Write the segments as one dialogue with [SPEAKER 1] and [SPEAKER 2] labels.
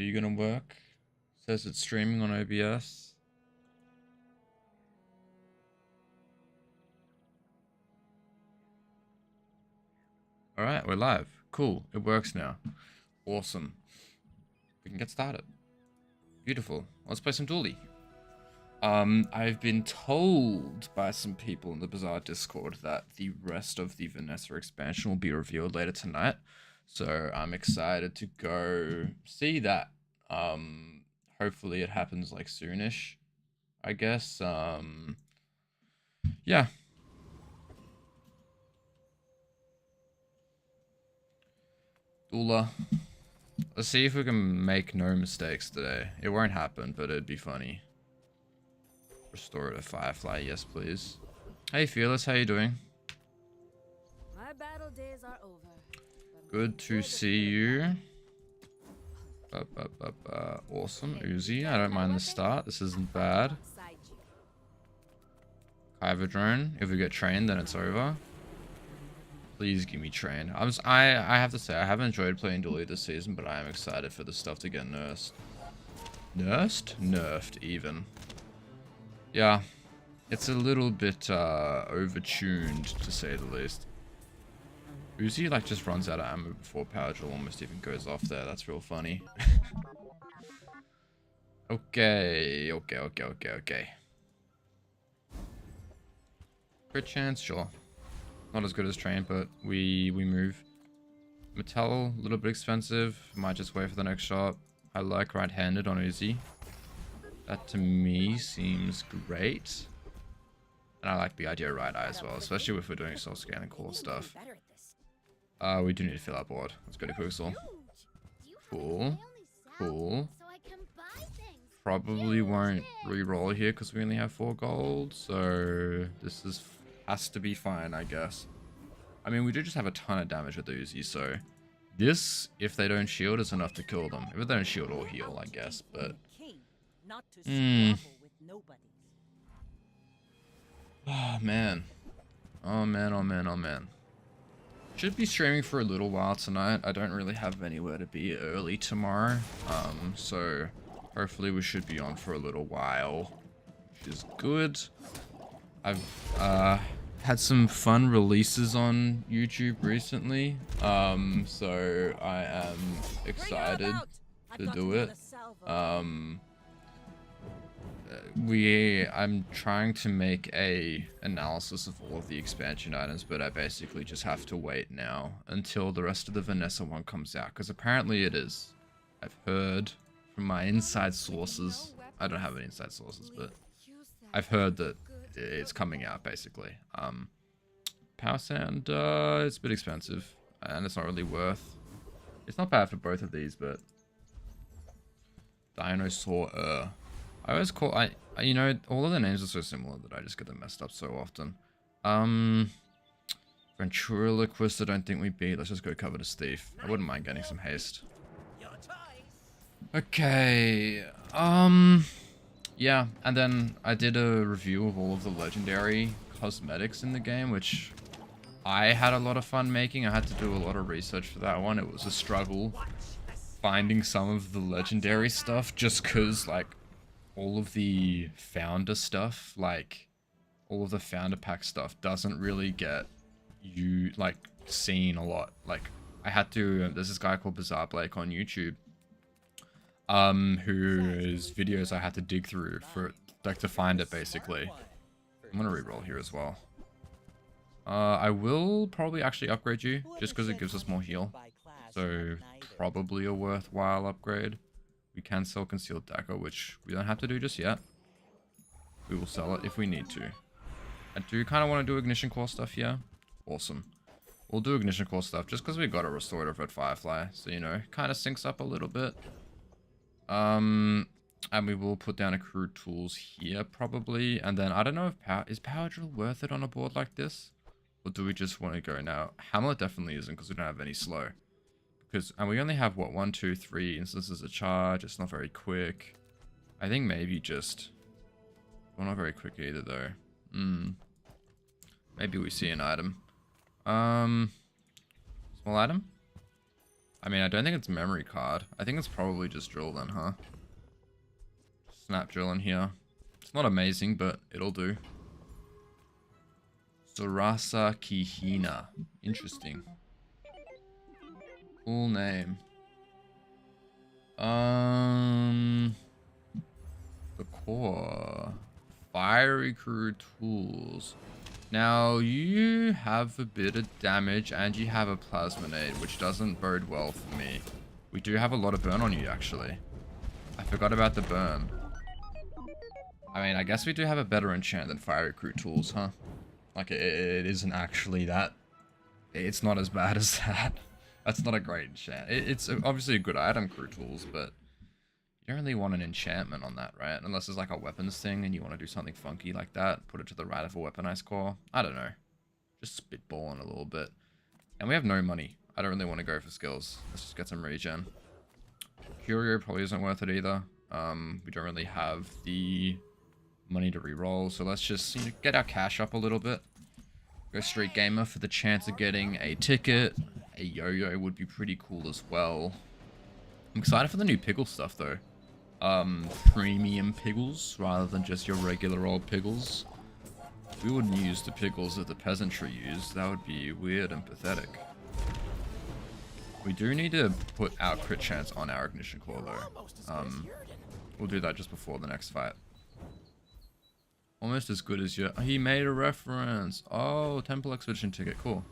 [SPEAKER 1] Are you gonna work? Says it's streaming on OBS. Alright, we're live. Cool. It works now. Awesome. We can get started. Beautiful. Let's play some Dooley. I've been told by some people in the Bazaar Discord that the rest of the Vanessa expansion will be revealed later tonight. So I'm excited to go see that. Hopefully it happens like soonish, I guess. Yeah. Dula. Let's see if we can make no mistakes today. It won't happen, but it'd be funny. Restore to Firefly, yes please. Hey Fearless, how you doing?
[SPEAKER 2] My battle days are over.
[SPEAKER 1] Good to see you. Awesome, Uzi. I don't mind the start. This isn't bad. Kyber drone. If we get trained, then it's over. Please give me train. I have to say I haven't enjoyed playing Dooley this season, but I am excited for the stuff to get nursed. Nursed? Nerfed even. Yeah, it's a little bit overtuned to say the least. Uzi like just runs out of ammo before power drill almost even goes off there. That's real funny. Okay. Crit chance, sure. Not as good as train, but we move. Mattel, a little bit expensive. Might just wait for the next shot. I like right-handed on Uzi. That to me seems great. And I like the idea of right eye as well, especially if we're doing soul scan and cool stuff. We do need to fill our board. Let's go to Quicksall. Cool. Cool. Probably won't re-roll here because we only have 4 gold. So this has to be fine, I guess. I mean, we do just have a ton of damage with the Uzi, so this, if they don't shield, is enough to kill them. If they don't shield or heal, I guess, but... Oh, man. Oh, man, oh, man, oh, man. Should be streaming for a little while tonight. I don't really have anywhere to be early tomorrow. So hopefully we should be on for a little while, which is good. I've had some fun releases on YouTube recently. So I am excited to do it. I'm trying to make a analysis of all of the expansion items, but I basically just have to wait now until the rest of the Vanessa one comes out, because apparently it is. I've heard from my inside sources. I don't have any inside sources, but I've heard that it's coming out basically. Power Sand, it's a bit expensive, and it's not really worth. It's not bad for both of these, but Dinosaur. I always call you know, all of the names are so similar that I just get them messed up so often. Ventriloquist, I don't think we beat. Let's just go cover the thief. I wouldn't mind getting some haste. Okay. Yeah, and then I did a review of all of the legendary cosmetics in the game, which I had a lot of fun making. I had to do a lot of research for that one. It was a struggle finding some of the legendary stuff, just because, like, all of the founder stuff, like all of the founder pack stuff doesn't really get seen a lot. Like I had to, there's this guy called Bizarre Blake on YouTube, whose videos I had to dig through for like to find it basically. I'm gonna reroll here as well. I will probably actually upgrade you just because it gives us more heal. So probably a worthwhile upgrade. We can sell Concealed Dagger, which we don't have to do just yet. We will sell it if we need to. I do kind of want to do Ignition Core stuff here. Awesome. We'll do Ignition Core stuff just because we got a Restorative Red Firefly. So, you know, kind of syncs up a little bit. And we will put down Accrued Tools here probably. And then I don't know if is Power Drill worth it on a board like this? Or do we just want to go now? Hamlet definitely isn't because we don't have any slow. And we only have, what, 1, 2, 3 instances of charge. It's not very quick. I think maybe just... Well, not very quick either, though. Maybe we see an item. Small item? I mean, I don't think it's memory card. I think it's probably just drill then, huh? Snap drill in here. It's not amazing, but it'll do. Sorasa Kihina. Interesting. Cool name. The core. Fiery crew tools. Now, you have a bit of damage and you have a plasminate, which doesn't bode well for me. We do have a lot of burn on you, actually. I forgot about the burn. I mean, I guess we do have a better enchant than Fiery Crew Tools, huh? Like, it isn't actually that. It's not as bad as that. That's not a great enchant. It's obviously a good item, Crew Tools, but you don't really want an enchantment on that, right? Unless it's like a weapons thing and you want to do something funky like that. Put it to the right of a weaponized core. I don't know. Just spitballing a little bit. And we have no money. I don't really want to go for skills. Let's just get some regen. Curio probably isn't worth it either. We don't really have the money to reroll, so let's just get our cash up a little bit. Go Street Gamer for the chance of getting a ticket. A yo-yo would be pretty cool as well. I'm excited for the new Piggle stuff though. Premium Piggles rather than just your regular old Piggles. We wouldn't use the Piggles that the peasantry use. That would be weird and pathetic. We do need to put our crit chance on our Ignition Core though. We'll do that just before the next fight. Almost as good as your... He made a reference. Oh, Temple Expedition ticket. Cool.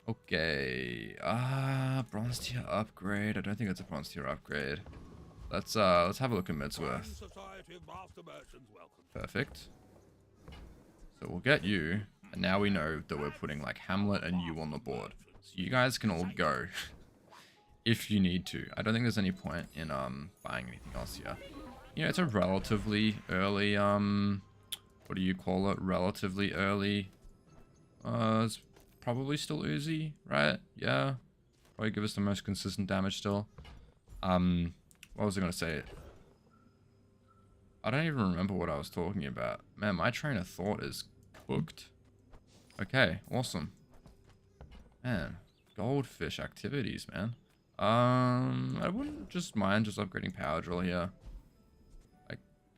[SPEAKER 1] Okay. Bronze tier upgrade. I don't think it's a bronze tier upgrade. Let's have a look at Midsworth. Perfect. So we'll get you. And now we know that we're putting like Hamlet and you on the board. So you guys can all go. If you need to. I don't think there's any point in buying anything else here. You know, it's a relatively early, what do you call it? Relatively early. It's probably still Uzi, right? Yeah. Probably give us the most consistent damage still. What was I gonna say? I don't even remember what I was talking about. Man, my train of thought is cooked. Okay, awesome. Man, goldfish activities, man. I wouldn't just mind just upgrading Power Drill here.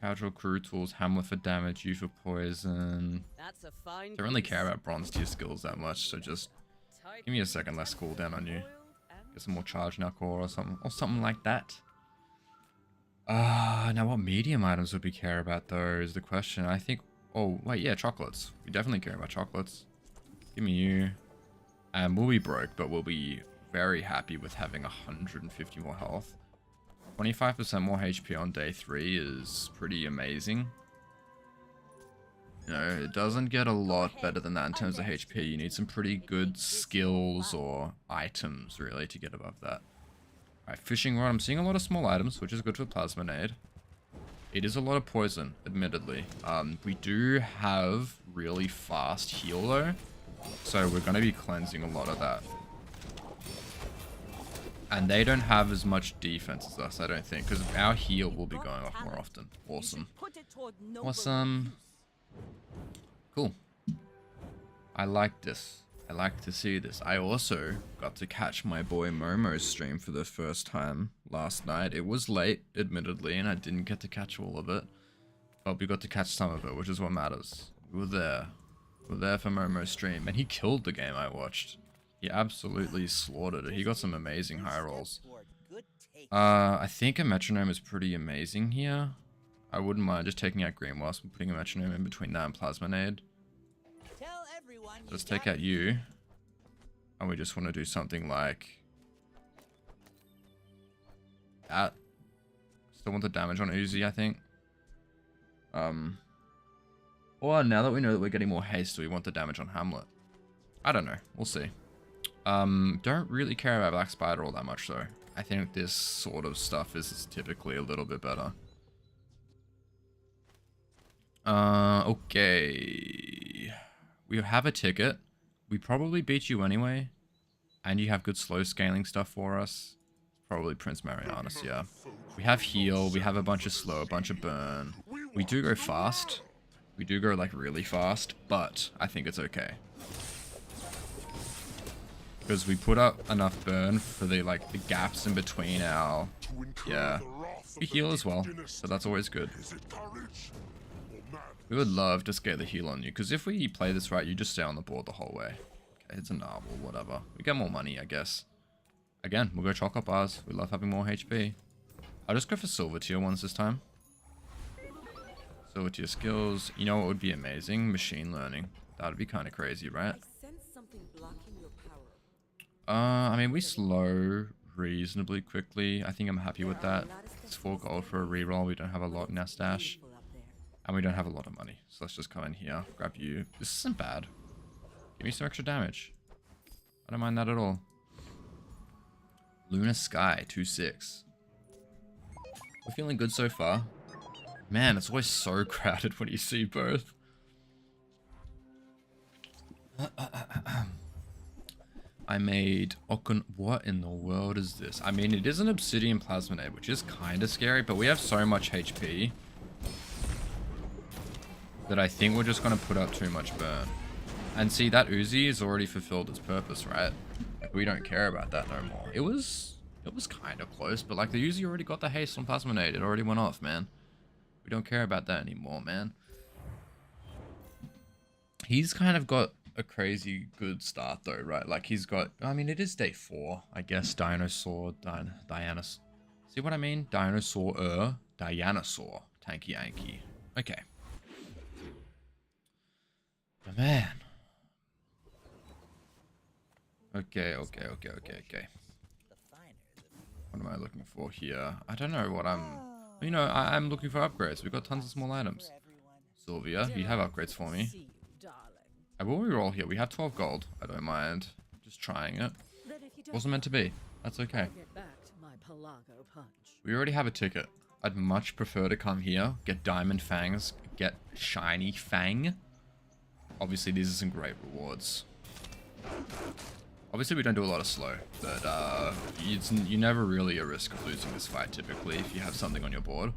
[SPEAKER 1] Power Drill, Crew Tools, Hamlet for damage, you for poison.
[SPEAKER 2] That's a fine
[SPEAKER 1] Don't really care about bronze tier skills that much, so just give me a second less cooldown on you. Get some more charge in our core or something like that. Now what medium items would we care about though is the question. I think, oh wait, yeah, chocolates. We definitely care about chocolates. Give me you. And we'll be broke, but we'll be very happy with having 150 more health. 25% more HP on day 3 is pretty amazing. You know, it doesn't get a lot better than that in terms of HP. You need some pretty good skills or items, really, to get above that. Alright, fishing rod. I'm seeing a lot of small items, which is good for Plasminade. It is a lot of poison, admittedly. We do have really fast heal, though. So we're going to be cleansing a lot of that. And they don't have as much defense as us, I don't think, because our heal will be going off more often. Awesome. Awesome. Cool. I like this. I like to see this. I also got to catch my boy Momo's stream for the first time last night. It was late, admittedly, and I didn't get to catch all of it. But we got to catch some of it, which is what matters. We were there. We were there for Momo's stream, and he killed the game I watched. He absolutely slaughtered it. He got some amazing high rolls. I think a metronome is pretty amazing here. I wouldn't mind just taking out Green Wasp and putting a metronome in between that and Plasminade. Let's take out you. And we just want to do something like that. Still want the damage on Uzi, I think. Or now that we know that we're getting more haste, do we want the damage on Hamlet? I don't know. We'll see. Don't really care about Black Spider all that much though. I think this sort of stuff is typically a little bit better. Okay. We have a ticket. We probably beat you anyway. And you have good slow scaling stuff for us. Probably Prince Marianus, yeah. We have heal, we have a bunch of slow, a bunch of burn. We do go fast. We do go like really fast, but I think it's okay. Because we put up enough burn for the the gaps in between our we heal as well, so that's always good. We would love to scare the heal on you, because if we play this right, you just stay on the board the whole way. Okay, it's a narwhal, whatever. We get more money, I guess. Again, we'll go chocolate bars. We love having more HP. I'll just go for silver tier ones this time. Silver tier skills. You know what would be amazing? Machine learning. That would be kind of crazy, right? I mean, we slow reasonably quickly. I think I'm happy with that. It's 4 gold for a reroll. We don't have a lot in our stash. And we don't have a lot of money. So let's just come in here. Grab you. This isn't bad. Give me some extra damage. I don't mind that at all. Lunar Sky, 2-6. We're feeling good so far. Man, it's always so crowded when you see both. I made Okun. What in the world is this? I mean, it is an obsidian plasminate, which is kind of scary, but we have so much HP that I think we're just going to put up too much burn. And see, that Uzi has already fulfilled its purpose, right? Like, we don't care about that no more. It was kind of close, but like the Uzi already got the haste on plasminate. It already went off, man. We don't care about that anymore, man. He's kind of got a crazy good start though, right? Like he's got, I mean, it is day 4, I guess. Dinosaur, Dianasaur. See what I mean? Dinosaur, Dianosaur, Tanky Anky. Okay. But man. Okay. What am I looking for here? I don't know what I'm... You know, I'm looking for upgrades. We've got tons of small items. Sylvia, you have upgrades for me. I will reroll here. We have 12 gold. I don't mind just trying it. Wasn't meant to be. That's okay. We already have a ticket. I'd much prefer to come here, get diamond fangs, get shiny fang. Obviously, these are some great rewards. Obviously, we don't do a lot of slow, but you never really at risk of losing this fight, typically, if you have something on your board.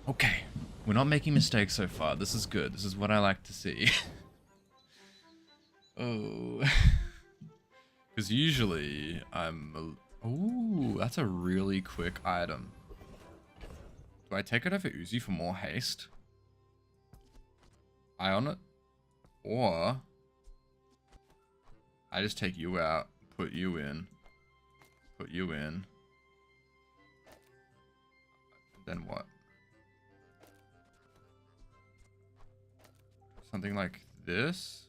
[SPEAKER 1] Okay. We're not making mistakes so far. This is good. This is what I like to see. Oh. Because usually, ooh, that's a really quick item. Do I take it over Uzi for more haste? Eye on it? Or... I just take you out, put you in. Then what? Something like this?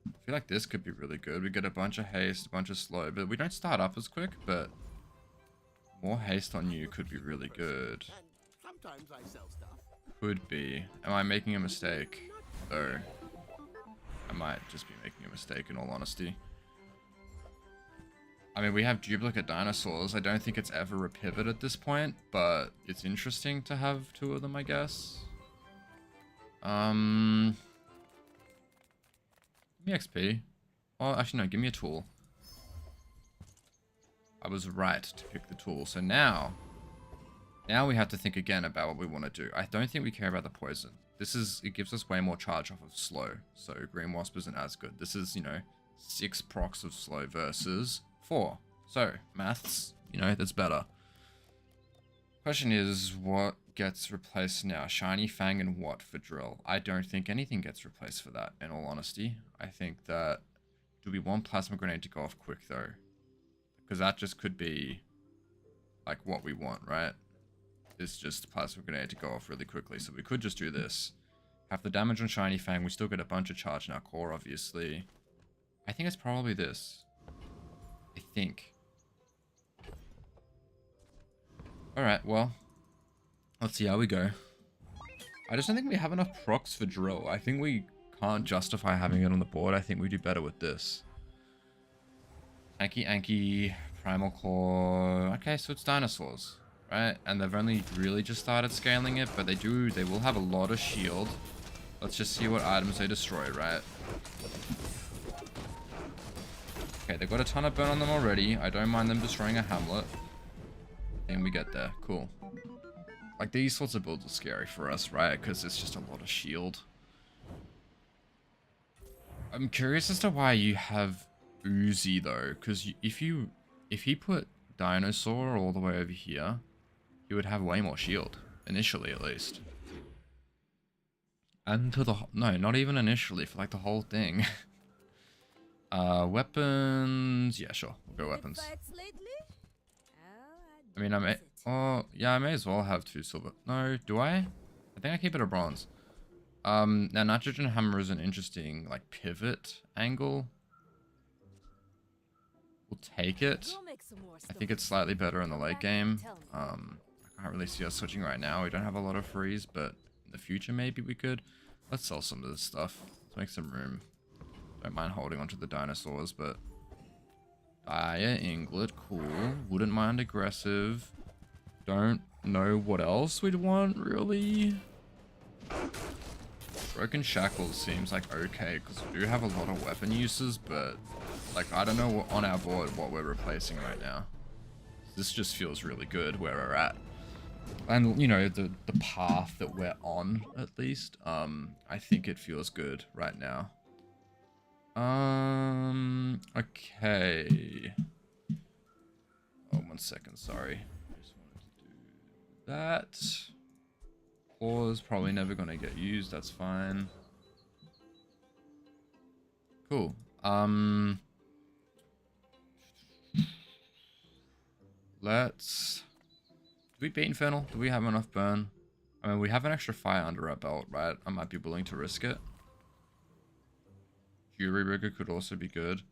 [SPEAKER 1] I feel like this could be really good. We get a bunch of haste, a bunch of slow, but we don't start up as quick, but more haste on you could be really good.
[SPEAKER 3] Sometimes I sell stuff.
[SPEAKER 1] Could be. Am I making a mistake? Though. I might just be making a mistake in all honesty. I mean, we have duplicate dinosaurs. I don't think it's ever a pivot at this point, but it's interesting to have 2 of them, I guess. Give me XP. Oh, actually, no, give me a tool. I was right to pick the tool. So now we have to think again about what we want to do. I don't think we care about the poison. It gives us way more charge off of slow. So Green Wasp isn't as good. This is, 6 procs of slow versus 4. So, maths, that's better. Question is, what gets replaced now? Shiny Fang and what for drill? I don't think anything gets replaced for that, in all honesty. I think that... Do we want Plasma Grenade to go off quick, though? Because that just could be, like, what we want, right? It's just Plasma Grenade to go off really quickly. So we could just do this. Have the damage on Shiny Fang. We still get a bunch of charge in our core, obviously. I think it's probably this. I think. Alright, well. Let's see how we go. I just don't think we have enough procs for drill. I think we can't justify having it on the board. I think we do better with this. Anky Anky, Primal Claw. Okay, so it's dinosaurs, right? And they've only really just started scaling it, but they will have a lot of shield. Let's just see what items they destroy, right? Okay, they've got a ton of burn on them already. I don't mind them destroying a hamlet. And we get there. Cool. Like, these sorts of builds are scary for us, right? Because it's just a lot of shield. I'm curious as to why you have Uzi though, because if he put Dinosaur all the way over here, he would have way more shield, initially at least. And to the, no, not even initially, for like the whole thing. Weapons, yeah, sure, we'll go weapons. I mean, oh, yeah, I may as well have 2 silver. No, do I? I think I keep it a bronze. Now nitrogen hammer is an interesting, like, pivot angle. We'll take it. I think it's slightly better in the late game. I can't really see us switching right now. We don't have a lot of freeze, but in the future maybe we could. Let's sell some of this stuff. Let's make some room. Don't mind holding onto the dinosaurs, but Dire Inglet, cool. Wouldn't mind aggressive. Don't know what else we'd want, really. Broken Shackles seems like okay, because we do have a lot of weapon uses, but like I don't know on our board what we're replacing right now. This just feels really good where we're at. And you know, the path that we're on, at least, I think it feels good right now. Okay. Oh, 1 second, sorry. I just wanted to do that. Claws probably never gonna get used, that's fine. Cool. Let's... Do we beat Infernal? Do we have enough burn? I mean, we have an extra fire under our belt, right? I might be willing to risk it. Jury Rigger could also be good.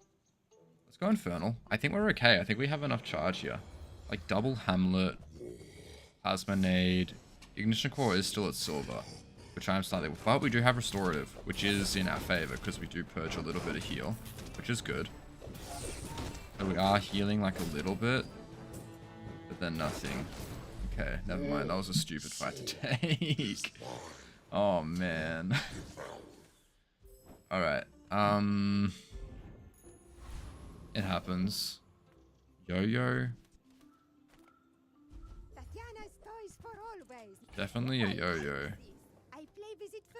[SPEAKER 1] Let's go Infernal. I think we're okay. I think we have enough charge here. Like, double Hamlet, Plasma Nade. Ignition Core is still at silver, which I'm slightly... But we do have Restorative, which is in our favor, because we do purge a little bit of heal, which is good. So we are healing, like, a little bit, but then nothing. Okay, never mind. That was a stupid fight to take. Oh, man. Alright. It happens. Yo-yo. Definitely a yo-yo.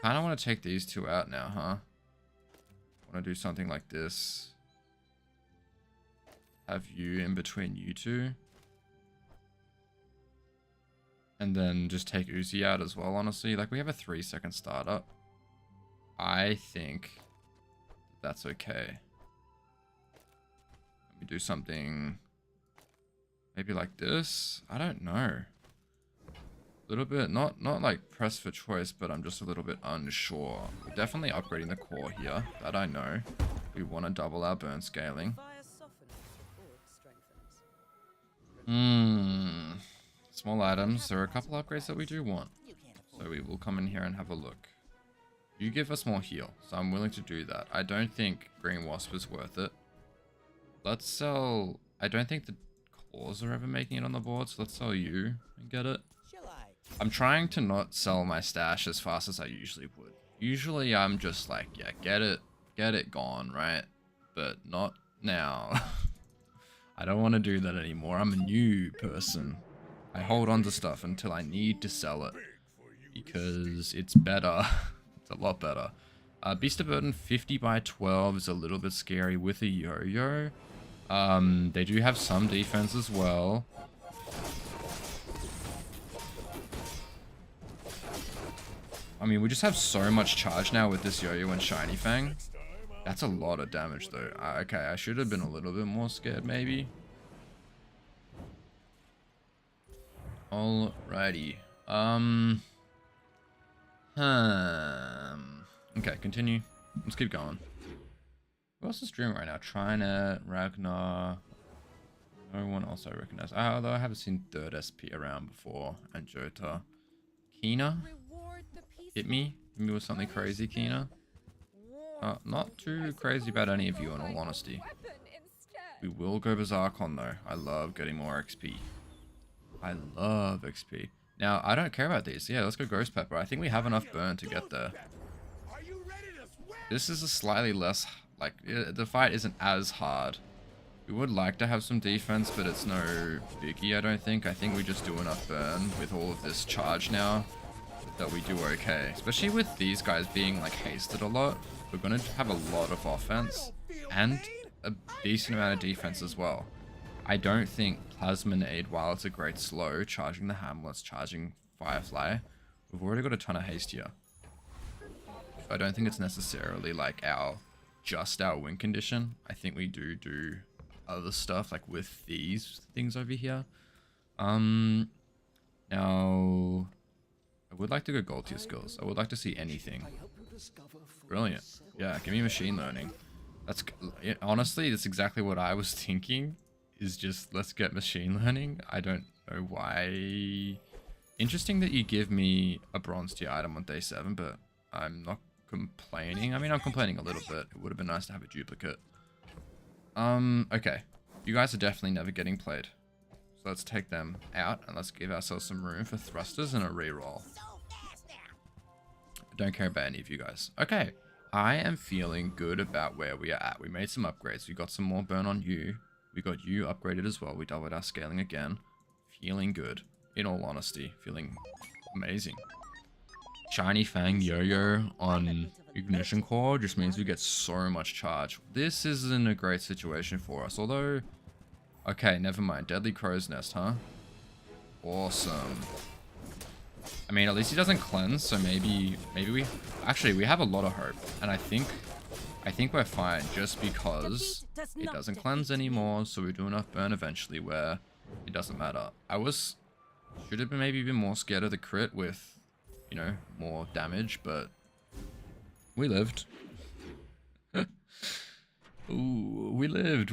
[SPEAKER 1] Kinda wanna take these 2 out now, huh? Wanna do something like this. Have you in between you 2. And then just take Uzi out as well, honestly. Like, we have a 3-second startup. I think that's okay. Let me do something maybe like this. I don't know. A little bit, not like pressed for choice, but I'm just a little bit unsure. We're definitely upgrading the core here, that I know. We want to double our burn scaling. Small items. There are a couple upgrades that we do want. So we will come in here and have a look. You give us more heal, so I'm willing to do that. I don't think Green Wasp is worth it. Let's sell... I don't think the claws are ever making it on the board, so let's sell you and get it. I'm trying to not sell my stash as fast as I usually would. Usually I'm just like, yeah, get it gone, right? But not now. I don't want to do that anymore. I'm a new person. I hold on to stuff until I need to sell it. Because it's better. It's a lot better. Beast of Burden 50 by 12 is a little bit scary with a yo-yo. They do have some defense as well. I mean, we just have so much charge now with this yo-yo and Shiny Fang. That's a lot of damage though. Okay, I should have been a little bit more scared maybe. Alrighty. Okay, continue. Let's keep going. Who else is streaming right now? Trinet, Ragnar. No one else I recognize. Although I haven't seen 3rd SP around before. And Jota. Kina? Hit me with something crazy, Kina. Not too crazy about any of you in all honesty. We will go Bazaarcon though. I love getting more XP. I love XP. Now, I don't care about these. Yeah, let's go Ghost Pepper. I think we have enough burn to get there. This is a slightly less... Like, the fight isn't as hard. We would like to have some defense, but it's no biggie, I don't think. I think we just do enough burn with all of this charge now that we do okay. Especially with these guys being, like, hasted a lot. We're going to have a lot of offense. And a decent amount of defense as well. I don't think Plasminade, while it's a great slow, charging the Hamlets, charging Firefly, we've already got a ton of haste here. I don't think it's necessarily like just our win condition. I think we do other stuff like with these things over here. Now I would like to go gold tier skills. I would like to see anything. Brilliant. Yeah, give me machine learning. That's honestly, that's exactly what I was thinking. Is just let's get machine learning. I don't know why. Interesting that you give me a bronze tier item on day 7, but I'm not complaining. I mean, I'm complaining a little bit. It would have been nice to have a duplicate. Okay. You guys are definitely never getting played. So let's take them out and let's give ourselves some room for thrusters and a reroll. I don't care about any of you guys. Okay. I am feeling good about where we are at. We made some upgrades. We got some more burn on you. We got you upgraded as well. We doubled our scaling again. Feeling good. In all honesty. Feeling amazing. Shiny Fang Yo-Yo on Ignition Core just means we get so much charge. This isn't a great situation for us, although... Okay, never mind. Deadly Crow's Nest, huh? Awesome. I mean, at least he doesn't cleanse, so maybe we... Actually, we have a lot of hope, and I think we're fine, just because it doesn't cleanse anymore, so we do enough burn eventually where it doesn't matter. Should have maybe been more scared of the crit with, you know, more damage, but we lived. Ooh, we lived.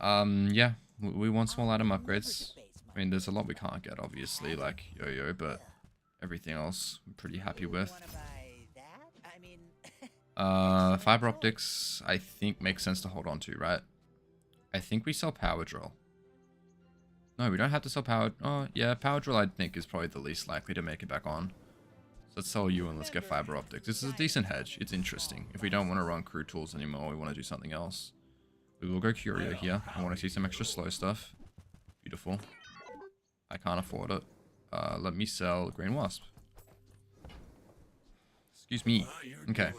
[SPEAKER 1] Yeah, we want small item upgrades. I mean, there's a lot we can't get, obviously, like Yo-Yo, but everything else I'm pretty happy with. Fiber optics, I think makes sense to hold on to, right? I think we sell power drill. No, we don't have to sell power. Oh, yeah, power drill I think is probably the least likely to make it back on. So let's sell you and let's get fiber optics. This is a decent hedge. It's interesting. If we don't want to run crew tools anymore, we want to do something else. We will go Curio here. I want to see some extra slow stuff. Beautiful. I can't afford it. Let me sell Green Wasp. Excuse me. Okay.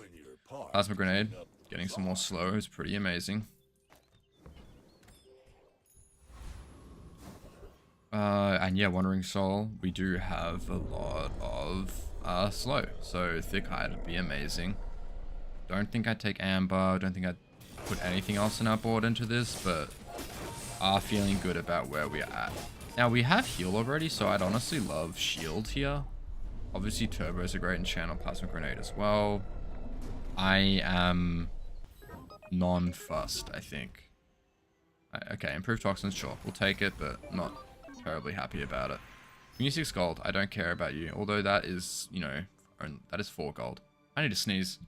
[SPEAKER 1] Plasma Grenade. Getting some more slow is pretty amazing. And yeah, Wandering Soul. We do have a lot of slow. So Thick Hide would be amazing. Don't think I'd take Amber. Don't think I'd put anything else in our board into this, but are feeling good about where we're at. Now we have heal already, so I'd honestly love shield here. Obviously Turbo's a great enchant on Plasma Grenade as well. I am non-fussed, I think. Okay, improved toxins, sure. We'll take it, but not terribly happy about it. Music gold, I don't care about you. Although that is, you know, that is 4 gold. I need to sneeze.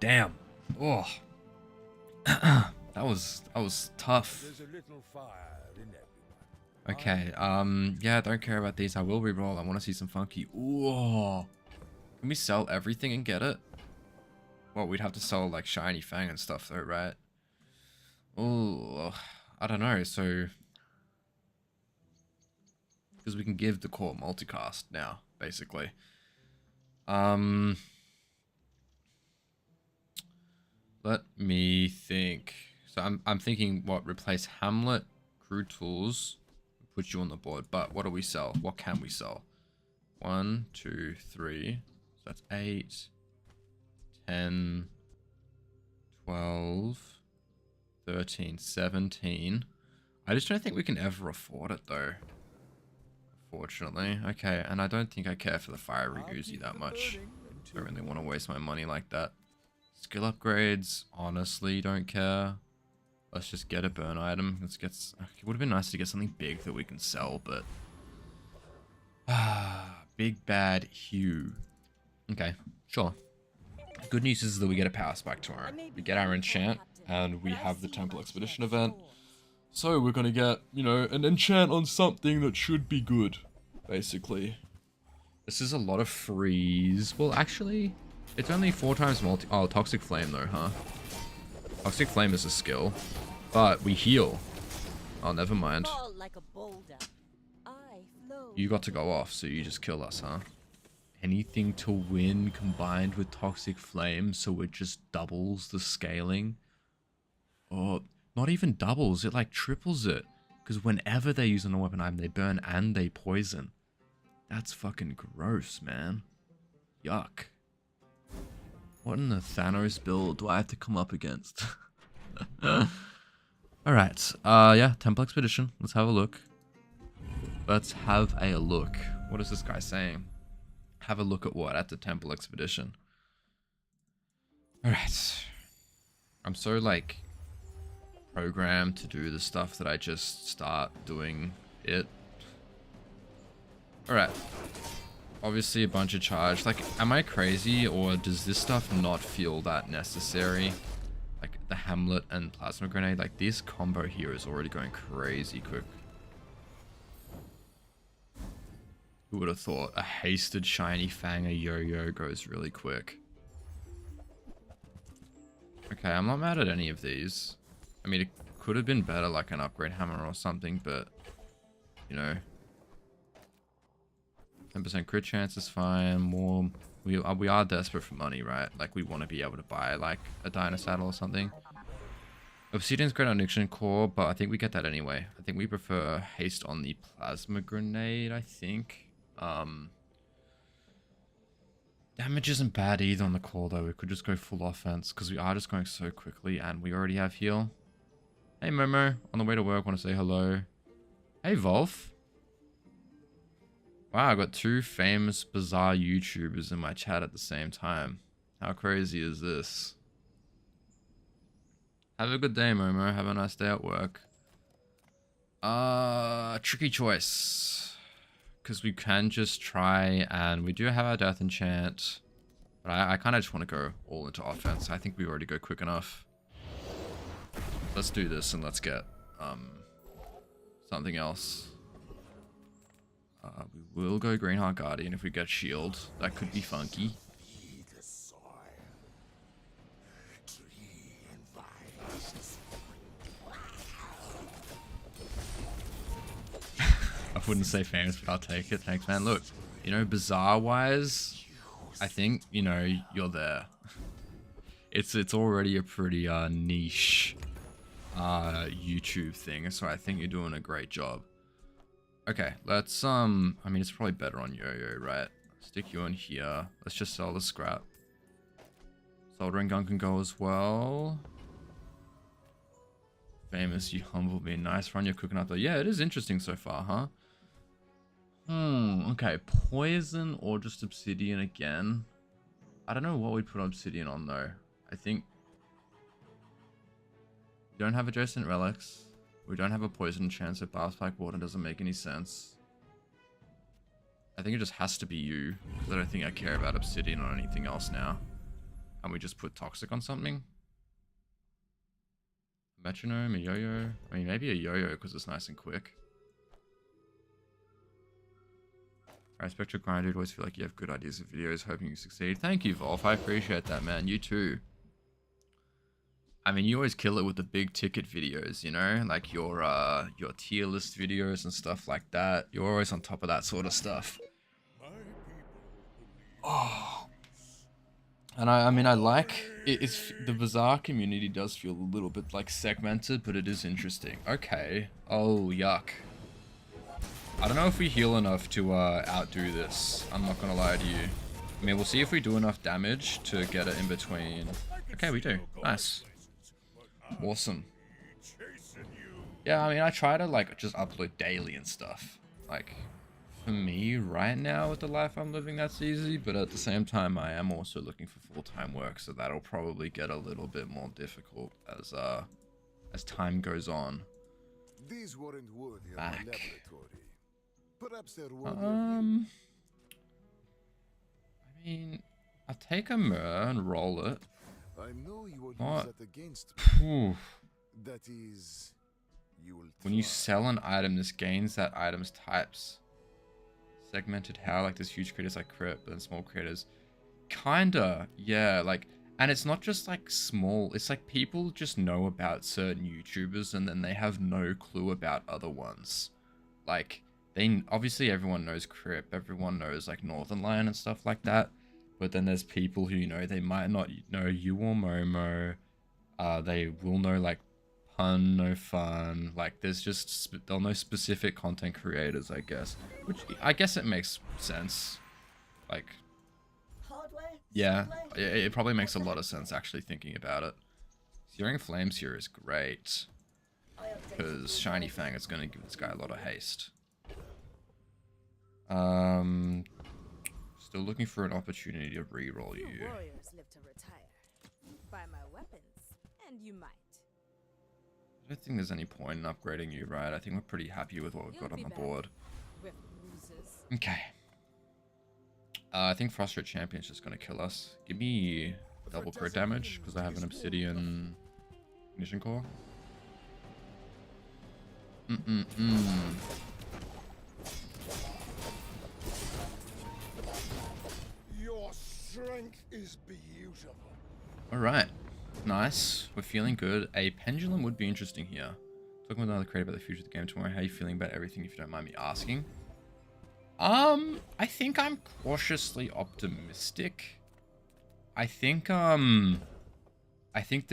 [SPEAKER 1] Damn. Oh. that was tough. Okay, yeah, don't care about these. I will reroll. I want to see some funky. Ooh. Can we sell everything and get it? Well, we'd have to sell like Shiny Fang and stuff though, right? Oh, I don't know. So, because we can give the core multicast now, basically. Let me think. So I'm thinking what, replace Hamlet, Crew Tools, put you on the board. But what do we sell? What can we sell? 1, 2, 3. So that's 8, 10, 12, 13, 17. I just don't think we can ever afford it though. Fortunately. Okay, and I don't think I care for the Fiery Uzi that much. I don't really want to waste my money like that. Skill upgrades, honestly, don't care. Let's just get a burn item. Let's get. It would have been nice to get something big that we can sell, but big bad Hugh. Okay, sure. Good news is that we get a power spike tomorrow. We get our enchant, and we have the Temple Expedition event. So we're gonna get, you know, an enchant on something that should be good, basically. This is a lot of freeze. Well, actually, it's only 4 times multi. Oh, Toxic Flame though, huh? Toxic Flame is a skill, but we heal. Oh, never mind.
[SPEAKER 2] Like a boulder. I
[SPEAKER 1] You got to go off, so you just kill us, huh? Anything to win combined with Toxic Flame, so it just doubles the scaling. Or not even doubles, it like triples it. Because whenever they use a weapon item, they burn and they poison. That's fucking gross, man. Yuck. What in the Thanos build do I have to come up against? Alright, yeah, Temple Expedition. Let's have a look. Let's have a look. What is this guy saying? Have a look at what? At the Temple Expedition. Alright. I'm so, like, programmed to do the stuff that I just start doing it. Alright. Obviously a bunch of charge. Like, am I crazy or does this stuff not feel that necessary? Like, the Hamlet and Plasma Grenade, like, this combo here is already going crazy quick. Who would have thought a hasted shiny Fang, a yo-yo goes really quick? Okay, I'm not mad at any of these. I mean, it could have been better, like an upgrade hammer or something, but, you know. 10% crit chance is fine. More, we are desperate for money, right? Like, we want to be able to buy, like, a Dinosaddle or something. Obsidian's great on Nixian Core, but I think we get that anyway. I think we prefer haste on the Plasma Grenade, I think. Damage isn't bad either on the core though. We could just go full offense because we are just going so quickly and we already have heal. Hey Momo, on the way to work, want to say hello. Hey Volf. Wow, I got two famous bizarre YouTubers in my chat at the same time. How crazy is this? Have a good day Momo, have a nice day at work. Tricky choice. Because we can just try, and we do have our death enchant. But I kind of just want to go all into offense. I think we already go quick enough. Let's do this and let's get something else. We will go Greenheart Guardian if we get shield. That could be funky. I wouldn't say famous, but I'll take it. Thanks, man. Look, you know, bizarre-wise, I think, you know, you're there. It's already a pretty niche YouTube thing, so I think you're doing a great job. Okay, let's, I mean, it's probably better on Yo-Yo, right? Stick you in here. Let's just sell the scrap. Soldering gun can go as well. Famous, you humble me. Nice run you're cooking up there. Yeah, it is interesting so far, huh? Okay, poison or just obsidian again. I don't know what we'd put obsidian on though. I think we don't have adjacent relics. We don't have a poison chance, so Bar Spike Water doesn't make any sense. I think it just has to be you, because I don't think I care about obsidian or anything else now. And we just put toxic on something. Metronome, a yo-yo. I mean, maybe a yo-yo because it's nice and quick. I respect your grind, dude. Always feel like you have good ideas of videos. Hoping you succeed. Thank you, Volf. I appreciate that, man. You too. I mean, you always kill it with the big ticket videos, you know? Like your tier list videos and stuff like that. You're always on top of that sort of stuff. Oh. And I mean, I like... It's the Bazaar community does feel a little bit, like, segmented, but it is interesting. Okay. Oh, yuck. I don't know if we heal enough to outdo this. I'm not gonna lie to you. I mean, we'll see if we do enough damage to get it in between. Okay, we do. Nice. Awesome. Yeah, I mean, I try to, like, just upload daily and stuff. Like, for me, right now, with the life I'm living, that's easy. But at the same time, I am also looking for full-time work. So that'll probably get a little bit more difficult as time goes on.
[SPEAKER 3] These weren't worthy of
[SPEAKER 1] Back.
[SPEAKER 3] my laboratory. Perhaps they're worthy
[SPEAKER 1] I mean, I'll take a Myrrh and roll it.
[SPEAKER 3] I know you will
[SPEAKER 1] What?
[SPEAKER 3] use that against me.
[SPEAKER 1] Oof.
[SPEAKER 3] That is, you will
[SPEAKER 1] When you
[SPEAKER 3] try.
[SPEAKER 1] sell an item, this gains that item's types. Segmented how? Like, there's huge creators like Crypt, but then small creators. Kinda, yeah, like, and it's not just like small, it's like people just know about certain YouTubers and then they have no clue about other ones. Like, obviously everyone knows Crip, everyone knows like Northern Lion and stuff like that. But then there's people who, they might not know you or Momo. They will know like Pun, No Fun. Like there's just, they'll know specific content creators, I guess. Which I guess it makes sense. Like, yeah, it probably makes a lot of sense actually thinking about it. Searing Flames here is great. Because Shiny Fang is going to give this guy a lot of haste. Still looking for an opportunity to reroll you.
[SPEAKER 2] Warriors live to retire. Buy my weapons, and you might.
[SPEAKER 1] I don't think there's any point in upgrading you, right? I think we're pretty happy with what we've got on the board. Okay. I think Frustrate Champion's just going to kill us. Give me double crit damage, because I have an Obsidian Ignition Core.
[SPEAKER 3] Your strength is beautiful.
[SPEAKER 1] Alright. Nice. We're feeling good. A pendulum would be interesting here. Talking with another creator about the future of the game tomorrow. How are you feeling about everything, if you don't mind me asking? I think I'm cautiously optimistic. I think the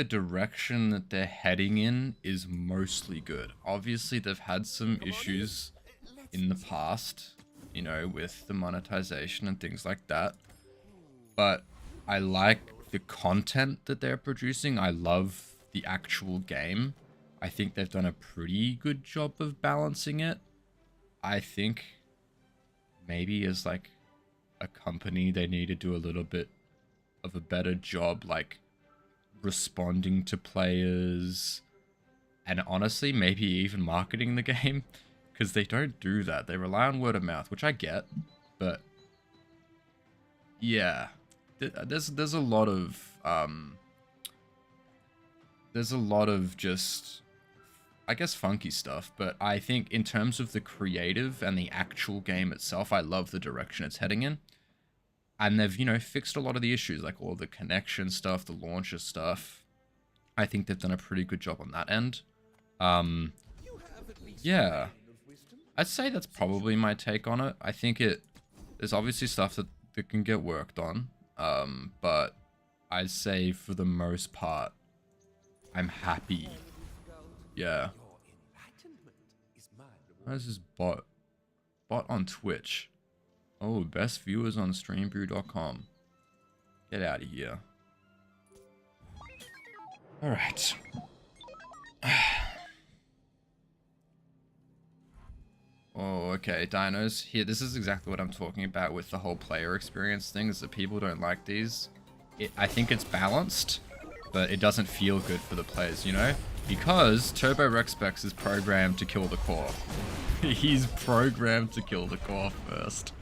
[SPEAKER 1] direction that they're heading in is mostly good. Obviously, they've had some issues in the past, with the monetization and things like that. But I like the content that they're producing. I love the actual game. I think they've done a pretty good job of balancing it. I think maybe as like a company, they need to do a little bit of a better job, like responding to players, and honestly maybe even marketing the game, because they don't do that. They rely on word of mouth, which I get, but yeah, there's a lot of just, I guess, funky stuff. But I think in terms of the creative and the actual game itself, I love the direction it's heading in. And they've, fixed a lot of the issues, like all the connection stuff, the launcher stuff. I think they've done a pretty good job on that end. Yeah. I'd say that's probably my take on it. I think there's obviously stuff that can get worked on. But I'd say for the most part, I'm happy. Yeah. Where's this bot? Bot on Twitch. Oh, best viewers on streambrew.com. Get out of here. Alright. Oh, okay, dinos. Here, this is exactly what I'm talking about with the whole player experience thing, is that people don't like these. I think it's balanced, but it doesn't feel good for the players, Because Turbo Rexpex is programmed to kill the core. He's programmed to kill the core first.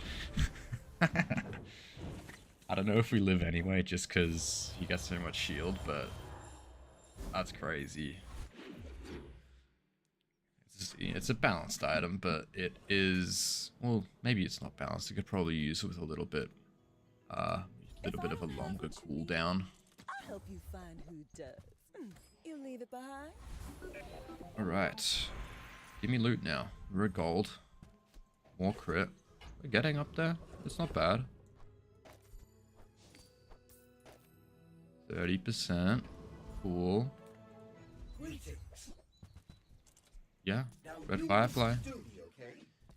[SPEAKER 1] I don't know if we live anyway, just because he gets so much shield, but that's crazy. It's a balanced item, but it is, well, maybe it's not balanced. You could probably use it with a little bit of a longer cooldown.
[SPEAKER 4] I'll help you find who does. You leave it behind.
[SPEAKER 1] All right, give me loot now. We're at gold. More crit. We're getting up there. It's not bad. 30%. Cool. Yeah, Red Firefly.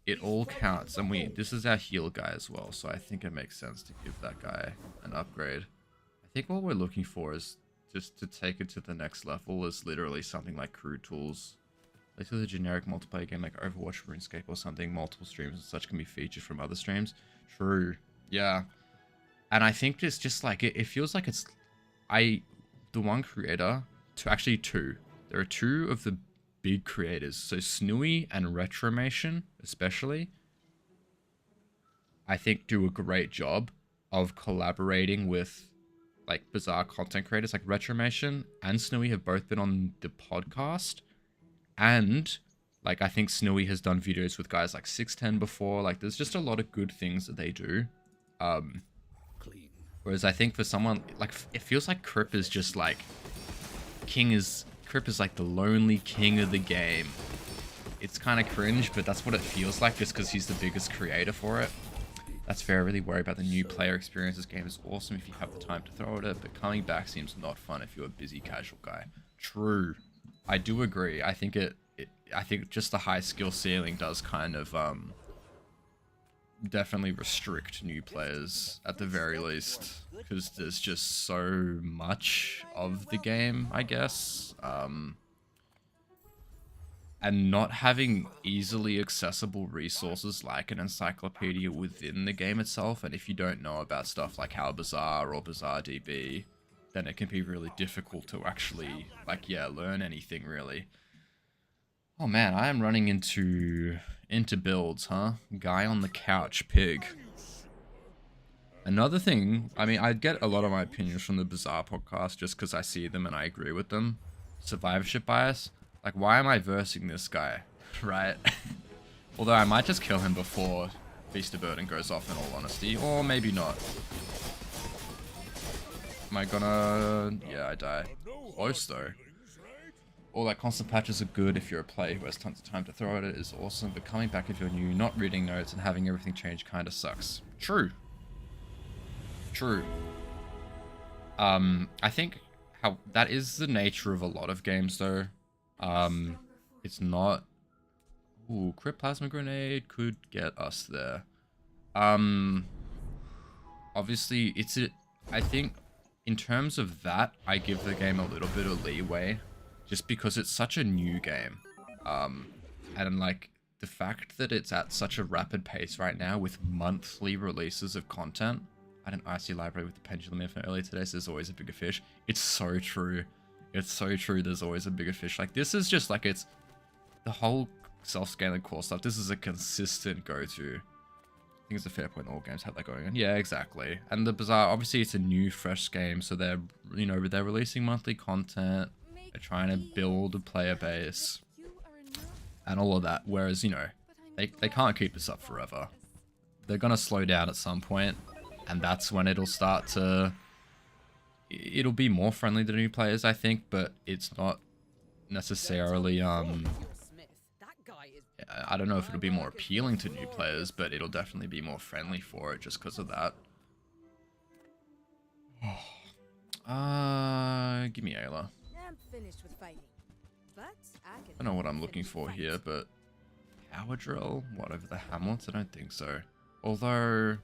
[SPEAKER 1] It all counts, and this is our heal guy as well, so I think it makes sense to give that guy an upgrade. I think what we're looking for is just to take it to the next level is literally something like Crew Tools. Like to the generic multiplayer game like Overwatch, RuneScape or something, multiple streams and such can be featured from other streams. True. Yeah. And I think it's just like, it feels like it's, the one creator, actually two. There are two of the big creators. So Snooey and Retromation, especially, I think do a great job of collaborating with like bizarre content creators. Like Retromation and Snooey have both been on the podcast. And like, I think Snooey has done videos with guys like 610 before. Like there's just a lot of good things that they do. Whereas I think for someone like, it feels like Crip is just like, Crip is like the lonely king of the game. it's kind of cringe, but that's what it feels like just because he's the biggest creator for it. That's fair. I really worry about the new player experience. This game is awesome if you have the time to throw at it, but coming back seems not fun if you're a busy casual guy. True. I do agree. I think I think just the high skill ceiling does kind of definitely restrict new players at the very least, because there's just so much of the game, I guess. And not having easily accessible resources like an encyclopedia within the game itself, and if you don't know about stuff like how Bazaar or BazaarDB, then it can be really difficult to actually, like, yeah, learn anything really. Oh man, I am running into builds, huh? Guy on the couch, pig. Another thing, I mean, I get a lot of my opinions from the Bazaar podcast just because I see them and I agree with them. Survivorship bias. Like, why am I versing this guy, right? Although I might just kill him before Beast of Burden goes off, in all honesty. Or maybe not. Am I gonna... Yeah, I die. Close, though. All that constant patches are good if you're a player who has tons of time to throw at it is awesome, but coming back if you're new, not reading notes, and having everything change kinda sucks. True. True. I think how that is the nature of a lot of games, though. It's not... Ooh, Crit Plasma Grenade could get us there. Obviously, I think, in terms of that, I give the game a little bit of leeway, just because it's such a new game. And, like, the fact that it's at such a rapid pace right now, with monthly releases of content. I had an IC library with the pendulum infant earlier today, so there's always a bigger fish. It's so true. It's so true, there's always a bigger fish. Like, this is just, like, it's... The whole self-scaling core stuff, this is a consistent go-to. I think it's a fair point, all games have that going on. Yeah, exactly. And the Bazaar, obviously it's a new, fresh game, so they're, you know, they're releasing monthly content. They're trying to build a player base. And all of that, whereas, you know, they can't keep this up forever. They're gonna slow down at some point, and that's when it'll start to... It'll be more friendly to new players, I think, but it's not necessarily, I don't know if it'll be more appealing to new players, but it'll definitely be more friendly for it just because of that. Give me Ayla.
[SPEAKER 2] I'm finished with fighting, but I can...
[SPEAKER 1] I don't know what I'm looking for here, but... Power Drill? What, over the Hamlets? I don't think so. Although...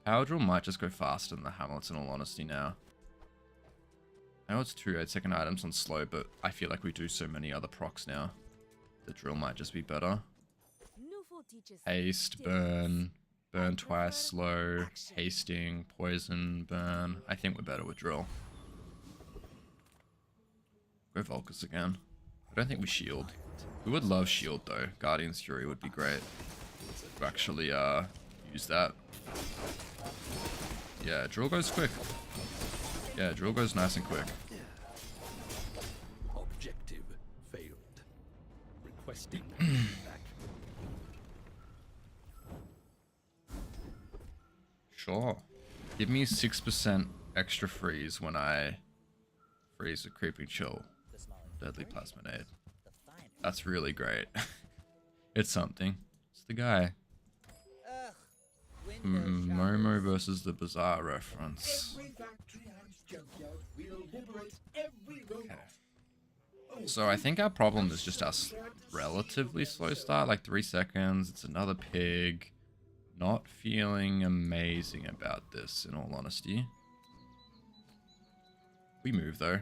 [SPEAKER 1] Power Drill might just go faster than the Hamlets, in all honesty, now. I know it's 2 8-second items on slow, but I feel like we do so many other procs now. The drill might just be better. Haste, burn, burn twice, slow, hasting, poison, burn. I think we're better with drill. Go Volcus again. I don't think we shield. We would love shield though. Guardian's Fury would be great to actually use that. Yeah, drill goes quick. Yeah, drill goes nice and quick.
[SPEAKER 5] Objective failed. Requesting feedback.
[SPEAKER 1] Sure. Give me 6% extra freeze when I freeze a creeping chill. Deadly Plasminate. That's really great. It's something. It's the guy. Momo versus the Bazaar reference. Okay. So I think our problem is just our relatively slow start, like 3 seconds. It's another pig. Not feeling amazing about this, in all honesty. We move though.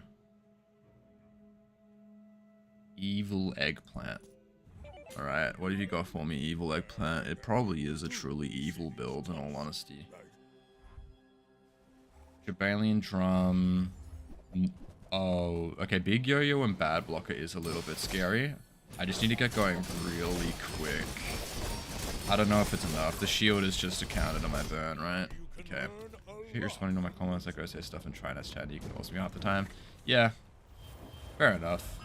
[SPEAKER 1] Evil Eggplant. Alright, what have you got for me, Evil Eggplant? It probably is a truly evil build, in all honesty. Jabalian Drum. Oh, okay, Big Yo-Yo and Bad Blocker is a little bit scary. I just need to get going really quick. I don't know if it's enough. The shield is just a counter to my burn, right? Okay. If you're responding to my comments, I go say stuff and try and chat. You can also me half the time. Yeah. Fair enough.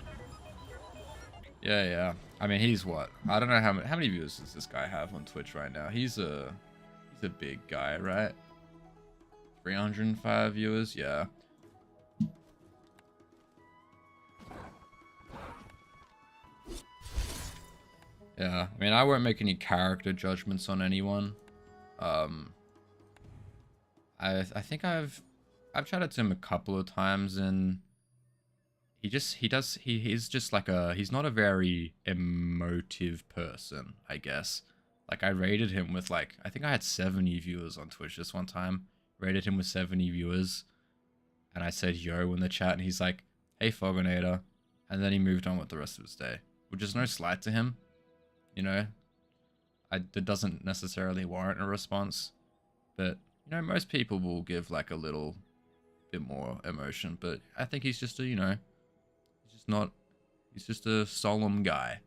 [SPEAKER 1] Yeah. I mean, he's what? I don't know how many viewers does this guy have on Twitch right now. He's a big guy, right? 305 viewers, yeah. Yeah, I mean, I won't make any character judgments on anyone. I think I've chatted to him a couple of times, and he's just like he's not a very emotive person, I guess. Like, I rated him with, like, I think I had 70 viewers on Twitch this one time. Rated him with 70 viewers, and I said yo in the chat, and he's like, hey Fogonator, and then he moved on with the rest of his day, which is no slight to him, you know. That doesn't necessarily warrant a response, but you know, most people will give like a little bit more emotion, but I think he's just a, you know, he's just a solemn guy.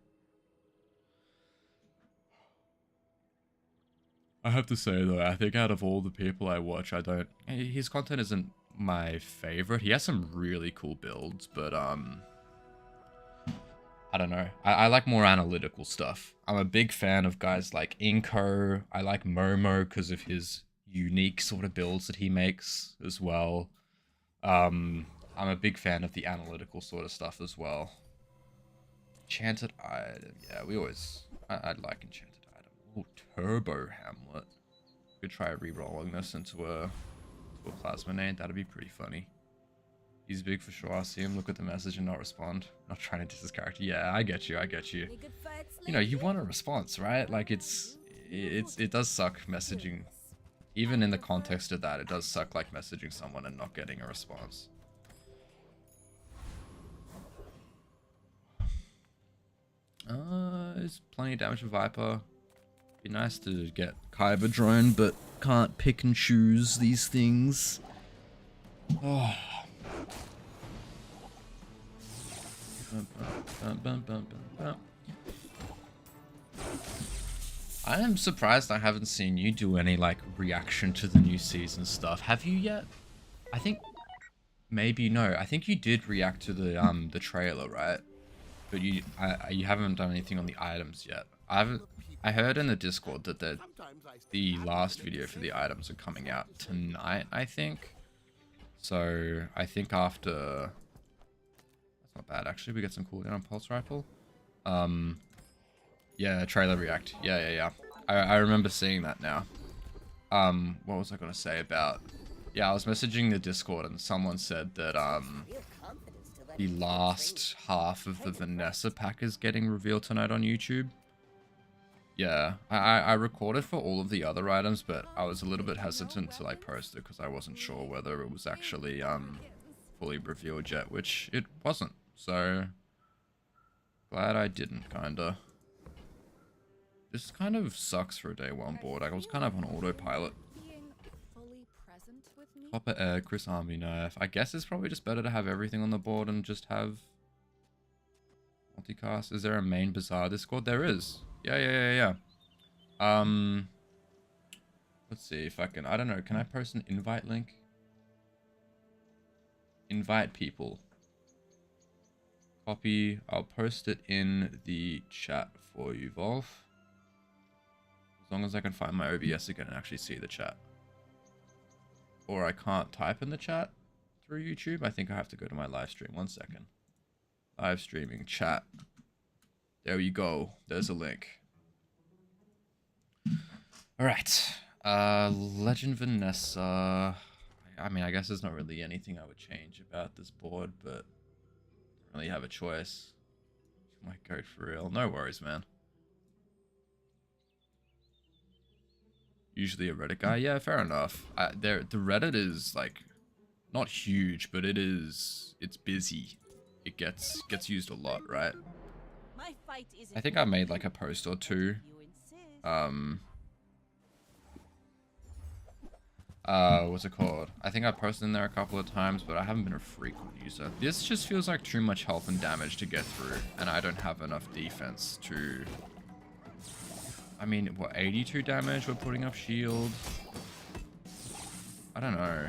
[SPEAKER 1] I have to say though, I think out of all the people I watch, his content isn't my favorite. He has some really cool builds, but I don't know. I like more analytical stuff. I'm a big fan of guys like Inko. I like Momo because of his unique sort of builds that he makes as well. I'm a big fan of the analytical sort of stuff as well. Enchanted item. Yeah, I'd like enchanted item. Ooh, Turbo Hamlet. Could try re-rolling this into a plasma nade. That'd be pretty funny. He's big for sure. I see him look at the message and not respond. Not trying to diss his character. Yeah, I get you. You know, you want a response, right? Like, it does suck messaging. Even in the context of that, it does suck like messaging someone and not getting a response. There's plenty of damage with Viper. Be nice to get Kyber drone, but can't pick and choose these things. Oh. I am surprised I haven't seen you do any like reaction to the new season stuff. Have you yet? I think maybe no. I think you did react to the trailer, right? But you haven't done anything on the items yet. I heard in the Discord that the last video for the items are coming out tonight, I think. So I think after, that's not bad actually. We get some cooldown on pulse rifle. Yeah, trailer react. Yeah. I remember seeing that now. What was I gonna say about? Yeah, I was messaging the Discord and someone said that the last half of the Vanessa pack is getting revealed tonight on YouTube. Yeah, I recorded for all of the other items, but I was a little bit hesitant to like post it because I wasn't sure whether it was actually fully revealed yet, which it wasn't. So glad I didn't, kinda. This kind of sucks for a day one board. I was kind of on autopilot. Copper Egg, Chris Army Knife. I guess it's probably just better to have everything on the board and just have multicast. Is there a main Bazaar Discord? There is. Yeah. Let's see if I can. I don't know. Can I post an invite link? Invite people. Copy. I'll post it in the chat for you, Volf. As long as I can find my OBS again and actually see the chat. Or I can't type in the chat through YouTube. I think I have to go to my live stream. 1 second. Live streaming chat. There you go. There's a link. Alright. Legend Vanessa. I mean, I guess there's not really anything I would change about this board, but I don't really have a choice. Might go for real. No worries, man. Usually a Reddit guy. Yeah, fair enough. The Reddit is like not huge, but it's busy. It gets used a lot, right? I think I made like a post or two. What's it called? I think I posted in there a couple of times, but I haven't been a frequent user. This just feels like too much health and damage to get through, and I don't have enough defense to... I mean, what, 82 damage? We're putting up shield. I don't know.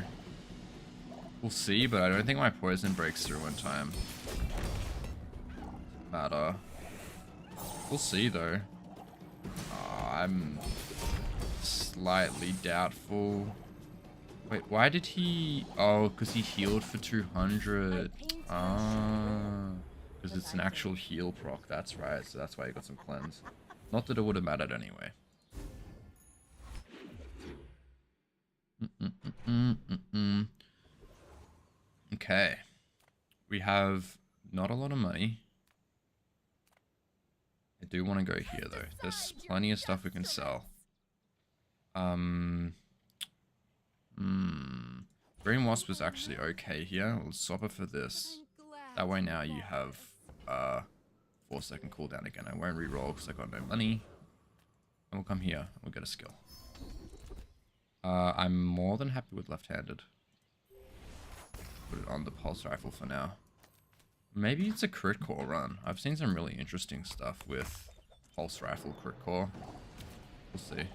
[SPEAKER 1] We'll see, but I don't think my poison breaks through in time. Matter. We'll see, though. I'm slightly doubtful. Wait, why did he... Oh, because he healed for 200. Ah. Because it's an actual heal proc, that's right. So that's why he got some cleanse. Not that it would have mattered anyway. Okay. We have not a lot of money. I do want to go here though. There's plenty of stuff we can sell. Green Wasp is actually okay here. We'll swap it for this. That way now you have 4-second cooldown again. I won't reroll because I got no money. And we'll come here and we'll get a skill. I'm more than happy with left-handed. Put it on the pulse rifle for now. Maybe it's a crit core run. I've seen some really interesting stuff with pulse rifle crit core. We'll see.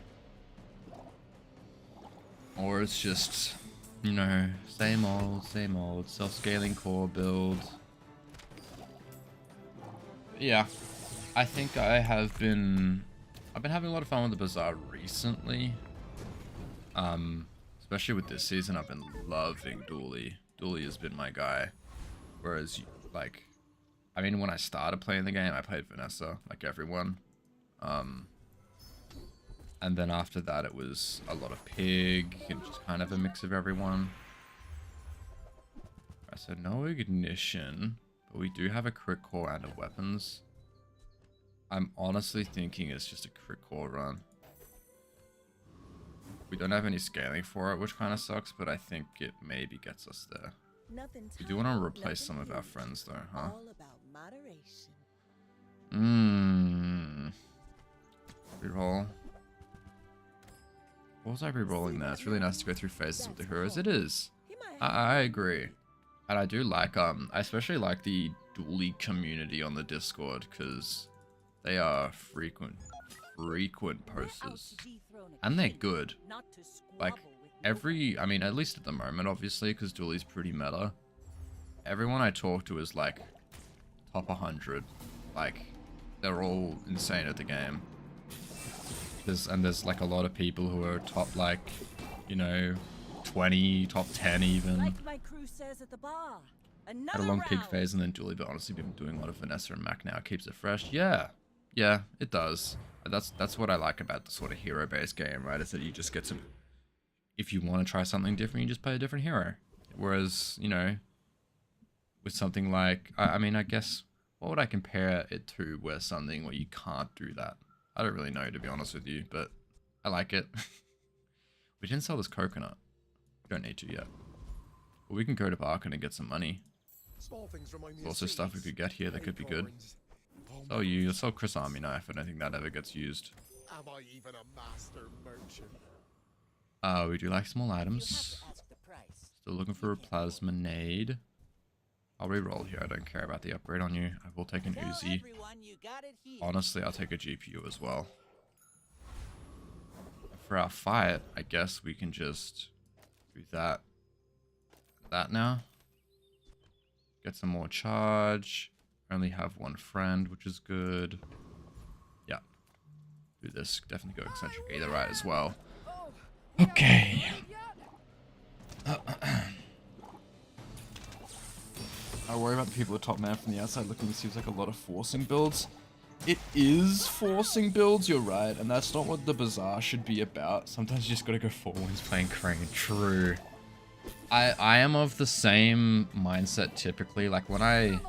[SPEAKER 1] Or it's just, you know, same old, self-scaling core build. Yeah, I think I've been having a lot of fun with the Bazaar recently. Especially with this season, I've been loving Dooley. Dooley has been my guy. Whereas, like, I mean, when I started playing the game, I played Vanessa, like everyone. And then after that, it was a lot of Pig, and just kind of a mix of everyone. Right, so no ignition, but we do have a crit core and a weapons. I'm honestly thinking it's just a crit core run. We don't have any scaling for it, which kind of sucks, but I think it maybe gets us there. We do want to replace some of our friends though, huh? Reroll. What was I rerolling there? It's really nice to go through phases with the heroes. It is. I agree. And I do like, I especially like the Dooley community on the Discord, because they are frequent posters. And they're good. Like, I mean, at least at the moment, obviously, because Dooley's pretty meta. Everyone I talk to is, like, top 100. Like, they're all insane at the game. There's, like, a lot of people who are top, like, you know, 20, top 10 even.
[SPEAKER 4] Like my crew says at the bar.
[SPEAKER 1] Had a long Pig phase and then Dooley, but honestly been doing a lot of Vanessa and Mac now. It keeps it fresh. Yeah, it does. That's what I like about the sort of hero-based game, right? Is that you just get to, if you want to try something different, you just play a different hero. Whereas, you know, with something like, I mean, I guess, what would I compare it to where something where you can't do that? I don't really know, to be honest with you, but I like it. We didn't sell this coconut. We don't need to yet. But we can go to Barkin and get some money. There's also stuff we could get here that could be good. So you sell Chris Army Knife. I don't think that ever gets used.
[SPEAKER 3] Am I even a master merchant?
[SPEAKER 1] We do like small items. Still looking for a plasma nade. I'll re-roll here. I don't care about the upgrade on you. I will take an Uzi. Honestly, I'll take a GPU as well. For our fight, I guess we can just do that. That now. Get some more charge. Only have one friend, which is good. Yeah. Do this. Definitely go eccentric either right as well. Okay. I worry about the people at top man from the outside looking. It seems like a lot of forcing builds. It is forcing builds, you're right, and that's not what the Bazaar should be about. Sometimes you just gotta go forward when he's playing Crane. True. I am of the same mindset typically. Like when I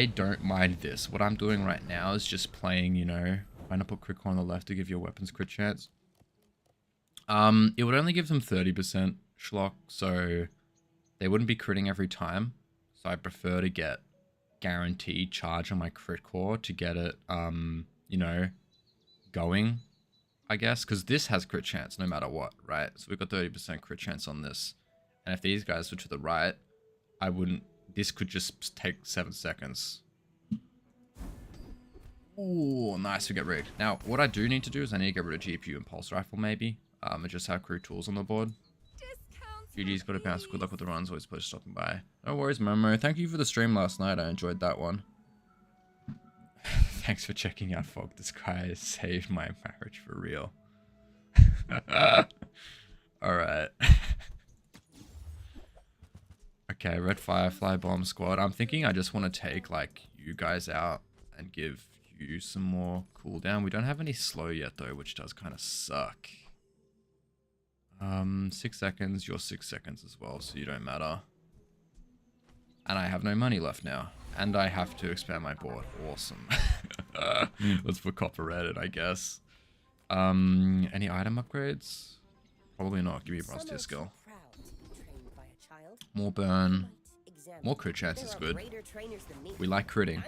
[SPEAKER 1] don't mind this. What I'm doing right now is just playing, you know, trying to put crit core on the left to give your weapons crit chance. It would only give them 30% schlock, so they wouldn't be critting every time. So I prefer to get guaranteed charge on my crit core to get it, you know, going, I guess. Because this has crit chance no matter what, right? So we've got 30% crit chance on this. And if these guys were to the right, I wouldn't... This could just take 7 seconds. Ooh, nice, we get rigged. Now, what I do need to do is I need to get rid of GPU and pulse rifle, maybe. And just have crew tools on the board. GG's got a bounce. Good luck with the runs. Always a pleasure stopping by. No worries, Momo. Thank you for the stream last night. I enjoyed that one. Thanks for checking out, Fog. This guy saved my marriage for real. Alright. Okay, Red Firefly Bomb Squad. I'm thinking I just want to take, like, you guys out and give you some more cooldown. We don't have any slow yet though, which does kind of suck. 6 seconds, you're 6 seconds as well, so you don't matter. And I have no money left now. And I have to expand my board. Awesome. Let's put copper red in, I guess. Any item upgrades? Probably not. Give me a bronze tier skill. More burn. More crit chance is good. We like critting.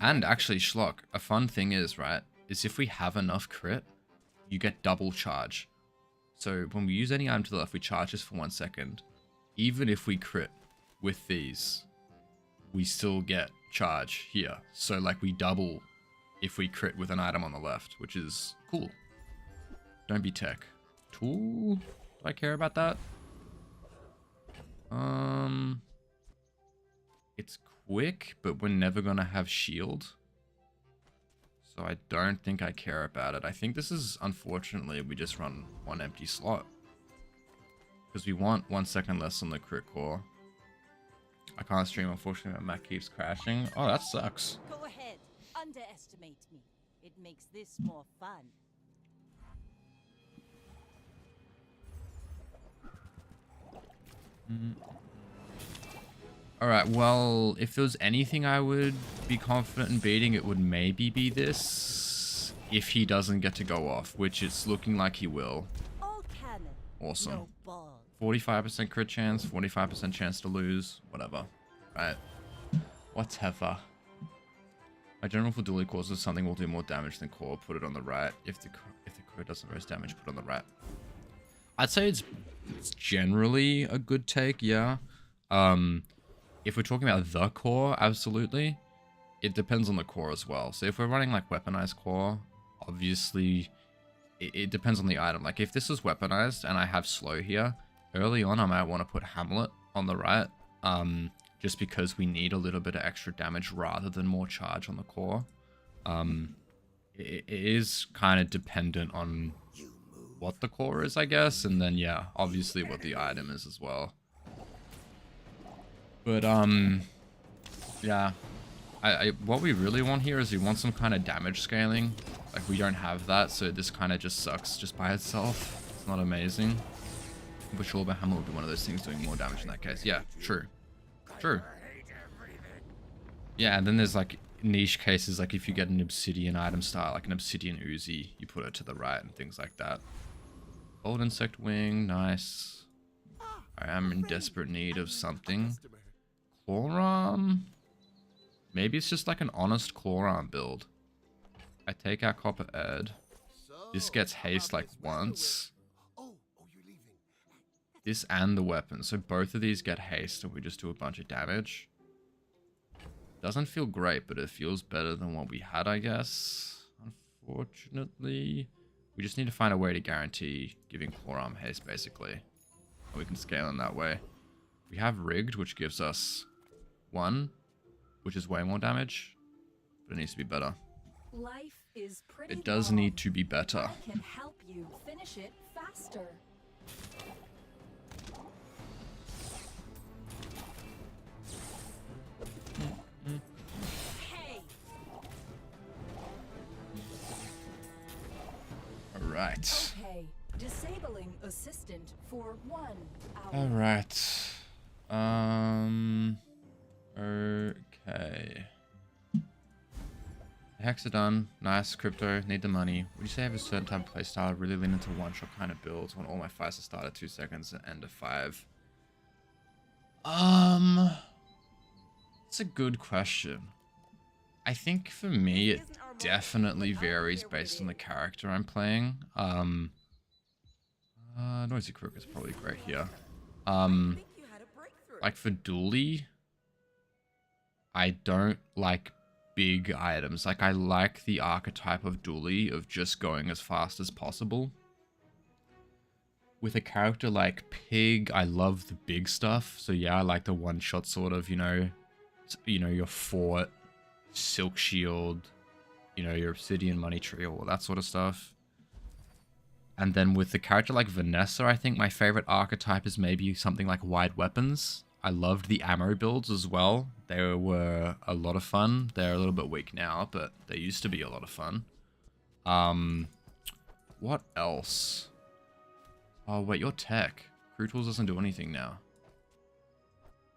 [SPEAKER 1] And actually, Schlock, a fun thing is, right, is if we have enough crit, you get double charge. So when we use any item to the left, we charge this for 1 second. Even if we crit with these, we still get charge here. So like we double if we crit with an item on the left, which is cool. Don't be tech. Tool? Do I care about that? It's quick, but we're never gonna have shield. So I don't think I care about it. I think this is, unfortunately, we just run one empty slot. Because we want 1 second less on the crit core. I can't stream, unfortunately, my Mac keeps crashing. Oh, that sucks.
[SPEAKER 4] Go ahead. Underestimate me. It makes this more fun.
[SPEAKER 1] Alright, well, if there was anything I would be confident in beating, it would maybe be this. If he doesn't get to go off, which it's looking like he will.
[SPEAKER 4] All cannon.
[SPEAKER 1] Awesome.
[SPEAKER 4] No ball.
[SPEAKER 1] 45% crit chance, 45% chance to lose, whatever. Right. Whatever. My general for Dooley causes something will do more damage than core, put it on the right. If the core does the most damage, put it on the right. I'd say it's generally a good take, yeah. If we're talking about the core, absolutely. It depends on the core as well. So if we're running like weaponized core, obviously it depends on the item. Like if this is weaponized and I have slow here, early on I might want to put Hamlet on the right. Just because we need a little bit of extra damage rather than more charge on the core. It is kind of dependent on what the core is, I guess. And then, yeah, obviously what the item is as well. But, yeah. What we really want here is we want some kind of damage scaling. Like, we don't have that, so this kind of just sucks just by itself. It's not amazing. But sure, but Hamlet would be one of those things doing more damage in that case. Yeah, true. True. Yeah, and then there's, like, niche cases, like if you get an obsidian item style, like an obsidian Uzi, you put it to the right and things like that. Gold insect wing, nice. I am in desperate need of something. Clawarm? Maybe it's just like an honest clawarm build. I take out copper ed. This gets haste like once. This and the weapon. So both of these get haste and we just do a bunch of damage. Doesn't feel great, but it feels better than what we had, I guess. Unfortunately. We just need to find a way to guarantee giving clawarm haste, basically. And we can scale in that way. We have rigged, which gives us 1, which is way more damage. But it needs to be better.
[SPEAKER 6] Life is pretty
[SPEAKER 1] It does
[SPEAKER 6] long.
[SPEAKER 1] need to be better.
[SPEAKER 6] I can help you finish it faster.
[SPEAKER 4] Hey.
[SPEAKER 1] Alright.
[SPEAKER 6] Okay. Disabling assistant for 1 hour.
[SPEAKER 1] Alright. Okay. Hexadon, nice. Crypto, need the money. Would you say I have a certain type of playstyle? I really lean into one-shot kind of builds. Want all my fights to start at 2 seconds and end at 5. It's a good question. I think for me, it definitely varies based on the character I'm playing. Noisy Crook is probably great here. Like for Dooley, I don't like big items. Like I like the archetype of Dooley of just going as fast as possible. With a character like Pig, I love the big stuff. So yeah, I like the one-shot sort of, you know, your fort, silk shield, you know, your obsidian money tree, all that sort of stuff. And then with the character like Vanessa, I think my favorite archetype is maybe something like wide weapons. I loved the ammo builds as well. They were a lot of fun. They're a little bit weak now, but they used to be a lot of fun. What else? Oh, wait, your tech. Crew Tools doesn't do anything now.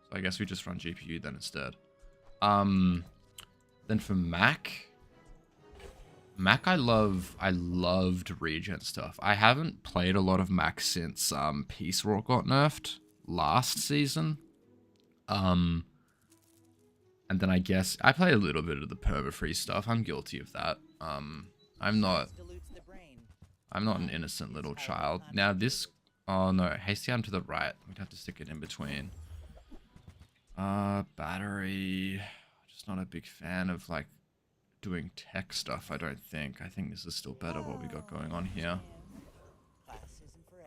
[SPEAKER 1] So I guess we just run GPU then instead. Then for Mac... I loved regen stuff. I haven't played a lot of Mac since Peace Roar got nerfed last season. And then I guess I play a little bit of the perma-free stuff. I'm guilty of that. I'm not an innocent little child. Now this, oh no, hasty item to the right. We'd have to stick it in between. Battery. Just not a big fan of like doing tech stuff, I don't think. I think this is still better what we got going on here.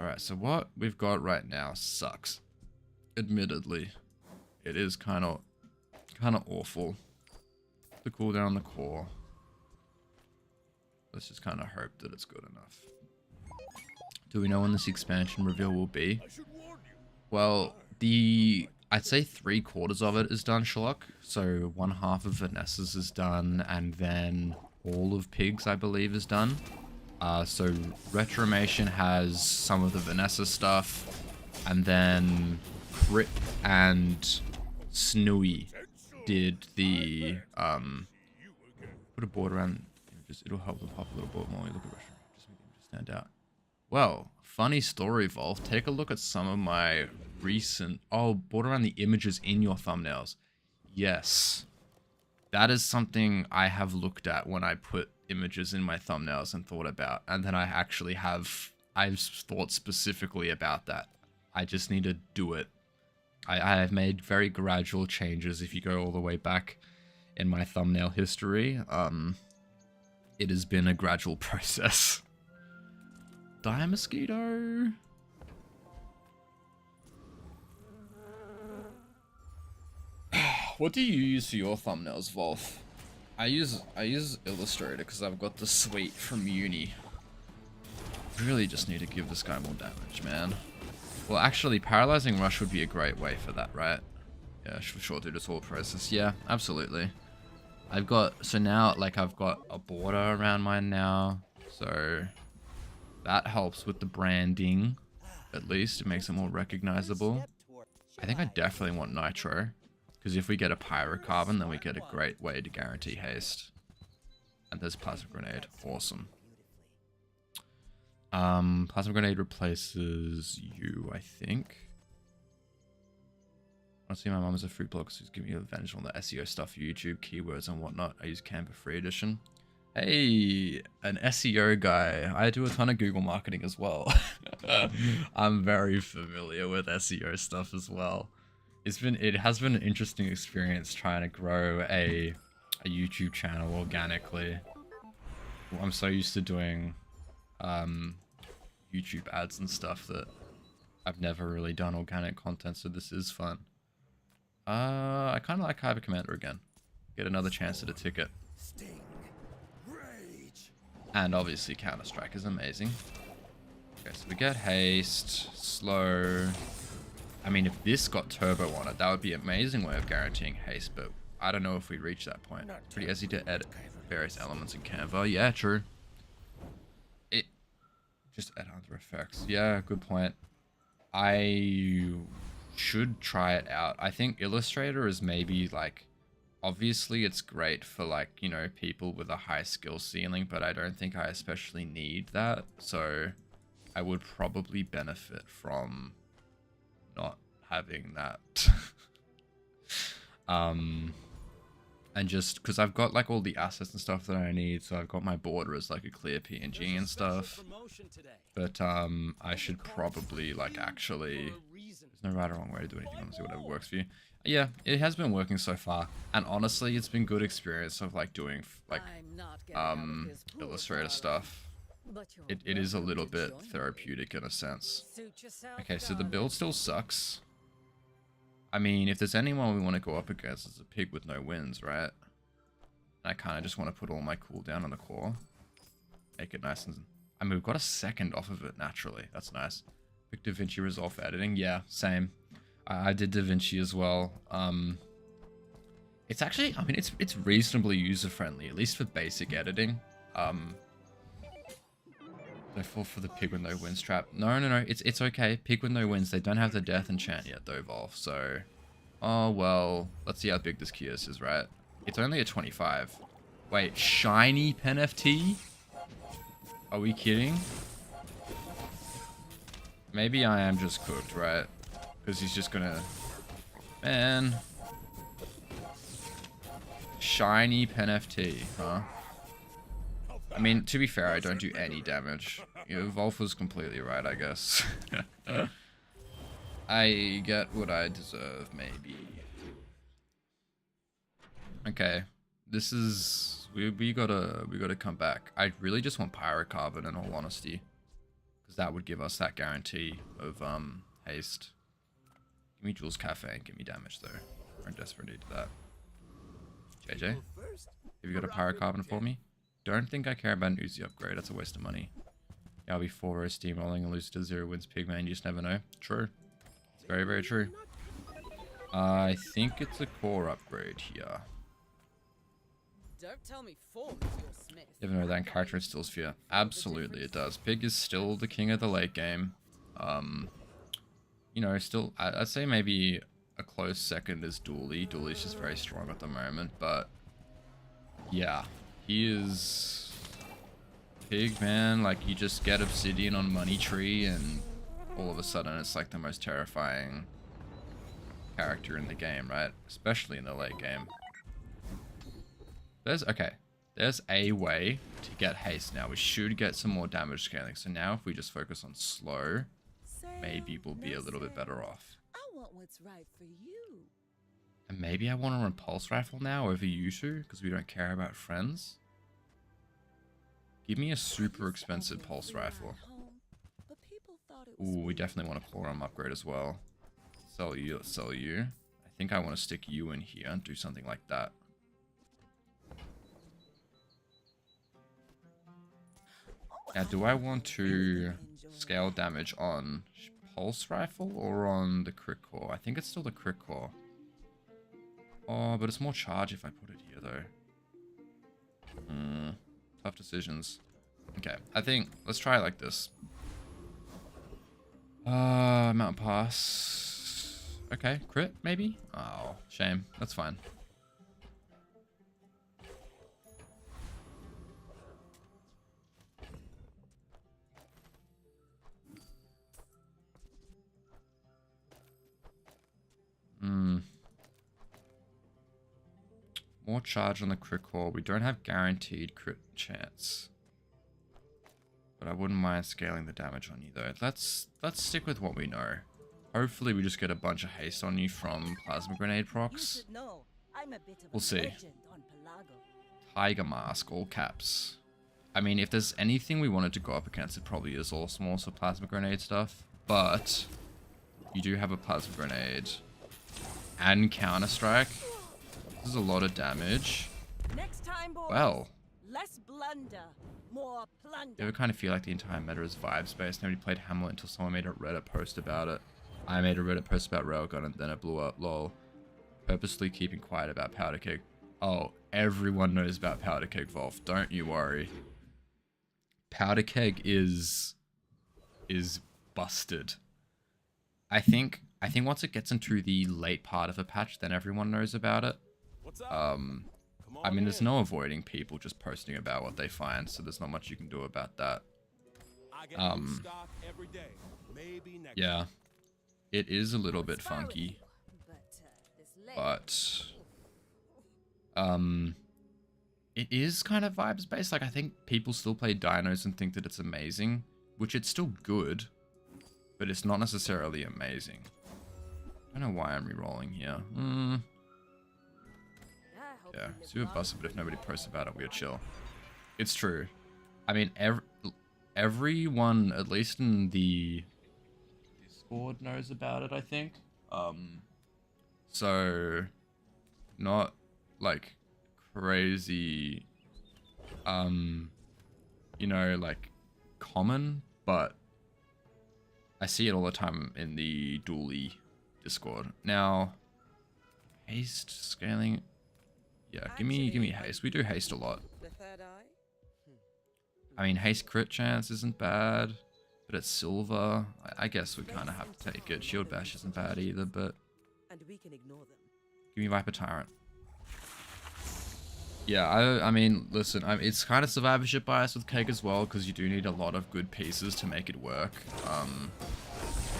[SPEAKER 1] Alright, so what we've got right now sucks. Admittedly. It is kind of awful. The cooldown on the core. Let's just kind of hope that it's good enough. Do we know when this expansion reveal will be? Well, I'd say 3/4 of it is done, Schlock. So 1/2 of Vanessa's is done, and then all of Pig's, I believe, is done. So Retromation has some of the Vanessa stuff, and then Crit and Snooey did the put a board around. It'll help them pop a little bit more. Look at Retro, just make them stand out. Well, funny story, Volf. Take a look at some of my recent... Oh, board around the images in your thumbnails. Yes. That is something I have looked at when I put images in my thumbnails and thought about. And then I've thought specifically about that. I just need to do it. I have made very gradual changes. If you go all the way back in my thumbnail history, it has been a gradual process. Die, mosquito. What do you use for your thumbnails, Volf? I use Illustrator because I've got the suite from uni. Really just need to give this guy more damage, man. Well, actually, Paralyzing Rush would be a great way for that, right? Yeah, for sure, do this whole process. Yeah, absolutely. So now, like, I've got a border around mine now, so that helps with the branding, at least. It makes it more recognizable. I think I definitely want Nitro, because if we get a Pyrocarbon, then we get a great way to guarantee haste. And there's Plasma Grenade. Awesome. Plasma Grenade replaces you, I think. Honestly, my mom is a fruit blogger, so she's giving me advantage on the SEO stuff for YouTube, keywords and whatnot. I use Canva Free Edition. Hey, an SEO guy. I do a ton of Google marketing as well. I'm very familiar with SEO stuff as well. It has been an interesting experience trying to grow a YouTube channel organically. I'm so used to doing YouTube ads and stuff that I've never really done organic content, so this is fun. I kind of like Hyper Commander again. Get another chance at a ticket. And obviously Counter-Strike is amazing. Okay, so we get haste, slow. I mean, if this got turbo on it, that would be an amazing way of guaranteeing haste, but I don't know if we reach that point. Pretty easy to edit various elements in Canva. Yeah, true. Just add other effects. Yeah, good point. I should try it out. I think Illustrator is maybe like, obviously it's great for like, you know, people with a high skill ceiling, but I don't think I especially need that. So I would probably benefit from not having that. And just because I've got like all the assets and stuff that I need, so I've got my border as like a clear PNG and stuff. But I should probably like actually, there's no right or wrong way to do anything, honestly, whatever works for you. Yeah, it has been working so far, and honestly, it's been good experience of like doing like Illustrator stuff. It is a little bit therapeutic in a sense. Okay, so the build still sucks. I mean, if there's anyone we want to go up against, it's a pig with no wins, right? I kind of just want to put all my cooldown on the core. Make it nice and... I mean, we've got a second off of it naturally. That's nice. Pick DaVinci Resolve for editing. Yeah, same. I did DaVinci as well. It's actually, I mean, it's reasonably user-friendly, at least for basic editing. They fall for the pig with no wins trap. No, it's okay. Pig with no wins. They don't have the death enchant yet though, Volf, so... Oh, well, let's see how big this Kios is, right? It's only a 25. Wait, shiny pen FT? Are we kidding? Maybe I am just cooked, right? Because he's just gonna... Man. Shiny pen FT, huh? I mean, to be fair, I don't do any damage. You know, Volf was completely right, I guess. I get what I deserve, maybe. Okay, this is we gotta come back. I really just want Pyrocarbon in all honesty, because that would give us that guarantee of haste. Give me Jules Cafe and give me damage though. We're in desperate need of that. JJ, have you got a Pyrocarbon for me? Don't think I care about an Uzi upgrade. That's a waste of money. Yeah, I'll be 4-0 steamrolling and lose to 0 wins Pigman. You just never know. True. Very, very true. I think it's a core upgrade here.
[SPEAKER 4] Don't tell me form is your Smith.
[SPEAKER 1] Even though that character instills fear. Absolutely it does. Pig is still the king of the late game. You know, still, I'd say maybe a close second is Dooley. Dooley's just very strong at the moment, but yeah, he is Pig, man. Like, you just get Obsidian on Money Tree and all of a sudden it's like the most terrifying character in the game, right? Especially in the late game. There's a way to get haste now. We should get some more damage scaling. So now if we just focus on slow, maybe we'll be a little bit better off.
[SPEAKER 4] I want what's right for you.
[SPEAKER 1] And maybe I want to run Pulse Rifle now over you two, because we don't care about friends. Give me a super expensive Pulse Rifle. Ooh, we definitely want a Chlorum upgrade as well. Sell you, let's sell you. I think I want to stick you in here and do something like that. Now, do I want to scale damage on Pulse Rifle or on the Crit Core? I think it's still the Crit Core. Oh, but it's more charge if I put it here, though. Tough decisions. Okay, I think, let's try it like this. Mountain Pass. Okay, crit, maybe? Oh, shame. That's fine. More charge on the crit core. We don't have guaranteed crit chance. But I wouldn't mind scaling the damage on you though. Let's stick with what we know. Hopefully we just get a bunch of haste on you from Plasma Grenade procs. We'll see. Tiger Mask, all caps. I mean, if there's anything we wanted to go up against, it probably is also Plasma Grenade stuff. But you do have a Plasma Grenade and Counter Strike. This is a lot of damage.
[SPEAKER 4] Next time, boys,
[SPEAKER 1] well,
[SPEAKER 4] less blunder, more plunder.
[SPEAKER 1] You ever kind of feel like the entire meta is vibes based? Nobody played Hamlet until someone made a Reddit post about it. I made a Reddit post about Railgun and then it blew up. Lol. Purposely keeping quiet about Powder Keg. Oh, everyone knows about Powder Keg, Volf. Don't you worry. Powder Keg is busted. I think once it gets into the late part of a patch, then everyone knows about it. I mean, there's no avoiding people just posting about what they find, so there's not much you can do about that. Yeah, it is a little bit funky, but it is kind of vibes based. Like, I think people still play Dinos and think that it's amazing, which it's still good, but it's not necessarily amazing. I don't know why I'm re-rolling here. Yeah, super busted, but if nobody posts about it, we're chill. It's true. I mean, everyone, at least in the Discord, knows about it, I think. So, not, like, crazy, you know, like, common, but I see it all the time in the Dooley Discord. Now, haste scaling. Yeah, give me haste. We do haste a lot.
[SPEAKER 4] The third eye?
[SPEAKER 1] I mean, haste crit chance isn't bad, but it's silver. I guess we kind of have to take it. Shield bash isn't bad either, but
[SPEAKER 4] And we can ignore them.
[SPEAKER 1] give me Viper Tyrant. Yeah, I mean, listen, it's kind of survivorship bias with Cake as well, because you do need a lot of good pieces to make it work.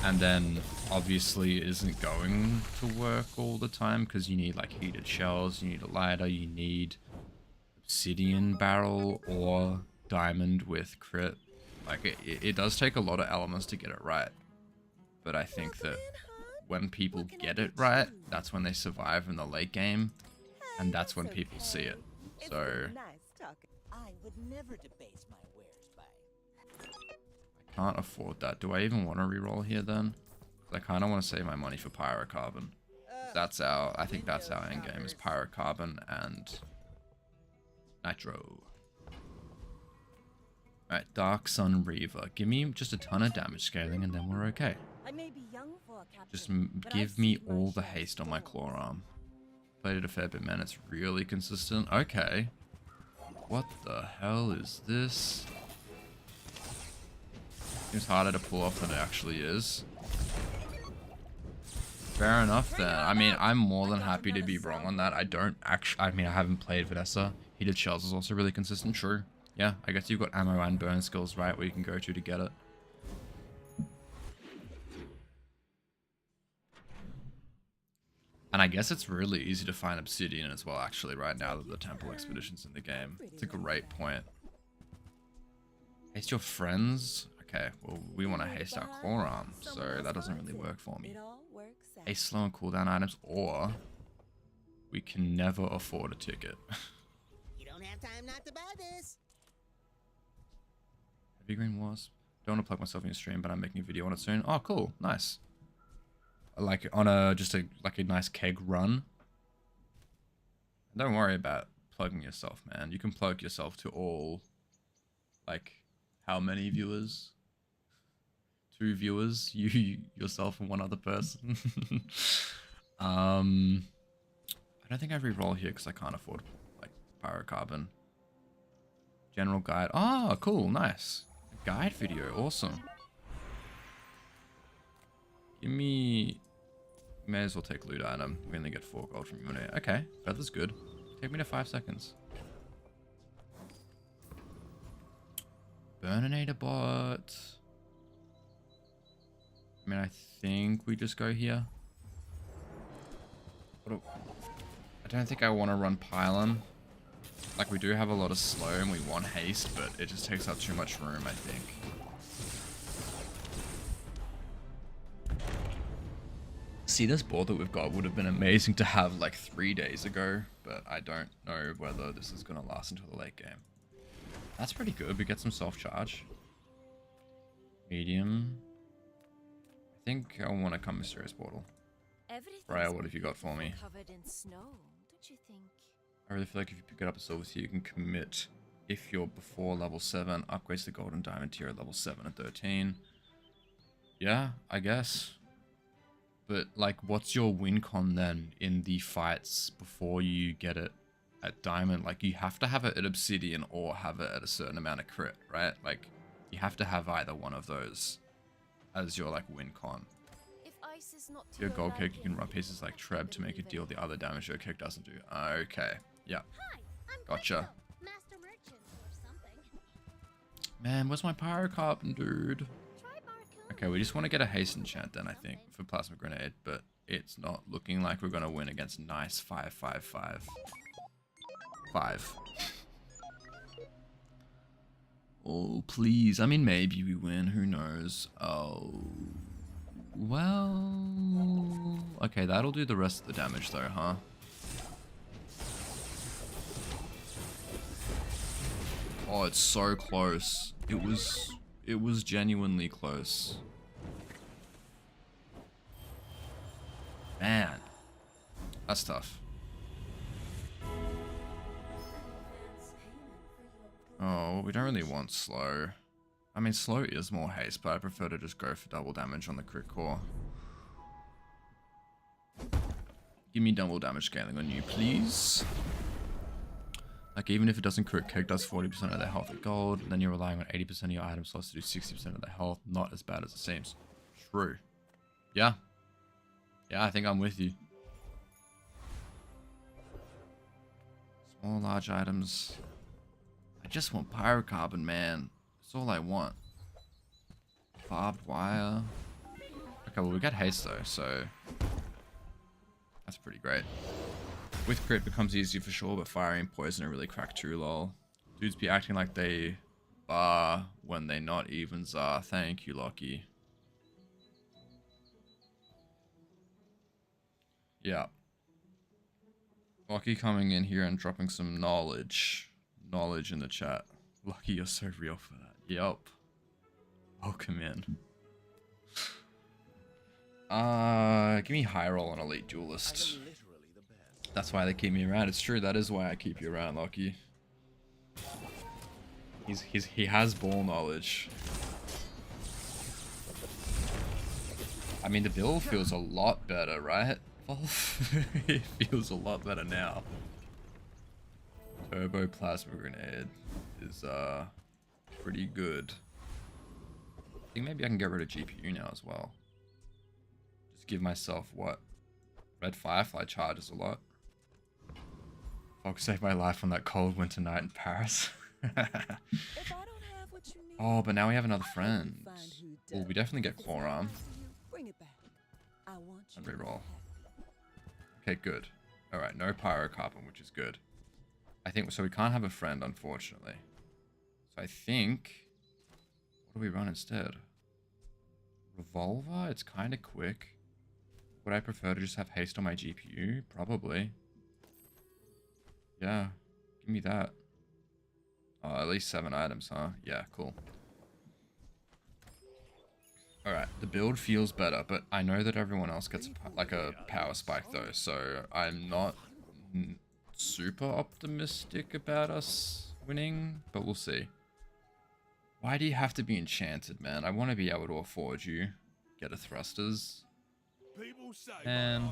[SPEAKER 1] And then, obviously, it isn't going to work all the time, because you need, like, heated shells, you need a lighter, you need obsidian barrel, or diamond with crit. Like, it does take a lot of elements to get it right. But I think that when people get it right, that's when they survive in the late game, and that's when people see it. So,
[SPEAKER 4] Nice talking.
[SPEAKER 7] I would never debase my wares by.
[SPEAKER 1] I can't afford that. Do I even want to reroll here then? 'Cause I kind of want to save my money for pyrocarbon. I think that's our end game, is pyrocarbon and nitro. Alright, Dark Sun Reaver. Give me just a ton of damage scaling and then we're okay.
[SPEAKER 4] I may be young for a captain,
[SPEAKER 1] Just
[SPEAKER 4] but
[SPEAKER 1] give
[SPEAKER 4] I've
[SPEAKER 1] me
[SPEAKER 4] seen my
[SPEAKER 1] all the
[SPEAKER 4] share of
[SPEAKER 1] haste on my
[SPEAKER 4] storms.
[SPEAKER 1] claw arm. Played it a fair bit, man. It's really consistent. Okay. What the hell is this? Seems harder to pull off than it actually is. Fair enough then. I mean, I'm more than happy to be wrong on that. I haven't played Vanessa. Heated Shells is also really consistent. True. Yeah, I guess you've got ammo and burn skills, right, where you can go to get it. And I guess it's really easy to find obsidian as well, actually, right now that the temple expedition's in the game. It's a great point. Haste your friends? Okay, well, we want to haste our claw arm, so that doesn't really work for me.
[SPEAKER 4] It all works out.
[SPEAKER 1] Haste slow and cooldown items, or we can never afford a ticket.
[SPEAKER 7] You don't have time not to buy this.
[SPEAKER 1] Heavy Green Wasp. Don't want to plug myself in your stream, but I'm making a video on it soon. Oh, cool. Nice. Like on a nice keg run. Don't worry about plugging yourself, man. You can plug yourself to all, like, how many viewers? 2 viewers, you yourself and one other person. I don't think I re-roll here because I can't afford like pyrocarbon. General guide. Oh, cool, nice. Guide video, awesome. Give me. May as well take loot item. We only get 4 gold from Yune. Okay, feather's good. Take me to 5 seconds. Burninator bot. I mean, I think we just go here. I don't think I want to run pylon. Like, we do have a lot of slow and we want haste, but it just takes up too much room, I think. See, this board that we've got would have been amazing to have like 3 days ago, but I don't know whether this is going to last until the late game. That's pretty good. We get some self-charge. Medium. I think I want to come Mysterious Portal. Raya, what have you got for me?
[SPEAKER 2] Covered in snow, don't you think?
[SPEAKER 1] I really feel like if you pick it up at Silver Tier, you can commit if you're before level 7, upgrades to Gold and Diamond Tier at level 7 and 13. Yeah, I guess. But, like, what's your win con then in the fights before you get it at Diamond? Like, you have to have it at Obsidian or have it at a certain amount of crit, right? Like, you have to have either one of those as your, like, win con.
[SPEAKER 2] If ice is not
[SPEAKER 1] Your gold kick, you can run pieces like Treb to make it deal the other damage your kick doesn't do. Okay, yeah.
[SPEAKER 8] Hi, I'm
[SPEAKER 1] Gotcha.
[SPEAKER 8] Crystal, Master Merchant or something.
[SPEAKER 1] Man, where's my pyrocarbon, dude?
[SPEAKER 8] Try Barcode.
[SPEAKER 1] Okay, we just want to get a haste enchant then, I think, for Plasma Grenade, but it's not looking like we're going to win against nice 5-5-5. 5. Oh, please. I mean, maybe we win. Who knows? Oh. Well. Okay, that'll do the rest of the damage though, huh? Oh, it's so close. It was genuinely close. Man. That's tough. Oh, we don't really want slow. I mean, slow is more haste, but I prefer to just go for double damage on the crit core. Give me double damage scaling on you, please. Like, even if it doesn't crit, Keg does 40% of their health with gold, and then you're relying on 80% of your item slots to do 60% of their health. Not as bad as it seems. True. Yeah. Yeah, I think I'm with you. Small, large items. I just want pyrocarbon, man. That's all I want. Barbed wire. Okay, well, we got haste, though, so... That's pretty great. With crit becomes easier for sure, but fire and poison are really cracked too, lol. Dudes be acting like they are when they not evens are. Thank you, Lockie. Yeah. Lockie coming in here and dropping some knowledge. Knowledge in the chat. Lucky you're so real for that. Yup. Welcome in. Give me high roll on Elite Duelist. That's why they keep me around. It's true, that is why I keep you around, Lockie. He has ball knowledge. I mean, the build feels a lot better, right? It feels a lot better now. Turbo Plasma Grenade is pretty good. I think maybe I can get rid of GPU now as well. Just give myself what? Red Firefly charges a lot. Fog saved my life on that cold winter night in Paris.
[SPEAKER 4] If I don't have what you need,
[SPEAKER 1] Oh, but now we have another
[SPEAKER 4] I can
[SPEAKER 1] friend.
[SPEAKER 4] find who
[SPEAKER 1] Well, we
[SPEAKER 4] does.
[SPEAKER 1] definitely get
[SPEAKER 4] If it's
[SPEAKER 1] Claw
[SPEAKER 4] not
[SPEAKER 1] Arm.
[SPEAKER 4] nice to you, bring it back. I want you
[SPEAKER 1] And
[SPEAKER 4] to be
[SPEAKER 1] reroll.
[SPEAKER 4] happy.
[SPEAKER 1] Okay, good. Alright, no Pyrocarbon, which is good. I think, so we can't have a friend, unfortunately. So I think... What do we run instead? Revolver? It's kind of quick. Would I prefer to just have haste on my GPU? Probably. Yeah, give me that. Oh, at least 7 items, huh? Yeah, cool. Alright, the build feels better, but I know that everyone else gets like a power spike though, so I'm not super optimistic about us winning, but we'll see. Why do you have to be enchanted, man? I want to be able to afford you. Get a thrusters. And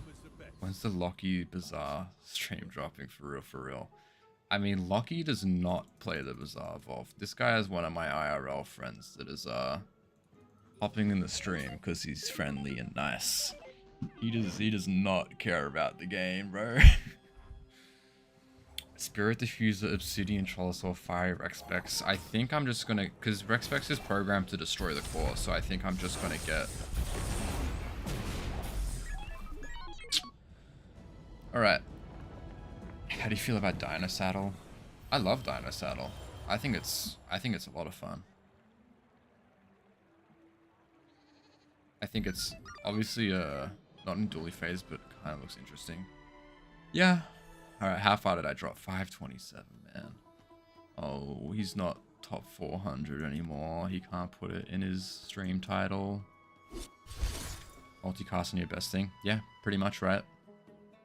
[SPEAKER 1] when's the Lockie Bazaar stream dropping for real, for real? I mean, Lockie does not play the Bazaar Evolve. This guy is one of my IRL friends that is hopping in the stream because he's friendly and nice. He does not care about the game, bro. Spirit Diffuser, Obsidian, Trollosaur, Fire, Rexpex. I think I'm just gonna, because Rexpex is programmed to destroy the core, so I think I'm just gonna get... Alright. How do you feel about Dino Saddle? I love Dino Saddle. I think it's a lot of fun. I think it's obviously not in Dooley phase, but kind of looks interesting. Yeah. Alright, how far did I drop? 527, man. Oh, he's not top 400 anymore. He can't put it in his stream title. Multicasting your best thing. Yeah, pretty much, right?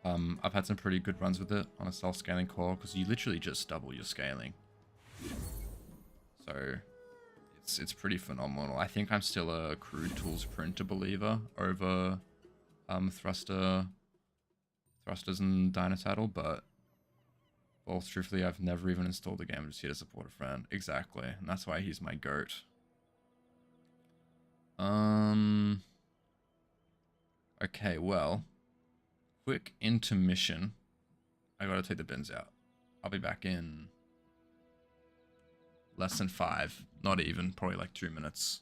[SPEAKER 1] I've had some pretty good runs with it on a self-scaling core, because you literally just double your scaling. So, it's pretty phenomenal. I think I'm still a crude tools printer believer over thrusters and Dino Saddle, but both truthfully, I've never even installed the game just here to support a friend. Exactly, and that's why he's my goat. Okay, well, quick intermission. I gotta take the bins out. I'll be back in less than 5, not even, probably like 2 minutes.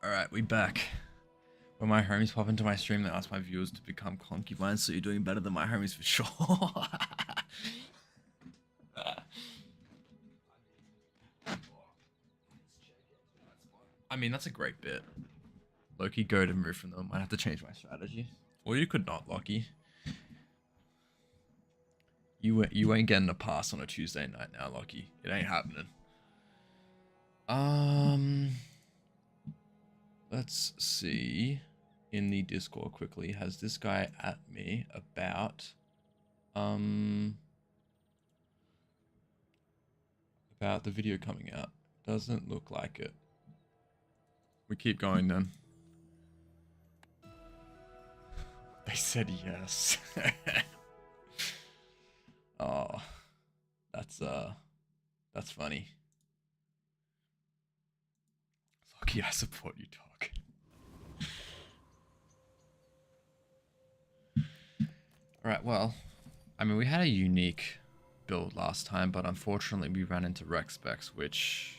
[SPEAKER 1] Alright, we back. When my homies pop into my stream, they ask my viewers to become concubines, so you're doing better than my homies for sure. I mean, that's a great bit. Loki, go to move from them. Might have to change my strategy. Or you could not, Loki. You ain't getting a pass on a Tuesday night now, Loki. It ain't happening. Let's see in the Discord quickly. Has this guy at me about the video coming out? Doesn't look like it. We keep going then. They said yes. Oh, that's funny. Lucky I support you, dog. Alright, well, I mean, we had a unique build last time, but unfortunately we ran into rec specs, which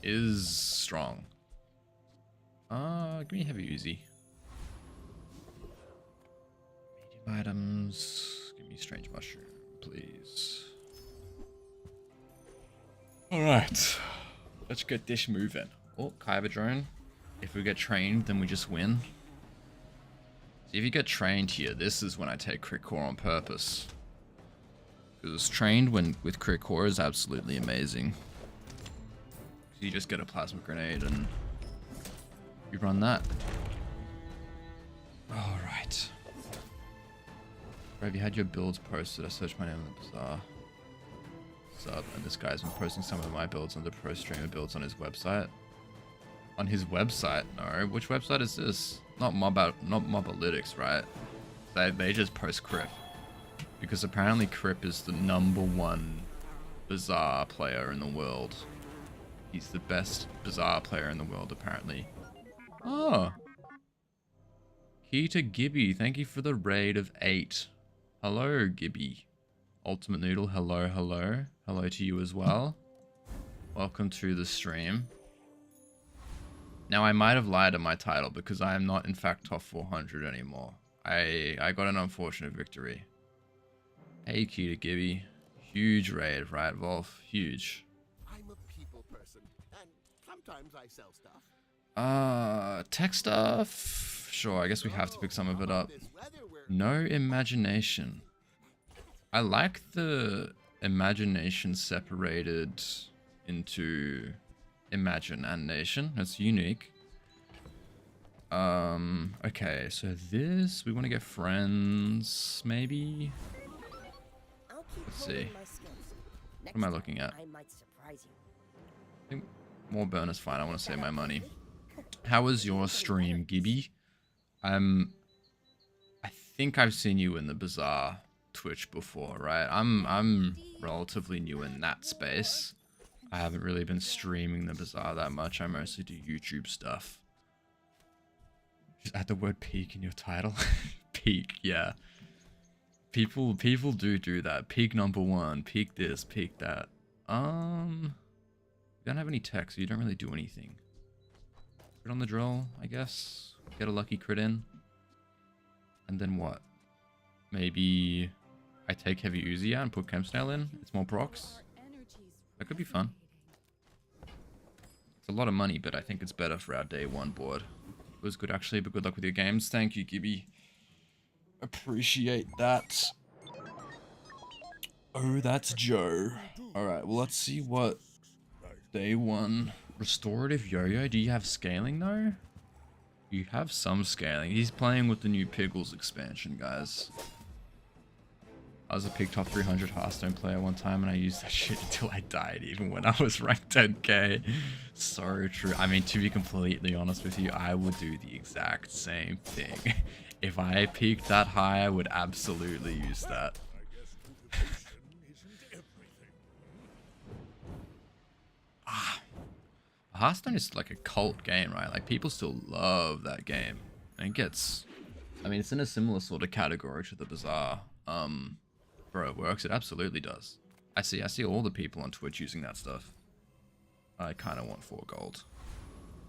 [SPEAKER 1] is strong. Give me heavy Uzi. Medium items. Give me strange mushroom, please. Alright. Let's get this moving. Oh, Kyber drone. If we get trained, then we just win. See, if you get trained here, this is when I take crit core on purpose. Because trained with crit core is absolutely amazing. So you just get a plasma grenade and you run that. Alright. Have you had your builds posted? I searched my name in the bazaar. Sub, and this guy's been posting some of my builds on the pro streamer builds on his website. On his website? No. Which website is this? Not Mobalytics, right? They just post Crip. Because apparently Crip is the #1 Bazaar player in the world. He's the best Bazaar player in the world, apparently. Oh. Key to Gibby, thank you for the raid of 8. Hello, Gibby. Ultimate Noodle, hello, hello. Hello to you as well. Welcome to the stream. Now, I might have lied to my title because I am not, in fact, top 400 anymore. I got an unfortunate victory. Hey, Key to Gibby. Huge raid, right, Wolf? Huge.
[SPEAKER 3] I'm a people person, and sometimes I sell stuff.
[SPEAKER 1] Tech stuff? Sure, I guess we have to pick some of it up. No imagination. I like the imagination separated into imagine and nation. That's unique. Okay, so this, we want to get friends, maybe? Let's see. What am I looking at? I think more burn is fine. I want to save my money. How was your stream, Gibby? I think I've seen you in the Bazaar Twitch before, right? I'm relatively new in that space. I haven't really been streaming the Bazaar that much. I mostly do YouTube stuff. Just add the word peak in your title. Peak, yeah. People do that. Peak #1, peak this, peak that. You don't have any tech, so you don't really do anything. Crit on the drill, I guess. Get a lucky crit in. And then what? Maybe I take heavy Uzi out and put Chemsnail in. It's more procs. That could be fun. It's a lot of money, but I think it's better for our day 1 board. It was good actually, but good luck with your games. Thank you, Gibby. Appreciate that. Oh, that's Joe. Alright, well let's see what day 1. Restorative yo-yo. Do you have scaling though? You have some scaling. He's playing with the new Piggles expansion, guys. I was a pig top 300 Hearthstone player one time and I used that shit until I died, even when I was ranked 10k. So true. I mean, to be completely honest with you, I would do the exact same thing. If I peaked that high, I would absolutely use that. Hearthstone is like a cult game, right? Like, people still love that game. And it gets... I mean, it's in a similar sort of category to the Bazaar. Bro, it works. It absolutely does. I see all the people on Twitch using that stuff. I kind of want 4 gold.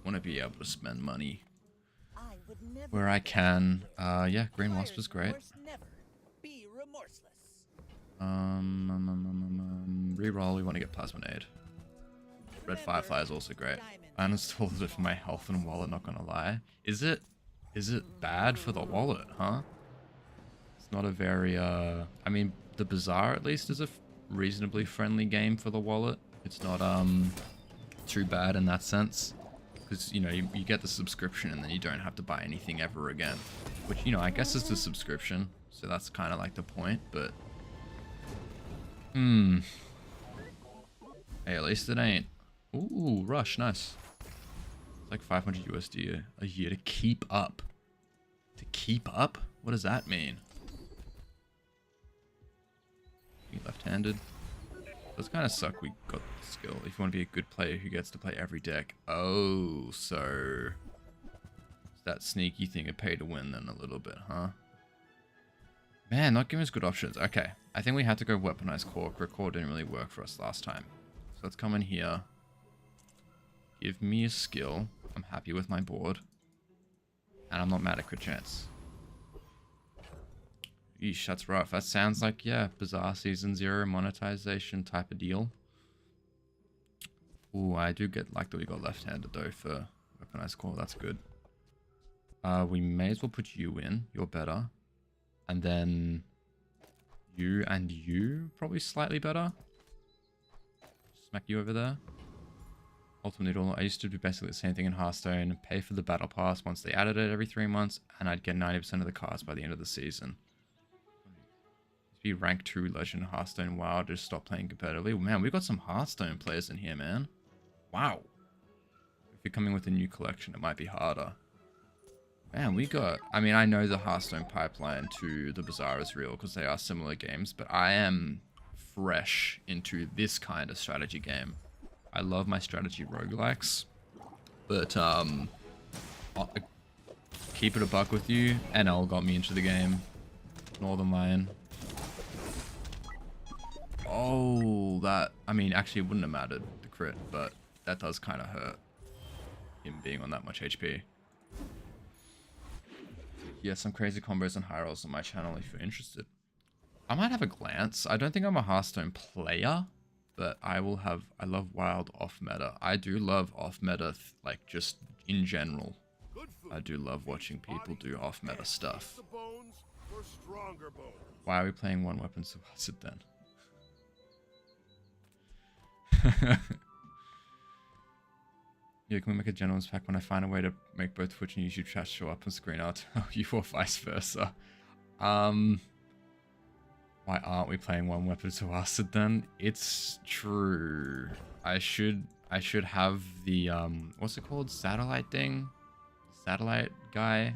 [SPEAKER 1] want to be able to spend money
[SPEAKER 7] I would never
[SPEAKER 1] where I can. Yeah, Green Wasp is great.
[SPEAKER 7] Never. Be remorseless.
[SPEAKER 1] Reroll, we want to get Plasminade. Red Firefly is also great. I uninstalled it for my health and wallet, not gonna lie. Is it bad for the wallet, huh? It's not a very, I mean, the Bazaar at least is a reasonably friendly game for the wallet. It's not, too bad in that sense. Because, you know, you get the subscription and then you don't have to buy anything ever again. Which, you know, I guess is the subscription. So that's kind of like the point, but... Hey, at least it ain't. Ooh, Rush, nice. It's like 500 USD a year to keep up. To keep up? What does that mean? You left-handed. Does kind of suck we got the skill. If you want to be a good player who gets to play every deck. Oh, so... It's that sneaky thing of pay to win then a little bit, huh? Man, not giving us good options. Okay, I think we had to go Weaponized Core. Core didn't really work for us last time. So let's come in here. Give me a skill. I'm happy with my board. And I'm not mad at crit chance. Yeesh, that's rough. That sounds like, yeah, Bazaar Season 0 monetization type of deal. Ooh, I do get like that we got left-handed though for Weaponized Core. That's good. We may as well put you in. You're better. And then you and you probably slightly better. Smack you over there. Ultimate Noodle. I used to do basically the same thing in Hearthstone. Pay for the battle pass once they added it every 3 months, and I'd get 90% of the cards by the end of the season. Be rank 2 legend Hearthstone. Wow, just stop playing competitively. Man, we got some Hearthstone players in here, man. Wow. If you're coming with a new collection, it might be harder. Man, we got... I mean, I know the Hearthstone pipeline to the Bazaar is real because they are similar games, but I am fresh into this kind of strategy game. I love my strategy roguelikes, but keep it a buck with you. NL got me into the game. Northern Lion. Oh, that... I mean, actually, it wouldn't have mattered, the crit, but that does kind of hurt. Him being on that much HP. Yeah, some crazy combos and high rolls on my channel if you're interested. I might have a glance. I don't think I'm a Hearthstone player, but I will have... I love wild off-meta. I do love off-meta, like, just in general. I do love watching people do off-meta stuff. Why are we playing one weapon so what's it then? Yeah, can we make a gentleman's pack when I find a way to make both Twitch and YouTube chats show up on screen art? You or vice versa. Why aren't we playing one weapon so acid then? It's true. I should have the what's it called? Satellite thing? Satellite guy?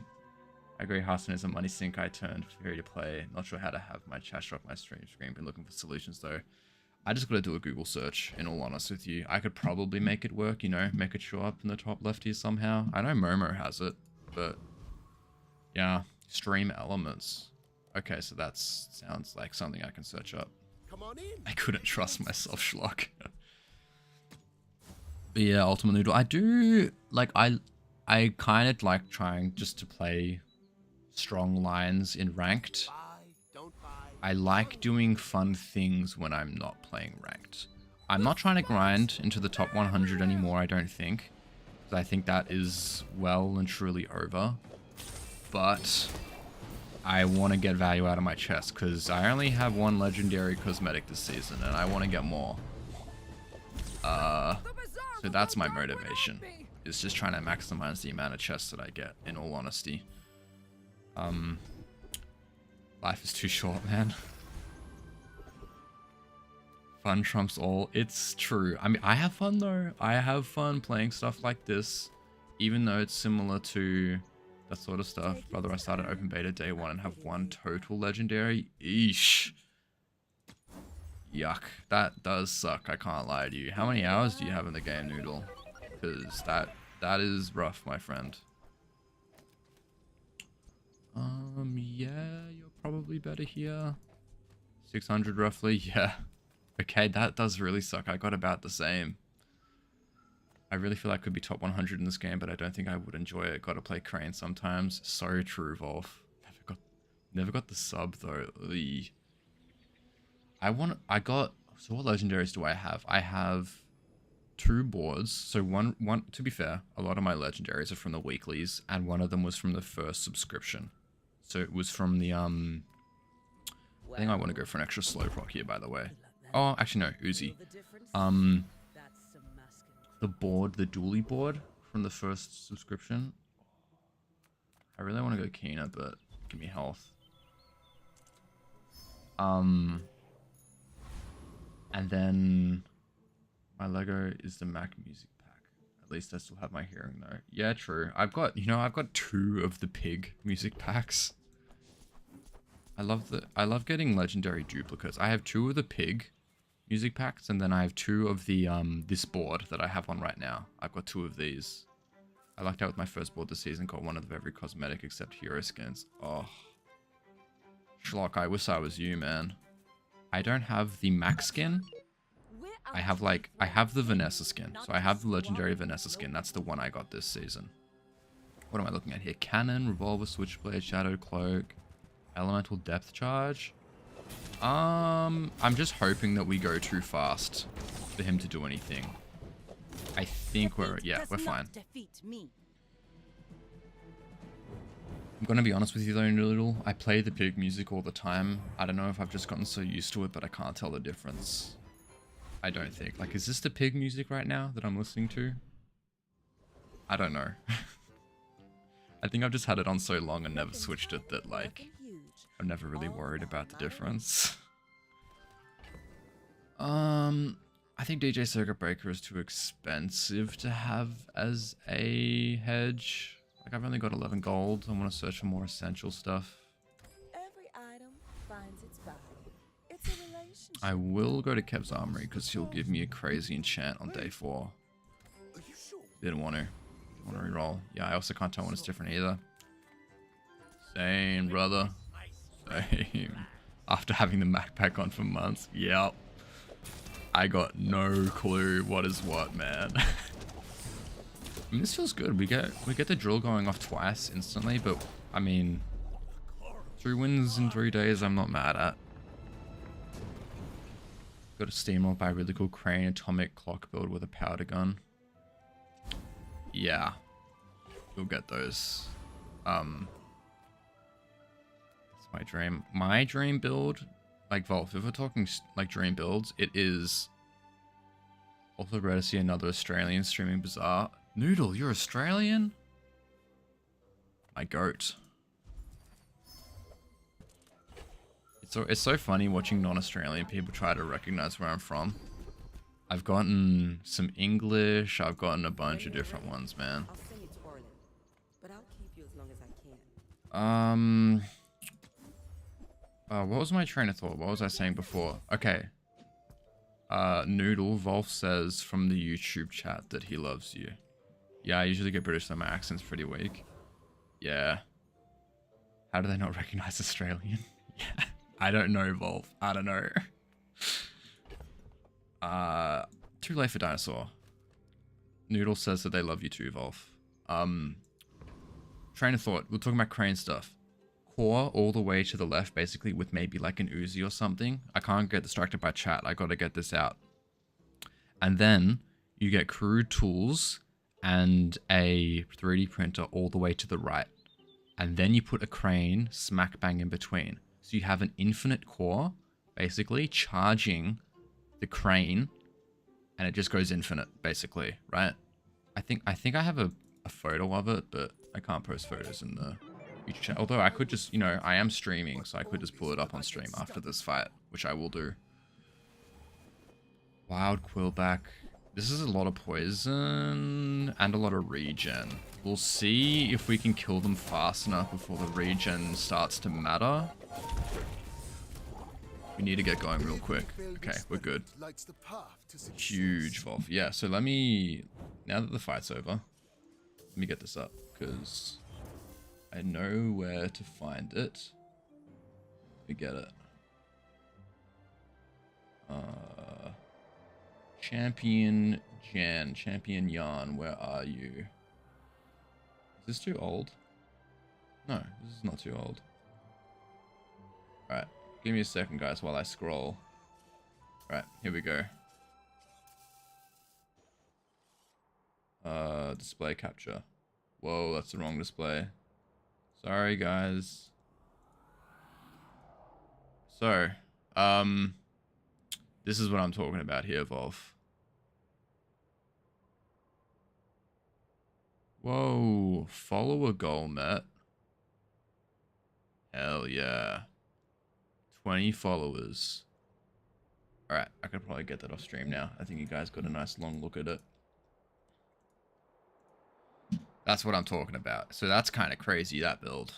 [SPEAKER 1] I agree, Hearthstone is a money sink. I turned free to play. Not sure how to have my chat show up my screen. Been looking for solutions though. I just gotta do a Google search, in all honesty with you. I could probably make it work, you know, make it show up in the top left here somehow. I know Momo has it, but yeah, stream elements. Okay, so that sounds like something I can search up.
[SPEAKER 3] Come on in.
[SPEAKER 1] I couldn't trust myself, Schlock. But yeah, Ultimate Noodle. I do, like, I kind of like trying just to play strong lines in ranked. I like doing fun things when I'm not playing ranked. I'm not trying to grind into the top 100 anymore, I don't think. I think that is well and truly over. But I want to get value out of my chest because I only have one legendary cosmetic this season and I want to get more. So that's my motivation. It's just trying to maximize the amount of chests that I get, in all honesty. Life is too short, man. Fun trumps all. It's true. I mean, I have fun though. I have fun playing stuff like this, even though it's similar to that sort of stuff. Brother, I started open beta day 1 and have 1 total legendary. Eesh. Yuck. That does suck. I can't lie to you. How many hours do you have in the game, Noodle? Because that is rough, my friend. Yeah, you're probably better here. 600 roughly, yeah. Okay, that does really suck. I got about the same. I really feel like I could be top 100 in this game, but I don't think I would enjoy it. Gotta play Crane sometimes. So true, Volf. Never got the sub though. So what legendaries do I have? I have 2 boards. So one, to be fair, a lot of my legendaries are from the weeklies, and one of them was from the first subscription. So it was from the, I think I want to go for an extra slow proc here, by the way. Oh, actually no, Uzi. The board, the Dooley board from the first subscription. I really want to go Keener, but give me health. And then my Lego is the Mac music pack. At least I still have my hearing though. Yeah, true. I've got 2 of the pig music packs. I love getting legendary duplicates. I have 2 of the pig music packs, and then I have 2 of the this board that I have on right now. I've got 2 of these. I lucked out with my first board this season, got one of every cosmetic except hero skins. Oh. Schlock, I wish I was you, man. I don't have the max skin. I have the Vanessa skin. So I have the legendary Vanessa skin. That's the one I got this season. What am I looking at here? Cannon, revolver, switchblade, shadow cloak, elemental depth charge. I'm just hoping that we go too fast for him to do anything. I think we're fine. I'm gonna be honest with you though, Noodle. I play the pig music all the time. I don't know if I've just gotten so used to it, but I can't tell the difference. I don't think. Like, is this the pig music right now that I'm listening to? I don't know. I think I've just had it on so long and never switched it that, like, I've never really worried about the difference. I think DJ Circuit Breaker is too expensive to have as a hedge. Like, I've only got 11 gold. I want to search for more essential stuff.
[SPEAKER 4] Every item finds its value. It's a relationship.
[SPEAKER 1] I will go to Kev's Armory because he'll give me a crazy enchant on day 4. Didn't want to. Want to reroll. Yeah, I also can't tell when it's different either. Same, brother. Same. After having the Mac pack on for months. Yep. I got no clue what is what, man. I mean, this feels good. We get the drill going off twice instantly, but I mean, 3 wins in 3 days I'm not mad at. Got a steamroll by a really cool crane atomic clock build with a powder gun. Yeah. You'll get those. It's my dream. My dream build, like Volf, if we're talking like dream builds, it is also rare to see another Australian streaming Bazaar. Noodle, you're Australian? My goat. It's so funny watching non-Australian people try to recognize where I'm from. I've gotten some English, I've gotten a bunch of different ones, man.
[SPEAKER 4] I'll send you to Orland, but I'll keep you as long as I can.
[SPEAKER 1] What was my train of thought? What was I saying before? Okay. Noodle, Volf says from the YouTube chat that he loves you. Yeah, I usually get British, so my accent's pretty weak. Yeah. How do they not recognize Australian? Yeah. I don't know, Volf. I don't know. Too late for dinosaur. Noodle says that they love you too, Volf. Train of thought. We're talking about crane stuff. Core all the way to the left, basically, with maybe like an Uzi or something. I can't get distracted by chat. I gotta get this out. And then you get crude tools and a 3D printer all the way to the right. And then you put a crane smack bang in between. So you have an infinite core, basically, charging the crane, and it just goes infinite, basically, right? I think I have a photo of it, but I can't post photos in the YouTube channel. Although I could just, you know, I am streaming, so I could just pull it up on stream after this fight, which I will do. Wild Quillback. This is a lot of poison and a lot of regen. We'll see if we can kill them fast enough before the regen starts to matter. We need to get going real quick. Okay, we're good. Huge Volf. Yeah, so let me... Now that the fight's over, let me get this up, because I know where to find it. Let me get it. Champion Jan, Champion Yarn, where are you? Is this too old? No, this is not too old. Alright, give me a second, guys, while I scroll. Alright, here we go. Display capture. Whoa, that's the wrong display. Sorry, guys. So, this is what I'm talking about here, Volf. Whoa, follower goal met. Hell yeah. 20 followers. Alright, I could probably get that off stream now. I think you guys got a nice long look at it. That's what I'm talking about. So that's kind of crazy, that build.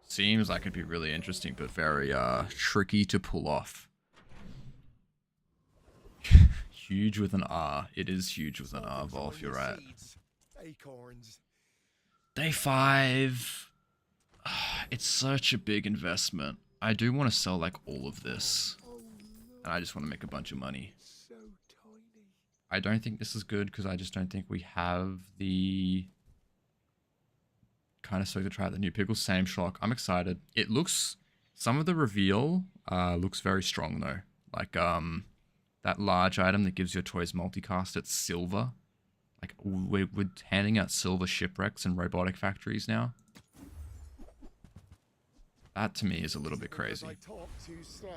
[SPEAKER 1] Seems like it'd be really interesting, but very tricky to pull off. Huge with an R. It is huge with an R, Volf, you're right.
[SPEAKER 3] Acorns.
[SPEAKER 1] Day 5. It's such a big investment. I do want to sell like all of this. And I just want to make a bunch of money.
[SPEAKER 3] So tiny.
[SPEAKER 1] I don't think this is good because I just don't think we have the... Kind of stoked to try out the new pickle. Same shock. I'm excited. It looks... Some of the reveal looks very strong though. Like that large item that gives your toys multicast, it's silver. Like we're handing out silver shipwrecks and robotic factories now. That to me is a little bit crazy.
[SPEAKER 3] I talk too slow.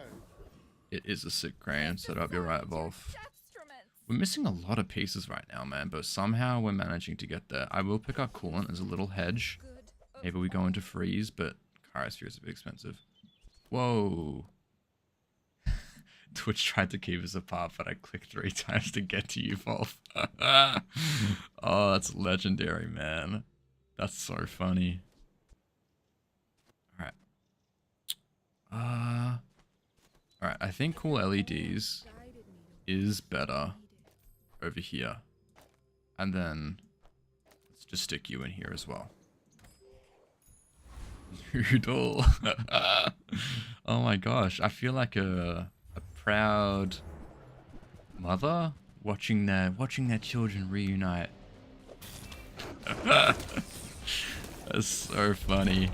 [SPEAKER 1] It is a sick grain setup, you're right, Volf. We're missing a lot of pieces right now, man, but somehow we're managing to get there. I will pick up coolant as a little hedge. Maybe we go into freeze, but Cryosphere is a bit expensive. Whoa. Twitch tried to keep us apart, but I clicked 3 times to get to you, Volf. Oh, that's legendary, man. That's so funny. Alright. Alright, I think cool LEDs is better over here. And then let's just stick you in here as well. Noodle. Oh my gosh, I feel like a proud mother watching their children reunite. That's so funny.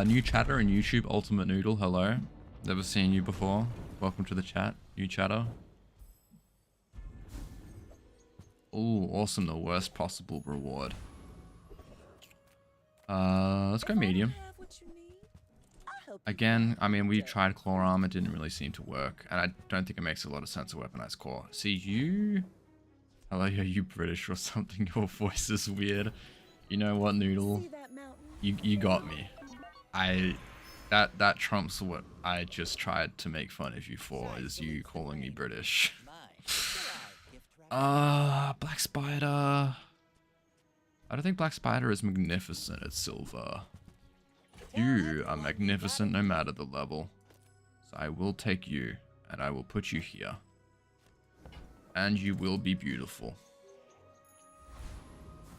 [SPEAKER 1] New chatter in YouTube, Ultimate Noodle, hello. Never seen you before. Welcome to the chat, new chatter. Oh, awesome, the worst possible reward. Let's go medium. Again, I mean, we tried claw arm, it didn't really seem to work, and I don't think it makes a lot of sense to weaponize core. See, you... Hello, are you British or something? Your voice is weird. You know what, Noodle? You got me. That trumps what I just tried to make fun of you for, is you calling me British. Black Spider... I don't think Black Spider is magnificent at silver. You are magnificent no matter the level. So I will take you, and I will put you here. And you will be beautiful.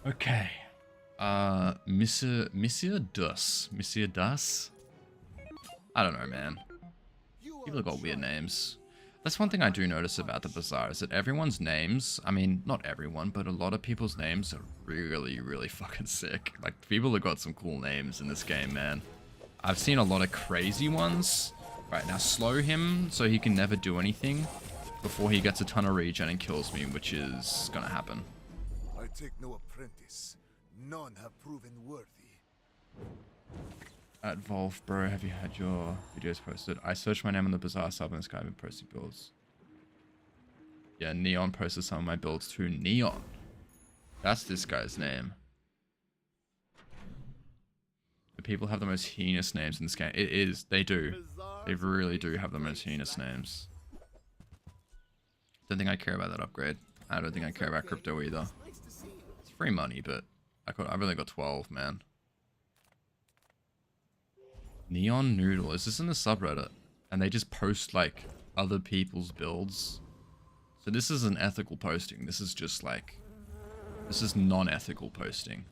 [SPEAKER 1] Okay. Monsieur Dus. Monsieur Dus? I don't know, man. People have got weird names. That's one thing I do notice about the Bazaar, is that everyone's names, I mean, not everyone, but a lot of people's names are really, really fucking sick. Like, people have got some cool names in this game, man. I've seen a lot of crazy ones. Right, now slow him so he can never do anything before he gets a ton of regen and kills me, which is gonna happen.
[SPEAKER 3] I take no apprentice. None have proven worthy.
[SPEAKER 1] At Volf, bro, have you had your videos posted? I searched my name on the Bazaar sub and this guy been posting builds. Yeah, Neon posted some of my builds too. Neon. That's this guy's name. The people have the most heinous names in this game. It is. They do. They really do have the most heinous names. Don't think I care about that upgrade. I don't think I care about crypto either. It's free money, but I've only got 12, man. Neon Noodle. Is this in the subreddit? And they just post, like, other people's builds. So this isn't ethical posting. This is just, like... This is non-ethical posting.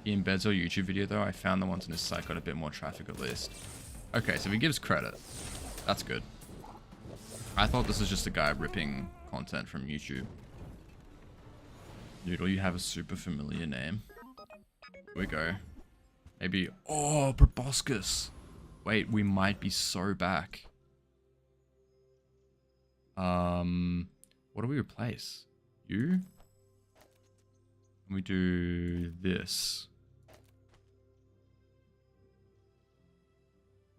[SPEAKER 1] He embeds our YouTube video, though. I found the ones on his site got a bit more traffic, at least. Okay, so he gives credit. That's good. I thought this was just a guy ripping content from YouTube. Noodle, you have a super familiar name. Here we go. Maybe... Oh, Proboscis! Wait, we might be so back. What do we replace? You? We do this.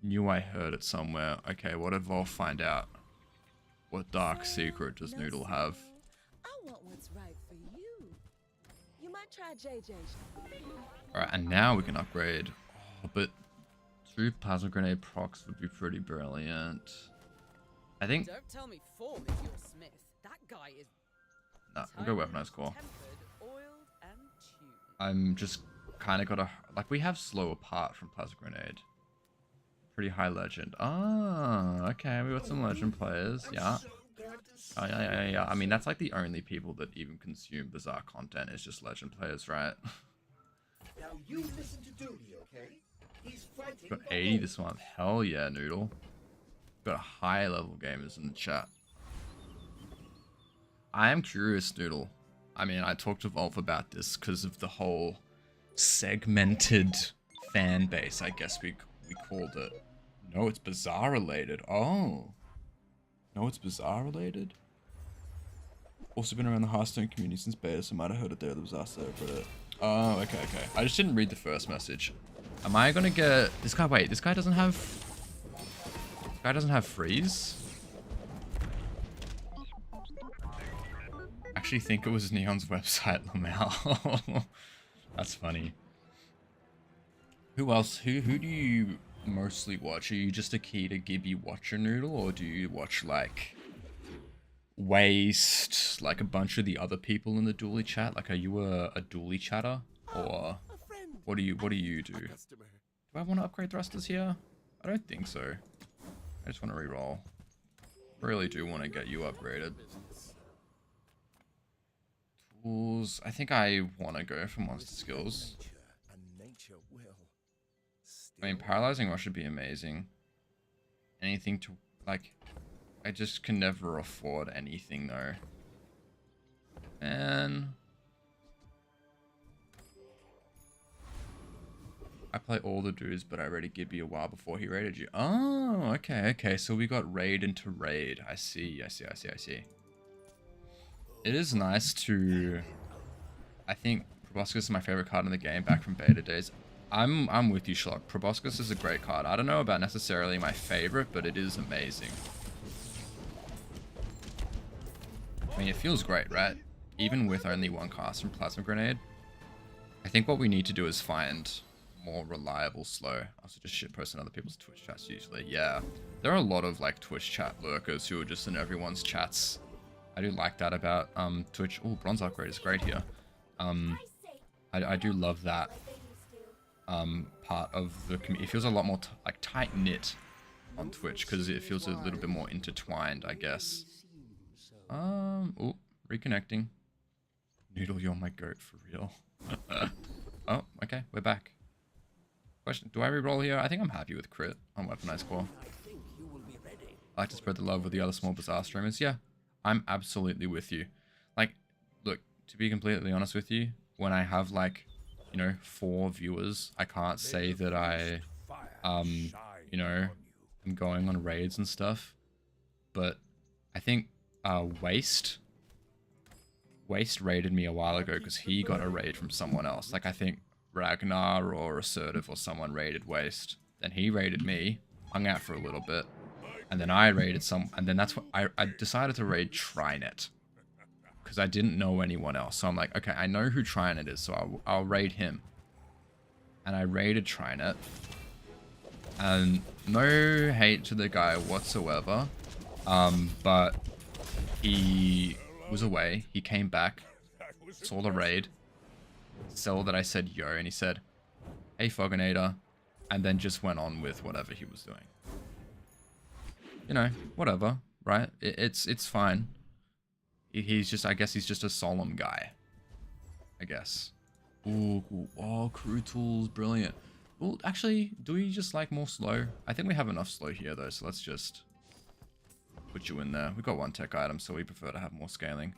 [SPEAKER 1] Knew I heard it somewhere. Okay, what if I'll find out? What dark secret does Noodle have?
[SPEAKER 4] I want what's right for you. You might try JJ's.
[SPEAKER 1] Alright, and now we can upgrade. Oh, but 2 plasma grenade procs would be pretty brilliant. I think...
[SPEAKER 9] Don't tell me Form is your Smith. That guy is...
[SPEAKER 1] Nah, we'll go weaponized core.
[SPEAKER 9] tempered, oiled, and tuned.
[SPEAKER 1] I'm just kind of gotta... Like, we have slow apart from plasma grenade. Pretty high legend. Ah, okay, we got some legend players. Yeah. Oh, yeah. I mean, that's like the only people that even consume bizarre content is just legend players, right?
[SPEAKER 3] Now you listen to Dooley, okay? He's fighting.
[SPEAKER 1] Got 80 this month. Hell yeah, Noodle. Got high level gamers in the chat. I am curious, Noodle. I mean, I talked to Volv about this because of the whole segmented fan base, I guess we called it. No, it's Bazaar related. Oh. No, it's Bazaar related? Also been around the Hearthstone community since beta, so might have heard it there. The Bazaar subreddit. Oh, okay. I just didn't read the first message. Am I gonna get... This guy, wait, this guy doesn't have... This guy doesn't have freeze? Actually think it was Neon's website, Lamau. That's funny. Who else? Who do you mostly watch? Are you just a Kita Gibby watcher, Noodle, or do you watch like Waste, like a bunch of the other people in the Dooley chat? Like, are you a Dooley chatter, or what do you do? Do I want to upgrade thrusters here? I don't think so. I just want to reroll. Really do want to get you upgraded. Tools. I think I want to go for monster skills. I mean, paralyzing rush would be amazing. Anything to, like, I just can never afford anything though. And I play all the dudes, but I raided Gibby a while before he raided you. Oh, okay. So we got raid into raid. I see. It is nice to... I think Proboscis is my favorite card in the game back from beta days. I'm with you, Schlock. Proboscis is a great card. I don't know about necessarily my favorite, but it is amazing. I mean, it feels great, right? Even with only one cast from Plasma Grenade. I think what we need to do is find more reliable slow. I also just shitpost in other people's Twitch chats usually. Yeah, there are a lot of like Twitch chat lurkers who are just in everyone's chats. I do like that about Twitch. Oh, bronze upgrade is great here. I do love that part of the community. It feels a lot more like tight knit on Twitch because it feels a little bit more intertwined, I guess. Oh, reconnecting. Noodle, you're my goat for real. Oh, okay, we're back. Question: do I reroll here? I think I'm happy with crit on weaponized core. I like to spread the love with the other small Bazaar streamers. Yeah, I'm absolutely with you. Like, look, to be completely honest with you, when I have like, you know, 4 viewers, I can't say that I, you know, am going on raids and stuff. But I think Waste raided me a while ago because he got a raid from someone else. Like, I think Ragnar or Assertive or someone raided Waste. Then he raided me, hung out for a little bit, and then I raided and then that's what I decided to raid Trinet. Because I didn't know anyone else. So I'm like, okay, I know who Trinet is, so I'll raid him. And I raided Trinet. And no hate to the guy whatsoever. But he was away. He came back, saw the raid, saw that I said yo, and he said, hey Foganator, and then just went on with whatever he was doing. You know, whatever, right? It's fine. He's just, I guess he's just a solemn guy. I guess. Ooh, cool. Oh, crew tools, brilliant. Well, actually, do we just like more slow? I think we have enough slow here though, so let's just put you in there. We've got one tech item, so we prefer to have more scaling.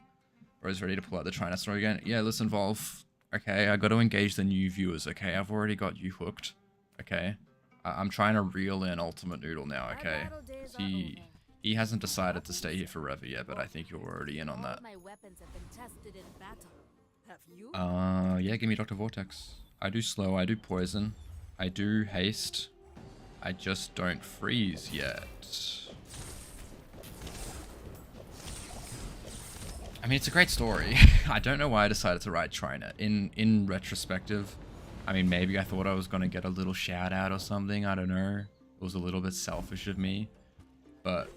[SPEAKER 1] Bro's ready to pull out the China story again. Yeah, listen, Volv. Okay, I got to engage the new viewers, okay? I've already got you hooked, okay? I'm trying to reel in Ultimate Noodle now, okay? He hasn't decided to stay here forever yet, but I think you're already in on that.
[SPEAKER 2] My weapons have been tested in battle.
[SPEAKER 9] Have you?
[SPEAKER 1] Yeah, give me Dr. Vortex. I do slow, I do poison, I do haste. I just don't freeze yet. I mean, it's a great story. I don't know why I decided to write Trina. In retrospective, I mean, maybe I thought I was going to get a little shout out or something. I don't know. It was a little bit selfish of me. But,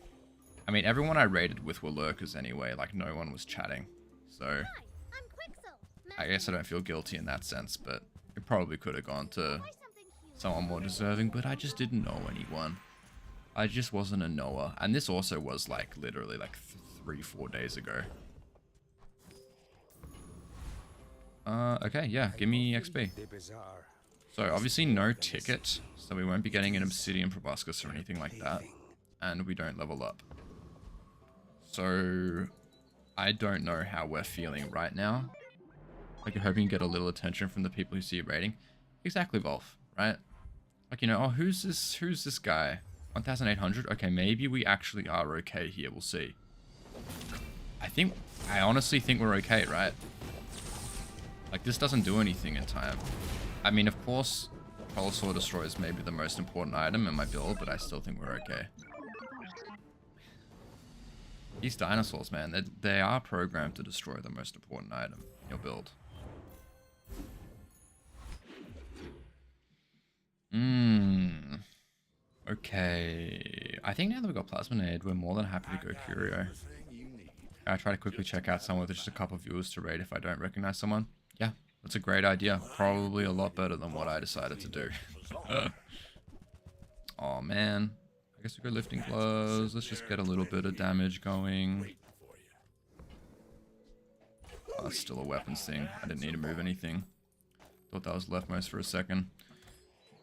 [SPEAKER 1] I mean, everyone I raided with were lurkers anyway. Like, no one was chatting. So, I guess I don't feel guilty in that sense. But it probably could have gone to someone more deserving. But I just didn't know anyone. I just wasn't a knower. And this also was, like, literally, like, 3-4 days ago. Okay, yeah, give me XP. So, obviously no ticket, so we won't be getting an Obsidian Proboscis or anything like that. And we don't level up. So, I don't know how we're feeling right now. Like, you're hoping you get a little attention from the people who see your rating. Exactly, Volf, right? Like, you know, oh, who's this guy? 1,800? Okay, maybe we actually are okay here, we'll see. I honestly think we're okay, right? Like, this doesn't do anything in time. I mean, of course, Polosaur Destroyer is maybe the most important item in my build, but I still think we're okay. These dinosaurs, man, they are programmed to destroy the most important item in your build. Okay. I think now that we've got Plasminade, we're more than happy to go Curio. I try to quickly check out someone with just a couple of viewers to raid if I don't recognize someone. Yeah, that's a great idea. Probably a lot better than what I decided to do. Oh man. I guess we go lifting gloves. Let's just get a little bit of damage going. Oh, that's still a weapons thing. I didn't need to move anything. Thought that was leftmost for a second.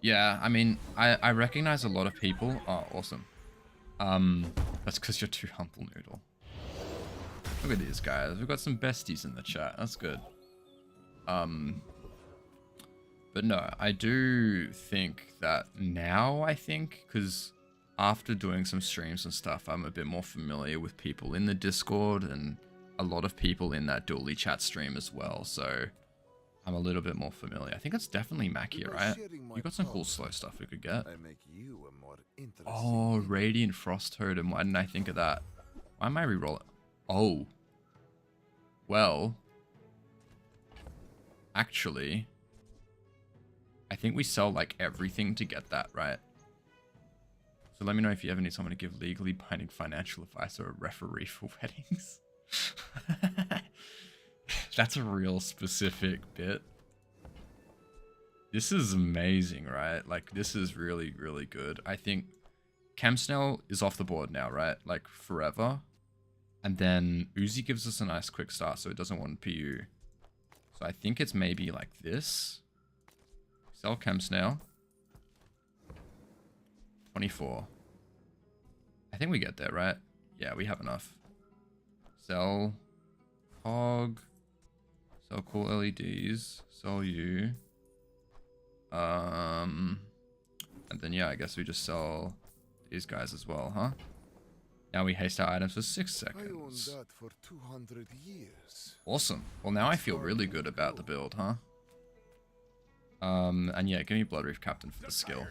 [SPEAKER 1] Yeah, I mean, I recognize a lot of people. Oh, awesome. That's because you're too humble, Noodle. Look at these guys. We've got some besties in the chat. That's good. But no, I do think that now, because after doing some streams and stuff, I'm a bit more familiar with people in the Discord and a lot of people in that Dooley chat stream as well, so I'm a little bit more familiar. I think it's definitely Mackie, right? You got some cool slow stuff we could get. Oh, Radiant Frost Totem. Why didn't I think of that? Why am I rerolling? Oh. Well. Actually, I think we sell like everything to get that, right? So let me know if you ever need someone to give legally binding financial advice or a referee for weddings. That's a real specific bit. This is amazing, right? Like, this is really, really good. I think Chemsnell is off the board now, right? Like, forever. And then Uzi gives us a nice quick start, so it doesn't want PU. So I think it's maybe like this. Sell Chemsnail. 24. I think we get there, right? Yeah, we have enough. Sell Hog. Sell cool LEDs. Sell you. And then yeah, I guess we just sell these guys as well, huh? Now we haste our items for 6 seconds.
[SPEAKER 10] I owned that for 200 years.
[SPEAKER 1] Awesome. Well, now I feel really good about the build, huh? And yeah, give me Bloodreef Captain for the skill.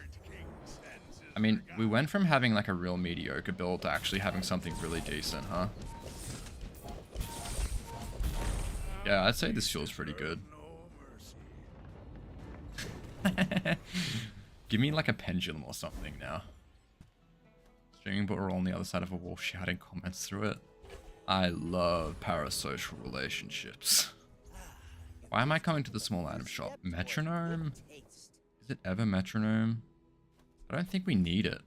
[SPEAKER 1] I mean, we went from having like a real mediocre build to actually having something really decent, huh? Yeah, I'd say this feels pretty good. Give me like a pendulum or something now. Streaming, but we're all on the other side of a wall shouting comments through it. I love parasocial relationships. Why am I coming to the small item shop? Metronome? Is it ever metronome? I don't think we need it.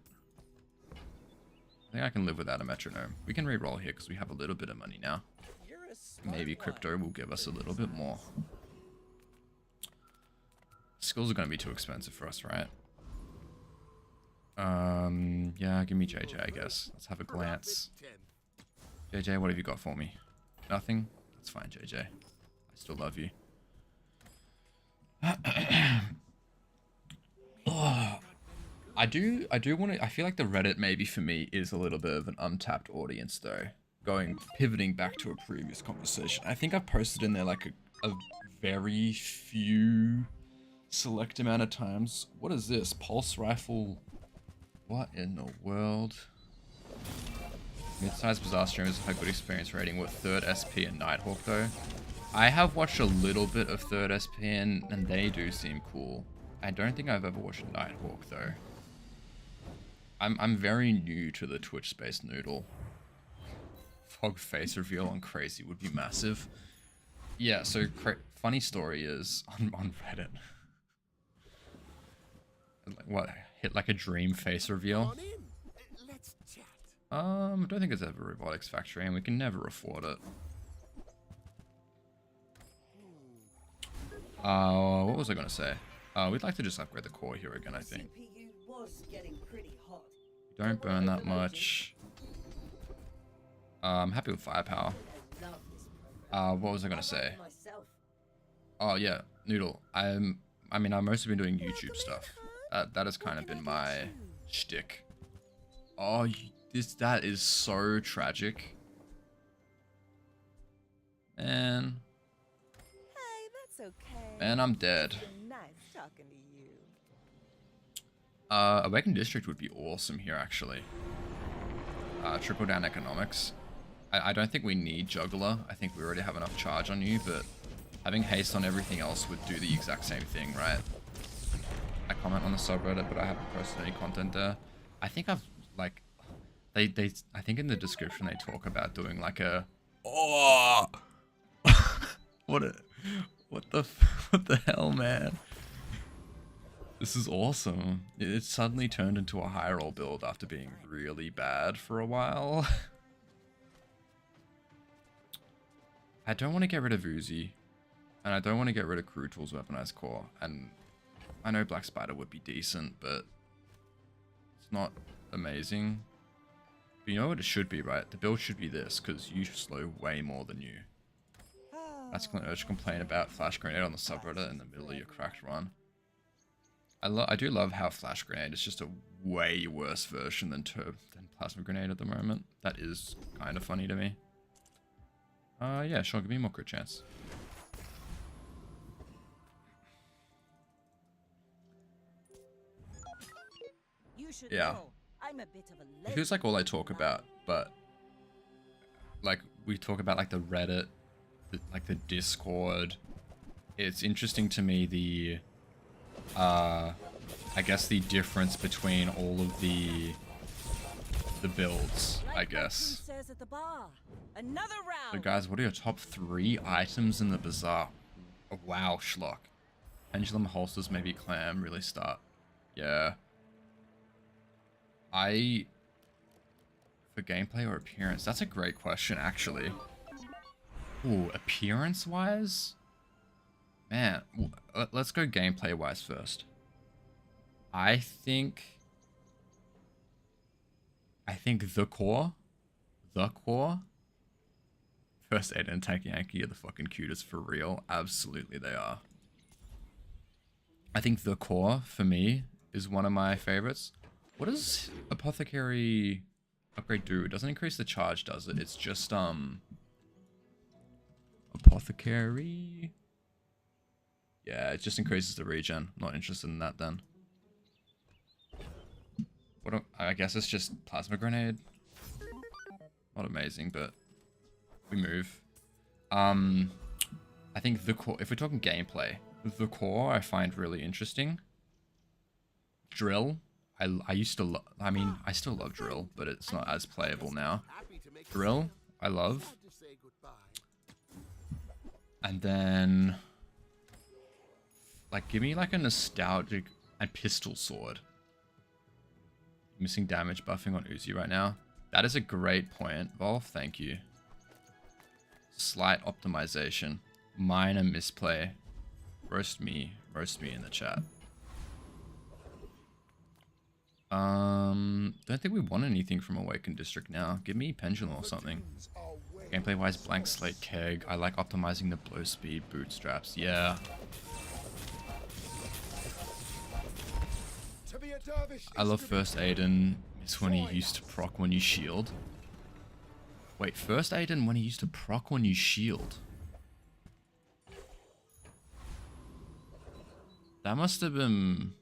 [SPEAKER 1] I think I can live without a metronome. We can re-roll here because we have a little bit of money now. Maybe crypto will give us a little bit more. Skills are going to be too expensive for us, right? Yeah, give me JJ, I guess. Let's have a glance. JJ, what have you got for me? Nothing? That's fine, JJ. I still love you. Oh, I do want to. I feel like the Reddit maybe for me is a little bit of an untapped audience though. Pivoting back to a previous conversation. I think I've posted in there like a very few select amount of times. What is this? Pulse rifle. What in the world? Mid-sized Bazaar streamers have had good experience rating with 3rd SP and Nighthawk though. I have watched a little bit of 3rd SP and they do seem cool. I don't think I've ever watched Nighthawk though. I'm very new to the Twitch space, Noodle. Fog face reveal on Crazy would be massive. Yeah, so funny story is on Reddit. What, hit like a dream face reveal? I don't think it's ever Robotics Factory and we can never afford it. What was I gonna say? We'd like to just upgrade the core here again, I think. Don't burn that much. I'm happy with firepower. What was I gonna say? Oh yeah, Noodle. I've mostly been doing YouTube stuff. That has kind of been my shtick. Oh, that is so tragic. Man.
[SPEAKER 4] Hey, that's okay.
[SPEAKER 1] Man, I'm dead.
[SPEAKER 4] Nice talking to you.
[SPEAKER 1] Awakened District would be awesome here, actually. Trickle down economics. I don't think we need Juggler. I think we already have enough charge on you, but having haste on everything else would do the exact same thing, right? I comment on the subreddit, but I haven't posted any content there. I think I've, like, I think in the description they talk about doing like a, oh, what the hell, man? This is awesome. It suddenly turned into a high roll build after being really bad for a while. I don't want to get rid of Uzi, and I don't want to get rid of Crew Tools Weaponized Core, and I know Black Spider would be decent, but it's not amazing. But you know what it should be, right? The build should be this, because you slow way more than you. Masculine urge to complain about Flash Grenade on the subreddit in the middle of your cracked run. I do love how Flash Grenade is just a way worse version than Plasma Grenade at the moment. That is kind of funny to me. Yeah, sure, give me more crit chance. Yeah. It feels like all I talk about, but like we talk about like the Reddit, like the Discord. It's interesting to me the I guess the difference between all of the builds, I guess. So guys, what are your top 3 items in the Bazaar? Oh, wow, schlock. Pendulum holsters, maybe clam, really start. Yeah. For gameplay or appearance? That's a great question, actually. Ooh, appearance-wise? Man, let's go gameplay-wise first. I think the core, First Aid and Tank Yankee are the fucking cutest for real. Absolutely they are. I think the core, for me, is one of my favorites. What does Apothecary upgrade do? It doesn't increase the charge, does it? It's just, Apothecary... Yeah, it just increases the regen. Not interested in that then. I guess it's just Plasma Grenade. Not amazing, but we move. I think the core, if we're talking gameplay, the core I find really interesting. Drill, I used to I still love Drill, but it's not as playable now. Drill, I love. And then, like, give me like a nostalgic and pistol sword. Missing damage buffing on Uzi right now. That is a great point, Volf. Thank you. Slight optimization. Minor misplay. Roast me in the chat. don't think we want anything from Awakened District now. Give me Pendulum or something. Gameplay wise, Blank Slate Keg. I like optimizing the blow speed bootstraps. Yeah. I love First Aiden. It's when he used to proc when you shield. Wait, First Aiden when he used to proc when you shield. That must have been...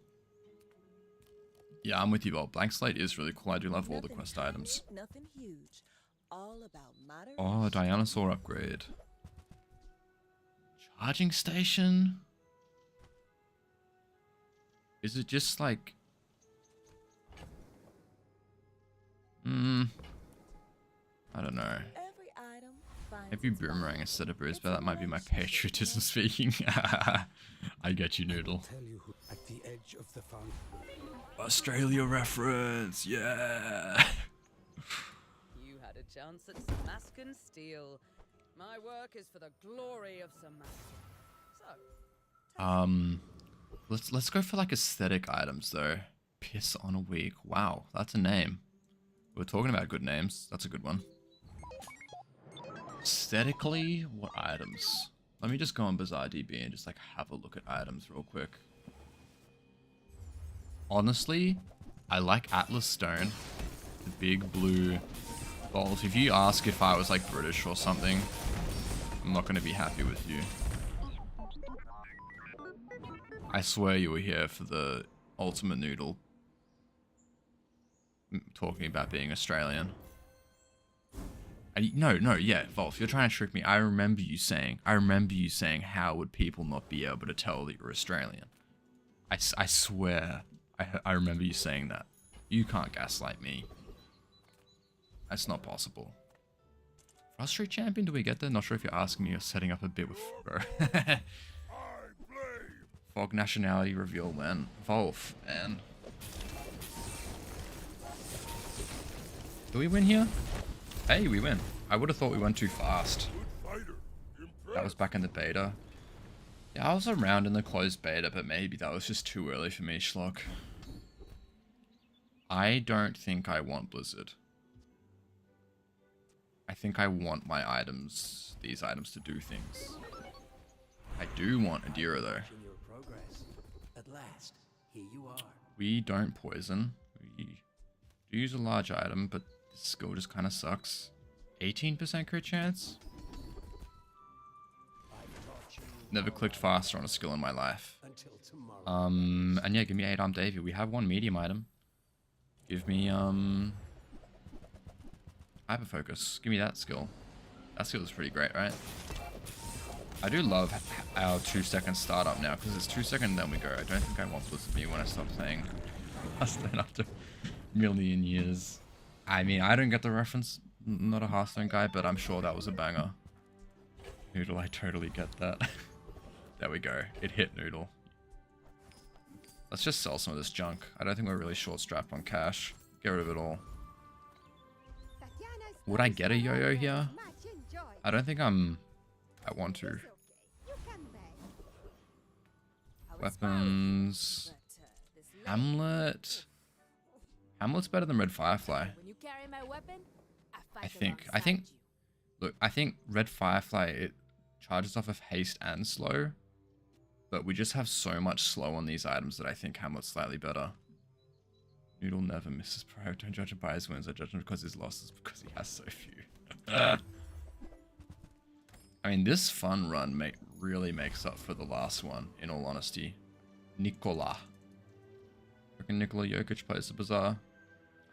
[SPEAKER 1] Yeah, I'm with you, Bob. Blank Slate is really cool. I do love all the quest items.
[SPEAKER 4] Nothing huge. All about moderation.
[SPEAKER 1] Oh, Dianosaur upgrade. Charging station? Is it just like... I don't know.
[SPEAKER 4] Every item finds
[SPEAKER 1] Maybe
[SPEAKER 4] its
[SPEAKER 1] Boomerang
[SPEAKER 4] value.
[SPEAKER 1] instead of Bruce,
[SPEAKER 4] It's
[SPEAKER 1] but
[SPEAKER 4] a
[SPEAKER 1] that might be my
[SPEAKER 4] relationship,
[SPEAKER 1] patriotism
[SPEAKER 4] right?
[SPEAKER 1] speaking. I get you, Noodle.
[SPEAKER 5] Tell you who at the edge of the fountain.
[SPEAKER 1] Australia reference, yeah.
[SPEAKER 9] You had a chance at Samaskan steel. My work is for the glory of Samaskan. So,
[SPEAKER 1] Let's go for like aesthetic items though. Piss on a week. Wow, that's a name. We're talking about good names. That's a good one. Aesthetically, what items? Let me just go on Bazaar DB and just like have a look at items real quick. Honestly, I like Atlas Stone. The big blue balls. If you ask if I was like British or something, I'm not going to be happy with you. I swear you were here for the ultimate noodle. Talking about being Australian. No, yeah, Volf, you're trying to trick me. I remember you saying, how would people not be able to tell that you're Australian? I swear, I remember you saying that. You can't gaslight me. That's not possible. Frustrate champion, do we get there? Not sure if you're asking me or setting up a bit with bro. Fog nationality reveal when? Volf, man. Do we win here? Hey, we win. I would have thought we went too fast. That was back in the beta. Yeah, I was around in the closed beta, but maybe that was just too early for me, Schlock. I don't think I want Blizzard. I think I want my items, these items, to do things. I do want Adira though.
[SPEAKER 7] At last, here you are.
[SPEAKER 1] We don't poison. We do use a large item, but the skill just kind of sucks. 18% crit chance? Never clicked faster on a skill in my life.
[SPEAKER 5] Until tomorrow.
[SPEAKER 1] And yeah, give me 8-arm Davy. We have one medium item. Give me, Hyperfocus. Give me that skill. That skill is pretty great, right? I do love our 2-second startup now, because it's 2 seconds then we go. I don't think I want Blizzard me when I stop playing. Hearthstone after a million years. I mean, I don't get the reference. Not a Hearthstone guy, but I'm sure that was a banger. Noodle, I totally get that. There we go. It hit Noodle. Let's just sell some of this junk. I don't think we're really short-strapped on cash. Get rid of it all. Would I get a yo-yo here? I don't think I want to. Weapons. Hamlet. Hamlet's better than Red Firefly.
[SPEAKER 2] When you carry my weapon,
[SPEAKER 1] I think. Look, I think Red Firefly, it charges off of haste and slow. But we just have so much slow on these items that I think Hamlet's slightly better. Noodle never misses pro. Don't judge him by his wins. I judge him because his losses, because he has so few. I mean, this fun run really makes up for the last one, in all honesty. Nikola. Reckon Nikola Jokic plays the Bazaar?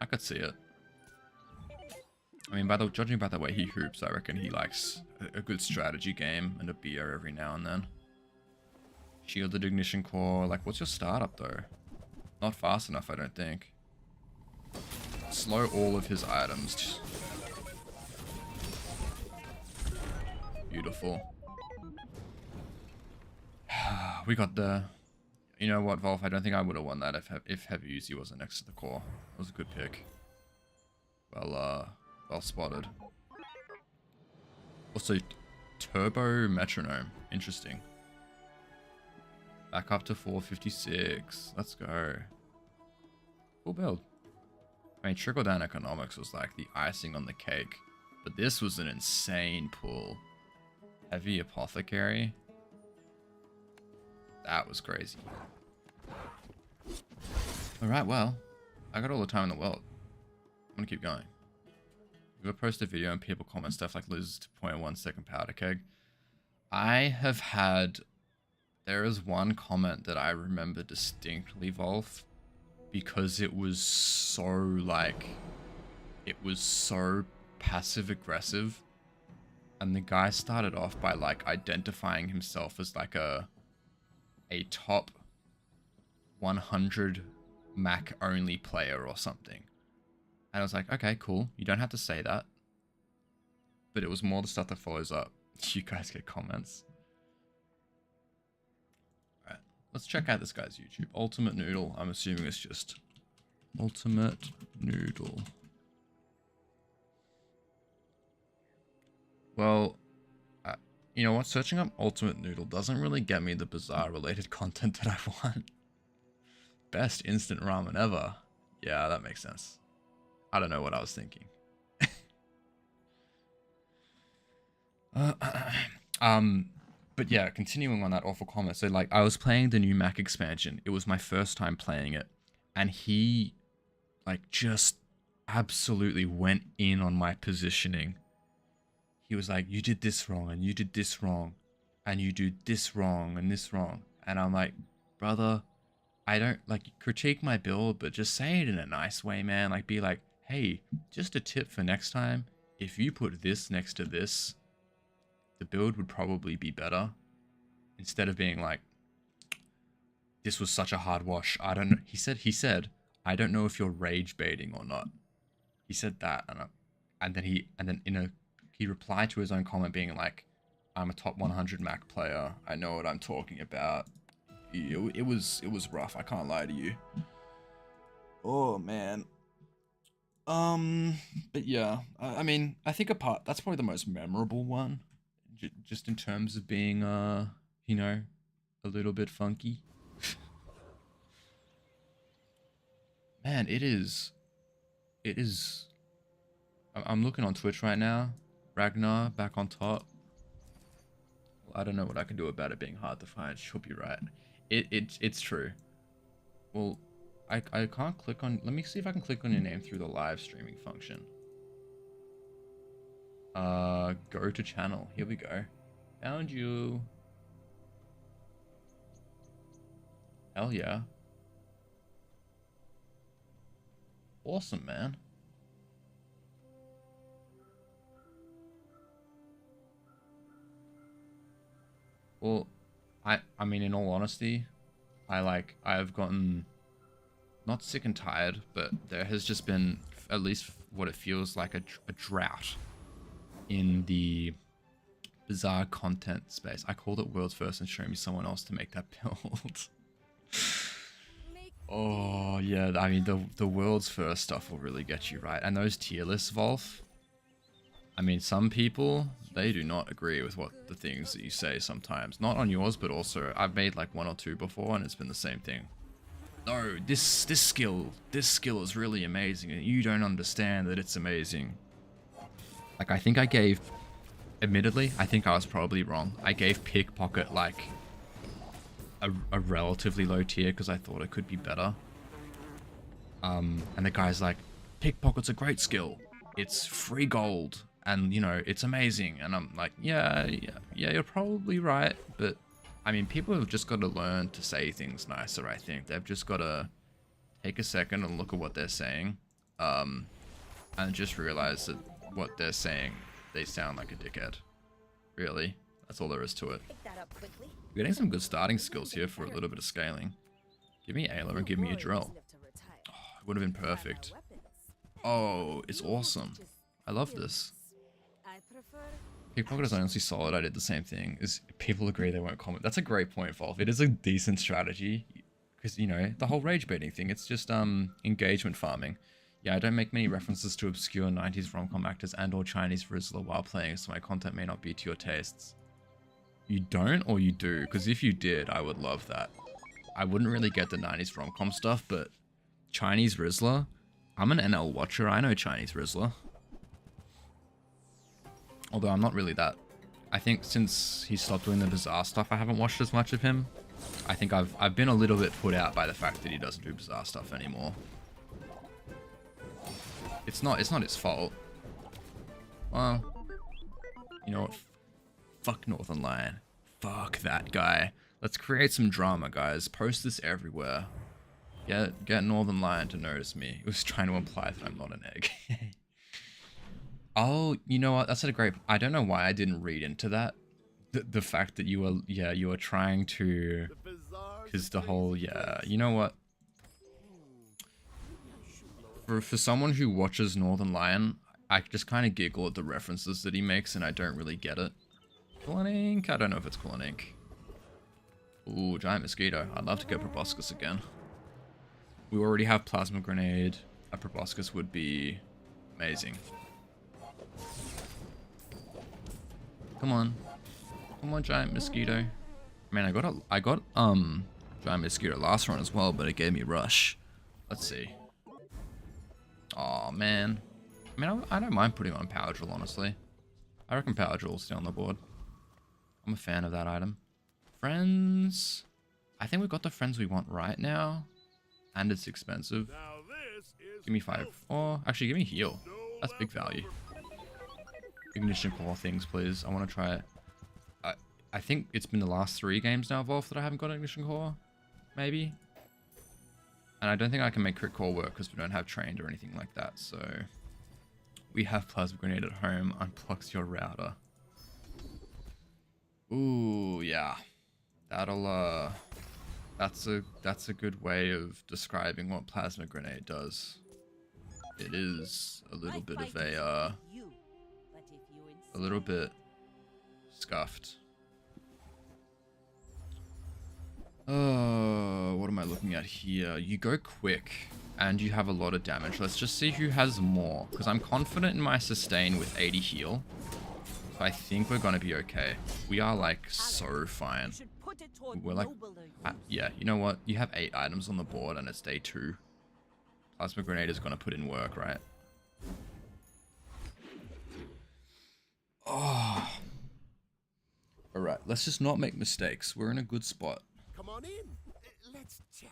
[SPEAKER 1] I could see it. I mean, judging by the way he hoops, I reckon he likes a good strategy game and a beer every now and then. Shielded Ignition Core. Like, what's your startup, though? Not fast enough, I don't think. Slow all of his items. Beautiful. We got the... You know what, Volf? I don't think I would have won that if Heavy Uzi wasn't next to the core. It was a good pick. Well spotted. Also, Turbo Metronome. Interesting. Back up to 456. Let's go. Cool build. I mean, trickle-down economics was like the icing on the cake. But this was an insane pull. Heavy apothecary. That was crazy. Alright, well, I got all the time in the world. I'm gonna keep going. If I post a video and people comment stuff like loses to 0.1 second powder keg. I have had... There is one comment that I remember distinctly, Volf, because it was so, like... It was so passive-aggressive. And the guy started off by, like, identifying himself as, like, a top 100 Mac-only player or something. And I was like, okay, cool. You don't have to say that. But it was more the stuff that follows up. You guys get comments. Alright, let's check out this guy's YouTube. Ultimate Noodle. I'm assuming it's just Ultimate Noodle. Well, you know what? Searching up Ultimate Noodle doesn't really get me the Bazaar-related content that I want. Best instant ramen ever. Yeah, that makes sense. I don't know what I was thinking. But yeah, continuing on that awful comment. So like, I was playing the new Mac expansion. It was my first time playing it. And he, like, just absolutely went in on my positioning. He was like, you did this wrong, and you did this wrong, and you do this wrong, and this wrong. And I'm like, brother, I don't, like, critique my build, but just say it in a nice way, man. Like, be like, hey, just a tip for next time. If you put this next to this, the build would probably be better. Instead of being like, this was such a hard wash. I don't know. He said, I don't know if you're rage baiting or not. He said that, and then he replied to his own comment being like, I'm a top 100 Mac player. I know what I'm talking about. It was rough. I can't lie to you. Oh, man. But yeah, I mean, I think that's probably the most memorable one. Just in terms of being, you know, a little bit funky. Man, it is. I'm looking on Twitch right now. Ragnar back on top. Well, I don't know what I can do about it being hard to find. She'll be right. It's true. Well, I can't click on. Let me see if I can click on your name through the live streaming function. Go to channel. Here we go. Found you. Hell yeah. Awesome, man. Well, I mean, in all honesty, I've gotten not sick and tired, but there has just been, at least what it feels like, a drought in the bizarre content space. I called it world's first and showed me someone else to make that build. Oh yeah, I mean the world's first stuff will really get you right. And those tier lists, Volf, I mean, some people, they do not agree with what the things that you say sometimes. Not on yours, but also I've made like 1 or 2 before and it's been the same thing. No, this skill is really amazing and you don't understand that it's amazing. Like, I think I gave, admittedly, I think I was probably wrong. I gave Pickpocket like a relatively low tier because I thought it could be better. And the guy's like, Pickpocket's a great skill. It's free gold. And, you know, it's amazing. And I'm like, yeah, you're probably right. But, I mean, people have just got to learn to say things nicer, I think. They've just got to take a second and look at what they're saying. And just realize that what they're saying, they sound like a dickhead. Really. That's all there is to it. We're getting some good starting skills here for a little bit of scaling. Give me Ayla and give me a drill. Oh, it would have been perfect. Oh, it's awesome. I love this. Pickpocket is honestly solid. I did the same thing. Is people agree they won't comment. That's a great point, Volf. It is a decent strategy. Because, you know, the whole rage baiting thing, it's just engagement farming. Yeah, I don't make many references to obscure 90s rom-com actors and or Chinese Rizzler while playing, so my content may not be to your tastes. You don't or you do? Because if you did, I would love that. I wouldn't really get the 90s rom-com stuff, but Chinese Rizzler, I'm an NL watcher. I know Chinese Rizzler. Although I'm not really that. I think since he stopped doing the Bazaar stuff, I haven't watched as much of him. I think I've been a little bit put out by the fact that he doesn't do Bazaar stuff anymore. It's not his fault. Well, you know what? Fuck Northern Lion. Fuck that guy. Let's create some drama, guys. Post this everywhere. Get Northern Lion to notice me. It was trying to imply that I'm not an egg. Oh, you know what? That's a great... I don't know why I didn't read into that. The fact that you were... Yeah, you were trying to... Because the whole... Yeah, you know what? For someone who watches Northern Lion, I just kind of giggle at the references that he makes, and I don't really get it. Cool Ink? I don't know if it's Cool Ink. Ooh, Giant Mosquito. I'd love to get Proboscis again. We already have Plasma Grenade. A Proboscis would be amazing. Come on. Come on, Giant Mosquito. Man, I got Giant Mosquito last run as well, but it gave me Rush. Let's see. Oh man. I mean, I don't mind putting on Power Drill, honestly. I reckon Power Drill will stay on the board. I'm a fan of that item. Friends. I think we've got the friends we want right now. And it's expensive. Give me 5. Oh, actually, give me heal. That's big value. Ignition Core things, please. I want to try it. I think it's been the last 3 games now, Wolf, that I haven't got Ignition Core. Maybe. And I don't think I can make Crit Core work because we don't have trained or anything like that. So we have Plasma Grenade at home. Unplugs your router. Ooh, yeah. That'll that's a good way of describing what Plasma Grenade does. It is a little bit of a little bit scuffed. What am I looking at here? You go quick and you have a lot of damage. Let's just see who has more, because I'm confident in my sustain with 80 heal. So I think we're gonna be okay. We are like so fine. We're like, yeah, you know what? You have 8 items on the board and it's day 2. Plasma Grenade is gonna put in work, right? Oh. Alright, let's just not make mistakes. We're in a good spot.
[SPEAKER 10] Come on in. Let's chat.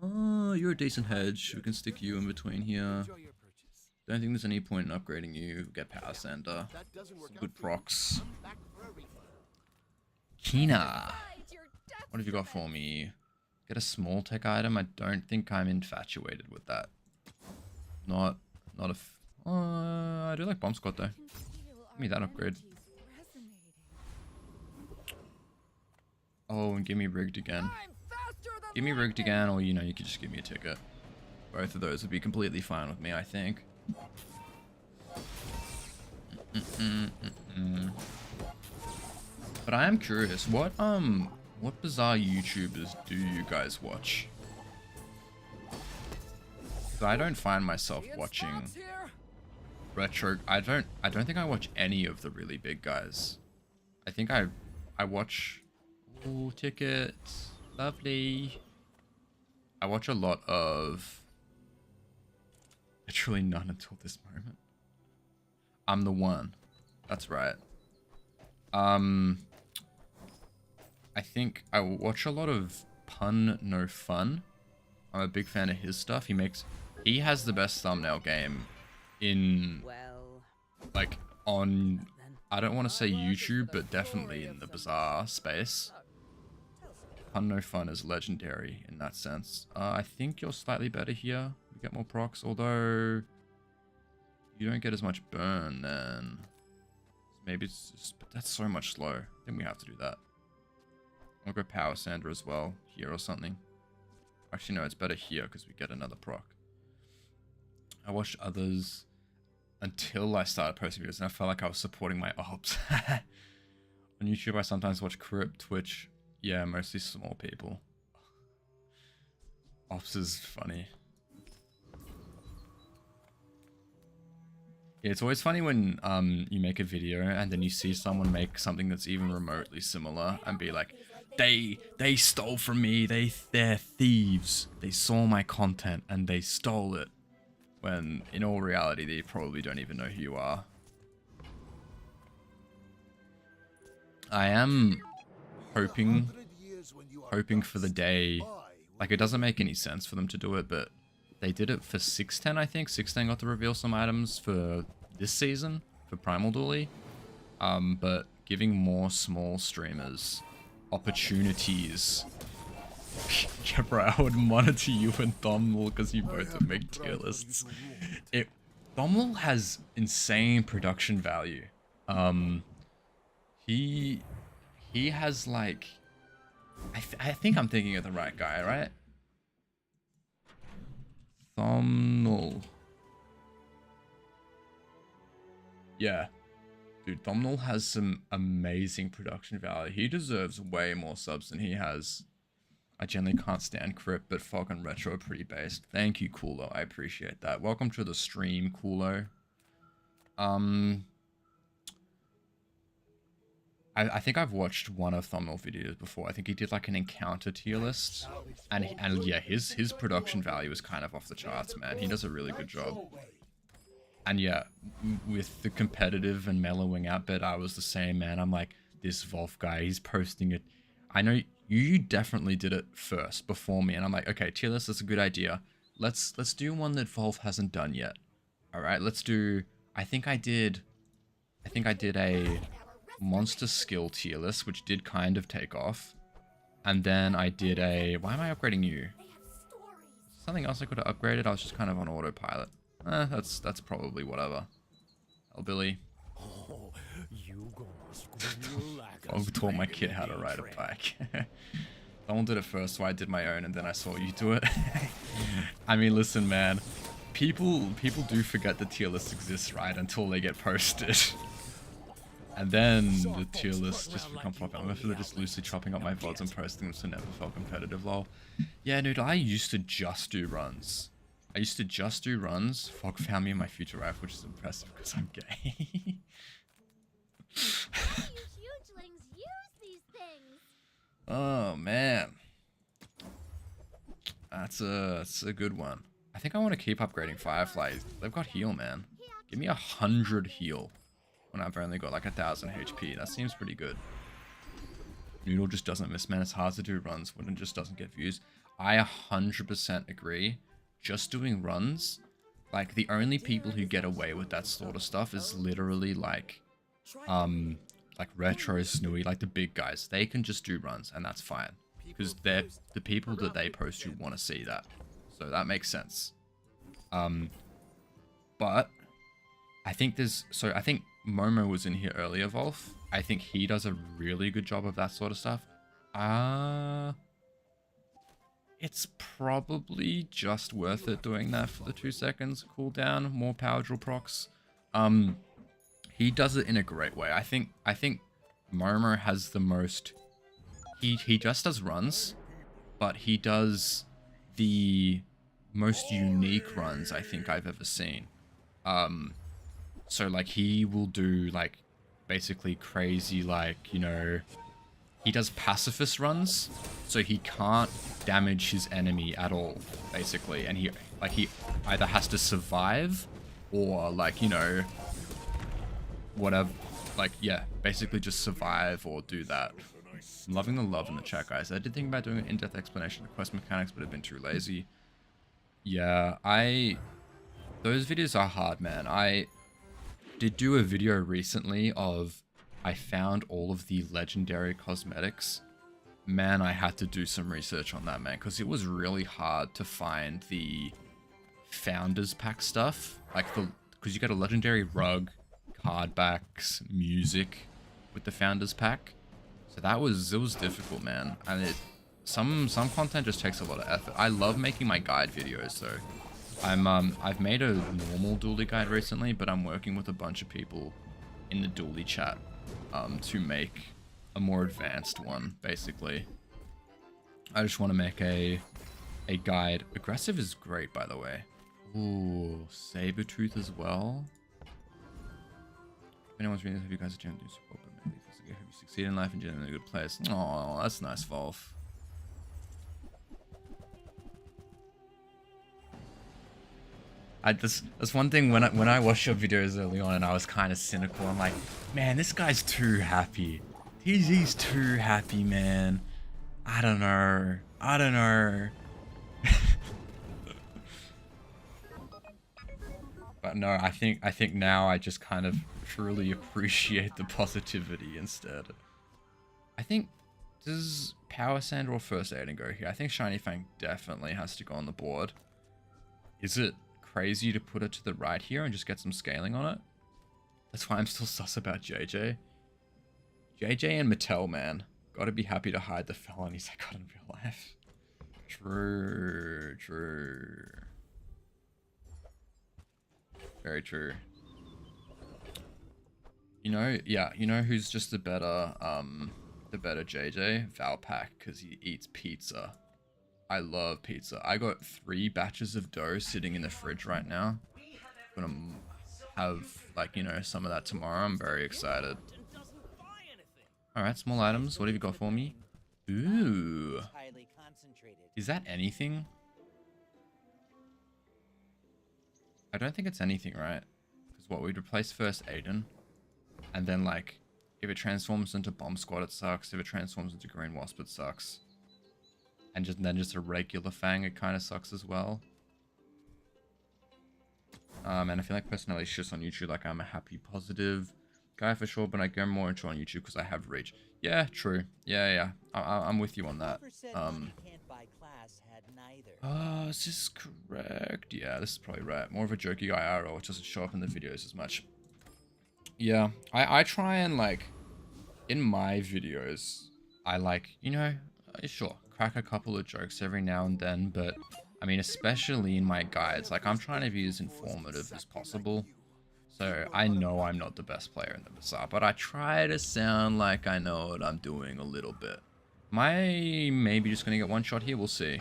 [SPEAKER 1] Oh, you're a decent hedge. We can stick you in between here.
[SPEAKER 10] Enjoy your purchase.
[SPEAKER 1] Don't think there's any point in upgrading you. Get Power Sander.
[SPEAKER 10] That doesn't work
[SPEAKER 1] Good
[SPEAKER 10] out for you.
[SPEAKER 1] procs.
[SPEAKER 10] Come back for a refund.
[SPEAKER 1] Kina. What have you got for me? Get a small tech item? I don't think I'm infatuated with that. Not a... I do like Bomb Squad though. Give me that upgrade. Oh, and give me Rigged again. Give me Rigged again, or you know, you could just give me a ticket. Both of those would be completely fine with me, I think. But I am curious, what bizarre YouTubers do you guys watch? 'Cause I don't find myself watching retro. I don't think I watch any of the really big guys. I think I watch. Ooh, tickets, lovely. I watch a lot of. Literally none until this moment. I'm the one. That's right. I think I watch a lot of Pun No Fun. I'm a big fan of his stuff. He has the best thumbnail game in, like, on, I don't want to say YouTube, but definitely in the Bazaar space. Pun No Fun is legendary in that sense. I think you're slightly better here. You get more procs, although you don't get as much burn then. Maybe it's just, but that's so much slow. I think we have to do that. I'll go Power Sander as well, here or something. Actually, no, it's better here because we get another proc. I watched others until I started posting videos, and I felt like I was supporting my ops. On YouTube, I sometimes watch Crypt, Twitch. Yeah, mostly small people. Ops is funny. Yeah, it's always funny when you make a video and then you see someone make something that's even remotely similar and be like, they stole from me, they're thieves. They saw my content and they stole it. when in all reality they probably don't even know who you are. I am hoping for the day, like it doesn't make any sense for them to do it, but they did it for 610, I think. 610 got to reveal some items for this season for Primal Dooley, but giving more small streamers opportunities. Yeah, bro, I would monitor you and Domnall because you both would make tier lists. Domnall has insane production value. He has like, I think I'm thinking of the right guy, right? Domnall. Yeah. Dude, Domnall has some amazing production value. He deserves way more subs than he has. I generally can't stand Crypt, but Fog and Retro are pretty based. Thank you, Kulo. I appreciate that. Welcome to the stream, Kulo. I think I've watched one of Thumbnail videos before. I think he did like an encounter tier list. And yeah, his production value is kind of off the charts, man. He does a really good job. And yeah, with the competitive and mellowing out bit, I was the same, man. I'm like, this Volf guy, he's posting it. I know you definitely did it first before me, and I'm like, okay, tier list, that's a good idea. Let's do one that Volf hasn't done yet. All right, let's do. I think I did a monster skill tier list, which did kind of take off, and then I did a. Why am I upgrading you? Something else I could have upgraded. I was just kind of on autopilot. That's probably whatever. Oh, Billy.
[SPEAKER 5] Oh, you gonna scream like a
[SPEAKER 1] I taught my kid how to ride a bike. Someone did it first, so I did my own, and then I saw you do it. I mean, listen, man. People do forget the tier list exists, right? Until they get posted. And then the tier list just becomes popular. I'm actually just loosely chopping up my VODs and posting them so never felt competitive, lol. Yeah, dude, I used to just do runs. Fog found me in my future life, which is impressive because I'm gay.
[SPEAKER 8] You hugelings use these things.
[SPEAKER 1] Oh man, that's a good one. I think I want to keep upgrading Fireflies. They've got heal, man. Give me 100 heal when I've only got like 1000 HP. That seems pretty good. Noodle just doesn't miss, man. It's hard to do runs when it just doesn't get views. I 100% agree. Just doing runs, like the only people who get away with that sort of stuff is literally like Retro, Snooey, like the big guys. They can just do runs and that's fine because they're the people that they post who want to see that, so that makes sense. But I think I think Momo was in here earlier, Volf. I think he does a really good job of that sort of stuff. It's probably just worth it doing that for the 2 seconds cooldown, more power drill procs. He does it in a great way. I think Momo has the most. He just does runs, but he does the most unique runs I think I've ever seen. So like he will do like basically crazy, like, you know, he does pacifist runs, so he can't damage his enemy at all, basically, and he either has to survive or, like, you know, whatever, like, yeah, basically just survive or do that. I'm loving the love in the chat, guys. I did think about doing an in-depth explanation of the quest mechanics, but I've been too lazy. Yeah, those videos are hard, man. I did do a video recently of I found all of the legendary cosmetics. Man, I had to do some research on that, man, because it was really hard to find the Founders Pack stuff. Like, because you get a legendary rug, card backs, music with the Founders Pack. So it was difficult, man. And some content just takes a lot of effort. I love making my guide videos, though. I've made a normal Dooley guide recently, but I'm working with a bunch of people in the Dooley chat to make a more advanced one, basically. I just want to make a guide. Aggressive is great, by the way. Ooh, Sabretooth as well. If anyone's reading this, have you guys a chance to do support, but maybe physically, have you succeeded in life and generally a good place? Oh, that's nice, Volf. That's one thing when I watched your videos early on and I was kind of cynical. I'm like, man, this guy's too happy. He's too happy, man. I don't know. But no, I think now I just kind of truly appreciate the positivity instead. I think, does Power Sand or First Aid and go here? I think Shiny Fang definitely has to go on the board. Is it crazy to put it to the right here and just get some scaling on it? That's why I'm still sus about JJ. JJ and Mattel, man. Gotta be happy to hide the felonies I got in real life. True. Very true. You know, yeah, you know who's just the better JJ? Valpak, because he eats pizza. I love pizza. I got 3 batches of dough sitting in the fridge right now. I'm gonna have, like, you know, some of that tomorrow. I'm very excited. Alright, small items. What have you got for me? Ooh. Is that anything? I don't think it's anything, right? Because what, we'd replace first Aiden. And then, like, if it transforms into Bomb Squad, it sucks. If it transforms into Green Wasp, it sucks. And then just a regular Fang, it kind of sucks as well. And I feel like personality shifts on YouTube, like I'm a happy, positive guy for sure, but I go more into on YouTube because I have reach. Yeah, true. Yeah. I'm with you on that. Is this correct? Yeah, this is probably right. More of a jokey guy IRL, which doesn't show up in the videos as much. Yeah, I try and, like, in my videos, I like, you know, sure, crack a couple of jokes every now and then, but I mean, especially in my guides, like, I'm trying to be as informative as possible. So I know I'm not the best player in the Bazaar, but I try to sound like I know what I'm doing a little bit. Am I maybe just gonna get one shot here? We'll see.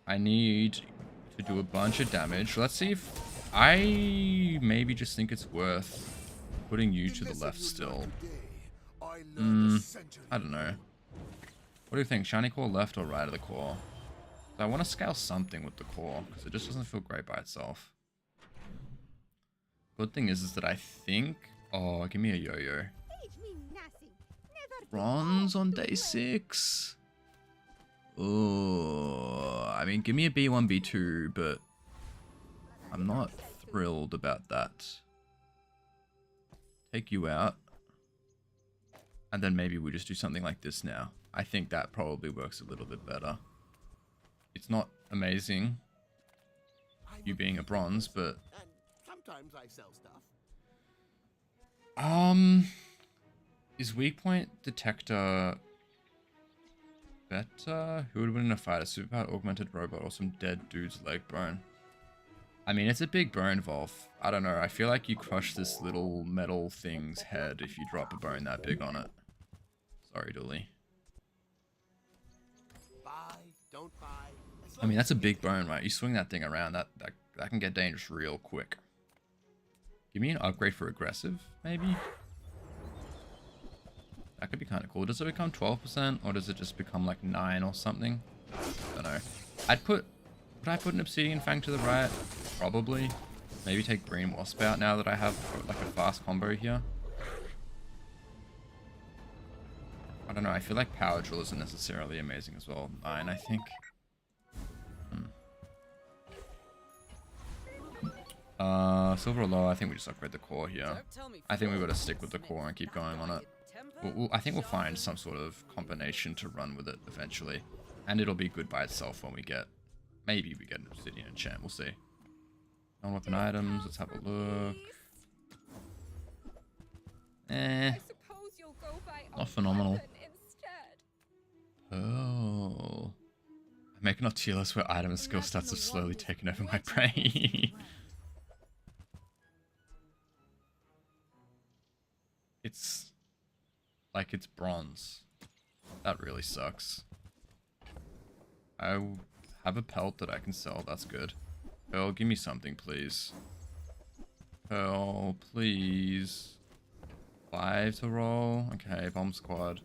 [SPEAKER 1] I need to do a bunch of damage. Let's see if I maybe just think it's worth putting you to the left still. I don't know. What do you think? Shiny core left or right of the core? I want to scale something with the core because it just doesn't feel great by itself. Good thing is that I think... Oh, give me a yo-yo. Bronze on day 6. Oh, I mean, give me a B1, B2, but I'm not thrilled about that. Take you out. And then maybe we just do something like this now. I think that probably works a little bit better. It's not amazing, you being a bronze, but...
[SPEAKER 10] Sometimes I sell stuff.
[SPEAKER 1] Is weak point detector better? Who would win in a fight? A superpowered augmented robot or some dead dude's leg bone? I mean, it's a big bone, Volf. I don't know. I feel like you crush this little metal thing's head if you drop a bone that big on it. Sorry, Dooley.
[SPEAKER 10] Buy, don't buy.
[SPEAKER 1] I mean, that's a big bone, right? You swing that thing around, that can get dangerous real quick. Give me an upgrade for aggressive, maybe? That could be kind of cool. Does it become 12% or does it just become like 9 or something? I don't know. Would I put an Obsidian Fang to the right? Probably. Maybe take Green Wasp out now that I have like a fast combo here. I don't know. I feel like Power Drill isn't necessarily amazing as well. 9, I think. Silver or low, I think we just upgrade the core here. I think we've got to stick with the core and keep going on it. I think we'll find some sort of combination to run with it eventually. And it'll be good by itself when we get... Maybe we get an Obsidian enchant, we'll see. Non-weapon items, let's have a look. Not phenomenal. Oh. I'm making a tier list where item and skill stats have slowly taken over my brain. It's like it's bronze. That really sucks. I have a pelt that I can sell. That's good. Pearl, give me something, please. Pearl, please. 5 to roll. Okay, bomb squad.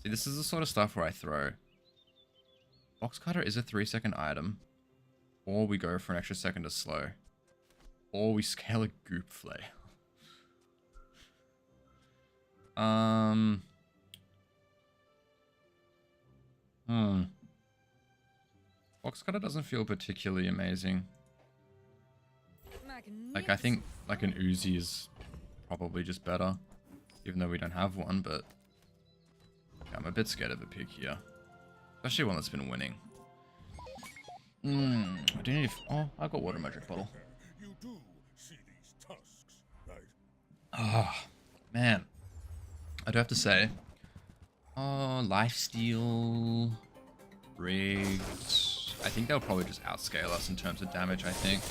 [SPEAKER 1] See, this is the sort of stuff where I throw. Box cutter is a 3-second item. Or we go for an extra second to slow. Or we scale a goop flay. Fox Cutter doesn't feel particularly amazing. Like, I think like an Uzi is probably just better. Even though we don't have one, but yeah, I'm a bit scared of a pig here. Especially one that's been winning. I do need to... Oh, I got water in my drink bottle.
[SPEAKER 5] You do see these tusks, right?
[SPEAKER 1] Oh, man. I do have to say... Oh, lifesteal... Rigged... I think they'll probably just outscale us in terms of damage, I think.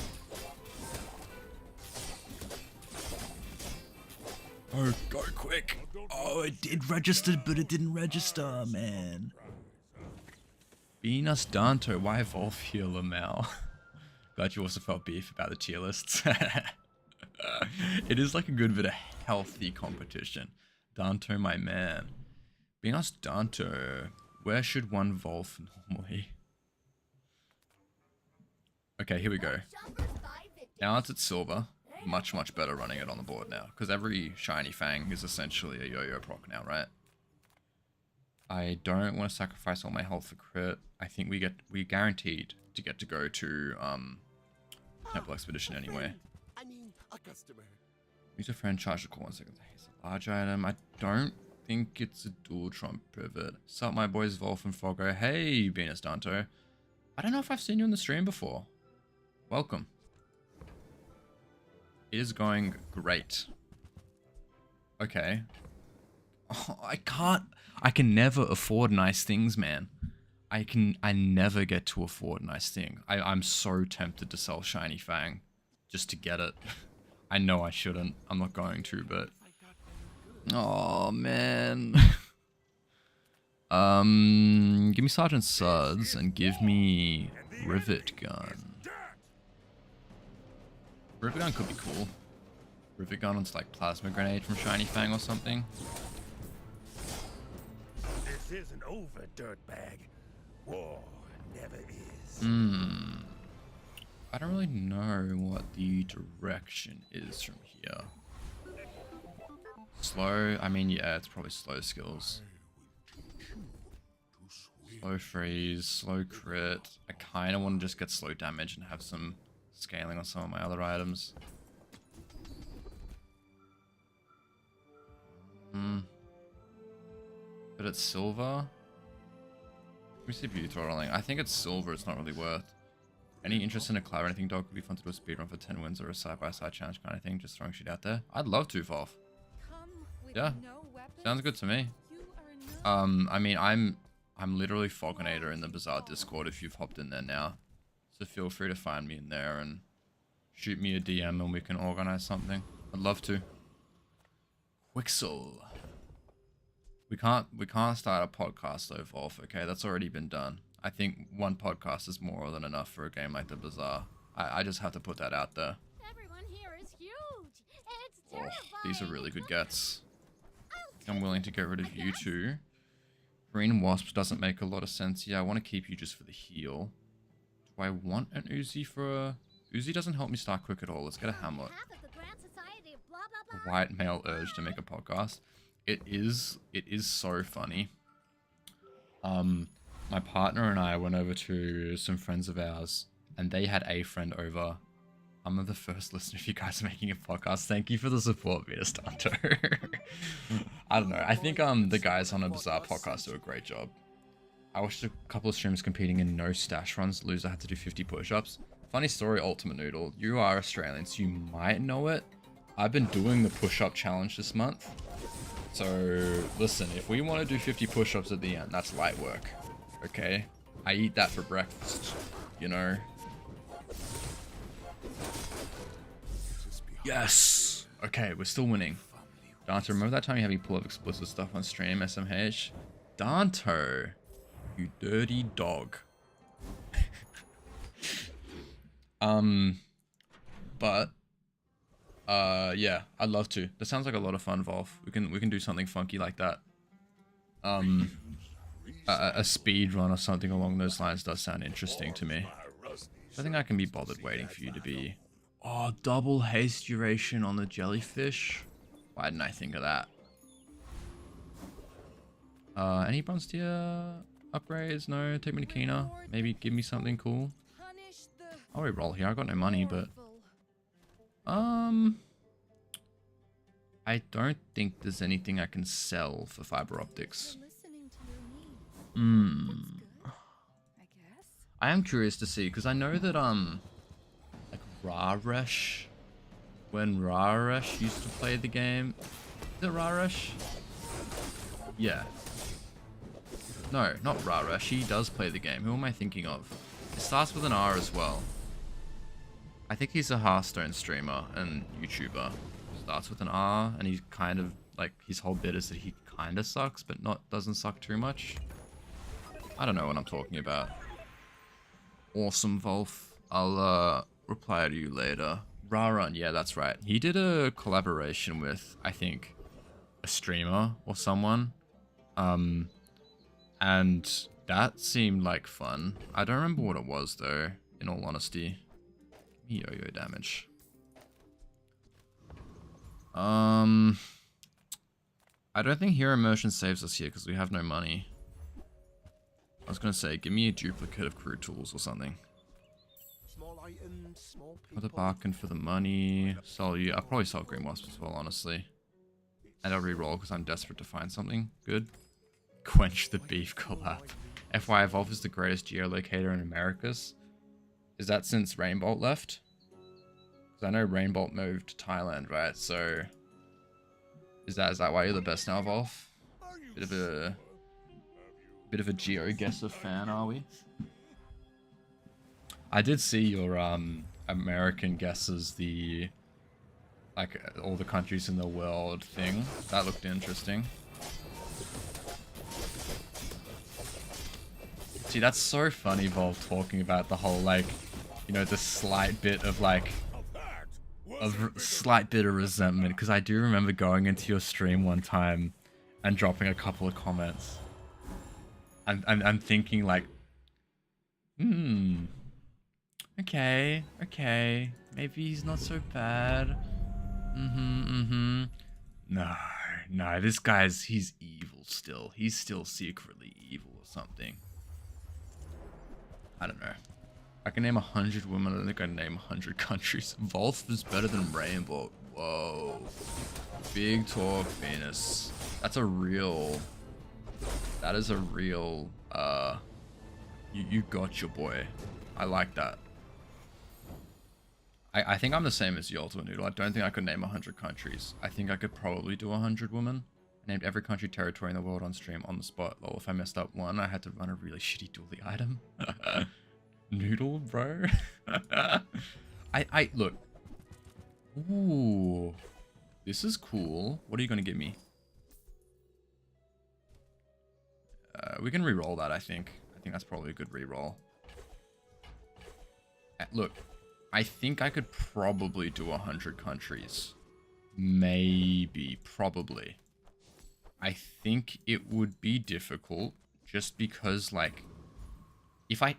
[SPEAKER 1] Oh, go quick. Oh, it did register, but it didn't register, man. Venus Danto, why evolve here, Lamel? Glad you also felt beef about the tier lists. It is like a good bit of healthy competition. Danto, my man. Venus Danto, where should one Volf normally? Okay, here we go. Now it's at silver. Much, much better running it on the board now. Because every shiny Fang is essentially a yo-yo proc now, right? I don't want to sacrifice all my health for crit. I think we guaranteed to get to go to Temple Expedition anyway.
[SPEAKER 10] I mean, a customer.
[SPEAKER 1] Use a friend, charge the call 1 second. It's a large item. I don't think it's a dual trump pivot. Sup, my boys Volf and Foggo. Hey, Venus Danto. I don't know if I've seen you in the stream before. Welcome. It is going great. Okay. Oh, I can never afford nice things, man. I never get to afford nice thing. I'm so tempted to sell Shiny Fang just to get it. I know I shouldn't. I'm not going to, but... Oh, man. Give me Sergeant Suds and give me Rivet Gun. Rivet Gun could be cool. Rivet Gun on like Plasma Grenade from Shiny Fang or something.
[SPEAKER 5] This isn't over, dirtbag. War never is.
[SPEAKER 1] I don't really know what the direction is from here. Slow, I mean, yeah, it's probably slow skills. Slow freeze, slow crit. I kind of want to just get slow damage and have some scaling on some of my other items. But it's silver. Let me see if you throw rolling. I think it's silver, it's not really worth. Any interest in a collab or anything, dog? Could be fun to do a speedrun for 10 wins or a side-by-side challenge kind of thing. Just throwing shit out there. I'd love to, Volf. Yeah, sounds good to me. I mean, I'm literally Foganator in the Bazaar Discord if you've hopped in there now. So feel free to find me in there and shoot me a DM and we can organize something. I'd love to. Wixel. We can't start a podcast though, Volf, okay? That's already been done. I think one podcast is more than enough for a game like the Bazaar. I just have to put that out there.
[SPEAKER 8] Everyone here is huge. It's
[SPEAKER 1] Oh,
[SPEAKER 8] terrifying.
[SPEAKER 1] these are really good gets. I'm willing to get rid of you two. Green Wasp doesn't make a lot of sense. Yeah, I want to keep you just for the heal. Do I want an Uzi for a... Uzi doesn't help me start quick at all. Let's get a Hamlet.
[SPEAKER 8] Half of the Grand Society of blah blah
[SPEAKER 1] A
[SPEAKER 8] blah.
[SPEAKER 1] white male urge to make a podcast. It is so funny. My partner and I went over to some friends of ours and they had a friend over. I'm the first listener if you guys are making a podcast. Thank you for the support, Venus Danto. I don't know. I think the guys on a Bazaar podcast do a great job. I watched a couple of streams competing in no stash runs. Loser had to do 50 push-ups. Funny story, Ultimate Noodle. You are Australian, so you might know it. I've been doing the push-up challenge this month. So, listen, if we want to do 50 push-ups at the end, that's light work. Okay? I eat that for breakfast, you know? Yes! Okay, we're still winning. Danto, remember that time you had me pull up explicit stuff on stream, SMH? Danto, you dirty dog. Yeah, I'd love to. That sounds like a lot of fun, Volf. We can do something funky like that. A speed run or something along those lines does sound interesting to me. I think I can be bothered waiting for you to be... Oh, double haste duration on the jellyfish. Why didn't I think of that? Any bronze tier upgrades? No, take me to Kina. Maybe give me something cool. I'll re-roll here. I got no money, but... I don't think there's anything I can sell for fiber optics. I am curious to see, because I know that, like, Raresh, when Raresh used to play the game... Is it Raresh? Yeah. No, not Raresh. He does play the game. Who am I thinking of? It starts with an R as well. I think he's a Hearthstone streamer and YouTuber. Starts with an R, and he's kind of, like, his whole bit is that he kind of sucks, but doesn't suck too much. I don't know what I'm talking about. Awesome, Wolf. I'll reply to you later. Rarun, yeah, that's right. He did a collaboration with, I think, a streamer or someone. And that seemed like fun. I don't remember what it was, though, in all honesty. Give me yo-yo damage. I don't think Hero Immersion saves us here because we have no money. I was going to say, give me a duplicate of crew tools or something.
[SPEAKER 10] Small items, small
[SPEAKER 1] For the
[SPEAKER 10] people.
[SPEAKER 1] bargain for the money. Sell you. I'll probably sell Green Wasp as well, honestly. And I'll re-roll because I'm desperate to find something good. Quench the beef collab. FY Evolve is the greatest geolocator in Americas. Is that since Rainbolt left? Because I know Rainbolt moved to Thailand, right? So is that why you're the best now, Evolve? Bit of a GeoGuessr fan, are we? I did see your American guesses, the like all the countries in the world thing. That looked interesting. See, that's so funny, Volv, talking about the whole, like, you know, the slight bit of, like, slight bit of resentment, because I do remember going into your stream one time and dropping a couple of comments. I'm thinking, like, okay, maybe he's not so bad. No, this guy's, he's evil still. He's still secretly evil or something. I don't know. I can name 100 women. I don't think I can name 100 countries. Wolf is better than Rainbow. Whoa. Big talk, Venus. That is a real, you got your boy. I like that. I think I'm the same as you, Ultimate Noodle. I don't think I could name 100 countries. I think I could probably do 100 women. I named every country, territory in the world on stream on the spot. Lol, if I messed up one, I had to run a really shitty Dooley item. Noodle, bro. I look. Ooh, this is cool. What are you gonna give me? We can re-roll that. I think that's probably a good re-roll. Look, I think I could probably do 100 countries. Maybe, probably. I think it would be difficult just because, like, if I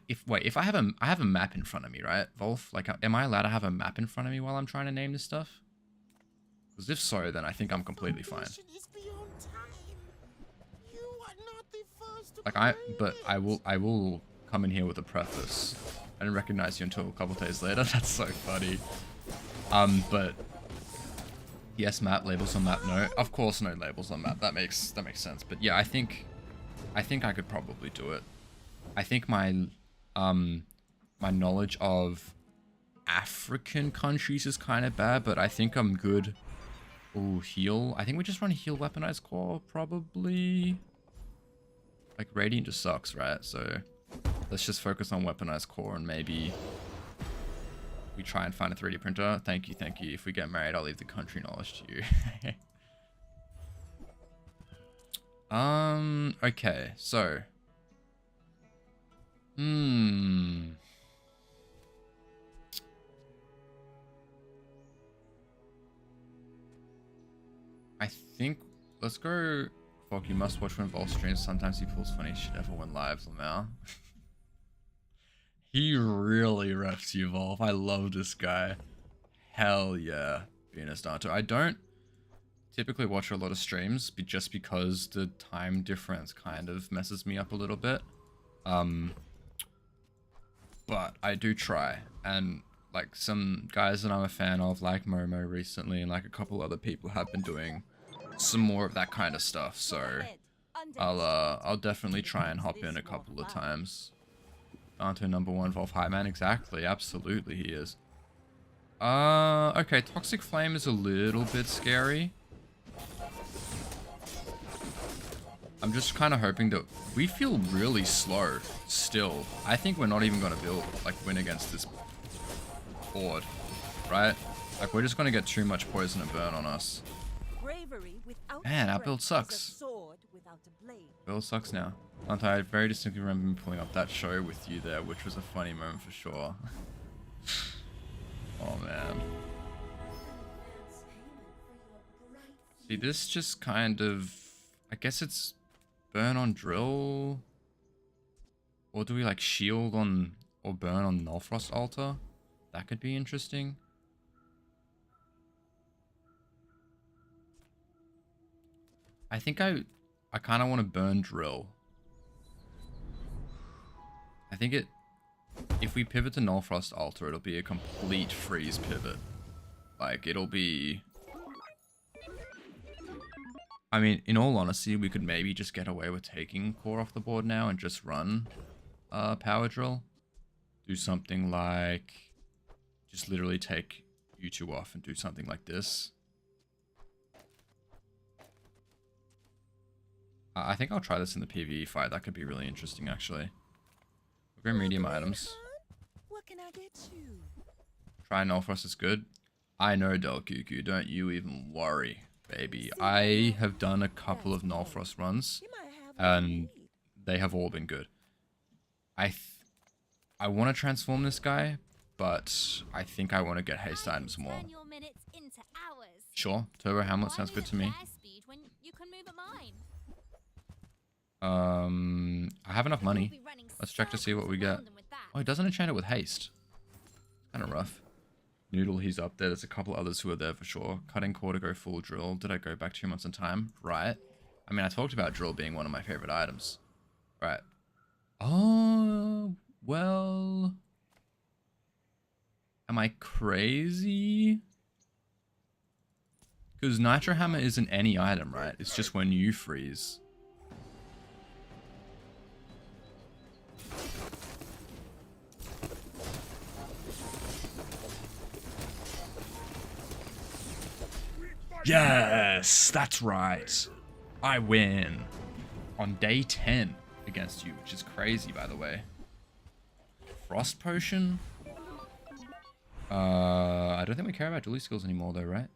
[SPEAKER 1] have a map in front of me, right, Wolf? Like, am I allowed to have a map in front of me while I'm trying to name this stuff? Because if so, then I think I'm completely fine. Like, I will come in here with a preface. I didn't recognize you until a couple days later. That's so funny. But yes, map, labels on map, no. Of course no labels on map. That makes sense. But yeah, I think I could probably do it. I think my my knowledge of African countries is kind of bad, but I think I'm good. Ooh, heal. I think we just run heal weaponized core, probably. Like, Radiant just sucks, right? So let's just focus on weaponized core and maybe we try and find a 3D printer. Thank you. If we get married, I'll leave the country knowledge to you. Okay, so. I think, let's go. Fuck, you must watch when Vol streams. Sometimes he pulls funny shit ever when live, Lamau. He really reps you, Volv. I love this guy. Hell yeah, Venus Danto. I don't typically watch a lot of streams just because the time difference kind of messes me up a little bit. But I do try, and like some guys that I'm a fan of, like Momo recently, and like a couple other people have been doing some more of that kind of stuff. So I'll definitely try and hop in a couple of times. Danto #1, Volv High Man, exactly, absolutely he is. Okay, Toxic Flame is a little bit scary. I'm just kind of hoping that we feel really slow still. I think we're not even going to win against this board, right? Like, we're just going to get too much poison and burn on us. Man, our build sucks. Build sucks now. Dante, I very distinctly remember me pulling up that show with you there, which was a funny moment for sure. Oh, man. See, this just kind of... I guess it's burn on drill, or do we like shield on or burn on Nullfrost Altar? That could be interesting. I think I kind of want to burn drill. I think if we pivot to Nullfrost Altar, it'll be a complete freeze pivot. Like, it'll be... I mean, in all honesty, we could maybe just get away with taking core off the board now and just run power drill. Do something like just literally take you two off and do something like this. I think I'll try this in the PvE fight. That could be really interesting, actually. We'll go medium items.
[SPEAKER 4] What can I get you?
[SPEAKER 1] Try Nullfrost is good. I know, Del Cuckoo. Don't you even worry, baby. I have done a couple of Nullfrost runs, and they have all been good. I want to transform this guy, but I think I want to get haste items more. Sure, Turbo Hamlet sounds good to me. I have enough money. Let's check to see what we get. Oh, he doesn't enchant it with haste. Kind of rough. Noodle, he's up there. There's a couple others who are there for sure. Cutting core to go full drill. Did I go back 2 months in time? Right. I mean, I talked about drill being one of my favorite items. Right. Oh, well... Am I crazy? Because Nitro Hammer isn't any item, right? It's just when you freeze. Yes, that's right. I win on day 10 against you, which is crazy, by the way. Frost Potion? I don't think we care about Dooley skills anymore, though, right?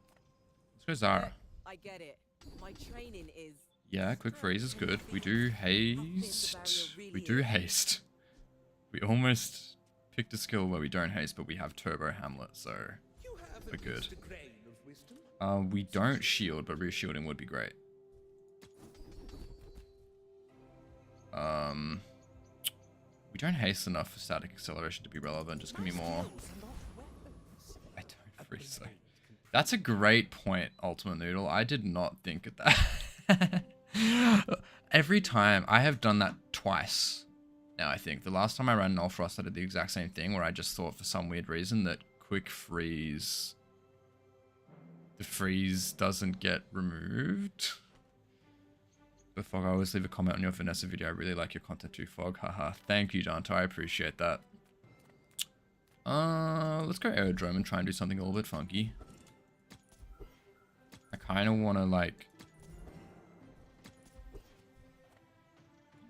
[SPEAKER 1] Let's go Zara.
[SPEAKER 9] I get it. My training is...
[SPEAKER 1] Yeah, quick freeze is good. We do haste. We do haste. We almost picked a skill where we don't haste, but we have Turbo Hamlet, so we're good. We don't shield, but re-shielding would be great. We don't haste enough for static acceleration to be relevant. Just give me more. I don't freeze though. That's a great point, Ultimate Noodle. I did not think of that. Every time, I have done that twice. Now I think the last time I ran Nullfrost, I did the exact same thing where I just thought for some weird reason that quick freeze, the freeze doesn't get removed. But Fog, I always leave a comment on your Vanessa video. I really like your content too, Fog. Haha. Thank you, Dante. I appreciate that. Let's go Aerodrome and try and do something a little bit funky. I kind of want to like...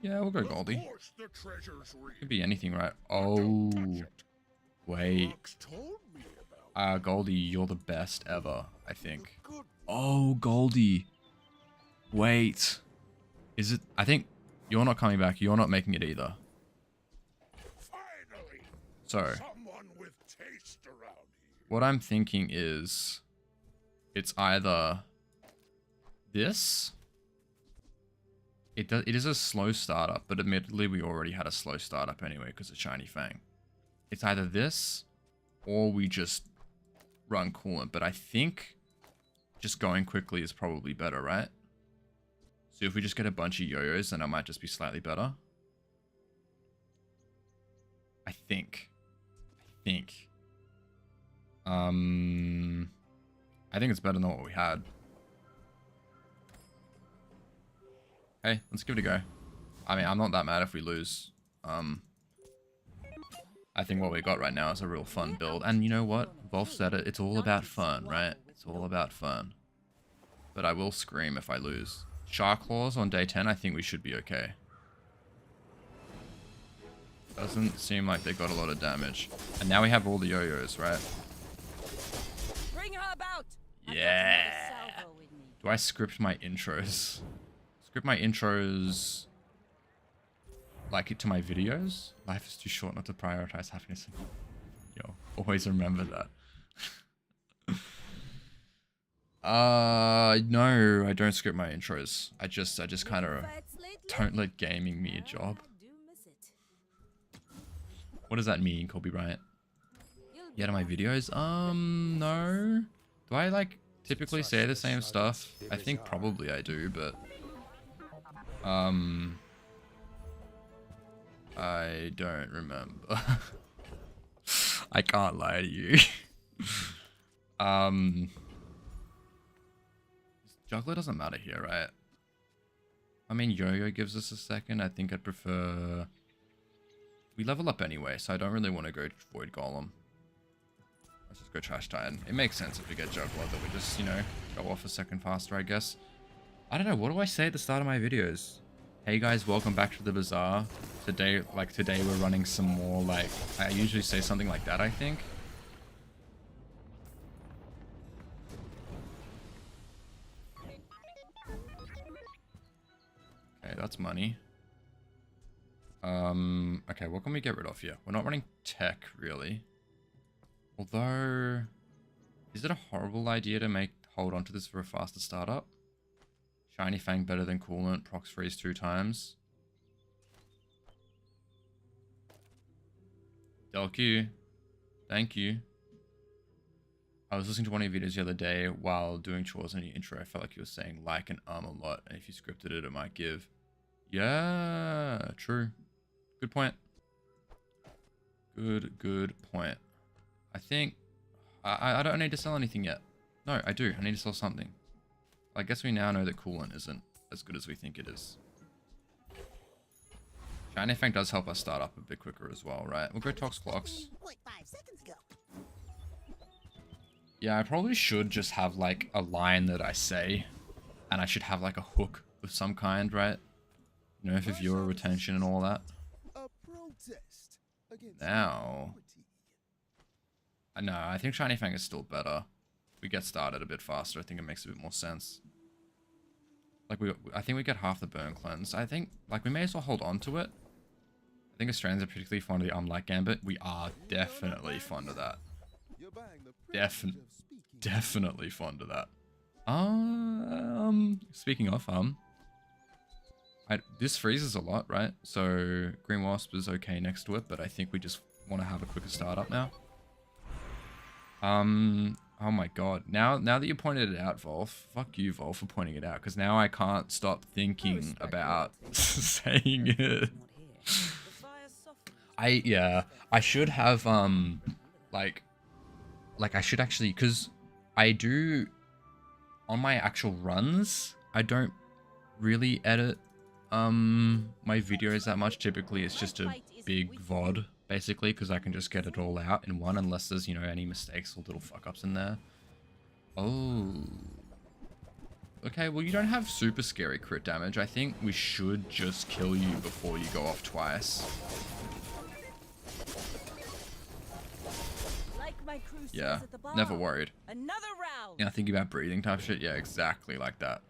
[SPEAKER 1] Yeah, we'll go Goldie. Could be anything, right? Oh, wait. Goldie, you're the best ever, I think. Oh, Goldie. Wait. Is it? I think you're not coming back. You're not making it either. So, what I'm thinking is, it's either this. It is a slow startup, but admittedly we already had a slow startup anyway because of Shiny Fang. it's either this or we just run coolant. But I think just going quickly is probably better, right? So if we just get a bunch of yo-yos, then I might just be slightly better. I think. I think it's better than what we had. Hey, let's give it a go. I mean, I'm not that mad if we lose. I think what we got right now is a real fun build. And you know what? Wolf said it. It's all about fun, right? It's all about fun. But I will scream if I lose. Shark Claws on day 10, I think we should be okay. Doesn't seem like they got a lot of damage. And now we have all the yo-yos, right?
[SPEAKER 9] Bring her about.
[SPEAKER 1] Yeah. Do I script my intros? Script my intros like it to my videos? Life is too short not to prioritize happiness. Yo, always remember that. No, I don't script my intros. I just kind of don't let gaming be a job. What does that mean, Colby Bryant? Yeah, to my videos? No. Do I like typically say the same stuff? I think probably I do, but I don't remember. I can't lie to you. Juggler doesn't matter here, right? I mean, Yo-Yo gives us a second. I think I'd prefer... We level up anyway, so I don't really want to go Void Golem. Let's just go Trash Titan. It makes sense if we get Juggler that we just, you know, go off a second faster, I guess. I don't know, what do I say at the start of my videos? Hey guys, welcome back to the bazaar. Today we're running some more, like, I usually say something like that, I think. Okay, that's money. Okay, what can we get rid of here? We're not running tech, really. Although, is it a horrible idea to hold on to this for a faster startup? Shiny Fang better than Coolant, procs freeze 2 times. Delq, thank you. I was listening to one of your videos the other day while doing chores in your intro. I felt like you were saying like and a lot, and if you scripted it, it might give. Yeah, true. Good point. Good point. I think I don't need to sell anything yet. No, I do. I need to sell something. I guess we now know that Coolant isn't as good as we think it is. Shiny Fang does help us start up a bit quicker as well, right? We'll go Tox Clocks. Yeah, I probably should just have like a line that I say, and I should have like a hook of some kind, right? You know, for viewer retention and all that. Now, no, I think Shiny Fang is still better. We get started a bit faster. I think it makes a bit more sense. Like I think we get half the burn cleanse. I think like we may as well hold on to it. I think Australians are particularly fond of the Light Gambit. We are definitely fond of that. Definitely fond of that. Speaking of this freezes a lot, right? So Green Wasp is okay next to it, but I think we just want to have a quicker startup now. Oh my god. Now that you pointed it out, Volf, fuck you, Volf, for pointing it out, because now I can't stop thinking about saying it. I should have, like I should actually, because I do, on my actual runs, I don't really edit, my videos that much. Typically, it's just a big VOD, basically, because I can just get it all out in one, unless there's, you know, any mistakes or little fuck-ups in there. Oh. Okay, well, you don't have super scary crit damage. I think we should just kill you before you go off twice. Yeah, never worried.
[SPEAKER 9] Another round.
[SPEAKER 1] Yeah, thinking about breathing type shit. Yeah, exactly like that.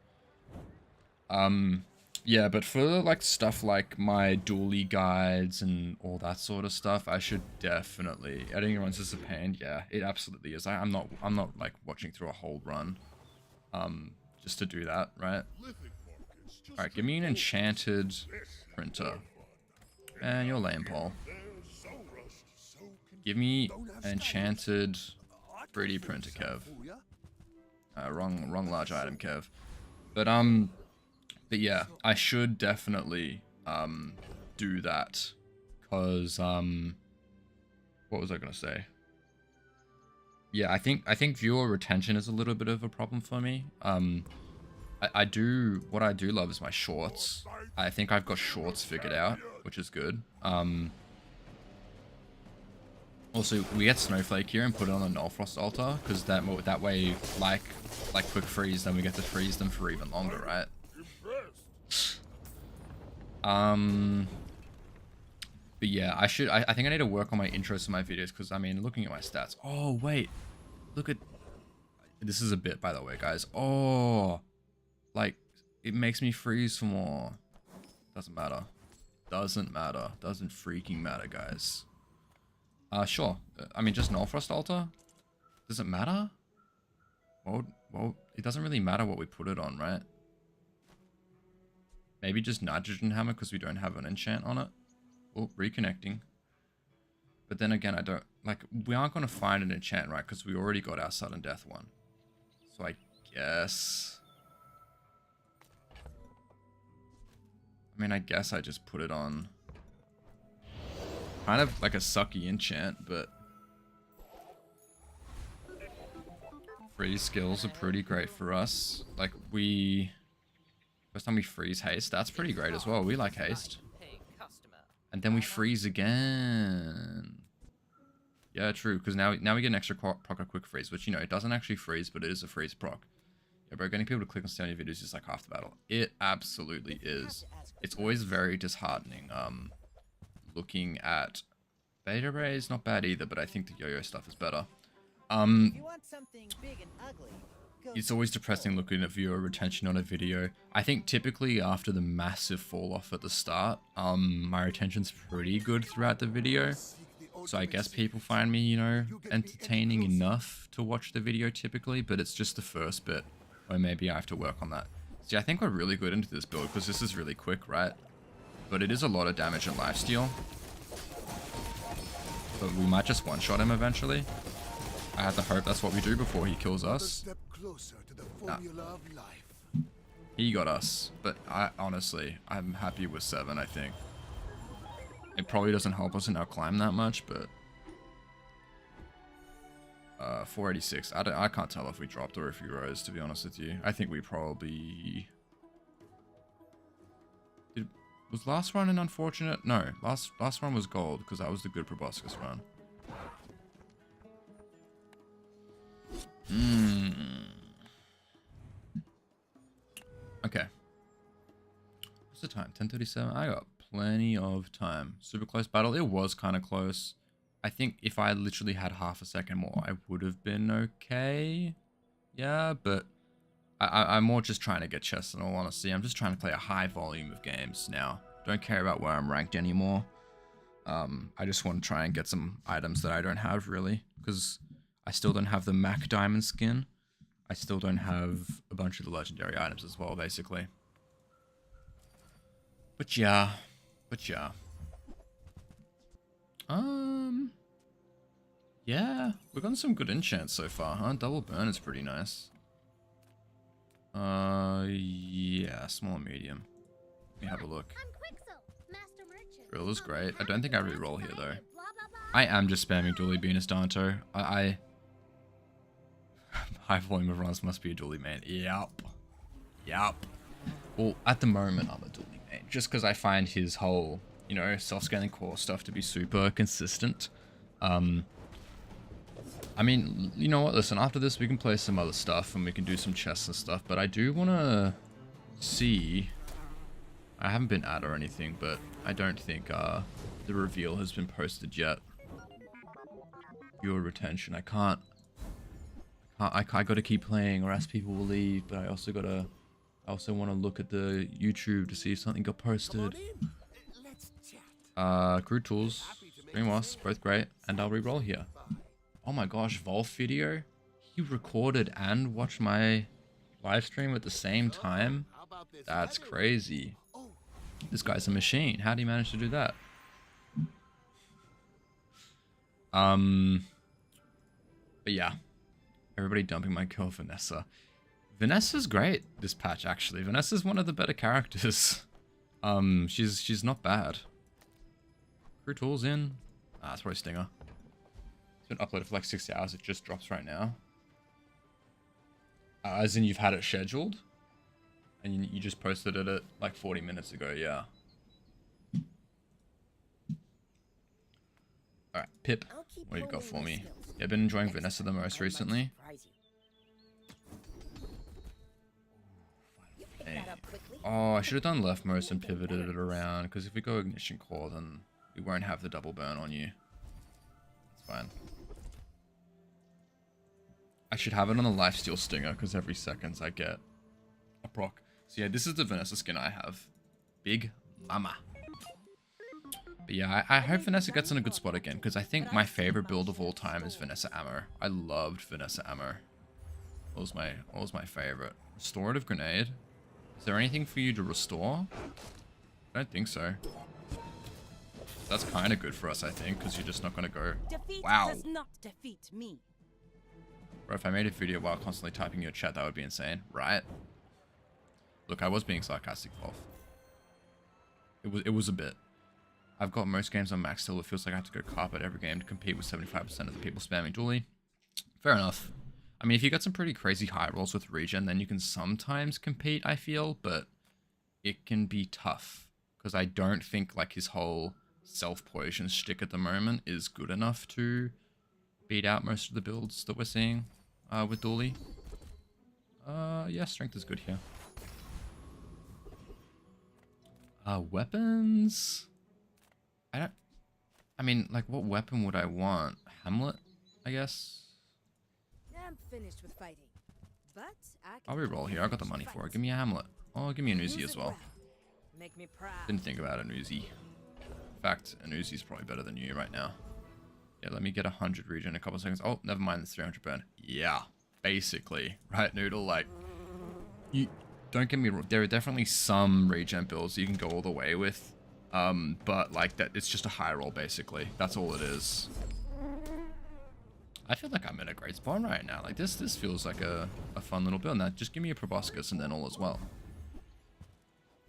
[SPEAKER 1] Yeah, but for like stuff like my Dooley guides and all that sort of stuff, I should definitely editing runs is a pain. Yeah, it absolutely is. I'm not like watching through a whole run, just to do that, right? All right, give me an enchanted printer. Man, you're lame, Paul. Give me an enchanted 3D printer, Kev. Wrong large item, Kev. But yeah, I should definitely do that, cause what was I gonna say? Yeah, I think viewer retention is a little bit of a problem for me. What I do love is my shorts. I think I've got shorts figured out, which is good. Also, we get Snowflake here and put it on a Null Frost altar, because that way, like Quick Freeze, then we get to freeze them for even longer, right? But yeah, I think I need to work on my intros to my videos, because I mean, looking at my stats. Oh wait, look at this is a bit, by the way, guys. Oh, like it makes me freeze for more. Doesn't matter. Doesn't matter. Doesn't freaking matter, guys. Sure. I mean, just Null Frost altar. Does it matter? Well, it doesn't really matter what we put it on, right? Maybe just Nitrogen Hammer because we don't have an enchant on it. Oh, reconnecting. But then again, I don't... Like, we aren't going to find an enchant, right? Because we already got our Sudden Death one. So I guess... I mean, I guess I just put it on... Kind of like a sucky enchant, but... Freeze skills are pretty great for us. Like, first time we freeze haste, that's pretty great as well. We like haste. And then we freeze again. Yeah, true, because now we get an extra proc of quick freeze, which, you know, it doesn't actually freeze, but it is a freeze proc. Yeah, bro, getting people to click on stay on your videos is like half the battle. It absolutely is. It's always very disheartening, looking at Beta Ray is not bad either, but I think the yo-yo stuff is better. It's always depressing looking at viewer retention on a video. I think typically after the massive fall off at the start, my retention's pretty good throughout the video. So I guess people find me, you know, entertaining enough to watch the video typically, but it's just the first bit where maybe I have to work on that. See, I think we're really good into this build because this is really quick, right? But it is a lot of damage and lifesteal. But we might just one-shot him eventually. I have to hope that's what we do before he kills us. Nah. He got us, but honestly, I'm happy with 7, I think. It probably doesn't help us in our climb that much, but... 486. I can't tell if we dropped or if we rose, to be honest with you. I think we probably... Was last run an unfortunate? No, last run was gold, because that was the good proboscis run. Okay. What's the time? 10:37? I got plenty of time. Super close battle. It was kind of close. I think if I literally had half a second more, I would have been okay. Yeah, but I'm more just trying to get chests in all honesty. I'm just trying to play a high volume of games now. Don't care about where I'm ranked anymore. I just want to try and get some items that I don't have really, because I still don't have the Mac Diamond skin. I still don't have a bunch of the legendary items as well, basically. But yeah. Yeah, we've gotten some good enchants so far, huh? Double burn is pretty nice. Yeah, small and medium. Let me have a look. Drill is great. I don't think I reroll here though. I am just spamming Dooley being a Danto. High volume of runs must be a Dooley main. Yup. Well, at the moment I'm a Dooley main, just because I find his whole, you know, self-scaling core stuff to be super consistent. I mean, you know what, listen, after this we can play some other stuff and we can do some chests and stuff, but I do want to see... I haven't been at or anything, but I don't think the reveal has been posted yet. Viewer retention, I gotta keep playing or else people will leave, but I also want to look at the YouTube to see if something got posted. Crude Tools, Stream Was, both great, and I'll reroll here. Oh my gosh, Volf video? He recorded and watched my live stream at the same time? That's crazy. This guy's a machine. How do you manage to do that? But yeah, everybody dumping my girl Vanessa. Vanessa's great this patch actually. Vanessa's one of the better characters. She's not bad. Crew tools in. Ah, that's probably Stinger. It's been uploaded for like 6 hours. It just drops right now. As in you've had it scheduled, and you just posted it at like 40 minutes ago. Yeah. All right, Pip. What do you got for me? Yeah, I've been enjoying Vanessa the most recently. Hey. Oh, I should have done left most and pivoted it around, because if we go Ignition Core, then we won't have the double burn on you. It's fine. I should have it on the Lifesteal Stinger, because every seconds I get a proc. So yeah, this is the Vanessa skin I have. Big Mama. But yeah, I hope Vanessa gets in a good spot again, because I think my favorite build of all time is Vanessa Ammo. I loved Vanessa Ammo. What was my favorite? Restorative Grenade? Is there anything for you to restore? I don't think so. That's kind of good for us, I think, because you're just not going to go, wow.
[SPEAKER 4] Does not defeat me.
[SPEAKER 1] Bro, if I made a video while constantly typing your chat, that would be insane, right? Look, I was being sarcastic, Wolf. It was a bit. I've got most games on max still. It feels like I have to go carpet every game to compete with 75% of the people spamming Dooley. Fair enough. I mean, if you got some pretty crazy high rolls with regen, then you can sometimes compete, I feel, but it can be tough. Because I don't think like his whole self-poison shtick at the moment is good enough to beat out most of the builds that we're seeing with Dooley. Yeah, strength is good here. Weapons? I mean, like, what weapon would I want? Hamlet, I guess?
[SPEAKER 2] I'm finished with fighting, but
[SPEAKER 1] I'll reroll here. I got the money for it. Give me a Hamlet. Oh, give me an Uzi as well.
[SPEAKER 2] Make me proud.
[SPEAKER 1] Didn't think about an Uzi. In fact, an Uzi's probably better than you right now. Yeah, let me get 100 regen in a couple seconds. Oh, never mind the 300 burn. Yeah, basically. Right, Noodle? Like, you don't get me wrong. There are definitely some regen builds you can go all the way with. But like that, it's just a high roll basically. That's all it is. I feel like I'm in a great spot right now. Like this feels like a fun little build. Now just give me a proboscis and then all as well.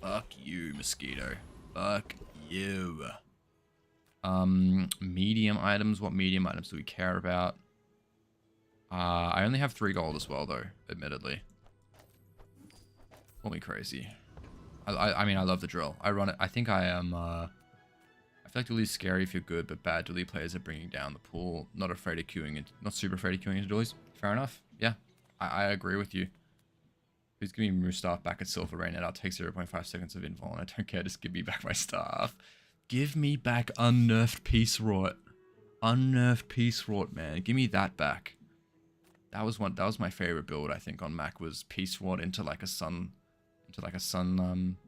[SPEAKER 1] Fuck you, Mosquito. Fuck you. Medium items. What medium items do we care about? I only have 3 gold as well though, admittedly. Call me crazy. I mean, I love the drill. I run it. I think I am, I feel like Dooley's scary if you're good, but bad Dooley players are bringing down the pool. Not afraid of queuing, not super afraid of queuing into Dooley's. Fair enough. Yeah, I agree with you. Please give me Moose Staff back at Silver Rain, and I'll take 0.5 seconds of invuln. I don't care, just give me back my staff. Give me back unnerfed Peace Rot. Unnerfed Peace Rot, man. Give me that back. That was my favorite build, I think, on Mac, was Peace Rot into like a sun...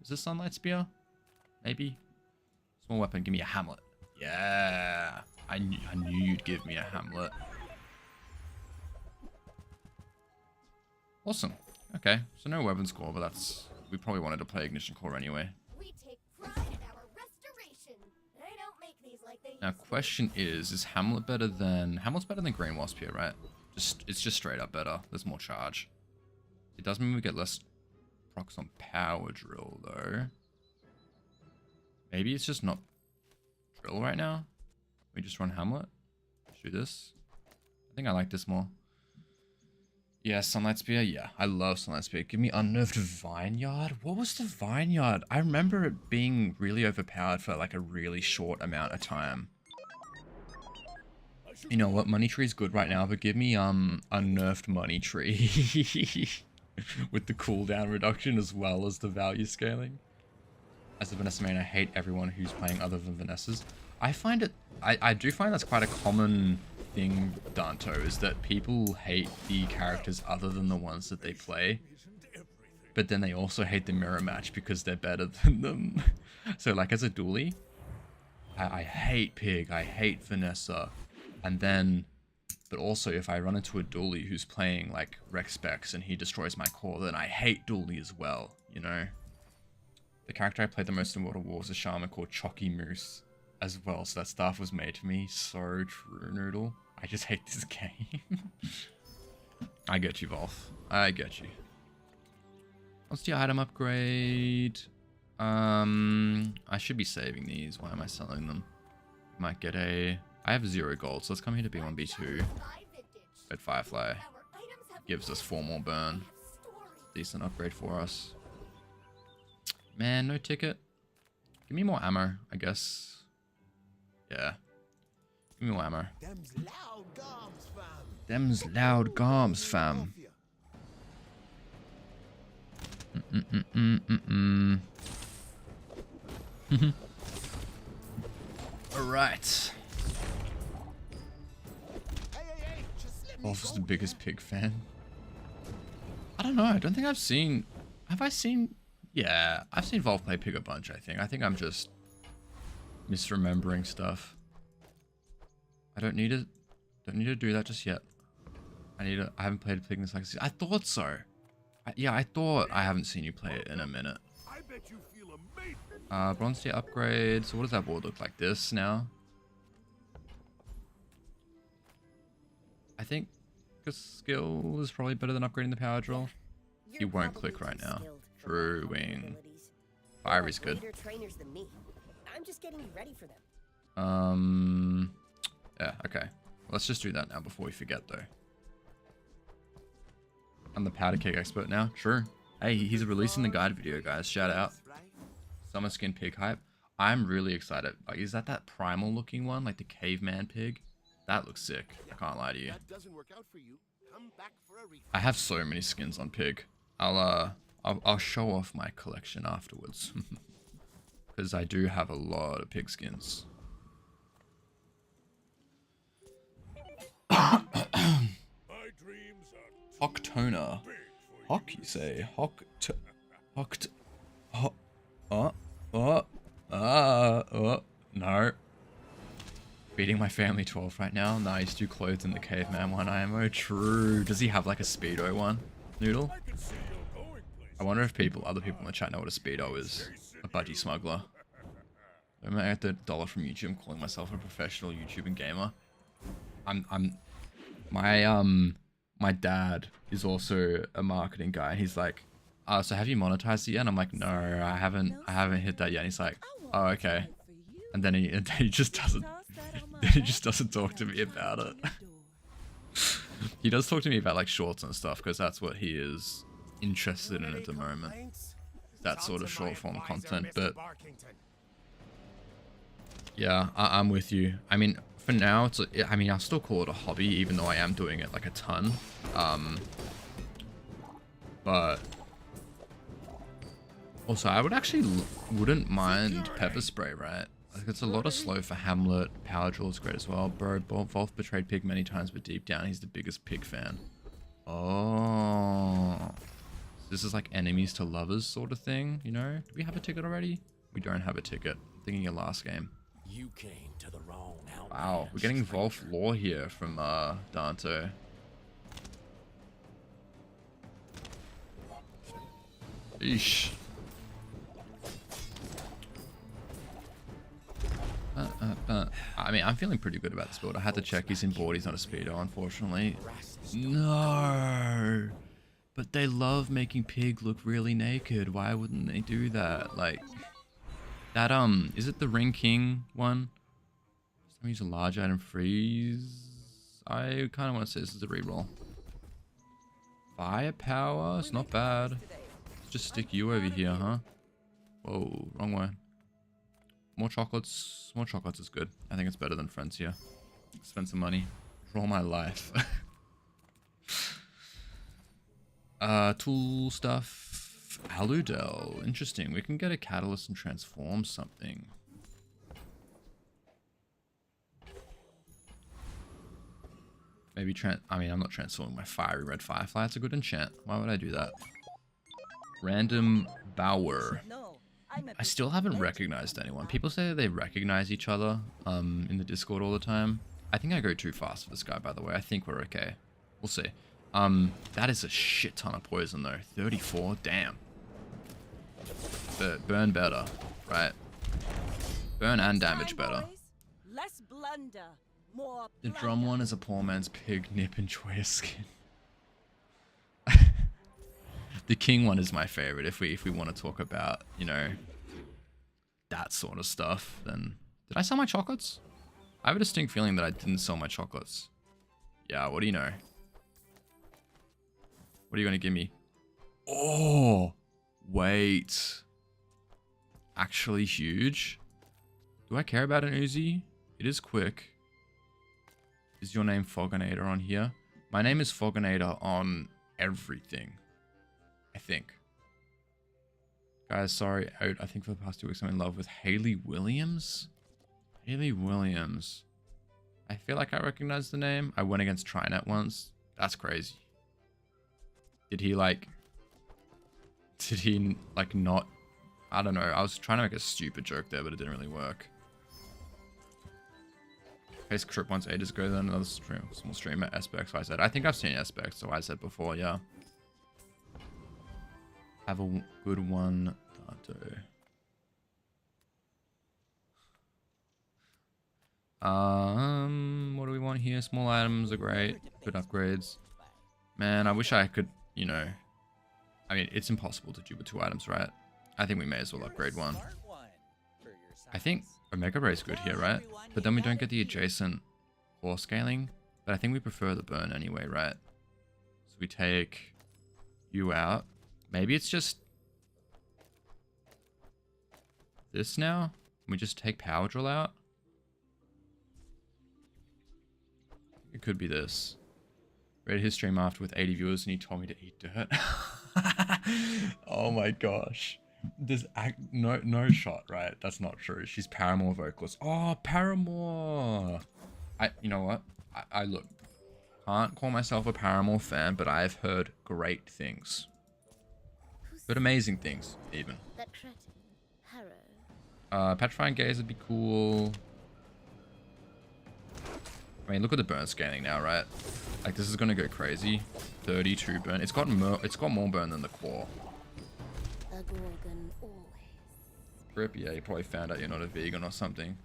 [SPEAKER 1] is this Sunlight Spear? Maybe? Small weapon, give me a Hamlet. Yeah! I knew you'd give me a Hamlet. Awesome. Okay, so no weapons core, but that's... We probably wanted to play Ignition Core anyway.
[SPEAKER 8] We take pride in our restoration. They don't make these like they
[SPEAKER 1] Now, question is Hamlet better than... Hamlet's better than Green Wasp here, right? It's just straight up better. There's more charge. It does mean we get less... procs on Power Drill though. Maybe it's just not Drill right now. We just run Hamlet. Let's do this. I think I like this more. Yeah, Sunlight Spear. Yeah, I love Sunlight Spear. Give me Unnerved Vineyard. What was the Vineyard? I remember it being really overpowered for like a really short amount of time. You know what? Money Tree is good right now, but give me Unnerved Money Tree. With the cooldown reduction as well as the value scaling. As a Vanessa main, I hate everyone who's playing other than Vanessas. I find it... I do find that's quite a common thing, Danto, is that people hate the characters other than the ones that they play. But then they also hate the mirror match because they're better than them. So like as a Dooley, I hate Pig, I hate Vanessa. And then... But also, if I run into a Dooley who's playing, like, Rex Specs and he destroys my core, then I hate Dooley as well, you know? The character I played the most in World of War was a shaman called Chalky Moose. as well, so that stuff was made for me. So true, Noodle. I just hate this game. I get you, Volf. I get you. What's the item upgrade? I should be saving these. Why am I selling them? Might get a... I have 0 gold, so let's come here to B1, B2. Red Firefly. Gives us 4 more burn. Decent upgrade for us. Man, no ticket. Give me more ammo, I guess. Yeah. Give me more ammo. Them's loud goms, fam. Alright. Wolf's the biggest pig fan. I don't know. I don't think I've seen... Have I seen... Yeah, I've seen Volf play pig a bunch, I think. I think I'm just misremembering stuff. I don't need to do that just yet. I haven't played a pig in this legacy. I thought so. Yeah, I thought I haven't seen you play it in a minute.
[SPEAKER 10] I bet you feel amazing.
[SPEAKER 1] Bronze tier upgrade. So what does that board look like? This now? I think this skill is probably better than upgrading the power drill. You won't click right now. True wing. Fire is good.
[SPEAKER 8] I'm just getting you ready for them.
[SPEAKER 1] Yeah, okay. Let's just do that now before we forget though. I'm the powder cake expert now. True. Hey, he's releasing the guide video, guys. Shout out. Summer skin pig hype. I'm really excited. Like, is that primal looking one? Like the caveman pig? That looks sick. I can't lie to you. I have so many skins on pig. I'll show off my collection afterwards. Because I do have a lot of pig skins. Hoctona. Hock, you say? No. Beating my family 12 right now. Nice, do clothes in the caveman one IMO. True. Does he have like a speedo one? Noodle? I wonder if other people in the chat know what a speedo is. A budgie smuggler. I'm at the dollar from YouTube. I'm calling myself a professional YouTubing gamer. My dad is also a marketing guy. He's like, so have you monetized it yet? And I'm like, no, I haven't hit that yet. And he's like, oh, okay. And then he just doesn't talk to me about it. He does talk to me about like shorts and stuff because that's what he is interested in at the moment. That sort of short form content. But yeah, I'm with you. I mean, for now, I'll still call it a hobby, even though I am doing it like a ton. But also, I wouldn't mind pepper spray, right? Like, it's a lot of slow for Hamlet. Power drill is great as well. Bro, Volf betrayed pig many times, but deep down, he's the biggest pig fan. Oh, this is like enemies to lovers sort of thing, you know? Do we have a ticket already? We don't have a ticket. I'm thinking your last game.
[SPEAKER 7] You came to the wrong outfit.
[SPEAKER 1] Wow, we're getting Volf lore here from Dante. Eesh. I mean, I'm feeling pretty good about this build. I had to check he's in board. He's not a speedo, unfortunately. No, but they love making pig look really naked. Why wouldn't they do that? Like that. Is it the Ring King one? Some use a large item freeze. I kind of want to say this is a reroll. Firepower. It's not bad. Let's just stick you over here, huh? Whoa, wrong way. More chocolates. More chocolates is good. I think it's better than friends here. Spend some money. For all my life. Tool stuff. Aludel. Interesting. We can get a catalyst and transform something. Maybe I'm not transforming my fiery red firefly. It's a good enchant. Why would I do that? Random Bower. I still haven't recognized anyone. People say that they recognize each other in the Discord all the time. I think I go too fast for this guy, by the way. I think we're okay. We'll see. That is a shit ton of poison, though. 34? Damn. But burn better, right? Burn and damage better.
[SPEAKER 4] Less blunder, more
[SPEAKER 1] The drum one is a poor man's pig, nip and choya skin. The king one is my favorite. If we want to talk about, you know, that sort of stuff, then did I sell my chocolates? I have a distinct feeling that I didn't sell my chocolates. Yeah, what do you know? What are you gonna give me? Oh, wait. Actually huge. Do I care about an Uzi? It is quick. Is your name Foganator on here? My name is Foganator on everything. I think. Guys, sorry. I think for the past 2 weeks I'm in love with Haley Williams. Haley Williams. I feel like I recognize the name. I went against Trinet once. That's crazy. Did he like not? I don't know. I was trying to make a stupid joke there, but it didn't really work. Face trip once ages ago, then another small streamer, SBX, I said. I think I've seen SBX, so I said before, yeah. Have a good one, Dante. What do we want here? Small items are great. Good upgrades. Man, I wish I could, you know. I mean, it's impossible to do with 2 items, right? I think we may as well upgrade one. I think Omega Ray is good here, right? But then we don't get the adjacent core scaling. But I think we prefer the burn anyway, right? So we take you out. Maybe it's just this now? We just take Power Drill out? It could be this. Read his stream after with 80 viewers and he told me to eat dirt. Oh my gosh. There's no shot, right? That's not true. She's Paramore vocalist. Oh, Paramore. You know what? I look, can't call myself a Paramore fan, but I've heard great things. But amazing things, even.
[SPEAKER 8] That cretin, Harrow.
[SPEAKER 1] Petrifying Gaze would be cool. I mean, look at the burn scanning now, right? Like, this is gonna go crazy. 32 burn. It's got more burn than the core.
[SPEAKER 8] A Gorgon always.
[SPEAKER 1] Crip, yeah, you probably found out you're not a vegan or something.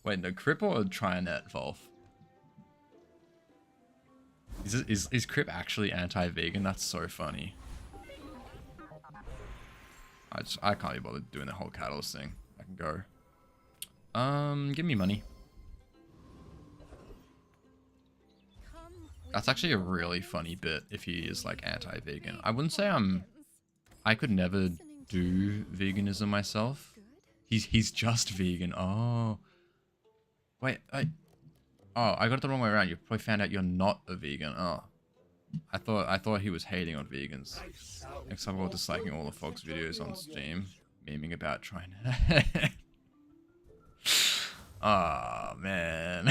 [SPEAKER 1] Wait, no, Crip or Trinet, Volf? Is Crip actually anti-vegan? That's so funny. I can't be bothered doing the whole catalyst thing. I can go. Give me money. That's actually a really funny bit if he is like anti-vegan. I wouldn't say I could never do veganism myself. He's just vegan. Oh. Wait, I got it the wrong way around. You probably found out you're not a vegan. Oh. I thought he was hating on vegans. Except for disliking all the Fox videos on Steam. Memeing about trying to... Oh, man.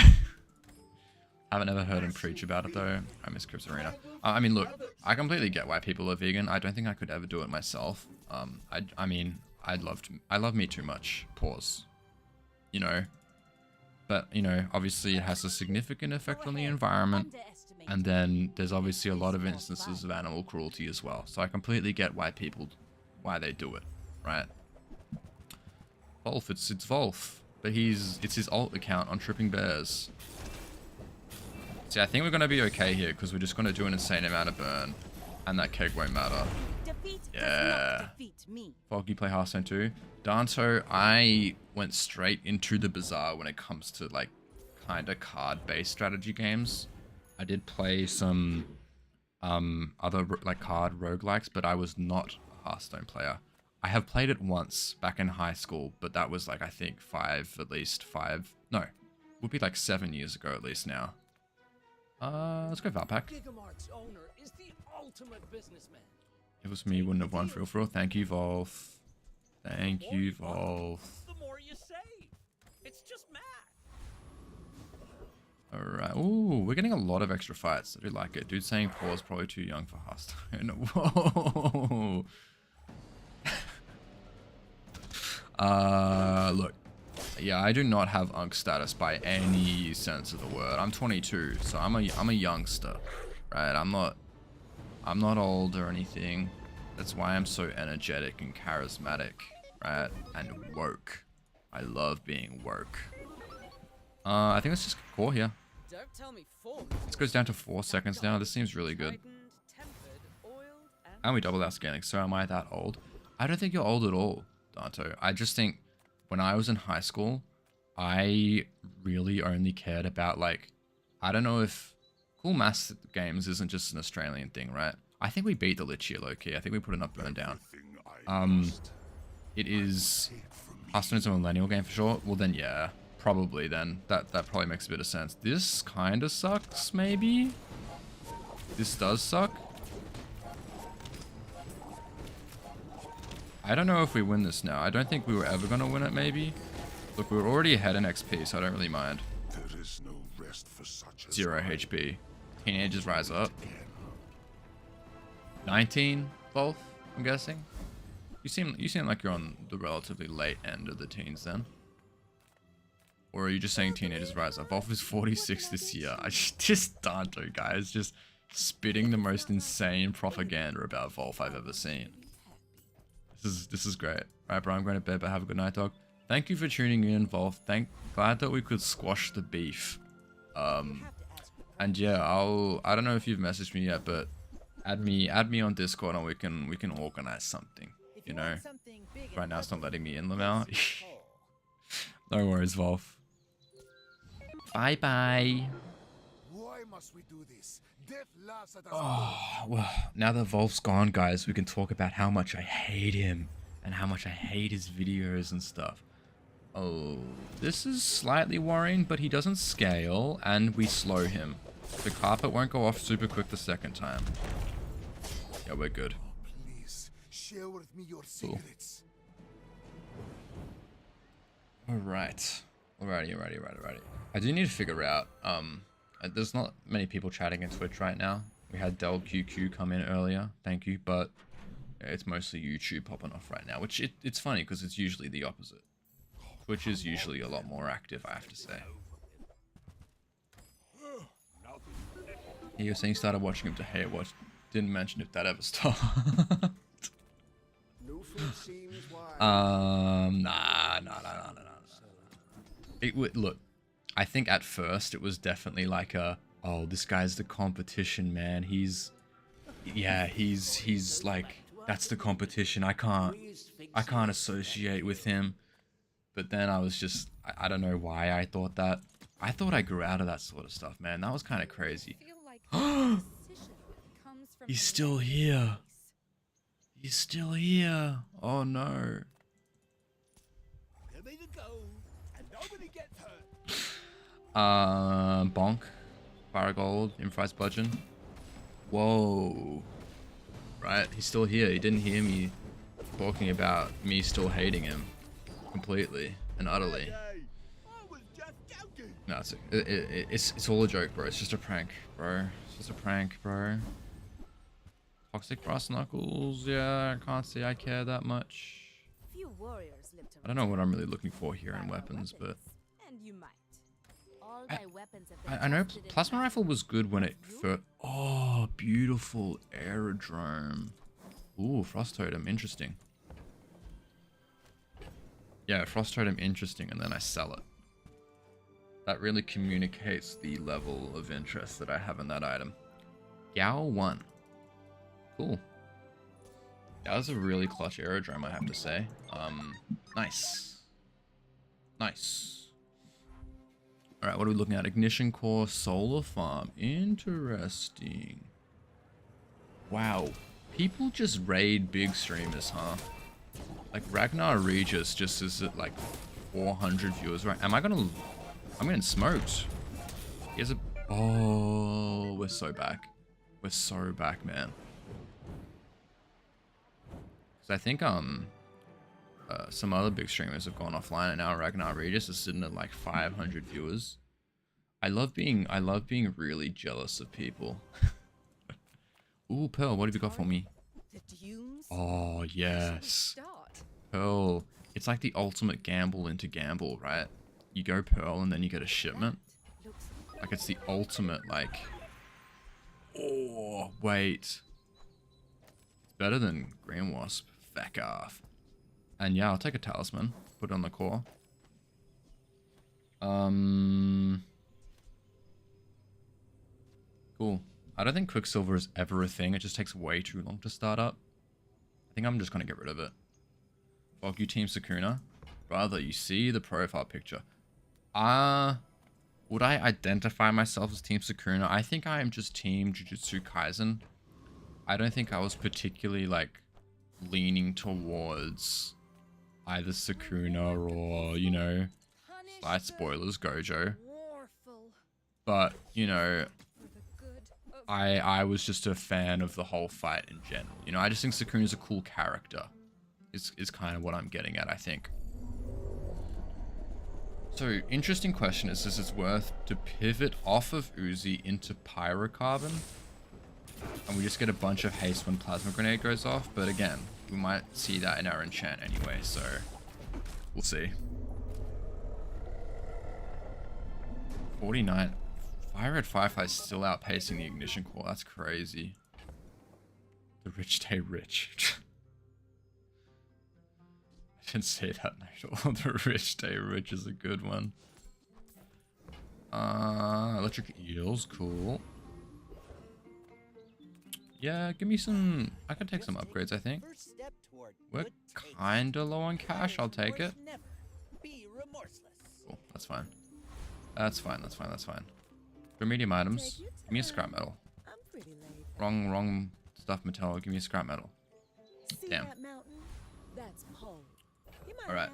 [SPEAKER 1] I haven't ever heard him preach about it though. I miss Crip's Arena. I mean, look, I completely get why people are vegan. I don't think I could ever do it myself. I mean, I love meat too much. Pause. You know. But, you know, obviously it has a significant effect on the environment. And then there's obviously a lot of instances of animal cruelty as well. So I completely get why they do it, right? Volf, it's Volf. But it's his alt account on Tripping Bears. See, I think we're going to be okay here because we're just going to do an insane amount of burn. And that keg won't matter. Yeah. Fog, you play Hearthstone too? Danto, I went straight into the Bazaar when it comes to like kind of card-based strategy games. I did play some other like card roguelikes, but I was not a Hearthstone player. I have played it once back in high school, but that was like I think would be like 7 years ago at least now. Let's go Valpak.
[SPEAKER 5] Gigamart's owner is the ultimate businessman.
[SPEAKER 1] It was me, wouldn't have won for real. Thank you, Volf. Thank you, Volf.
[SPEAKER 5] The more you save. It's just math.
[SPEAKER 1] Alright. Ooh, we're getting a lot of extra fights. I do like it. Dude saying Paul's probably too young for Hearthstone. Whoa. Look. Yeah, I do not have Unk status by any sense of the word. I'm 22, so I'm a youngster, right? I'm not old or anything. That's why I'm so energetic and charismatic, right? And woke. I love being woke. I think let's just core here.
[SPEAKER 9] Don't tell me form.
[SPEAKER 1] This goes down to 4 seconds now. This seems really good. And we doubled our scaling. So am I that old? I don't think you're old at all, Danto. I just think when I was in high school, I really only cared about, like, I don't know if Cool Maths Games isn't just an Australian thing, right? I think we beat the Lich here, low-key. I think we put enough burn down. It is Hearthstone is a millennial game for sure. Well then, yeah, probably then. That probably makes a bit of sense. This kind of sucks, maybe? This does suck. I don't know if we win this now. I don't think we were ever going to win it, maybe. Look, we were already ahead in XP, so I don't really mind.
[SPEAKER 10] There is no rest for such as
[SPEAKER 1] 0
[SPEAKER 10] I.
[SPEAKER 1] HP. Teenagers rise up. 19, Wolf, I'm guessing. You seem like you're on the relatively late end of the teens then. Or are you just saying teenagers rise up? Wolf is 46 this year. I just Danto, guys, just spitting the most insane propaganda about Wolf I've ever seen. This is great. Alright, bro, I'm going to bed, but have a good night, dog. Thank you for tuning in, Wolf. Glad that we could squash the beef. And yeah, I don't know if you've messaged me yet, but add me on Discord and we can organize something. You know, right now it's not letting me in, Lamau. No worries, Wolf. Bye bye.
[SPEAKER 10] Why must we do this? Death laughs at us.
[SPEAKER 1] Oh, well, now that Wolf's gone, guys, we can talk about how much I hate him and how much I hate his videos and stuff. Oh, this is slightly worrying, but he doesn't scale and we slow him. The carpet won't go off super quick the second time. Yeah, we're good.
[SPEAKER 10] Please share with me your secrets.
[SPEAKER 1] Alright. Alrighty. I do need to figure out, there's not many people chatting in Twitch right now. We had Del QQ come in earlier, thank you, but it's mostly YouTube popping off right now, which it's funny because it's usually the opposite. Twitch is usually a lot more active, I have to say. He was saying he started watching him to hate watch. Didn't mention if that ever stopped. Nah. Look, I think at first it was definitely like oh, this guy's the competition, man. He's like, that's the competition. I can't associate with him. But then I was just, I don't know why I thought that. I thought I grew out of that sort of stuff, man. That was kind of crazy. He's still here. He's still here. Oh no. Bonk. Faragold. Improvised bludgeon. Whoa. Right, he's still here. He didn't hear me talking about me still hating him completely and utterly. No, it's all a joke, bro. It's just a prank, bro. It's just a prank, bro. Toxic brass knuckles. Yeah, I can't say I care that much.
[SPEAKER 2] Few warriors live to
[SPEAKER 1] I don't know what I'm really looking for here in weapons, but
[SPEAKER 2] and you might. All
[SPEAKER 1] I-
[SPEAKER 2] thy weapons have been
[SPEAKER 1] I know
[SPEAKER 2] tested in
[SPEAKER 1] plasma
[SPEAKER 2] battle.
[SPEAKER 1] rifle was good when it first. Oh, beautiful aerodrome. Ooh, frost totem, interesting. Yeah, frost totem, interesting, and then I sell it. That really communicates the level of interest that I have in that item. Gao 1. Cool. That was a really clutch aerodrome, I have to say. Nice. Nice. Alright, what are we looking at? Ignition core, solar farm. Interesting. Wow. People just raid big streamers, huh? Like Ragnar Regis just is at like 400 viewers, right? I'm getting smoked. He has a... Oh, we're so back. We're so back, man. Because I think, some other big streamers have gone offline and now Ragnar Regis is sitting at like 500 viewers. I love being really jealous of people. Ooh, Pearl, what have you got for me?
[SPEAKER 4] The dunes?
[SPEAKER 1] Oh, yes. Pearl. It's like the ultimate gamble into gamble, right? You go Pearl and then you get a shipment. Like it's the ultimate, like... Oh, wait. It's better than Green Wasp. Feck off. And yeah, I'll take a talisman. Put it on the core. Cool. I don't think Quicksilver is ever a thing. It just takes way too long to start up. I think I'm just going to get rid of it. Fuck you, Team Sakuna. Brother, you see the profile picture. Would I identify myself as Team Sakuna? I think I am just Team Jujutsu Kaisen. I don't think I was particularly, like, leaning towards either Sakuna or, you know, slight spoilers, Gojo. But, you know, I was just a fan of the whole fight in general. You know, I just think Sakuna's a cool character. Is kind of what I'm getting at, I think. So, interesting question is this worth to pivot off of Uzi into Pyrocarbon? And we just get a bunch of haste when Plasma Grenade goes off. But again, we might see that in our enchant anyway, so we'll see. 49. Fire Red Firefly is still outpacing the Ignition Core. That's crazy. The rich stay rich. I didn't say that at all. The rich stay rich is a good one. Electric Eels, cool. Yeah, give me some... I can take some upgrades, I think. We're kinda low on cash. I'll take it. Cool, that's fine. That's fine, that's fine, that's fine. For medium items, give me a scrap metal. Wrong stuff, metal. Give me a scrap metal. Damn. Alright,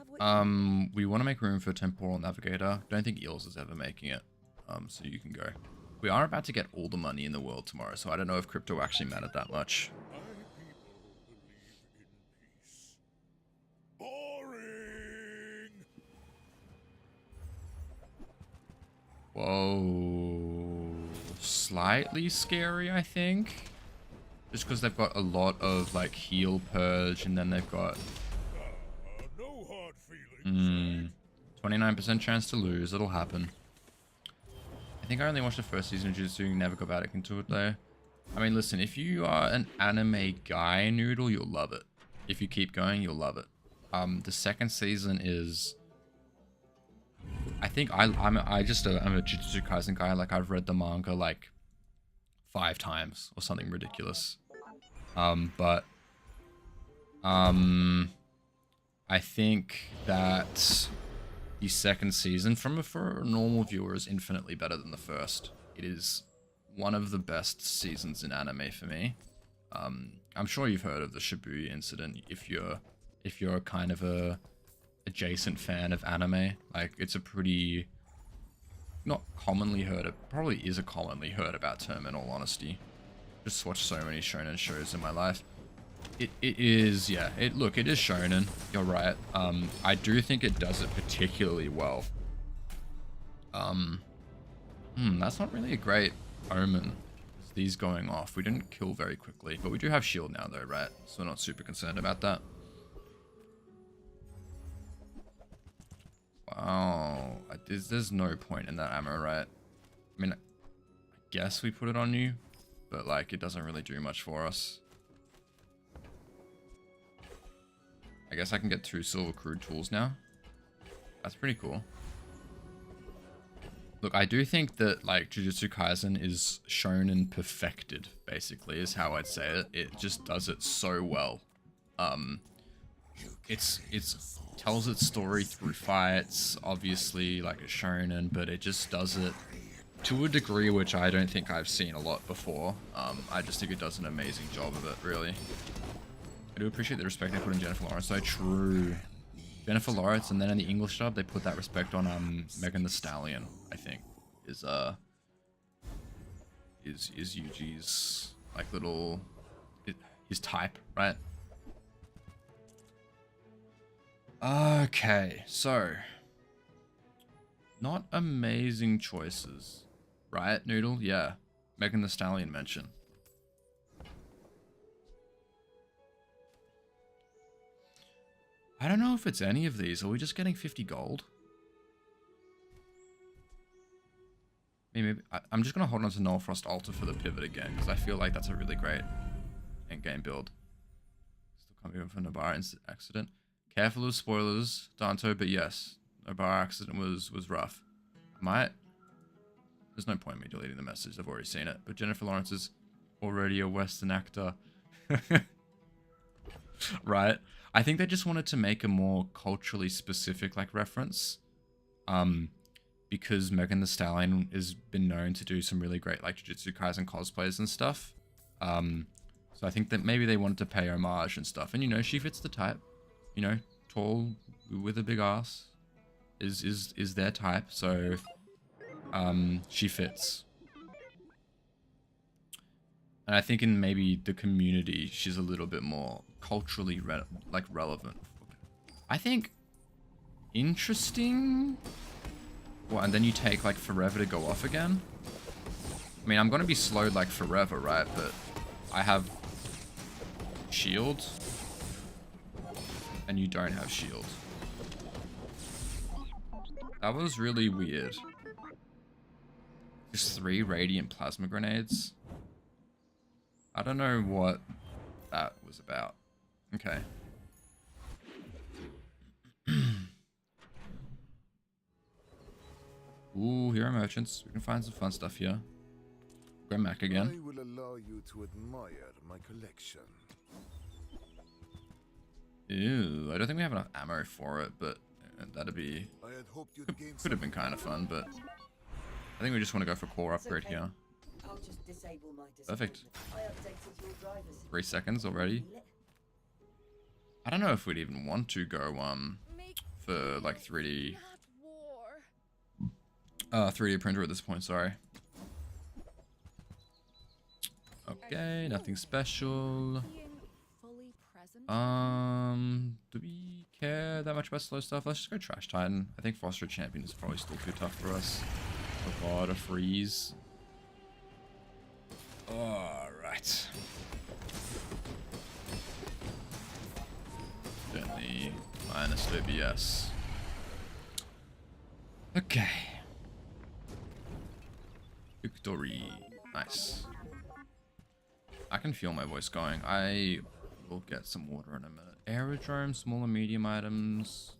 [SPEAKER 1] we want to make room for Temporal Navigator. Don't think Eels is ever making it, so you can go. We are about to get all the money in the world tomorrow, so I don't know if crypto actually mattered that much. Whoa. Slightly scary, I think. Just because they've got a lot of, like, heal purge, and then they've got... 29% chance to lose. It'll happen. I think I only watched the first season of Jujutsu, never got back into it though. I mean, listen, if you are an anime guy, Noodle, you'll love it. If you keep going, you'll love it. The second season is... I think I'm a Jujutsu Kaisen guy. Like, I've read the manga like 5 times or something ridiculous. I think that the second season, for a normal viewer, is infinitely better than the first. It is one of the best seasons in anime for me. I'm sure you've heard of the Shibuya incident if you're kind of a adjacent fan of anime. Like, it's a pretty not commonly heard, it probably is a commonly heard about term in all honesty. Just watched so many shonen shows in my life. It is, yeah, look, it is shonen, you're right. I do think it does it particularly well. That's not really a great omen. These going off. We didn't kill very quickly, but we do have shield now though, right? So we're not super concerned about that. Wow, there's no point in that ammo, right? I mean, I guess we put it on you, but like, it doesn't really do much for us. I guess I can get 2 silver crude tools now. That's pretty cool. Look, I do think that, like, Jujutsu Kaisen is shonen perfected, basically, is how I'd say it. It just does it so well. It's tells its story through fights, obviously, like a shonen, but it just does it to a degree which I don't think I've seen a lot before. I just think it does an amazing job of it, really. I do appreciate the respect they put in Jennifer Lawrence, so true. Jennifer Lawrence, and then in the English dub, they put that respect on Megan Thee Stallion, I think, is Yuji's, like, little, his type, right? Okay, so, not amazing choices, right, Noodle? Yeah, Megan Thee Stallion mention. I don't know if it's any of these. Are we just getting 50 gold? Maybe I'm just going to hold on to Null Frost Altar for the pivot again, because I feel like that's a really great endgame build. Still can't be over for Nobara accident. Careful of spoilers, Danto, but yes, Nobara accident was rough. There's no point in me deleting the message. I've already seen it. But Jennifer Lawrence is already a Western actor. Right? I think they just wanted to make a more culturally specific like reference. Because Megan Thee Stallion has been known to do some really great like Jujutsu Kaisen cosplays and stuff. So I think that maybe they wanted to pay homage and stuff. And you know, she fits the type. You know, tall with a big ass is their type. So she fits. And I think in maybe the community, she's a little bit more culturally relevant. I think interesting. Well, and then you take like forever to go off again. I mean, I'm gonna be slowed like forever, right? But I have shield, and you don't have shield. That was really weird. Just 3 radiant plasma grenades. I don't know what that was about. Okay. Ooh, hero merchants. We can find some fun stuff here. Go Mac again.
[SPEAKER 10] I will allow you to admire my collection.
[SPEAKER 1] Ew, I don't think we have enough ammo for it, but that'd be...
[SPEAKER 10] I had hoped you'd gain
[SPEAKER 1] Could have been kind of fun, but... I think we just want to go for core upgrade here.
[SPEAKER 4] I'll just disable my
[SPEAKER 1] Perfect.
[SPEAKER 4] I updated your drivers.
[SPEAKER 1] 3 seconds already. I don't know if we'd even want to go for like 3D 3D printer at this point, sorry. Okay, nothing special. Do we care that much about slow stuff? Let's just go Trash Titan. I think Foster Champion is probably still too tough for us. Oh god, a freeze. Alright. Certainly minus OBS. Okay. Victory. Nice. I can feel my voice going. I will get some water in a minute. Aerodrome, small and medium items.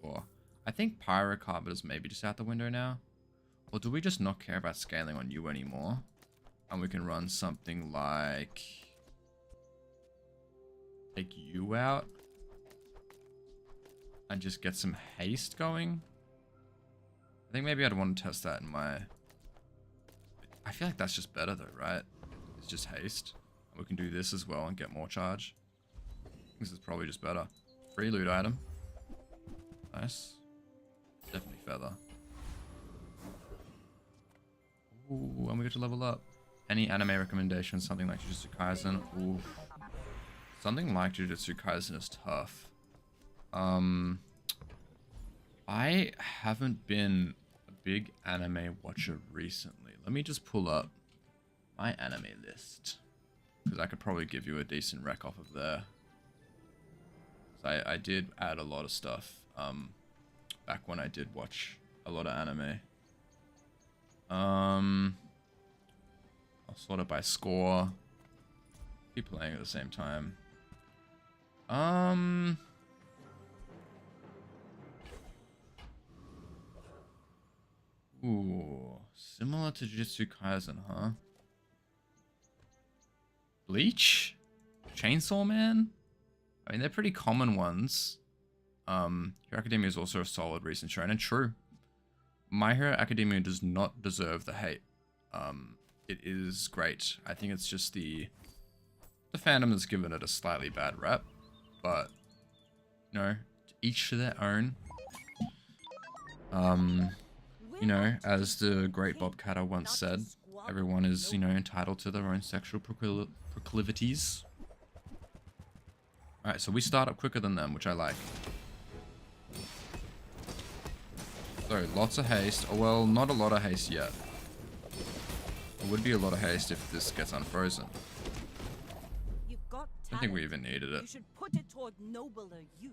[SPEAKER 1] Sure. I think Pyrocarpet is maybe just out the window now. Or do we just not care about scaling on you anymore? And we can run something like... take you out. And just get some haste going. I think maybe I'd want to test that in my... I feel like that's just better though, right? It's just haste. And we can do this as well and get more charge. This is probably just better. Free loot item. Nice. Definitely feather. Ooh, and we get to level up. Any anime recommendations? Something like Jujutsu Kaisen? Ooh. Something like Jujutsu Kaisen is tough. I haven't been a big anime watcher recently. Let me just pull up my anime list. Because I could probably give you a decent rec off of there. So I did add a lot of stuff back when I did watch a lot of anime. I'll sort it by score. Keep playing at the same time. Ooh, similar to Jujutsu Kaisen, huh? Bleach? Chainsaw Man? I mean, they're pretty common ones. Hero Academia is also a solid recent shonen. True. My Hero Academia does not deserve the hate. It is great. I think it's just the fandom that's given it a slightly bad rep. But, you know, each to their own. You know, as the great Bob Catter once said, everyone is, you know, entitled to their own sexual proclivities. Alright, so we start up quicker than them, which I like. So, lots of haste. Oh, well, not a lot of haste yet. There would be a lot of haste if this gets unfrozen. I don't think we even needed it.
[SPEAKER 4] You should put it toward nobler use.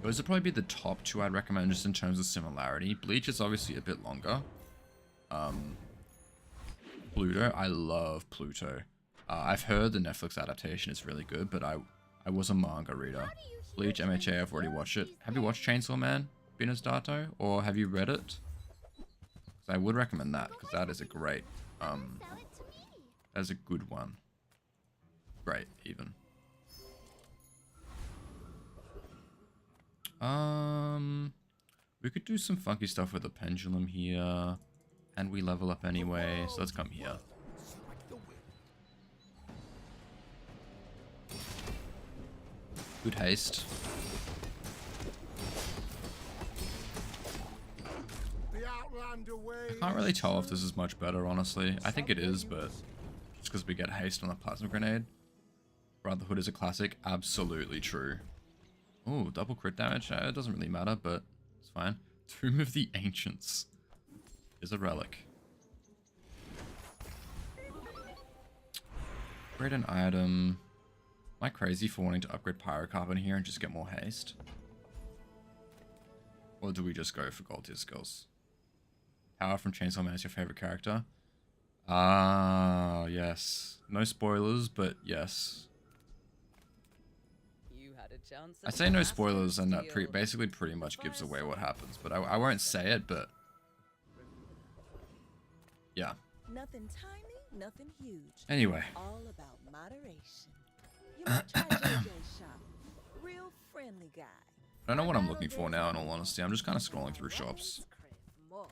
[SPEAKER 1] Those would probably be the top 2 I'd recommend just in terms of similarity. Bleach is obviously a bit longer. Pluto, I love Pluto. I've heard the Netflix adaptation is really good, but I was a manga reader. Bleach, MHA, I've already watched it. Have you watched Chainsaw Man, Venus Dato? Or have you read it? So I would recommend that because that is a great,
[SPEAKER 8] Sell it to me.
[SPEAKER 1] that's a good one. Great, even. We could do some funky stuff with the pendulum here, and we level up anyway. So let's come here. Good haste.
[SPEAKER 10] The Outlander way.
[SPEAKER 1] I can't really tell if this is much better, honestly. I think it is, but just because we get haste on the plasma grenade. Brotherhood is a classic. Absolutely true. Oh, double crit damage. It doesn't really matter, but it's fine. Tomb of the Ancients is a relic. Upgrade an item. Am I crazy for wanting to upgrade Pyrocarbon here and just get more haste? Or do we just go for gold tier skills? Power from Chainsaw Man is your favorite character? Ah, yes. No spoilers, but yes.
[SPEAKER 9] You had a chance
[SPEAKER 1] I
[SPEAKER 9] at
[SPEAKER 1] say no
[SPEAKER 9] Damascus
[SPEAKER 1] spoilers, and that
[SPEAKER 9] Steel.
[SPEAKER 1] basically pretty much gives away what happens. But I won't say it, but yeah.
[SPEAKER 4] Nothing tiny, nothing huge.
[SPEAKER 1] Anyway,
[SPEAKER 4] All about moderation. You might try JJ's shop. Real friendly guy.
[SPEAKER 1] I don't know what I'm looking for now, in all honesty. I'm just kind of scrolling through shops.
[SPEAKER 2] Crave more.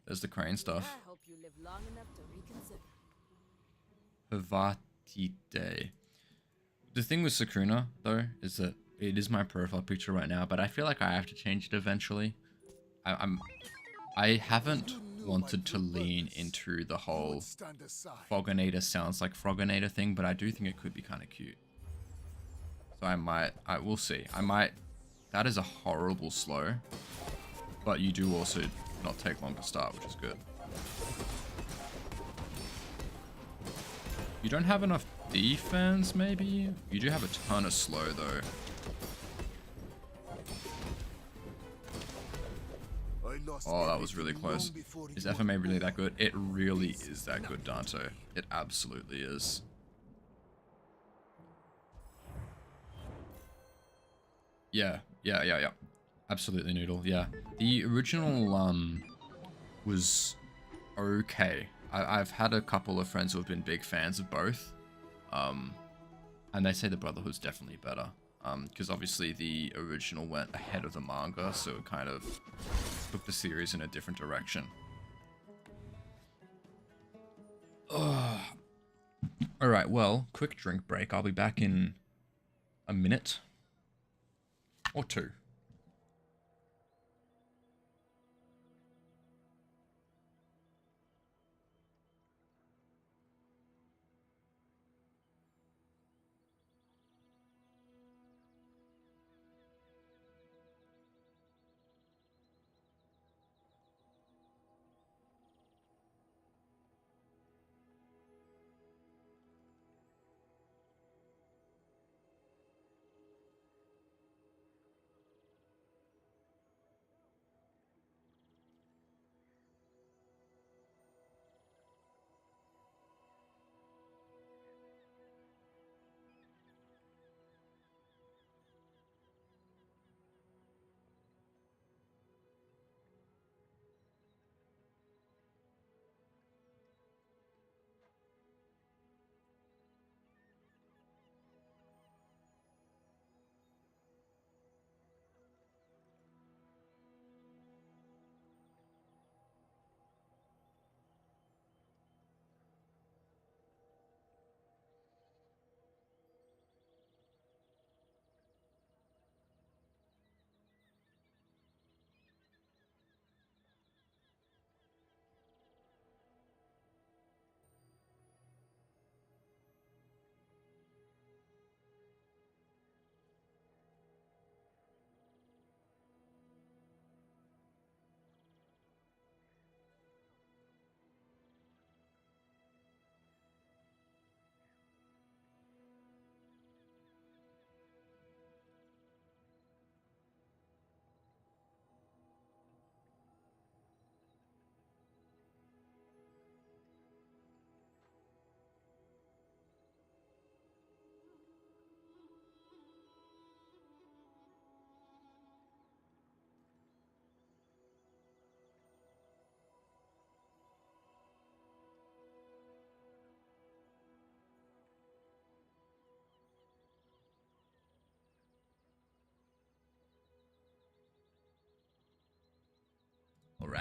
[SPEAKER 1] There's the crane stuff.
[SPEAKER 2] I hope you live long enough to reconsider.
[SPEAKER 1] Havatite. The thing with Sakuna, though, is that it is my profile picture right now, but I feel like I have to change it eventually. I haven't wanted to lean into the whole
[SPEAKER 10] Stand aside.
[SPEAKER 1] Froginator sounds like Froginator thing, but I do think it could be kind of cute. So we'll see. That is a horrible slow, but you do also not take long to start, which is good. You don't have enough defense, maybe? You do have a ton of slow, though. Oh, that was really close. Is FMA really that good? It really is that good, Dante. It absolutely is. Yeah. Absolutely, Noodle. Yeah. The original, was okay. I've had a couple of friends who have been big fans of both. And they say the Brotherhood's definitely better. Because obviously the original went ahead of the manga, so it kind of took the series in a different direction. Alright, well, quick drink break. I'll be back in a minute. Or two.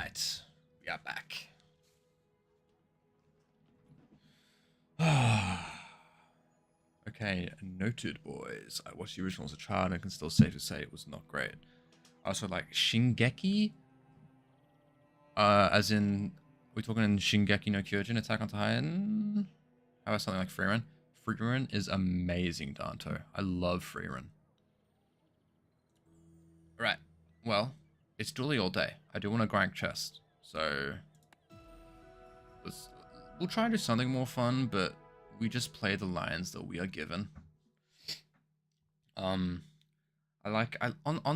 [SPEAKER 1] Alright, we are back. Okay, noted, boys. I watched the original as a child and I can still safely say it was not great. I also like Shingeki. As in, we're talking in Shingeki no Kyojin, Attack on Titan. How about something like Frieren? Frieren is amazing, Danto. I love Frieren. Right, well, it's Dooley all day. I do want to grind chest, so we'll try and do something more fun, but we just play the lines that we are given. On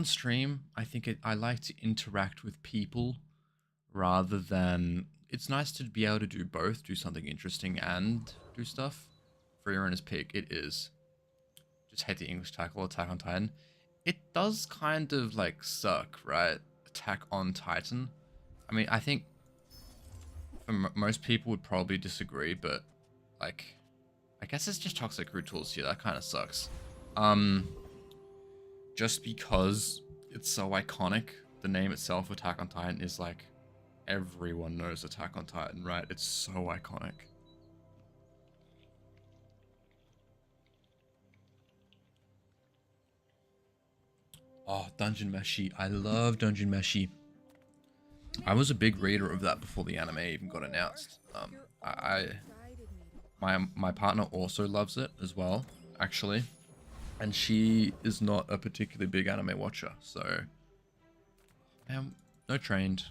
[SPEAKER 1] stream, I think I like to interact with people rather than, it's nice to be able to do both, do something interesting and do stuff. Frieren is peak, it is. Just hate the English tackle, Attack on Titan. It does kind of like suck, right? Attack on Titan. I mean, I think for most people would probably disagree, but like, I guess it's just toxic root tools here. That kind of sucks. Just because it's so iconic, the name itself, Attack on Titan, is like, everyone knows Attack on Titan, right? It's so iconic. Oh, Dungeon Meshi. I love Dungeon Meshi. I was a big reader of that before the anime even got announced. My partner also loves it as well, actually. And she is not a particularly big anime watcher, so... no trained.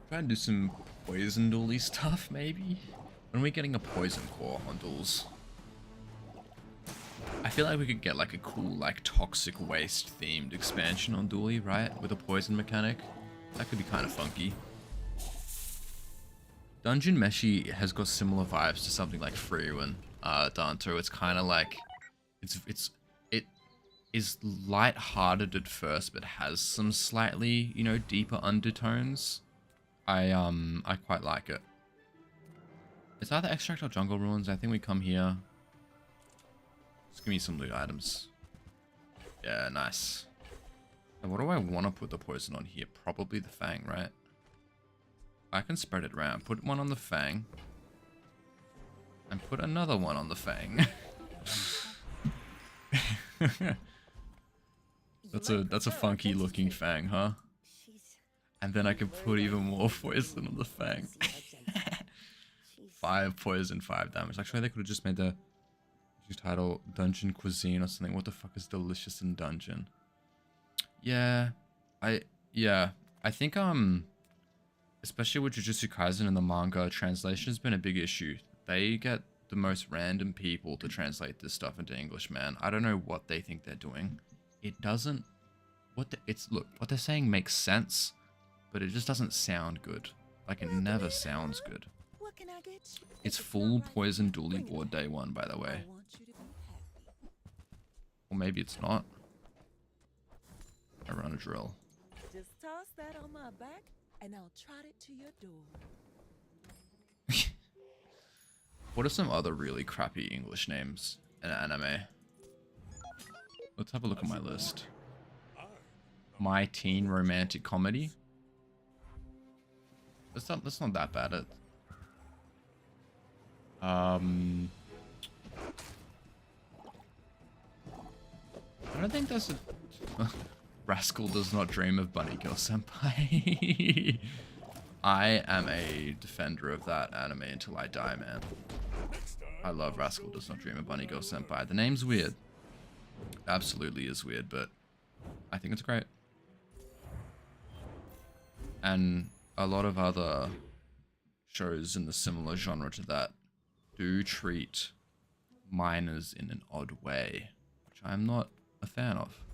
[SPEAKER 1] Try and do some poison Dooley stuff, maybe? When are we getting a poison core on duels? I feel like we could get like a cool, like toxic waste themed expansion on Dooley, right? With a poison mechanic. That could be kind of funky. Dungeon Meshi has got similar vibes to something like Frieren, Danto. It's kind of like, it is light-hearted at first, but has some slightly, you know, deeper undertones. I quite like it. It's either Extract or Jungle Ruins. I think we come here. Just give me some loot items. Yeah, nice. And what do I want to put the poison on here? Probably the Fang, right? I can spread it around. Put one on the Fang. And put another one on the Fang. That's a funky looking Fang, huh? And then I can put even more poison on the Fang. 5 poison, 5 damage. Actually, they could have just made the title Dungeon Cuisine or something. What the fuck is delicious in Dungeon? Yeah, I think especially with Jujutsu Kaisen in the manga, translation has been a big issue. They get the most random people to translate this stuff into English, man. I don't know what they think they're doing. It doesn't. Look, what they're saying makes sense, but it just doesn't sound good. Like, it never sounds good. It's full poison Dooley board day 1, by the way. Or maybe it's not. I run a drill.
[SPEAKER 4] Just toss that on my back and I'll trot it to your door.
[SPEAKER 1] What are some other really crappy English names in anime? Let's have a look at my list. My Teen Romantic Comedy. That's not that bad. I don't think that's a... Rascal does not dream of Bunny Girl Senpai. I am a defender of that anime until I die, man. I love Rascal does not dream of Bunny Girl Senpai. The name's weird. Absolutely is weird, but I think it's great. And a lot of other shows in the similar genre to that do treat minors in an odd way, which I'm not a fan of.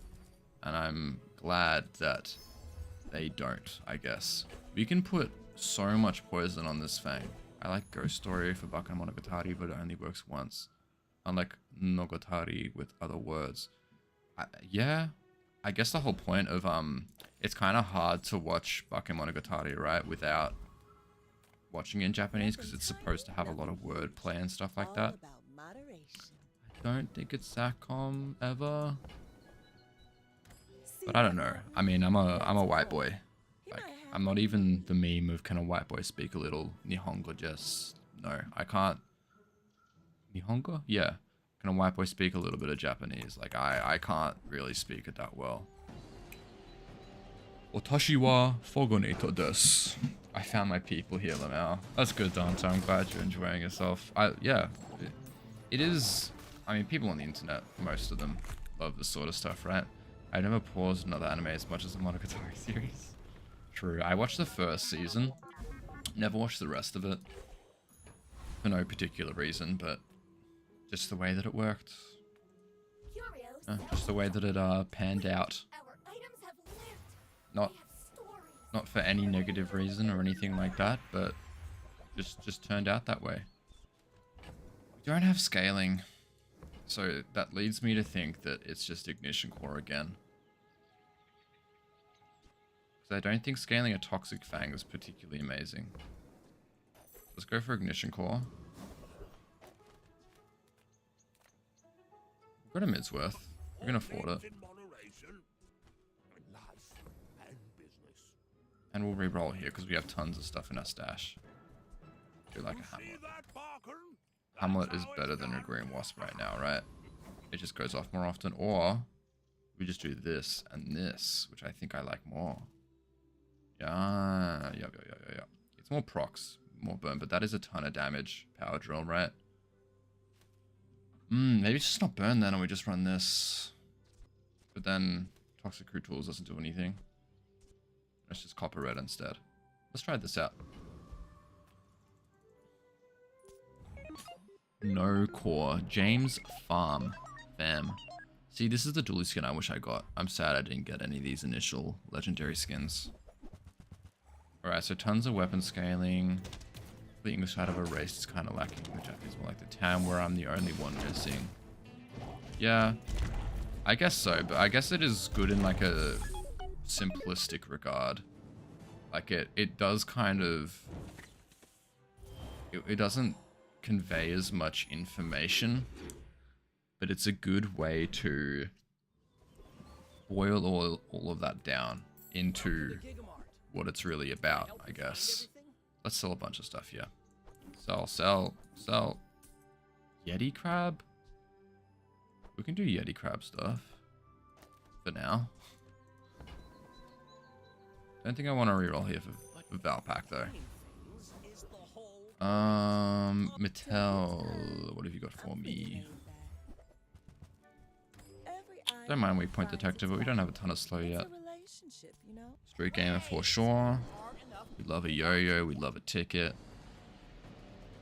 [SPEAKER 1] And I'm glad that they don't, I guess. We can put so much poison on this Fang. I like Ghost Story for Bakemonogatari, but it only works once. Unlike Nogatari with other words. Yeah, I guess the whole point of, it's kind of hard to watch Bakemonogatari, right, without watching it in Japanese, because it's supposed to have a lot of wordplay and stuff like that. I don't think it's Satcom ever. But I don't know. I mean, I'm a white boy. Like, I'm not even the meme of can a white boy speak a little Nihongo just... No, I can't. Nihongo? Yeah. Can a white boy speak a little bit of Japanese? Like, I can't really speak it that well. Watashi wa fogoneto desu. I found my people here, Lamau. That's good, Dante. I'm glad you're enjoying yourself. Yeah. It is... I mean, people on the internet, most of them, love this sort of stuff, right? I never paused another anime as much as the Monogatari series. True. I watched the first season. Never watched the rest of it. For no particular reason, but just the way that it worked. Just the way that it panned out. Not for any negative reason or anything like that, but just turned out that way. We don't have scaling, so that leads me to think that it's just Ignition Core again. Because I don't think scaling a Toxic Fang is particularly amazing. Let's go for Ignition Core. We've got a Midsworth. We can afford it. And we'll re-roll here because we have tons of stuff in our stash. Do like a Hamlet. Hamlet is better than a Green Wasp right now, right? It just goes off more often. Or we just do this and this, which I think I like more. Yeah. It's more procs, more burn, but that is a ton of damage. Power drill, right? Maybe it's just not burn then, and we just run this. But then Toxic Crew Tools doesn't do anything. Let's just copper red instead. Let's try this out. No core. James Fam. See, this is the Dooley skin I wish I got. I'm sad I didn't get any of these initial legendary skins. Alright, so tons of weapon scaling. The English side of a race is kind of lacking. The Japanese more like the town where I'm the only one missing. Yeah, I guess so, but I guess it is good in like a simplistic regard. Like it does kind of... It doesn't convey as much information, but it's a good way to boil all of that down into what it's really about, I guess. Let's sell a bunch of stuff, yeah. Sell. Yeti crab? We can do Yeti crab stuff. For now. Don't think I want to reroll here for Valpak though. Mattel, what have you got for me? Don't mind Weak Point Detector, but we don't have a ton of slow yet. Street Gamer for sure. We love a yo-yo, we love a ticket.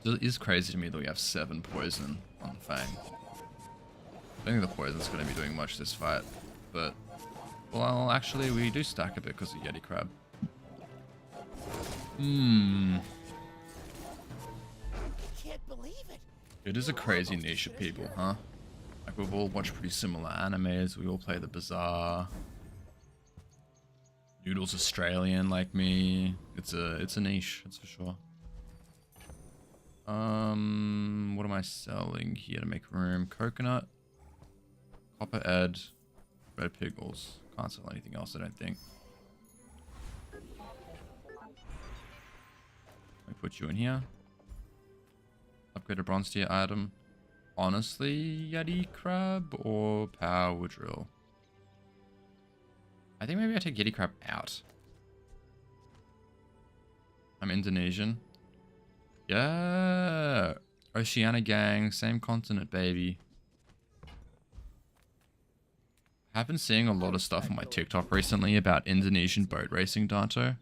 [SPEAKER 1] It is crazy to me that we have 7 poison on the Fang. I don't think the poison's going to be doing much this fight, but... Well, actually, we do stack a bit because of Yeti Crab. It is a crazy niche of people, huh? Like, we've all watched pretty similar animes, we all play the Bazaar. Noodle's Australian like me. It's a niche, that's for sure. What am I selling here to make room? Coconut, Copper Ed, Red Piggles. Can't sell anything else, I don't think. I put you in here. Upgrade a bronze tier item. Honestly, Yeti Crab or Power Drill? I think maybe I take Yeti Crab out. I'm Indonesian. Yeah! Oceania gang, same continent, baby. I've been seeing a lot of stuff on my TikTok recently about Indonesian boat racing, Danto.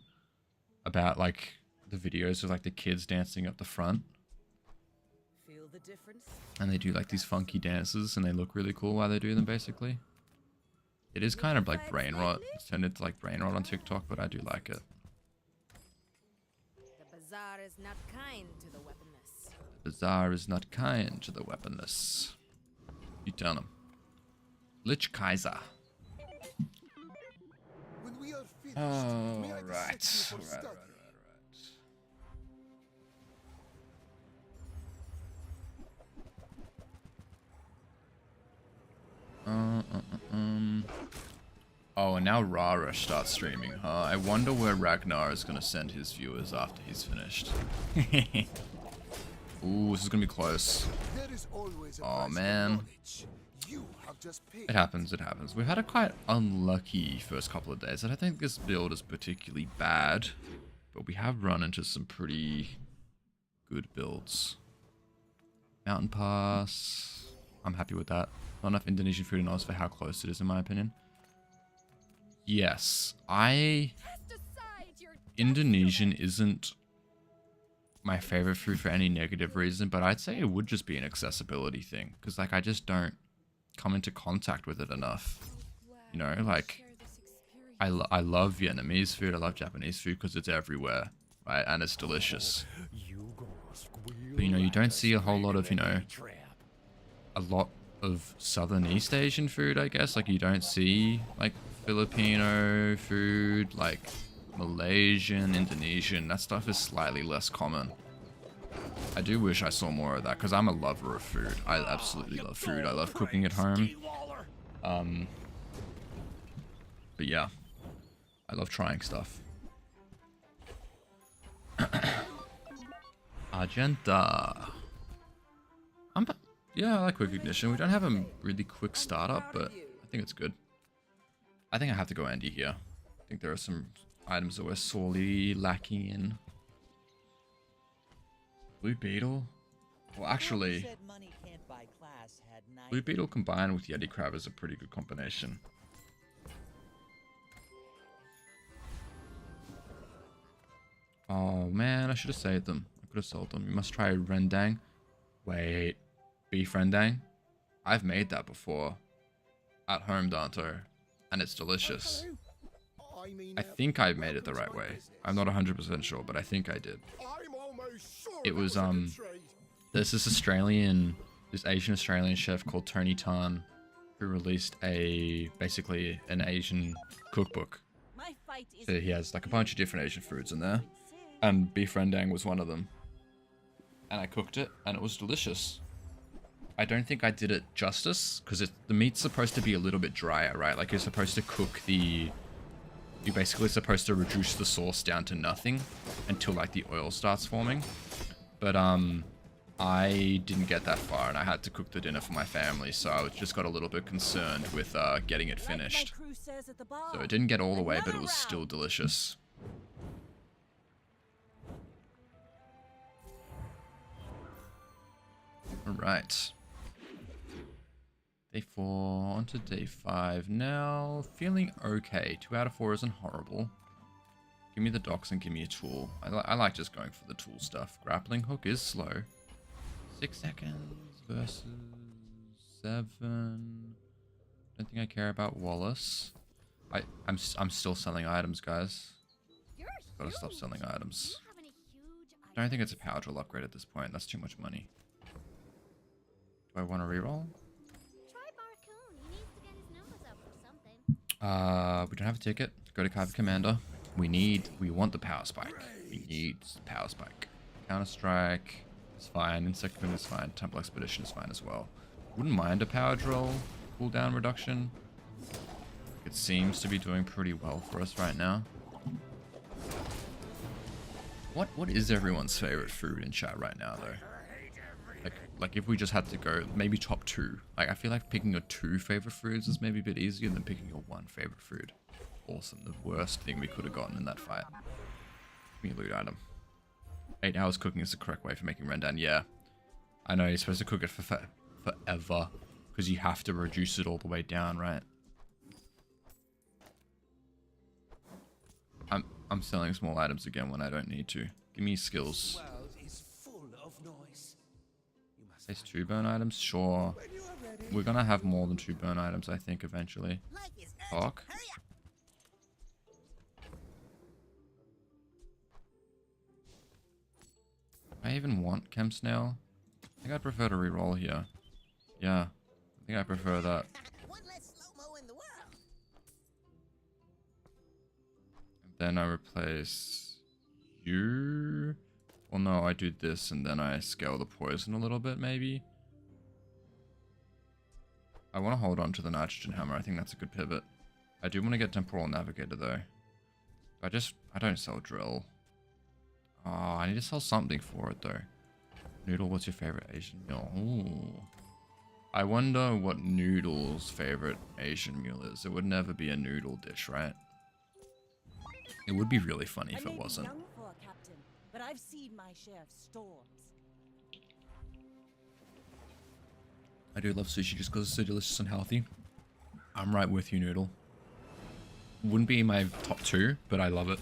[SPEAKER 1] About, like, the videos of, like, the kids dancing up the front.
[SPEAKER 9] Feel the difference?
[SPEAKER 1] And they do, like, these funky dances, and they look really cool while they do them, basically. It is kind of like brain rot. It's turned into like brain rot on TikTok, but I do like it.
[SPEAKER 2] The bazaar is not kind to the weaponless.
[SPEAKER 1] The bazaar is not kind to the weaponless. You tell him. Lich Kaiser.
[SPEAKER 10] When we are finished,
[SPEAKER 1] Oh,
[SPEAKER 10] may I
[SPEAKER 1] right.
[SPEAKER 10] set you for study?
[SPEAKER 1] Oh, and now Rara starts streaming, huh? I wonder where Ragnar is going to send his viewers after he's finished. Ooh, this is going to be close.
[SPEAKER 10] There is always a
[SPEAKER 1] Oh,
[SPEAKER 10] price for
[SPEAKER 1] man.
[SPEAKER 10] knowledge. You have just paid.
[SPEAKER 1] It happens, it happens. We've had a quite unlucky first couple of days. I don't think this build is particularly bad, but we have run into some pretty good builds. Mountain Pass. I'm happy with that. Not enough Indonesian food in Oz for how close it is, in my opinion. Yes, Indonesian isn't my favorite food for any negative reason, but I'd say it would just be an accessibility thing. Because, like, I just don't come into contact with it enough. You know, like, I love Vietnamese food, I love Japanese food because it's everywhere, right? And it's delicious. But, you know, you don't see a whole lot of, you know, a lot of Southern East Asian food, I guess. Like, you don't see, like, Filipino food, like Malaysian, Indonesian. That stuff is slightly less common. I do wish I saw more of that, because I'm a lover of food. I absolutely love food. I love cooking at home. But yeah, I love trying stuff. Argenta. Yeah, I like quick ignition. We don't have a really quick startup, but I think it's good. I think I have to go Andy here. I think there are some items that we're sorely lacking in. Blue Beetle? Well, actually, Blue Beetle combined with Yeti Crab is a pretty good combination. Oh man, I should have saved them. I could have sold them. You must try rendang. Wait, beef rendang? I've made that before. At home, Danto. And it's delicious. I think I made it the right way. I'm not 100% sure, but I think I did. It was, there's this Asian Australian chef called Tony Tan, who released basically an Asian cookbook. So he has like a bunch of different Asian foods in there. And beef rendang was one of them. And I cooked it, and it was delicious. I don't think I did it justice, because the meat's supposed to be a little bit drier, right? Like, you're supposed to cook you're basically supposed to reduce the sauce down to nothing until, like, the oil starts forming. But, I didn't get that far, and I had to cook the dinner for my family, so I just got a little bit concerned with, getting it finished. So it didn't get all the way, but it was still delicious. Alright. Day 4, on to day 5 now. Feeling okay. 2 out of 4 isn't horrible. Give me the docks and give me a tool. I like just going for the tool stuff. Grappling hook is slow. 6 seconds versus 7. Don't think I care about Wallace. I'm still selling items, guys. Gotta stop selling items. Don't think it's a power drill upgrade at this point. That's too much money. Do I want to reroll? We don't have a ticket. Go to Kyber Commander. We want the power spike. We need the power spike. Counter Strike is fine. Insect Wind is fine. Temple Expedition is fine as well. Wouldn't mind a power drill cooldown reduction. It seems to be doing pretty well for us right now. What is everyone's favorite food in chat right now, though? Like if we just had to go, maybe top 2. Like, I feel like picking your 2 favorite foods is maybe a bit easier than picking your 1 favorite food. Awesome. The worst thing we could have gotten in that fight. Give me a loot item. 8 hours cooking is the correct way for making rendang. Yeah. I know, you're supposed to cook it for forever. Because you have to reduce it all the way down, right? I'm selling small items again when I don't need to. Give me skills. Place 2 burn items? Sure. We're gonna have more than 2 burn items, I think, eventually. Fuck. I even want Chem Snail? I think I'd prefer to reroll here. Yeah. I think I prefer that. Then I replace you. Well, no, I do this and then I scale the poison a little bit, maybe. I want to hold on to the nitrogen hammer. I think that's a good pivot. I do want to get Temporal Navigator though. I don't sell drill. Oh, I need to sell something for it though. Noodle, what's your favorite Asian meal? Ooh. I wonder what Noodle's favorite Asian meal is. It would never be a noodle dish, right? It would be really funny if it wasn't.
[SPEAKER 4] Young for a captain, but I've seen my share of storms.
[SPEAKER 1] I do love sushi just because it's so delicious and healthy. I'm right with you, Noodle. Wouldn't be my top 2, but I love it.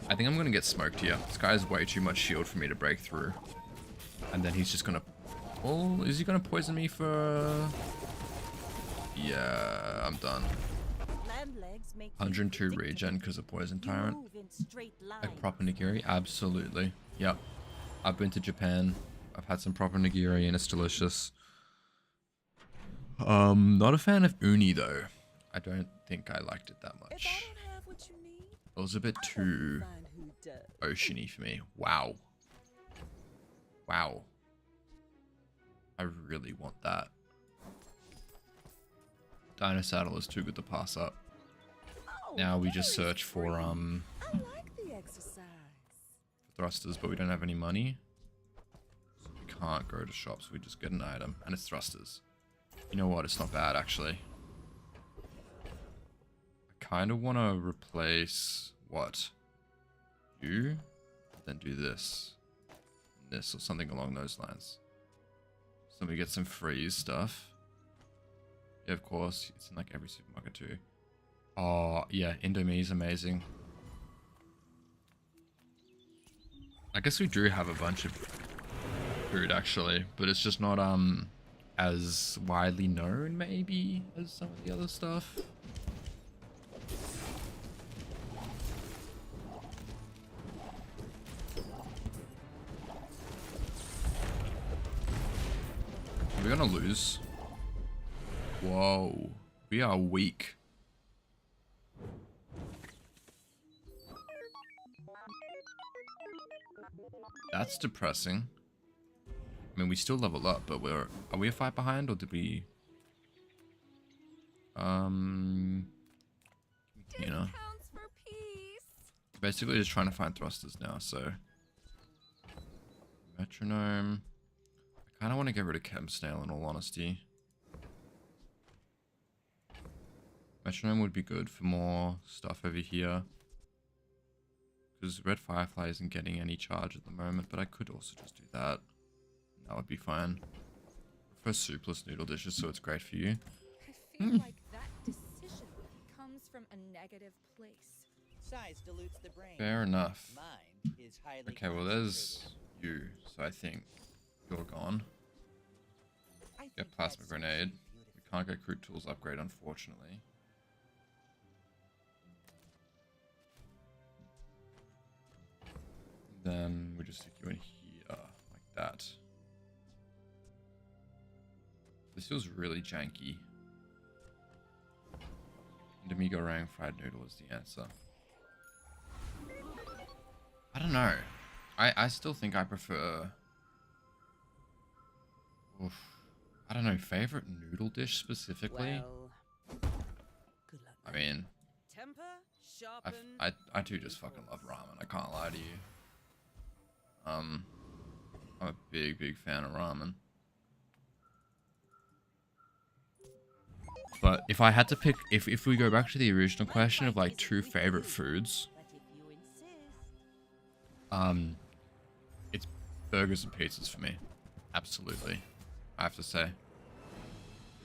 [SPEAKER 1] I think I'm going to get smoked here. This guy has way too much shield for me to break through. And then he's just going to... Well, is he going to poison me for... Yeah, I'm done. 102 regen because of Poison Tyrant. Like proper nigiri? Absolutely. Yep. I've been to Japan. I've had some proper nigiri and it's delicious. Not a fan of uni though. I don't think I liked it that much. It was a bit too oceany for me. Wow. Wow. I really want that. Dino Saddle is too good to pass up. Now we just search for thrusters, but we don't have any money. So we can't go to shops, we just get an item, and it's thrusters. You know what, it's not bad actually. I kind of want to replace, what? You? Then do this. This, or something along those lines. So we get some freeze stuff. Yeah, of course, it's in like every supermarket too. Oh, yeah, Indomie is amazing. I guess we do have a bunch of food actually, but it's just not as widely known maybe as some of the other stuff. We're gonna lose. Whoa, we are weak. That's depressing. I mean, we still level up, but are we a fight behind, or did we? You know, basically just trying to find thrusters now. So, metronome. I kind of want to get rid of chem snail in all honesty. Metronome would be good for more stuff over here. Because Red Firefly isn't getting any charge at the moment, but I could also just do that. That would be fine. I prefer soupless noodle dishes, so it's great for you.
[SPEAKER 2] I feel like that decision comes from a negative place.
[SPEAKER 7] Size dilutes the brain.
[SPEAKER 1] Fair enough.
[SPEAKER 7] Mine is highly
[SPEAKER 1] Okay, well there's you, so I think you're gone. Get plasma grenade. We can't get crude tools upgrade, unfortunately. Then we just stick you in here, like that. This feels really janky. Domingo Rang fried noodle is the answer. I don't know. I still think I prefer... Oof. I don't know, favorite noodle dish specifically?
[SPEAKER 9] Well, good luck.
[SPEAKER 1] I mean...
[SPEAKER 9] Temper, sharpen,
[SPEAKER 1] I do just fucking love ramen, I can't lie to you. I'm a big fan of ramen. But if I had to pick, if we go back to the original question of like 2 favorite foods, it's burgers and pizzas for me. Absolutely. I have to say.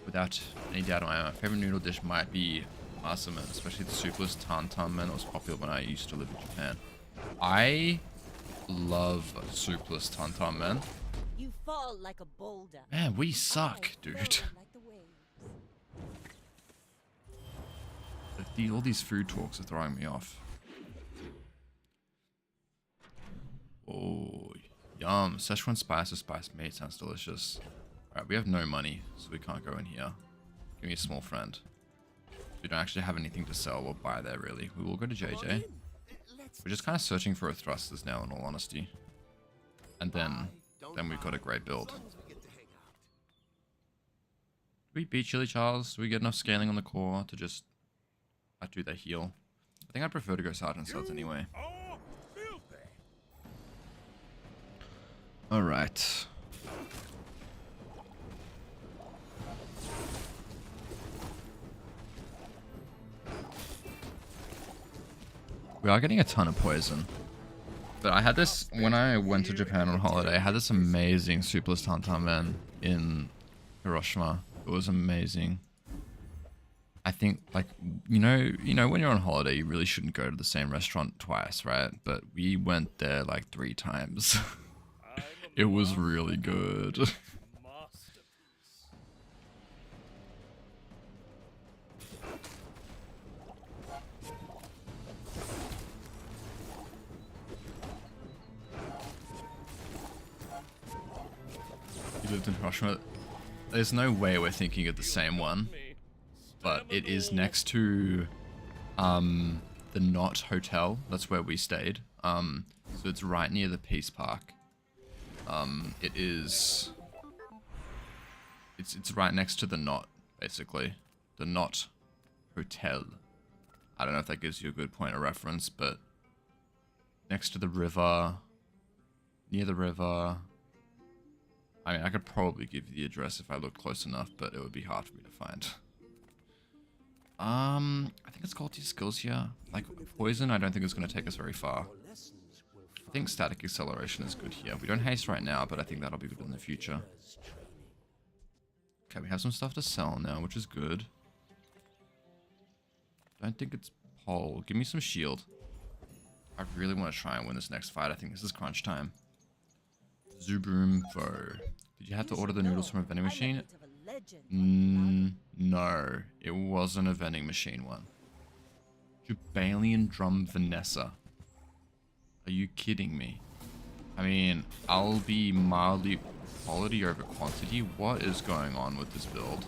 [SPEAKER 1] Without any doubt, my favorite noodle dish might be masamen, especially the soupless tantan men that was popular when I used to live in Japan. I love soupless tantan men.
[SPEAKER 4] You fall like a boulder.
[SPEAKER 1] Man, we suck, dude. All these food talks are throwing me off. Oh, yum. Szechuan spice or spiced meat sounds delicious. Alright, we have no money, so we can't go in here. Give me a small friend. We don't actually have anything to sell or buy there, really. We will go to JJ. We're just kind of searching for a thrusters now, in all honesty. And then we've got a great build. Do we beat Chili Charles? Do we get enough scaling on the core to just I do the heal. I think I prefer to go Sergeant Suds anyway.
[SPEAKER 5] are filthy.
[SPEAKER 1] Alright. We are getting a ton of poison. But I had this, when I went to Japan on holiday, I had this amazing Soupless Tantan Man in Hiroshima. It was amazing. I think, like, you know, when you're on holiday, you really shouldn't go to the same restaurant twice, right? But we went there like 3 times. It was really good.
[SPEAKER 5] Masterpiece.
[SPEAKER 1] You lived in Hiroshima. There's no way we're thinking of the same one. But it is next to the Knot Hotel. That's where we stayed. So it's right near the Peace Park. It's right next to the Knot, basically. The Knot Hotel. I don't know if that gives you a good point of reference, but next to the river, near the river. I mean, I could probably give you the address if I looked close enough, but it would be hard for me to find. I think it's called 2 skills here. Like, poison, I don't think it's going to take us very far. I think static acceleration is good here. We don't haste right now, but I think that'll be good in the future. Okay, we have some stuff to sell now, which is good. Don't think it's pole. Give me some shield. I really want to try and win this next fight. I think this is crunch time. Zubroom Foe. Did you have to order the noodles from a vending machine? No, it wasn't a vending machine one. Jubalian Drum Vanessa. Are you kidding me? I mean, I'll be mildly quality over quantity. What is going on with this build?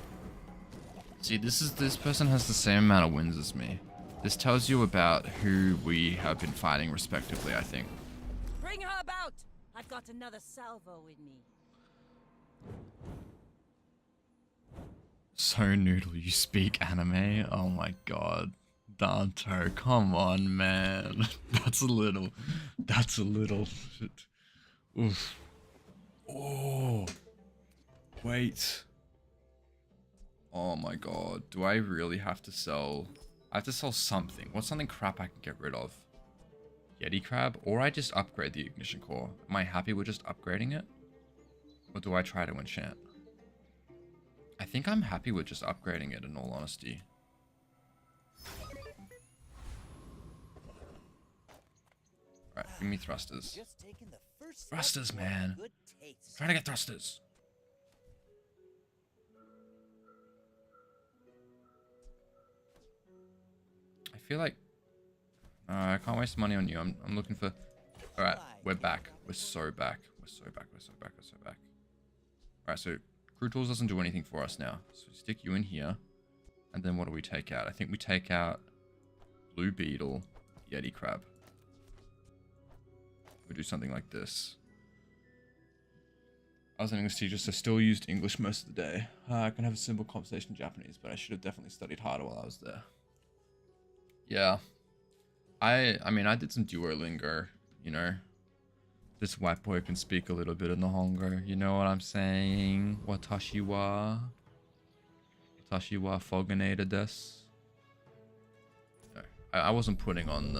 [SPEAKER 1] See, this person has the same amount of wins as me. This tells you about who we have been fighting respectively, I think.
[SPEAKER 4] Bring her about! I've got another salvo in me.
[SPEAKER 1] So Noodle, you speak anime? Oh my god. Danto, come on, man. That's a little shit. Oof. Oh. Wait. Oh my god. Do I really have to sell? I have to sell something. What's something crap I can get rid of? Yeti Crab? Or I just upgrade the Ignition Core? Am I happy with just upgrading it? Or do I try to enchant? I think I'm happy with just upgrading it, in all honesty. Alright, give me thrusters. Thrusters, man. Trying to get thrusters. I feel like I can't waste money on you. I'm looking for. Alright, we're back. We're so back. We're so back. We're so back. We're so back. Alright, so Crew Tools doesn't do anything for us now. So stick you in here. And then what do we take out? I think we take out Blue Beetle, Yeti Crab. We do something like this. I was an English teacher, so still used English most of the day. I can have a simple conversation in Japanese, but I should have definitely studied harder while I was there. Yeah. I mean, I did some Duolingo, you know. This white boy can speak a little bit in the Hongo, you know what I'm saying? Watashi wa foganeda desu. No, I wasn't putting on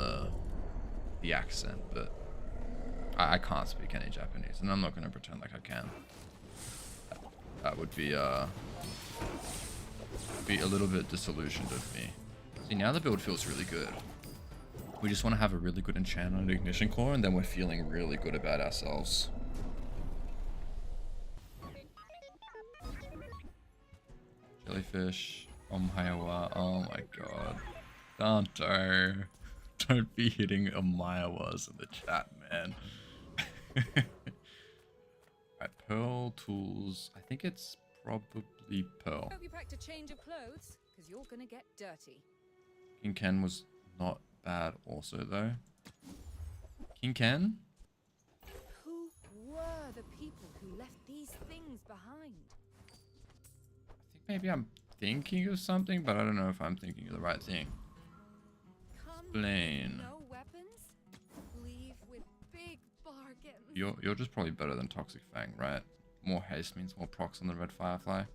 [SPEAKER 1] the accent, but I can't speak any Japanese, and I'm not going to pretend like I can. That would be a little bit disillusioned of me. See, now the build feels really good. We just want to have a really good enchant on the Ignition Core, and then we're feeling really good about ourselves. Jellyfish. Omayawa. Oh my god. Don't be hitting Omayawas in the chat, man. Alright, Pearl Tools. I think it's probably Pearl.
[SPEAKER 6] Hope you packed a change of clothes, because you're gonna get dirty.
[SPEAKER 1] King Ken was not bad also, though. King Ken?
[SPEAKER 6] Who were the people who left these things behind?
[SPEAKER 1] I think maybe I'm thinking of something, but I don't know if I'm thinking of the right thing. Explain.
[SPEAKER 6] No weapons? Leave with big bargains.
[SPEAKER 1] You're just probably better than Toxic Fang, right? More haste means more procs on the Red Firefly.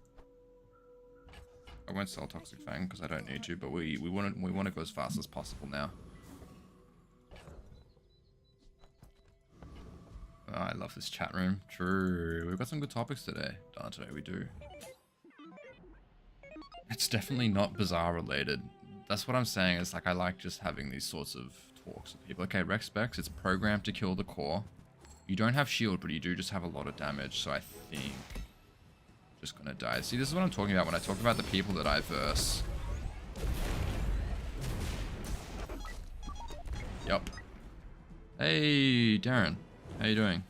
[SPEAKER 1] I won't sell Toxic Fang because I don't need to, but we want to go as fast as possible now. Oh, I love this chat room. True. We've got some good topics today. Today we do. It's definitely not Bazaar related. That's what I'm saying. It's like I like just having these sorts of talks with people. Okay, Rex Specs, it's programmed to kill the core. You don't have shield, but you do just have a lot of damage, so I think just gonna die. See, this is what I'm talking about when I talk about the people that I verse. Yup. Hey, Darren. How you doing?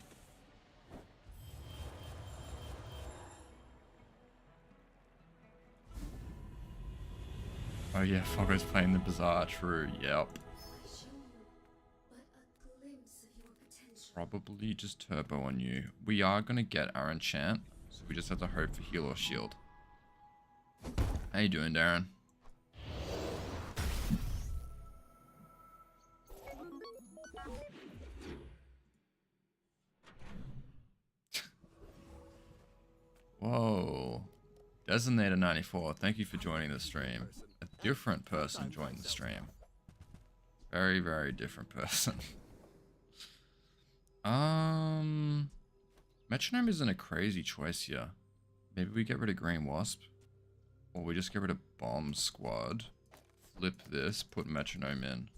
[SPEAKER 1] Oh yeah, Foggo's playing the Bazaar. True. Yep. Probably just turbo on you. We are gonna get our enchant, so we just have to hope for heal or shield. How you doing, Darren? Whoa. Designator 94, thank you for joining the stream. A different person joined the stream. Very, very different person. Metronome isn't a crazy choice here. Maybe we get rid of Green Wasp. Or we just get rid of Bomb Squad. Flip this, put Metronome in.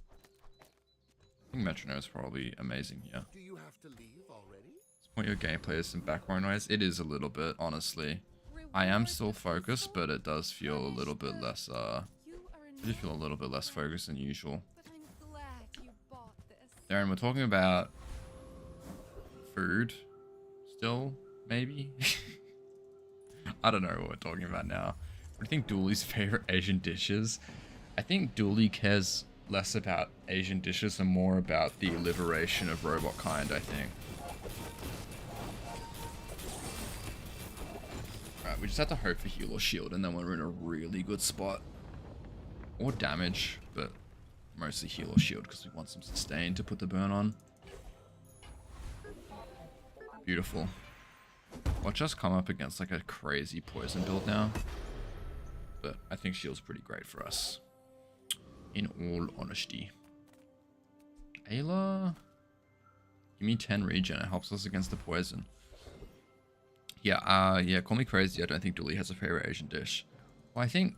[SPEAKER 1] I think Metronome is probably amazing here.
[SPEAKER 10] Do you have to leave already?
[SPEAKER 1] Point your gameplay is some background noise. It is a little bit, honestly. I am still focused, but it does feel a little bit less, I do feel a little bit less focused than usual. Darren, we're talking about food still, maybe? I don't know what we're talking about now. What do you think Dooley's favorite Asian dishes? I think Dooley cares less about Asian dishes and more about the liberation of robot kind, I think. Alright, we just have to hope for heal or shield and then we're in a really good spot. Or damage, but mostly heal or shield because we want some sustain to put the burn on. Beautiful. Watch us come up against like a crazy poison build now. But I think shield's pretty great for us. In all honesty. Ayla? Give me 10 regen. It helps us against the poison. Yeah, yeah, call me crazy. I don't think Dooley has a favorite Asian dish. Well, I think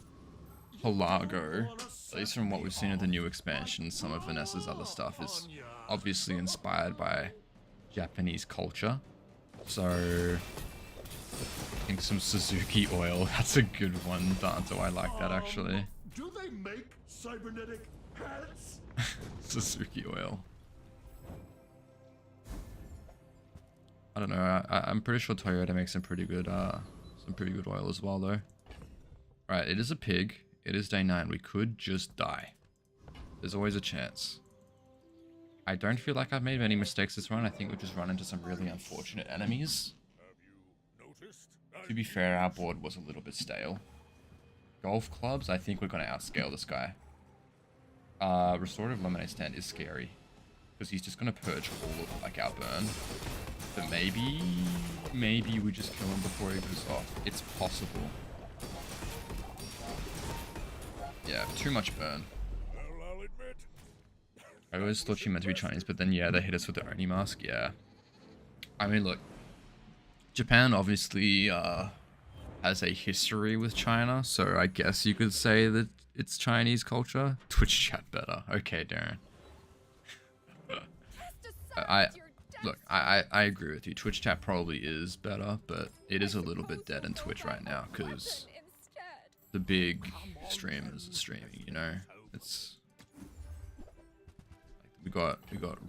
[SPEAKER 1] Halago, at least from what we've seen of the new expansion, some of Vanessa's other stuff is obviously inspired by Japanese culture. So, I think some Suzuki oil, that's a good one, Danto. I like that actually.
[SPEAKER 10] Do they make cybernetic hats?
[SPEAKER 1] Suzuki oil. I don't know. I'm pretty sure Toyota makes some pretty good oil as well, though. Right, it is a pig. It is day 9. We could just die. There's always a chance. I don't feel like I've made many mistakes this run. I think we've just run into some really unfortunate enemies. To be fair, our board was a little bit stale. Golf clubs, I think we're going to outscale this guy. Restorative Lemonade Stand is scary. Because he's just going to purge all of like our burn. But maybe we just kill him before he goes off. It's possible. Yeah, too much burn. I always thought she meant to be Chinese, but then yeah, they hit us with the Oni mask, yeah. I mean, look, Japan obviously has a history with China, so I guess you could say that it's Chinese culture. Twitch chat better. Okay, Darren. I agree with you. Twitch chat probably is better, but it is a little bit dead in Twitch right now because the big streamers are streaming, you know? It's we got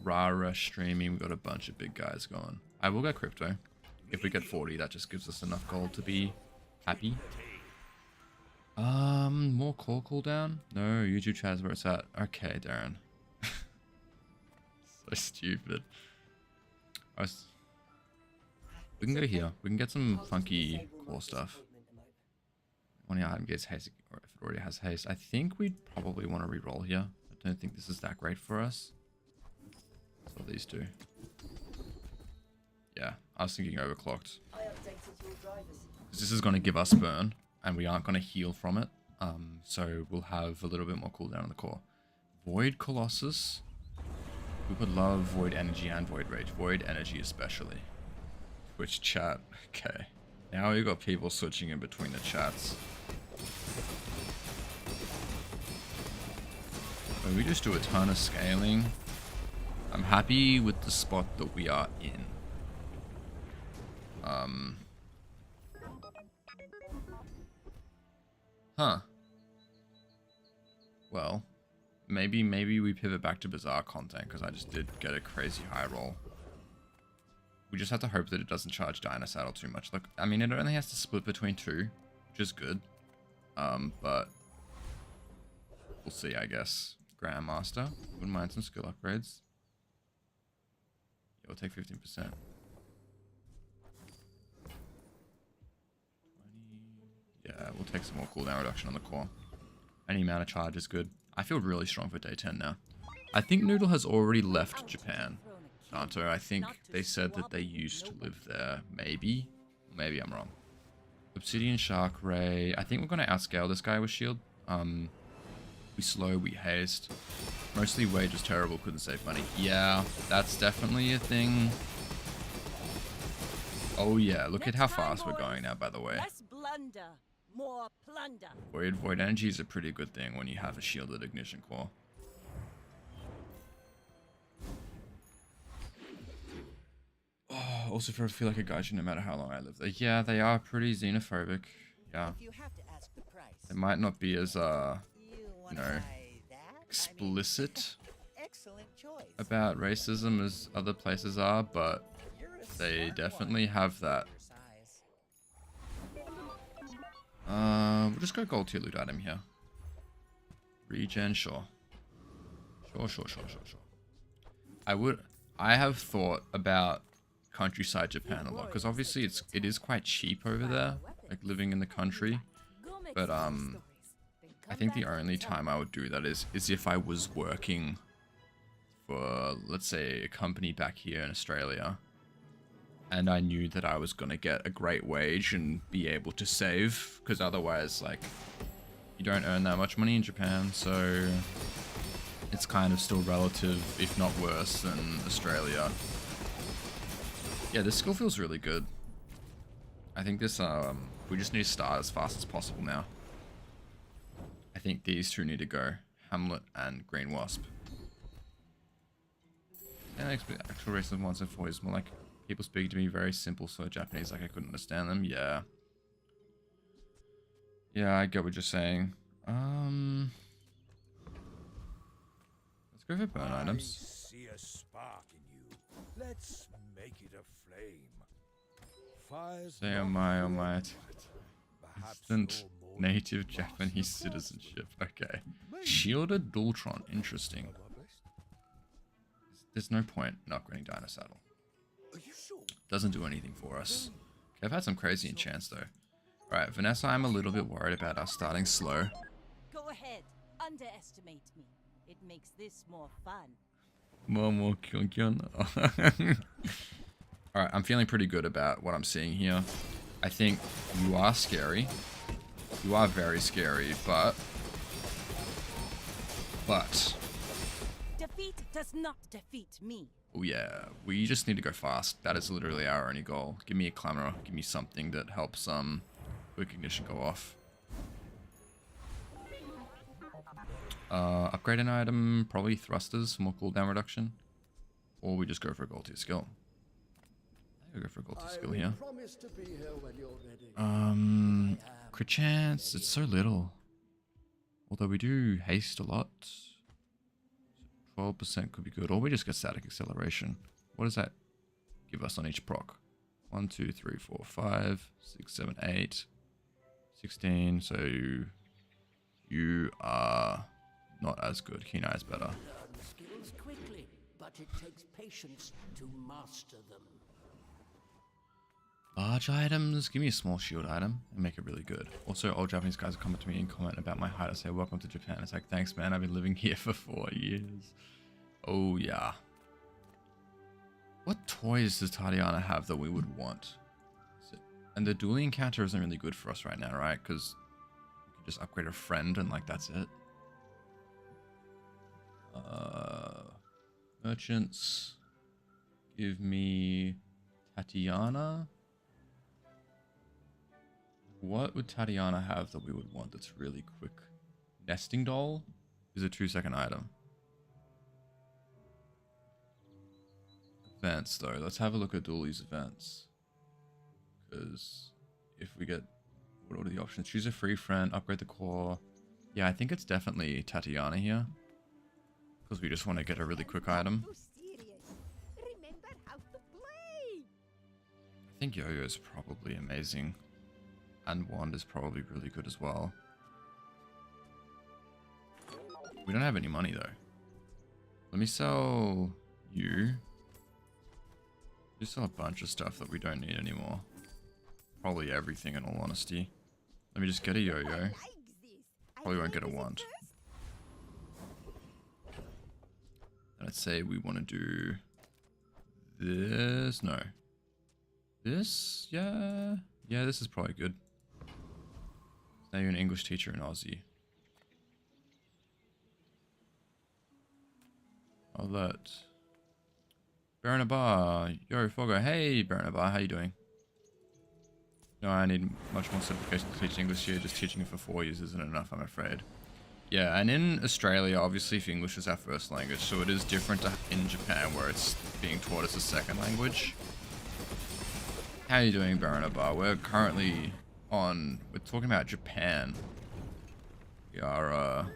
[SPEAKER 1] Rara streaming, we got a bunch of big guys going. I will get crypto. If we get 40, that just gives us enough gold to be happy. More core cooldown? No, YouTube chat is where it's at. Okay, Darren. So stupid. We can go here. We can get some funky core stuff. One of the item gets haste, or if it already has haste. I think we'd probably want to reroll here. I Don't think this is that great for us. That's what these do. Yeah, I was thinking overclocked. Because this is going to give us burn, and we aren't going to heal from it. So we'll have a little bit more cooldown on the core. Void Colossus. We would love Void Energy and Void Rage. Void Energy especially. Twitch chat. Okay. Now we've got people switching in between the chats. So we just do a ton of scaling. I'm happy with the spot that we are in. Huh. Well, maybe we pivot back to Bazaar content, because I just did get a crazy high roll. We just have to hope that it doesn't charge Dinosaddle too much. Look, I mean, it only has to split between 2, which is good. But we'll see, I guess. Grandmaster. Wouldn't mind some skill upgrades. Yeah, we'll take 15%. 20. Yeah, we'll take some more cooldown reduction on the core. Any amount of charge is good. I feel really strong for day 10 now. I think Noodle has already left Japan. Kanto, I think they said that they used to live there. Maybe. Maybe I'm wrong. Obsidian Shark Ray. I think we're going to outscale this guy with shield. We slow, we haste. Mostly wage was terrible, couldn't save money. Yeah, that's definitely a thing. Oh yeah, look at how fast we're going now, by the way.
[SPEAKER 4] Less blunder, more plunder.
[SPEAKER 1] Void Energy is a pretty good thing when you have a shielded ignition core. Oh, also feel like a gaijin no matter how long I live there. Yeah, they are pretty xenophobic. Yeah.
[SPEAKER 4] If you have to ask the price,
[SPEAKER 1] They might not be as, you know, explicit about racism as other places are, but they definitely have that. We'll just go gold tier loot item here. Regen, sure. Sure. I have thought about countryside Japan a lot, because obviously it is quite cheap over there, like living in the country. But I think the only time I would do that is if I was working for, let's say, a company back here in Australia, and I knew that I was going to get a great wage and be able to save, because otherwise, like, you don't earn that much money in Japan, so it's kind of still relative, if not worse, than Australia. Yeah, this skill feels really good. I think this, we just need to start as fast as possible now. I think these two need to go. Hamlet and Green Wasp. And actual racism once and for is more like people speak to me very simple, so Japanese, like I couldn't understand them. Yeah. Yeah, I get what you're saying. Let's go for burn items.
[SPEAKER 10] I see a spark in you. Let's make it a flame. Fires
[SPEAKER 1] Say oh my. Instant native Japanese citizenship. Okay. Shielded Dualtron. Interesting. There's no point in upgrading Dinosaddle. Doesn't do anything for us. Okay, I've had some crazy enchants though. Alright, Vanessa, I'm a little bit worried about us starting slow.
[SPEAKER 4] go ahead, underestimate me. It makes this more fun.
[SPEAKER 1] More kyun. Alright, I'm feeling pretty good about what I'm seeing here. I think you are scary. You are very scary, but...
[SPEAKER 4] Defeat does not defeat me.
[SPEAKER 1] Oh yeah, we just need to go fast. That is literally our only goal. Give me a Clamor, give me something that helps quick ignition go off. Upgrade an item, probably thrusters for more cooldown reduction. Or we just go for a gold tier skill. I think I'll go for a gold tier skill here. Crit chance, it's so little. Although we do haste a lot. 12% could be good, or we just get static acceleration. What does that give us on each proc? 1, 2, 3, 4, 5, 6, 7, 8, 16. So you are not as good. Keen Eye is better.
[SPEAKER 7] Learn skills quickly, but it takes patience to master them.
[SPEAKER 1] Large items? Give me a small shield item and make it really good. Also, all Japanese guys come up to me and comment about my height. I say, welcome to Japan. It's like, thanks, man. I've been living here for 4 years. Oh, yeah. What toys does Tatiana have that we would want? And the Dooley encounter isn't really good for us right now, right? Because we can just upgrade a friend and, like, that's it. Merchants. Give me Tatiana. What would Tatiana have that we would want that's really quick? Nesting doll is a 2-second item. Events though. Let's have a look at Dooley's events. Because if we get... What are the options? Choose a free friend, upgrade the core. Yeah, I think it's definitely Tatiana here. Because we just want to get a really quick item. I think Yo-Yo is probably amazing. And Wand is probably really good as well. We don't have any money though. Let me sell you. Just sell a bunch of stuff that we don't need anymore. Probably everything in all honesty. Let me just get a Yo-Yo. Probably won't get a Wand. And let's say we want to do this. No. This? Yeah. Yeah, this is probably good. Now you're an English teacher in Aussie. I'll let Baranabar. Yo, Foggo. Hey, Baranabar. How you doing? No, I need much more certification to teach English here. Just teaching it for 4 years isn't enough, I'm afraid. Yeah, and in Australia, obviously, if English is our first language, so it is different to in Japan, where it's being taught as a second language. How are you doing, Baranabar? We're currently on... We're talking about Japan. We are,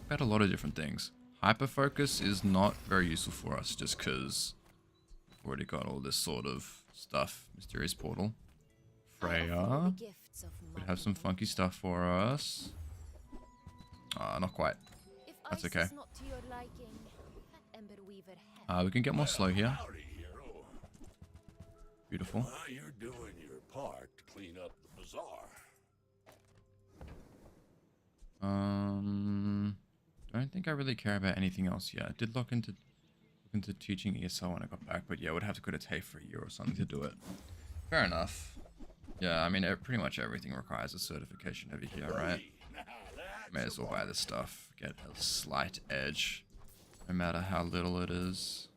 [SPEAKER 1] about a lot of different things. Hyperfocus is not very useful for us, just because we've already got all this sort of stuff. Mysterious Portal. Freya. Could have some funky stuff for us. Not quite. That's okay. We can get more slow here. Beautiful.
[SPEAKER 10] You're doing your part to clean up the bazaar.
[SPEAKER 1] Don't think I really care about anything else yet. I did look into teaching ESL when I got back, but yeah, I would have to go to TAFE for a year or something to do it. Fair enough. Yeah, I mean, pretty much everything requires a certification over here, right? May as well buy this stuff. Get a slight edge, no matter how little it is.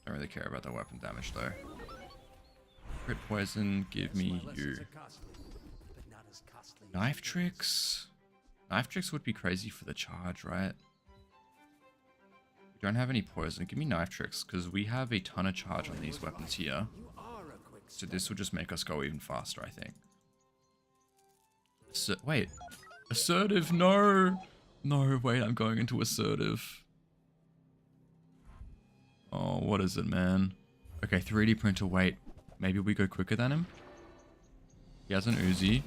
[SPEAKER 1] Don't really care about the weapon damage though. Crit poison, give me you. Knife tricks? Knife tricks would be crazy for the charge, right? We don't have any poison. Give me knife tricks, because we have a ton of charge on these weapons here. So this will just make us go even faster, I think. Wait. Assertive, no! No, wait, I'm going into assertive. Oh, what is it, man? Okay, 3D printer, wait. Maybe we go quicker than him? He has an Uzi.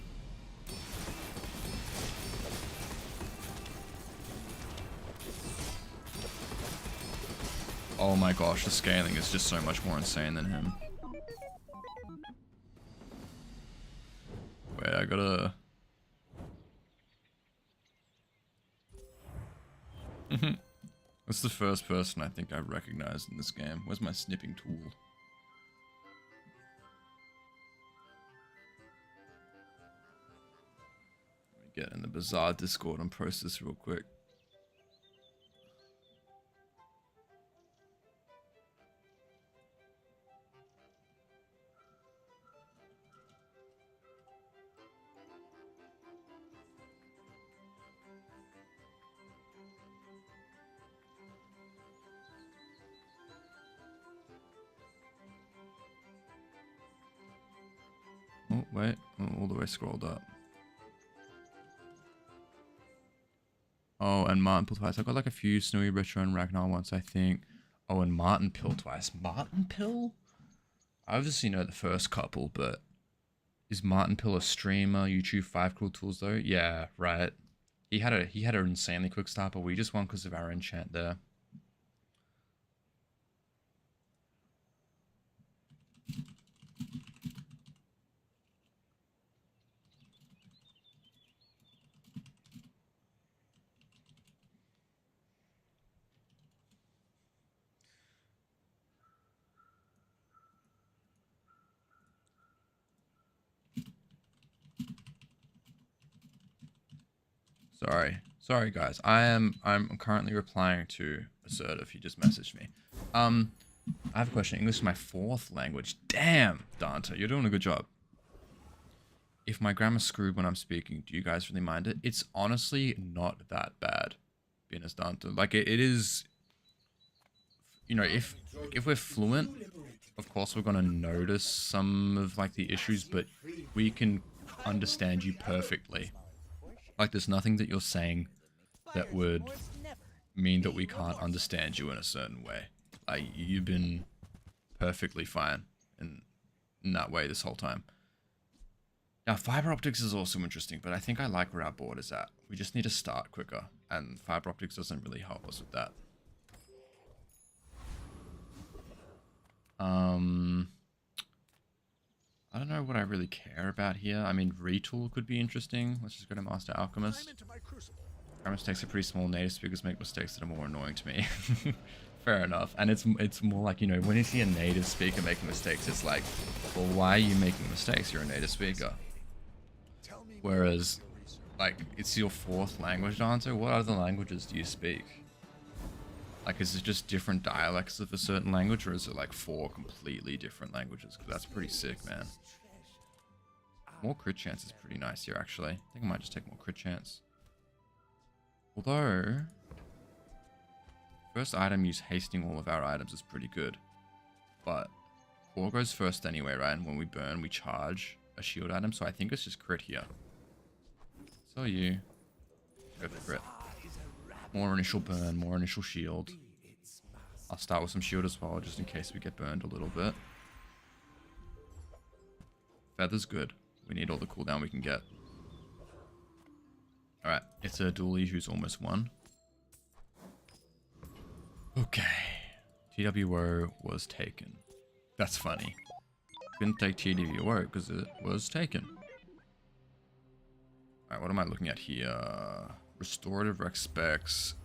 [SPEAKER 1] Oh my gosh, the scaling is just so much more insane than him. Wait, I gotta... That's the first person I think I've recognized in this game. Where's my snipping tool? Let me get in the Bazaar Discord and post this real quick. Oh, wait. Oh, all the way scrolled up. Oh, and Martin Pill twice. I got like a few Snowy Retro and Ragnar once, I think. Oh, and Martin Pill twice. Martin Pill? I obviously know the first couple, but is Martin Pill a streamer? YouTube 5 cool tools though? Yeah, right. He had an insanely quick start, but we just won because of our enchant there. Sorry guys. I'm currently replying to Assertive. He just messaged me. I have a question. English is my 4th language. Damn, Dante, you're doing a good job. If my grammar's screwed when I'm speaking, do you guys really mind it? It's honestly not that bad, being as Dante. Like it is, you know, if we're fluent, of course we're gonna notice some of like the issues, but we can understand you perfectly. Like there's nothing that you're saying that would mean that we can't understand you in a certain way. Like you've been perfectly fine in that way this whole time. Now fiber optics is also interesting, but I think I like where our board is at. We just need to start quicker, and fiber optics doesn't really help us with that. I don't know what I really care about here. I mean, retool could be interesting. Let's just go to Master Alchemist. Our mistakes are pretty small. Native speakers make mistakes that are more annoying to me. Fair enough. And it's more like, you know, when you see a native speaker making mistakes, it's like, well, why are you making mistakes? You're a native speaker. Whereas, like, it's your 4th language, Dante. What other languages do you speak? Like, is it just different dialects of a certain language, or is it like 4 completely different languages? Because that's pretty sick, man. More crit chance is pretty nice here, actually. I think I might just take more crit chance. Although, first item use hasting all of our items is pretty good. But core goes first anyway, right? And when we burn, we charge a shield item. So I think it's just crit here. So you go for crit. More initial burn, more initial shield. I'll start with some shield as well, just in case we get burned a little bit. Feather's good. We need all the cooldown we can get. Alright, it's a Dooley who's almost won. Okay. TWO was taken. That's funny. Couldn't take TWO because it was taken. Alright, what am I looking at here? Restorative rec specs.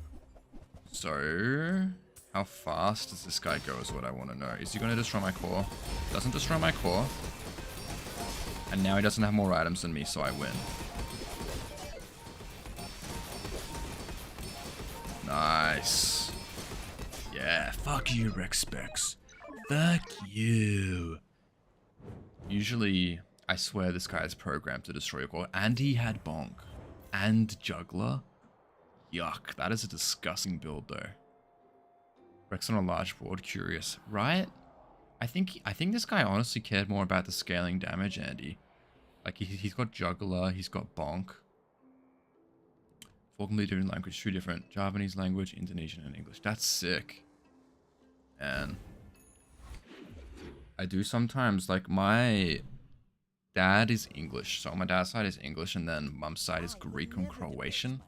[SPEAKER 1] So, how fast does this guy go is what I want to know. Is he going to destroy my core? Doesn't destroy my core. And now he doesn't have more items than me, so I win. Nice. Yeah, fuck you, rec specs. Fuck you. Usually, I swear this guy is programmed to destroy your core. And he had bonk. And juggler. Yuck, that is a disgusting build though. Rex on a large board, curious. Right? I think this guy honestly cared more about the scaling damage, Andy. Like he's got juggler, he's got bonk. 4 completely different language, 2 different. Javanese language, Indonesian and English. That's sick. And I do sometimes, like my dad is English. So my dad's side is English and then mum's side is Greek and Croatian.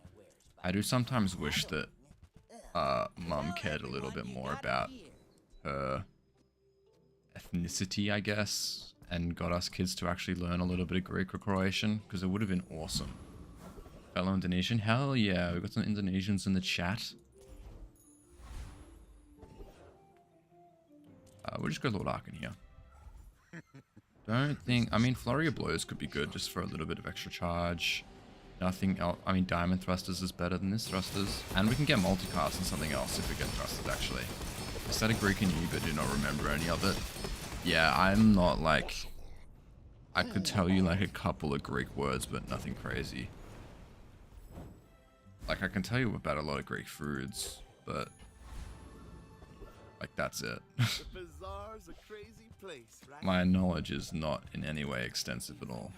[SPEAKER 1] I do sometimes wish that mum cared a little bit more about her ethnicity, I guess, and got us kids to actually learn a little bit of Greek or Croatian, because it would have been awesome. Fellow Indonesian? Hell yeah, we've got some Indonesians in the chat. We'll just go Lord Arkin here. Don't think... I mean, Flurry of Blows could be good just for a little bit of extra charge. Nothing else. I mean, Diamond Thrusters is better than this Thrusters. And we can get multicast and something else if we get Thrusters, actually. I said a Greek and you, but do not remember any of it. Yeah, I'm not like... I could tell you like a couple of Greek words, but nothing crazy. Like, I can tell you about a lot of Greek foods, but... like, that's it.
[SPEAKER 3] The bazaar's a crazy place, right?
[SPEAKER 1] My knowledge is not in any way extensive at all.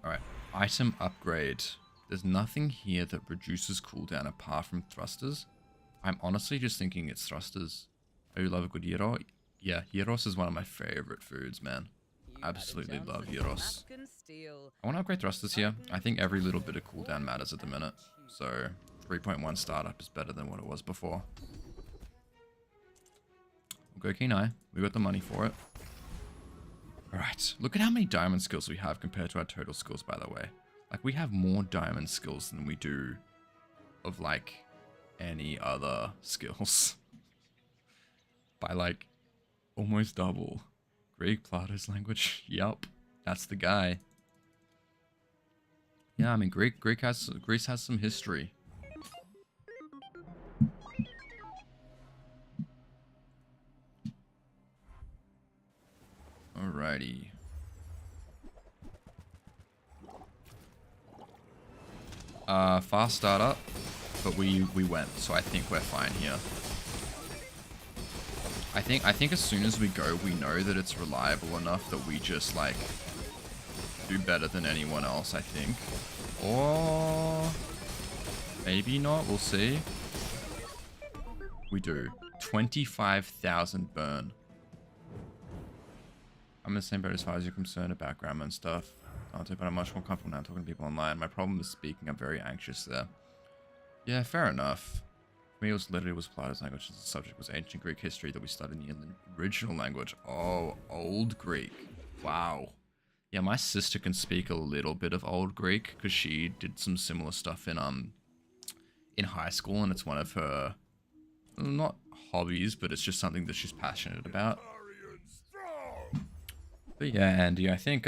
[SPEAKER 1] Alright, item upgrade. There's nothing here that reduces cooldown apart from thrusters. I'm honestly just thinking it's thrusters. Oh, you love a good gyro? Yeah, gyros is one of my favorite foods, man. Absolutely love gyros. I want to upgrade thrusters here. I think every little bit of cooldown matters at the minute. So, 3.1 startup is better than what it was before. We'll go Kenai. We got the money for it. Alright, look at how many diamond skills we have compared to our total skills, by the way. Like, we have more diamond skills than we do of, like, any other skills. By, like, almost double. Greek, Plato's language. Yup, that's the guy. Yeah, I mean, Greece has some history. Alrighty. Fast startup, but we went, so I think we're fine here. I think as soon as we go, we know that it's reliable enough that we just like do better than anyone else, I think. Or maybe not, we'll see. We do. 25,000 burn. I'm the same boat as far as you're concerned about grammar and stuff. But I'm much more comfortable now talking to people online. My problem is speaking. I'm very anxious there. Yeah, fair enough. For me, it was literally polite as language. The subject was ancient Greek history that we studied in the original language. Oh, Old Greek. Wow. Yeah, my sister can speak a little bit of Old Greek because she did some similar stuff in high school, and it's one of her not hobbies, but it's just something that she's passionate about. But yeah, Andy, I think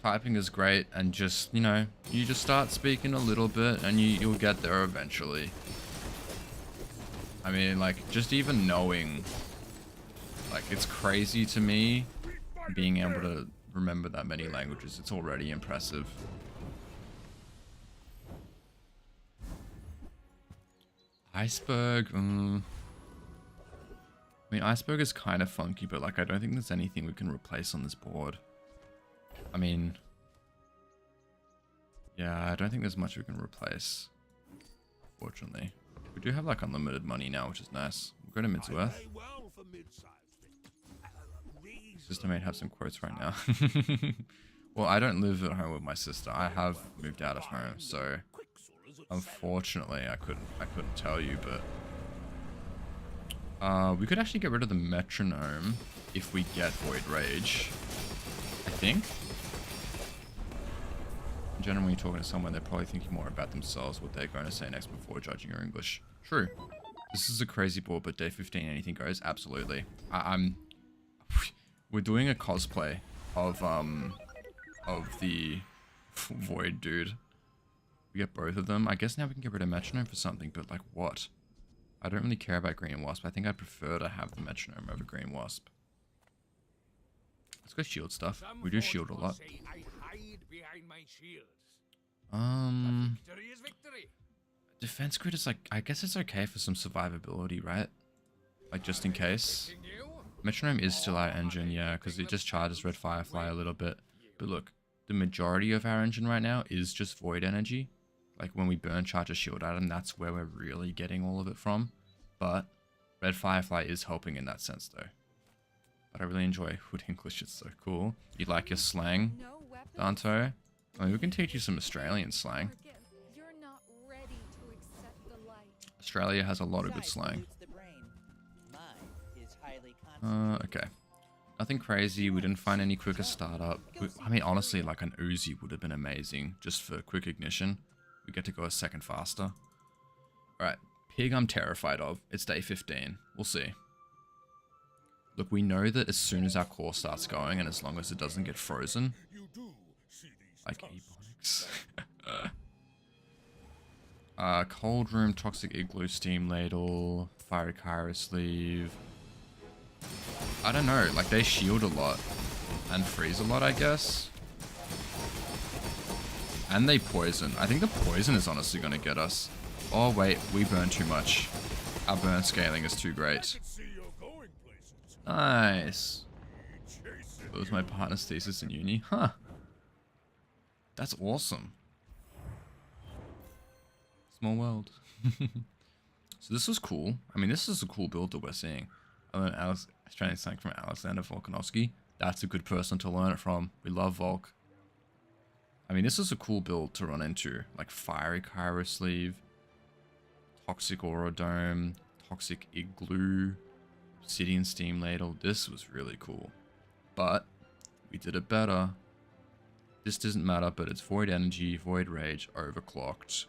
[SPEAKER 1] typing is great, and just, you know, you just start speaking a little bit and you'll get there eventually. I mean, like, just even knowing, like, it's crazy to me being able to remember that many languages. It's already impressive. Iceberg, I mean, Iceberg is kind of funky, but like, I don't think there's anything we can replace on this board. I mean, yeah, I don't think there's much we can replace, fortunately. We do have like unlimited money now, which is nice. We'll go to Midsworth. Sister may have some quotes right now. Well, I don't live at home with my sister. I have moved out of home, so unfortunately I couldn't tell you, but we could actually get rid of the metronome if we get Void Rage, I think. In general, when you're talking to someone, they're probably thinking more about themselves, what they're going to say next before judging your English. True. This is a crazy board, but day 15, anything goes. Absolutely. We're doing a cosplay of the Void dude. We get both of them. I guess now we can get rid of metronome for something, but like what? I don't really care about Green Wasp. I think I'd prefer to have the metronome over Green Wasp. Let's go shield stuff. We do shield a lot. Defense grid is like, I guess it's okay for some survivability, right? Like just in case. Metronome is still our engine, yeah, because it just charges Red Firefly a little bit. But look, the majority of our engine right now is just void energy. Like when we burn charge a shield item, that's where we're really getting all of it from. But Red Firefly is helping in that sense though. But I really enjoy Hood English, it's so cool. You like your slang, Danto? I mean, we can teach you some Australian slang.
[SPEAKER 6] You're not ready to accept the light.
[SPEAKER 1] Australia has a lot of good slang. Okay. Nothing crazy. We didn't find any quicker startup. I mean, honestly, like an Uzi would have been amazing just for quick ignition. We get to go a second faster. Alright. Pig I'm terrified of. It's day 15. We'll see. Look, we know that as soon as our core starts going, and as long as it doesn't get frozen, like Ebonics. Cold Room, Toxic Igloo, Steam Ladle, Fiery Kyra Sleeve. I don't know, like they shield a lot and freeze a lot, I guess. And they poison. I think the poison is honestly going to get us. Oh wait, we burn too much. Our burn scaling is too great. Nice. That was my partner's thesis in uni. Huh. That's awesome. Small world. So this was cool. I mean, this is a cool build that we're seeing. I learned Australian slang from Alexander Volkanovski. That's a good person to learn it from. We love Volk. I mean, this is a cool build to run into. Like Fiery Kyra Sleeve, Toxic Aurodome, Toxic Igloo, Obsidian Steam Ladle. This was really cool. But we did it better. This doesn't matter, but it's Void Energy, Void Rage, Overclocked.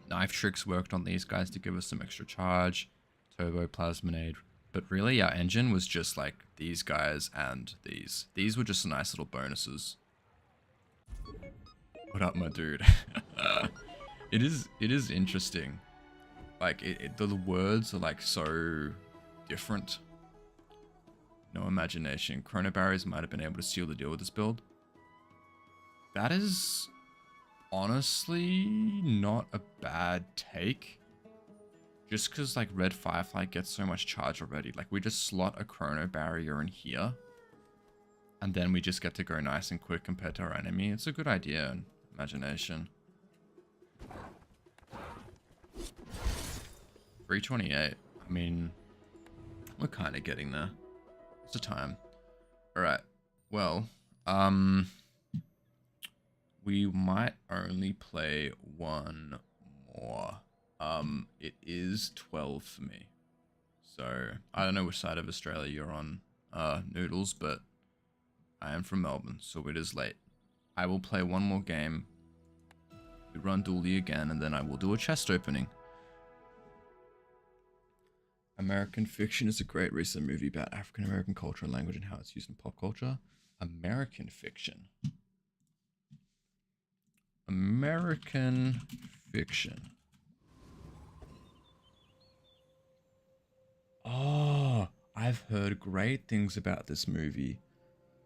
[SPEAKER 1] Knife Tricks worked on these guys to give us some extra charge. Turbo Plasminade. But really, our engine was just like these guys and these. These were just nice little bonuses. What up, my dude? It is interesting. Like, the words are like so different. No imagination. Chrono barriers might have been able to seal the deal with this build. That is honestly not a bad take. Just because like Red Firefly gets so much charge already. Like, we just slot a chrono barrier in here. And then we just get to go nice and quick compared to our enemy. It's a good idea and imagination. 328. I mean, we're kind of getting there. It's the time. Alright. Well, we might only play one more. It is 12 for me. So, I don't know which side of Australia you're on, Noodles, but I am from Melbourne, so it is late. I will play one more game. We run Dooley again, and then I will do a chest opening. American Fiction is a great recent movie about African American culture and language and how it's used in pop culture. American Fiction. American Fiction. Oh, I've heard great things about this movie.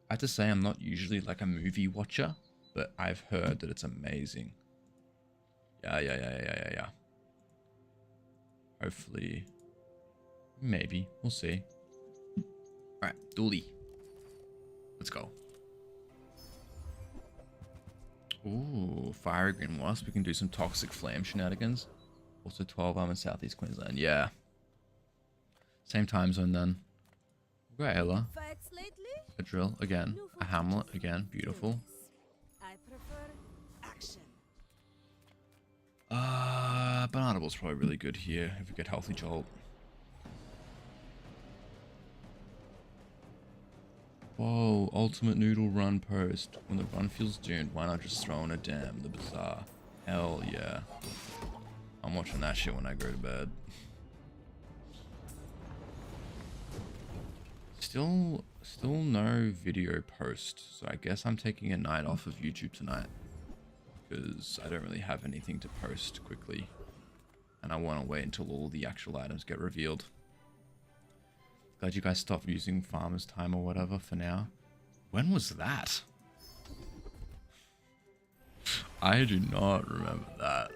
[SPEAKER 1] I have to say, I'm not usually like a movie watcher, but I've heard that it's amazing. Yeah. Hopefully. Maybe. We'll see. Alright, Dooley. Let's go. Ooh, Fiery Green Wasp. We can do some Toxic Flame shenanigans. Also 12 in Southeast Queensland. Yeah. Same time zone then. We've got Ella.
[SPEAKER 2] Fights lately?
[SPEAKER 1] A drill again. A Hamlet again. Beautiful.
[SPEAKER 2] I prefer action.
[SPEAKER 1] Banana Ball's probably really good here if we get Healthy Jolt. Whoa, ultimate noodle run post. When the run feels doomed, why not just throw in a dam? The Bazaar. Hell yeah. I'm watching that shit when I go to bed. Still no video post, so I guess I'm taking a night off of YouTube tonight. Because I don't really have anything to post quickly. And I want to wait until all the actual items get revealed. Glad you guys stopped using farmer's time or whatever for now. When was that? I do not remember that.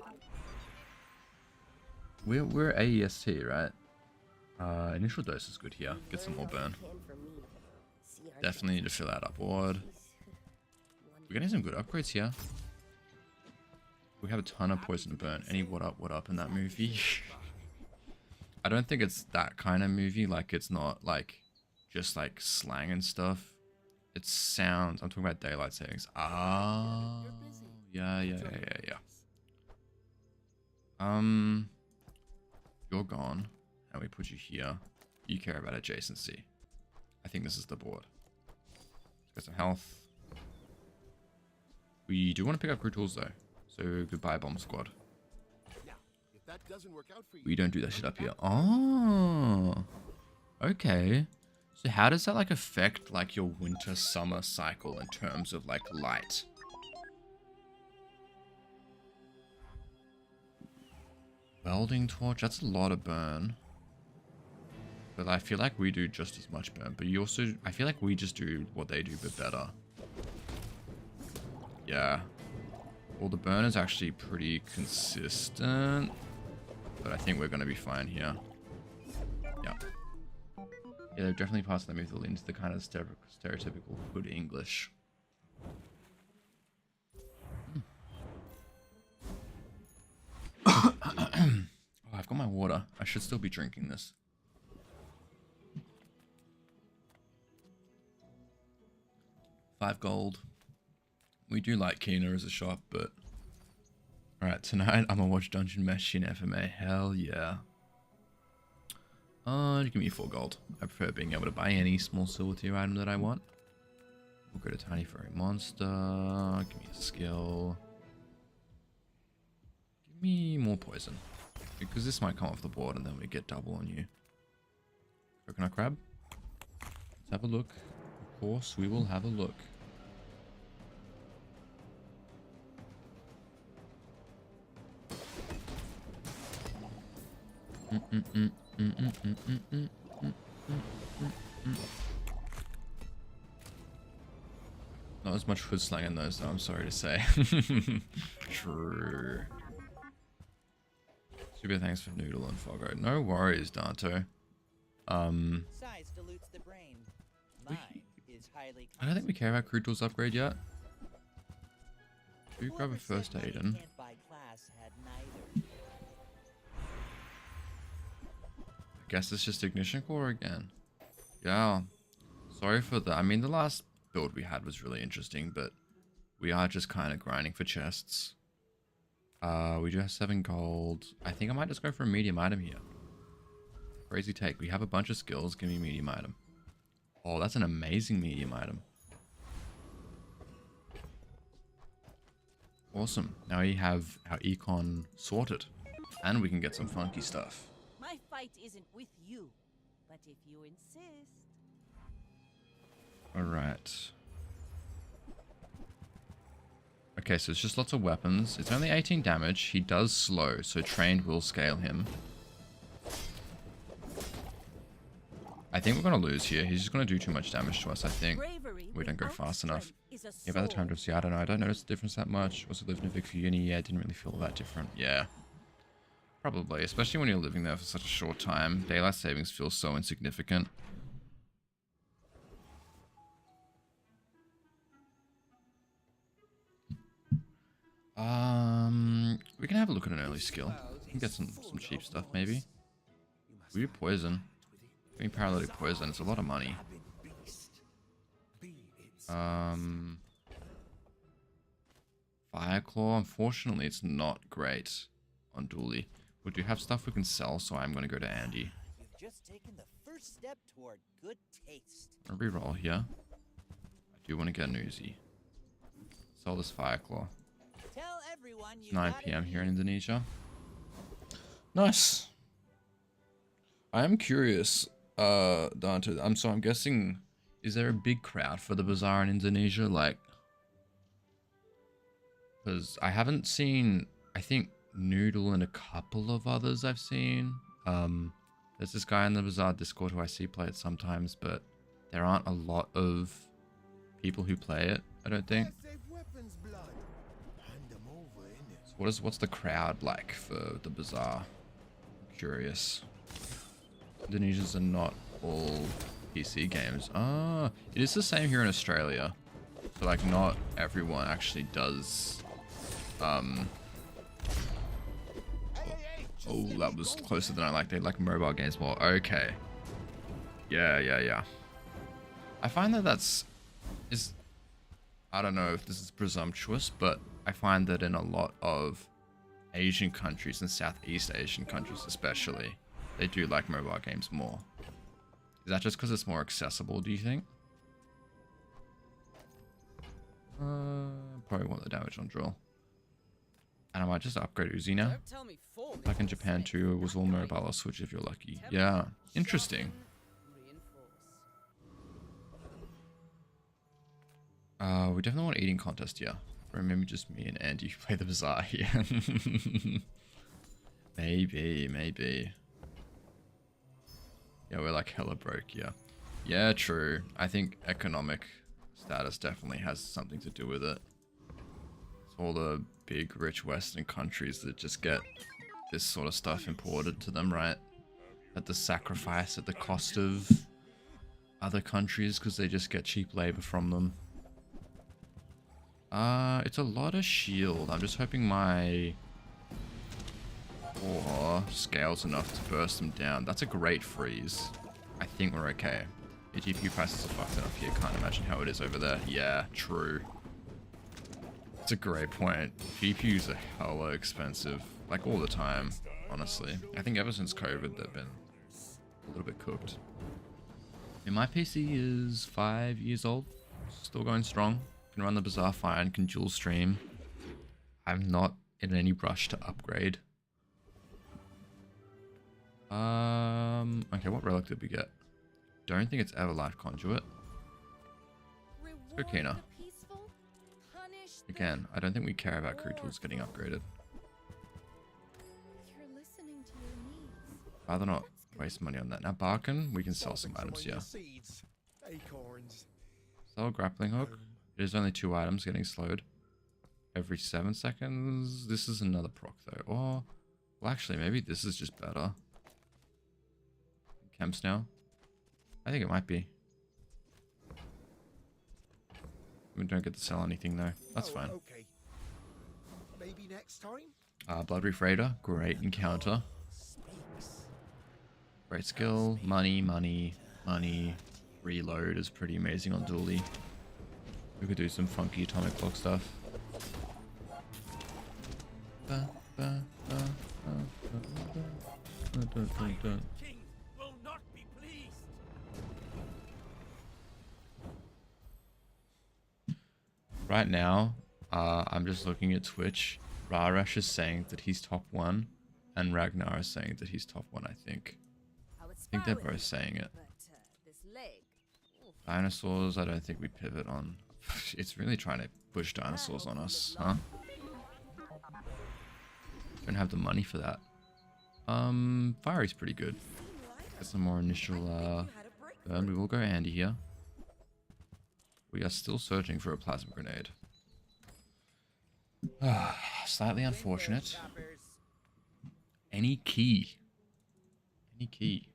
[SPEAKER 1] We're AEST, right? Initial dose is good here. Get some more burn. Definitely need to fill out our board. We're getting some good upgrades here. We have a ton of poison burn. Any what up in that movie? I don't think it's that kind of movie. Like, it's not like just like slang and stuff. It sounds. I'm talking about daylight savings. Ah, yeah. You're gone, and we put you here. You care about adjacency. I think this is the board. Let's get some health. We do want to pick up crew tools though. So goodbye, bomb squad.
[SPEAKER 11] That doesn't work out for you.
[SPEAKER 1] We don't do that shit up here. Oh, okay. So how does that like affect like your winter summer cycle in terms of like light? Welding torch, that's a lot of burn. But I feel like we do just as much burn. But you also, I feel like we just do what they do but better. Yeah. Well, the burn is actually pretty consistent. But I think we're going to be fine here. Yeah. Yeah, they're definitely parts of the movie that lean into the kind of stereotypical hood English. Oh, I've got my water. I should still be drinking this. $5 gold. We do like Kina as a shop, but... Alright, tonight I'm gonna watch Dungeon Mesh in FMA. Hell yeah. Give me 4 gold. I prefer being able to buy any small silver tier item that I want. We'll go to Tiny Furry Monster. Give me a skill. Give me more poison. Because this might come off the board and then we get double on you. Coconut crab. Let's have a look. Of course, we will have a look. Not as much hood slang in those though, I'm sorry to say. True. Super thanks for Noodle and Foggo. No worries, Danto.
[SPEAKER 12] Size dilutes the brain. Mind is highly
[SPEAKER 1] I don't think we care about Crude Tools upgrade yet. Do grab a first aid in.
[SPEAKER 12] Can't buy class had neither.
[SPEAKER 1] I guess it's just Ignition Core again. Yeah. Sorry for that. I mean, the last build we had was really interesting, but we are just kind of grinding for chests. We do have 7 gold. I think I might just go for a medium item here. Crazy take. We have a bunch of skills. Give me a medium item. Oh, that's an amazing medium item. Awesome. Now we have our econ sorted. And we can get some funky stuff.
[SPEAKER 4] My fight isn't with you, but if you insist.
[SPEAKER 1] Alright. Okay, so it's just lots of weapons. It's only 18 damage. He does slow, so trained will scale him. I think we're going to lose here. He's just going to do too much damage to us, I think. We don't go fast enough. Yeah, by the time to see, I don't know. I don't notice the difference that much. Also lived in a Vic for uni. Yeah, didn't really feel that different. Yeah. Probably, especially when you're living there for such a short time. Daylight savings feels so insignificant. We can have a look at an early skill. We can get some cheap stuff, maybe. We poison. I mean, paralytic poison. It's a lot of money. Fireclaw. Unfortunately, it's not great on Dooley. We do have stuff we can sell, so I'm going to go to Andy.
[SPEAKER 12] You've just taken the first step toward good taste.
[SPEAKER 1] I'll reroll here. I do want to get an Uzi. Sell this Fireclaw.
[SPEAKER 12] Tell everyone you
[SPEAKER 1] 9
[SPEAKER 12] gotta
[SPEAKER 1] PM here in
[SPEAKER 12] eat.
[SPEAKER 1] Indonesia. Nice. I am curious, Dante. I'm guessing, is there a big crowd for the bazaar in Indonesia? Like, because I haven't seen, I think Noodle and a couple of others I've seen. There's this guy in the bazaar Discord who I see play it sometimes, but there aren't a lot of people who play it, I don't think. So what's the crowd like for the bazaar? I'm curious. Indonesians are not all PC games. Ah, it is the same here in Australia. So like not everyone actually does. Oh, that was closer than I liked. They like mobile games more. Okay. Yeah. I find that I don't know if this is presumptuous, but I find that in a lot of Asian countries and Southeast Asian countries especially, they do like mobile games more. Is that just because it's more accessible, do you think? Probably want the damage on drill. And I might just upgrade Uzi now. Like in Japan too, it was all mobile or switch if you're lucky. Yeah, interesting. We definitely want an eating contest, yeah. Or maybe just me and Andy who play the bazaar here. Maybe. Yeah, we're like hella broke, yeah. Yeah, true. I think economic status definitely has something to do with it. It's all the big, rich Western countries that just get this sort of stuff imported to them, right? At the sacrifice, at the cost of other countries, because they just get cheap labor from them. It's a lot of shield. I'm just hoping my ore scales enough to burst them down. That's a great freeze. I think we're okay. The GPU prices are fucked enough here. Can't imagine how it is over there. Yeah, true. It's a great point. GPUs are hella expensive. Like all the time, honestly. I think ever since COVID they've been a little bit cooked. And my PC is 5 years old. Still going strong. Can run the bazaar fine, can dual stream. I'm not in any rush to upgrade. Okay, what relic did we get? Don't think it's Everlife Conduit. Let's go Kena. Again, I don't think we care about crew tools getting upgraded.
[SPEAKER 6] You're listening to your needs.
[SPEAKER 1] Rather not waste money on that. Now Barkin, we can sell some items here.
[SPEAKER 11] Seeds, acorns.
[SPEAKER 1] Sell a grappling hook. It is only 2 items getting slowed every 7 seconds. This is another proc though. Or, well actually maybe this is just better. Camps now. I think it might be. We don't get to sell anything though. That's fine.
[SPEAKER 11] Okay. Maybe next time?
[SPEAKER 1] Blood Reef Raider. Great encounter. Great skill. Money, money, money. Reload is pretty amazing on Dooley. We could do some funky atomic clock stuff.
[SPEAKER 5] King will not be pleased.
[SPEAKER 1] Right now, I'm just looking at Twitch. Raresh is saying that he's top 1, and Ragnar is saying that he's top 1, I think.
[SPEAKER 2] I would
[SPEAKER 1] I think
[SPEAKER 2] spar
[SPEAKER 1] they're
[SPEAKER 2] with
[SPEAKER 1] both saying it.
[SPEAKER 2] but this leg. Oof.
[SPEAKER 1] Dinosaurs, I don't think we pivot on. It's really trying to push dinosaurs on us, huh? Don't have the money for that. Fiery's pretty good. Get some more initial burn. We will go Andy here. We are still searching for a plasma grenade. Slightly unfortunate. Any key. Any key.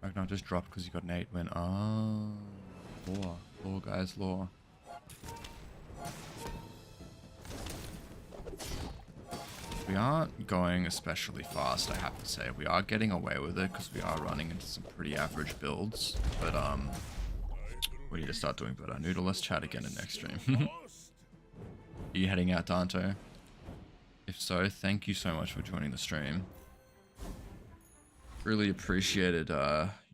[SPEAKER 1] Ragnar just dropped because he got an 8 win. Oh, lore. Lore, guys, lore. We aren't going especially fast, I have to say. We are getting away with it because we are running into some pretty average builds. But, we need to start doing better. Noodle, let's chat again in next stream. Are you heading out, Dante? If so, thank you so much for joining the stream. Really appreciated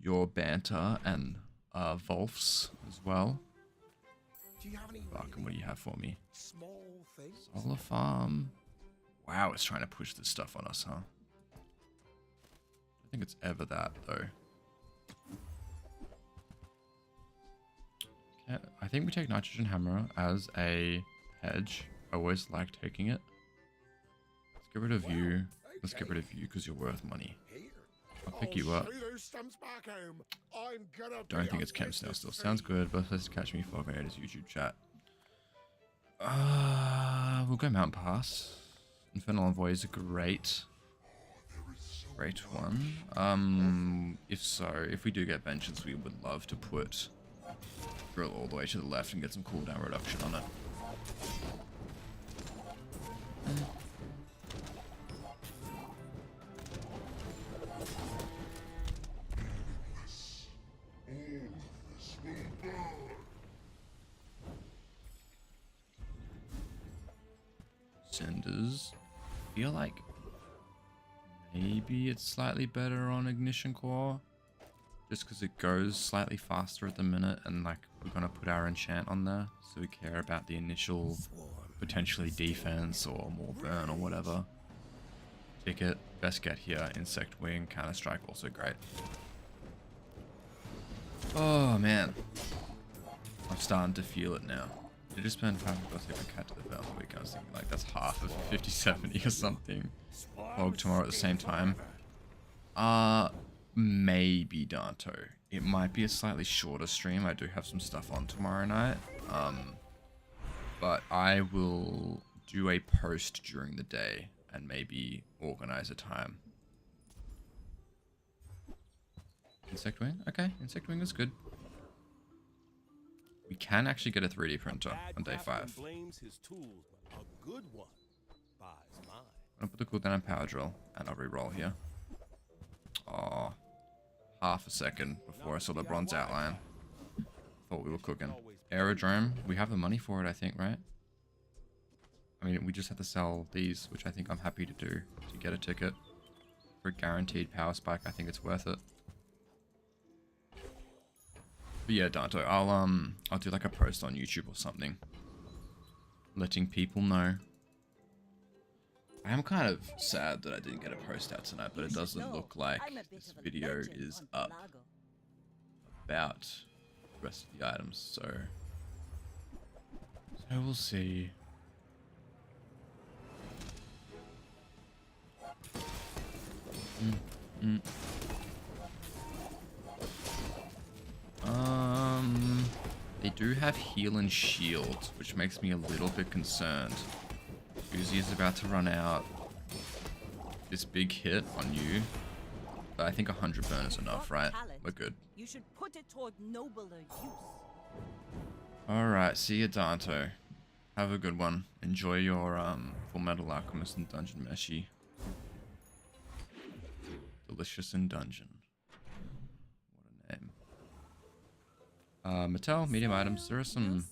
[SPEAKER 1] your banter and Wolf's as well.
[SPEAKER 11] Do you have any
[SPEAKER 1] Barkin, what do you have for me?
[SPEAKER 11] small things?
[SPEAKER 1] Solar farm. Wow, it's trying to push this stuff on us, huh? I think it's ever that, though. Okay, I think we take nitrogen hammer as a hedge. I always like taking it. Let's get rid of you. Let's get rid of you because you're worth money. I'll pick you up. Don't think it's Camp Snail still. Sounds good, but let's catch me for Grenada's YouTube chat. We'll go Mount Pass. Infernal Envoy is a great one. If so, if we do get vengeance, we would love to put drill all the way to the left and get some cooldown reduction on it. Cinders. Feel like maybe it's slightly better on Ignition Core, just because it goes slightly faster at the minute, and like we're gonna put our enchant on there, so we care about the initial potentially defense or more burn or whatever. Ticket, best get here. Insect Wing, Counter Strike, also great. Oh man, I'm starting to feel it now. Did I just spend 500 bucks if I cat to the bell the week? I was thinking like that's half of 50-70 or something. Hog tomorrow at the same time. Maybe Danto. It might be a slightly shorter stream. I do have some stuff on tomorrow night. But I will do a post during the day and maybe organize a time. Insect Wing? Okay, Insect Wing is good. We can actually get a 3D printer on day 5.
[SPEAKER 5] Blames his tools, but a good one buys mine.
[SPEAKER 1] I'm gonna put the cooldown on Power Drill, and I'll reroll here. Oh, half a second before I saw the bronze outline. Thought we were cooking. Aerodrome, we have the money for it, I think, right? I mean, we just have to sell these, which I think I'm happy to do to get a ticket. For a guaranteed power spike, I think it's worth it. But yeah, Danto, I'll do like a post on YouTube or something, letting people know. I am kind of sad that I didn't get a post out tonight, but it doesn't look like this video is up about the rest of the items. So we'll see. They do have heal and shield, which makes me a little bit concerned. Uzi is about to run out. This big hit on you. But I think 100 burn is enough, right? We're good.
[SPEAKER 4] You should put it toward nobler use.
[SPEAKER 1] Alright, see you, Danto. Have a good one. Enjoy your Full Metal Alchemist and Dungeon Meshi. Delicious in Dungeon. What a name. Mattel, medium items. There are some...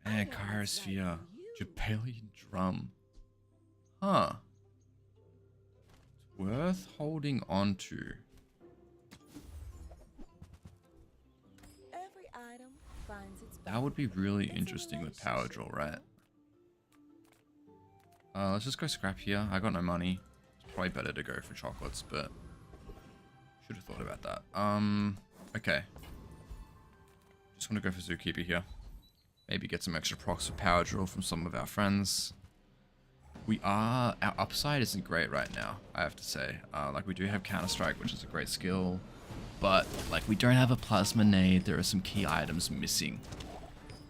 [SPEAKER 1] Man, Chirosphere. Jabalian Drum. Huh. It's worth holding on to.
[SPEAKER 4] Every item finds its
[SPEAKER 1] That would be really interesting with Power Drill, right? Let's just go scrap here. I got no money. It's probably better to go for chocolates, but should have thought about that. Okay. Just want to go for Zookeeper here. Maybe get some extra procs for Power Drill from some of our friends. Our upside isn't great right now, I have to say. Like, we do have Counter-Strike, which is a great skill. But, like, we don't have a Plasma Nade. There are some key items missing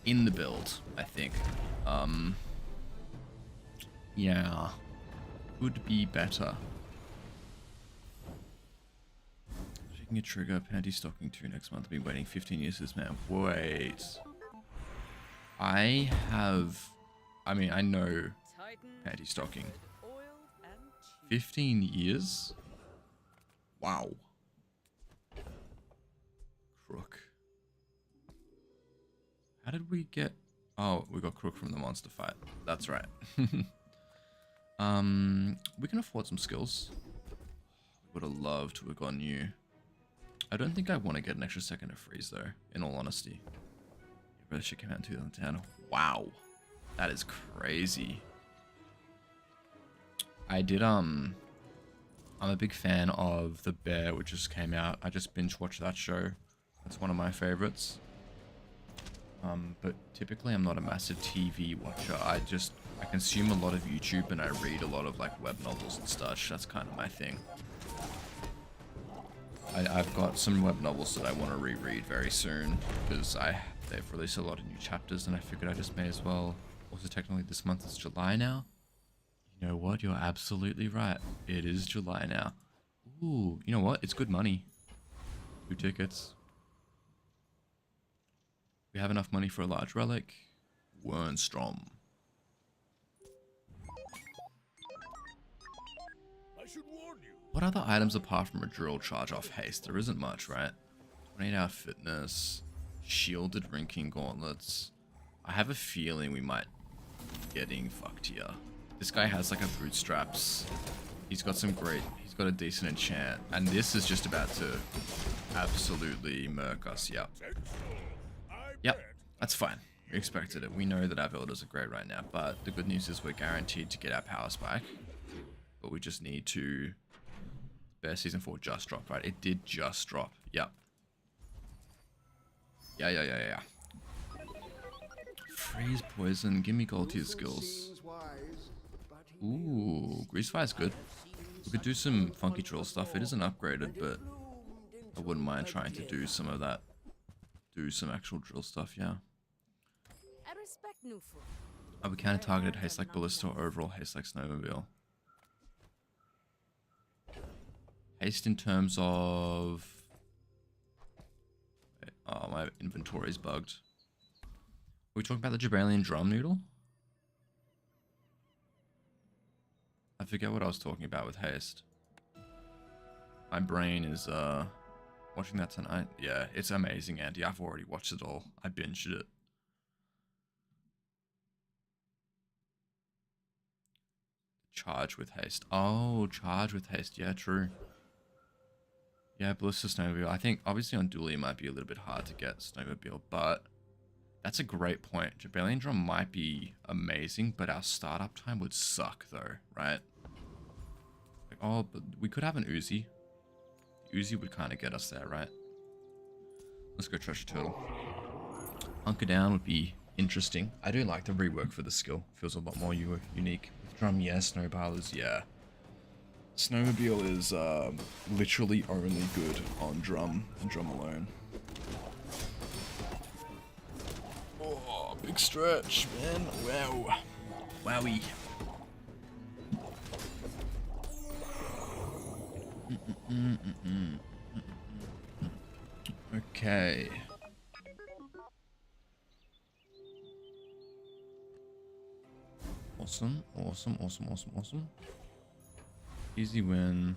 [SPEAKER 1] in the build, I think. Yeah. Could be better. Taking a trigger, panty stocking 2 next month. I've been waiting 15 years for this, man. Wait. I know panty stocking. 15 years? Wow. Crook. How did we get... Oh, we got Crook from the monster fight. That's right. We can afford some skills. Would have loved to have gone new. I don't think I want to get an extra second of freeze though, in all honesty. Brother shit came out in 2010. Wow. That is crazy. I'm a big fan of The Bear, which just came out. I just binge watched that show. That's one of my favorites. But typically I'm not a massive TV watcher. I consume a lot of YouTube and I read a lot of like web novels and such. That's kind of my thing. I've got some web novels that I want to reread very soon because they've released a lot of new chapters and I figured I just may as well. Also, technically this month is July now. You know what? You're absolutely right. It is July now. Ooh, you know what? It's good money. 2 tickets. We have enough money for a large relic. Wernstrom.
[SPEAKER 10] I should warn you.
[SPEAKER 1] What other items apart from a drill charge off haste? There isn't much, right? 28-hour fitness, shielded rinking gauntlets. I have a feeling we might be getting fucked here. This guy has like a bootstraps. He's got a decent enchant. And this is just about to absolutely murk us. Yep. Yep. That's fine. We expected it. We know that our builders are great right now. But the good news is we're guaranteed to get our power spike. But we just need to... Bear Season 4 just dropped, right? It did just drop. Yep. Yeah. Freeze poison. Give me gold tier skills. Ooh, Grease Fire's good. We could do some funky drill stuff. It isn't upgraded, but I wouldn't mind trying to do some of that. Do some actual drill stuff, yeah.
[SPEAKER 2] I respect new food.
[SPEAKER 1] Oh, we counter targeted haste like Ballista or overall haste like Snowmobile. Haste in terms of... Oh, my inventory's bugged. Are we talking about the Jabalian Drum Noodle? I forget what I was talking about with haste. My brain is watching that tonight. Yeah, it's amazing, Andy. I've already watched it all. I binged it. Charge with haste. Oh, charge with haste. Yeah, true. Yeah, Ballista Snowmobile. I think obviously on Dooley it might be a little bit hard to get Snowmobile, but that's a great point. Jabalian Drum might be amazing, but our startup time would suck though, right? Like, oh, but we could have an Uzi. Uzi would kind of get us there, right? Let's go treasure turtle. Hunker down would be interesting. I do like the rework for the skill. Feels a lot more unique. With drum, yeah. Snowballers, yeah. Snowmobile is literally only good on drum and drum alone. Oh, big stretch, man. Wow. Wowie. Okay. Awesome, awesome, awesome, awesome, awesome. Easy win.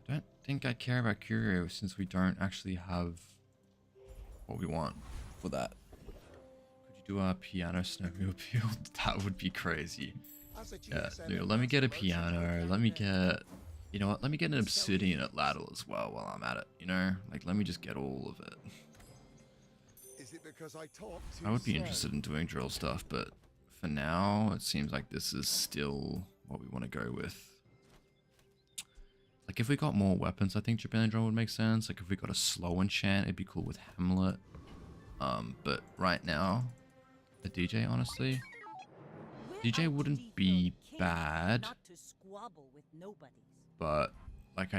[SPEAKER 1] I don't think I care about Curio since we don't actually have what we want for that. Could you do a piano snowmobile build? That would be crazy. Yeah, dude, let me get a piano. Let me get, you know what? Let me get an obsidian at ladle as well while I'm at it. You know, like let me just get all of it.
[SPEAKER 11] Is it because I talk too
[SPEAKER 1] I would be
[SPEAKER 11] slow?
[SPEAKER 1] interested in doing drill stuff, but for now, it seems like this is still what we want to go with. Like if we got more weapons, I think Japan Drum would make sense. Like if we got a slow enchant, it'd be cool with Hamlet. But right now, a DJ, honestly, DJ wouldn't be bad. But like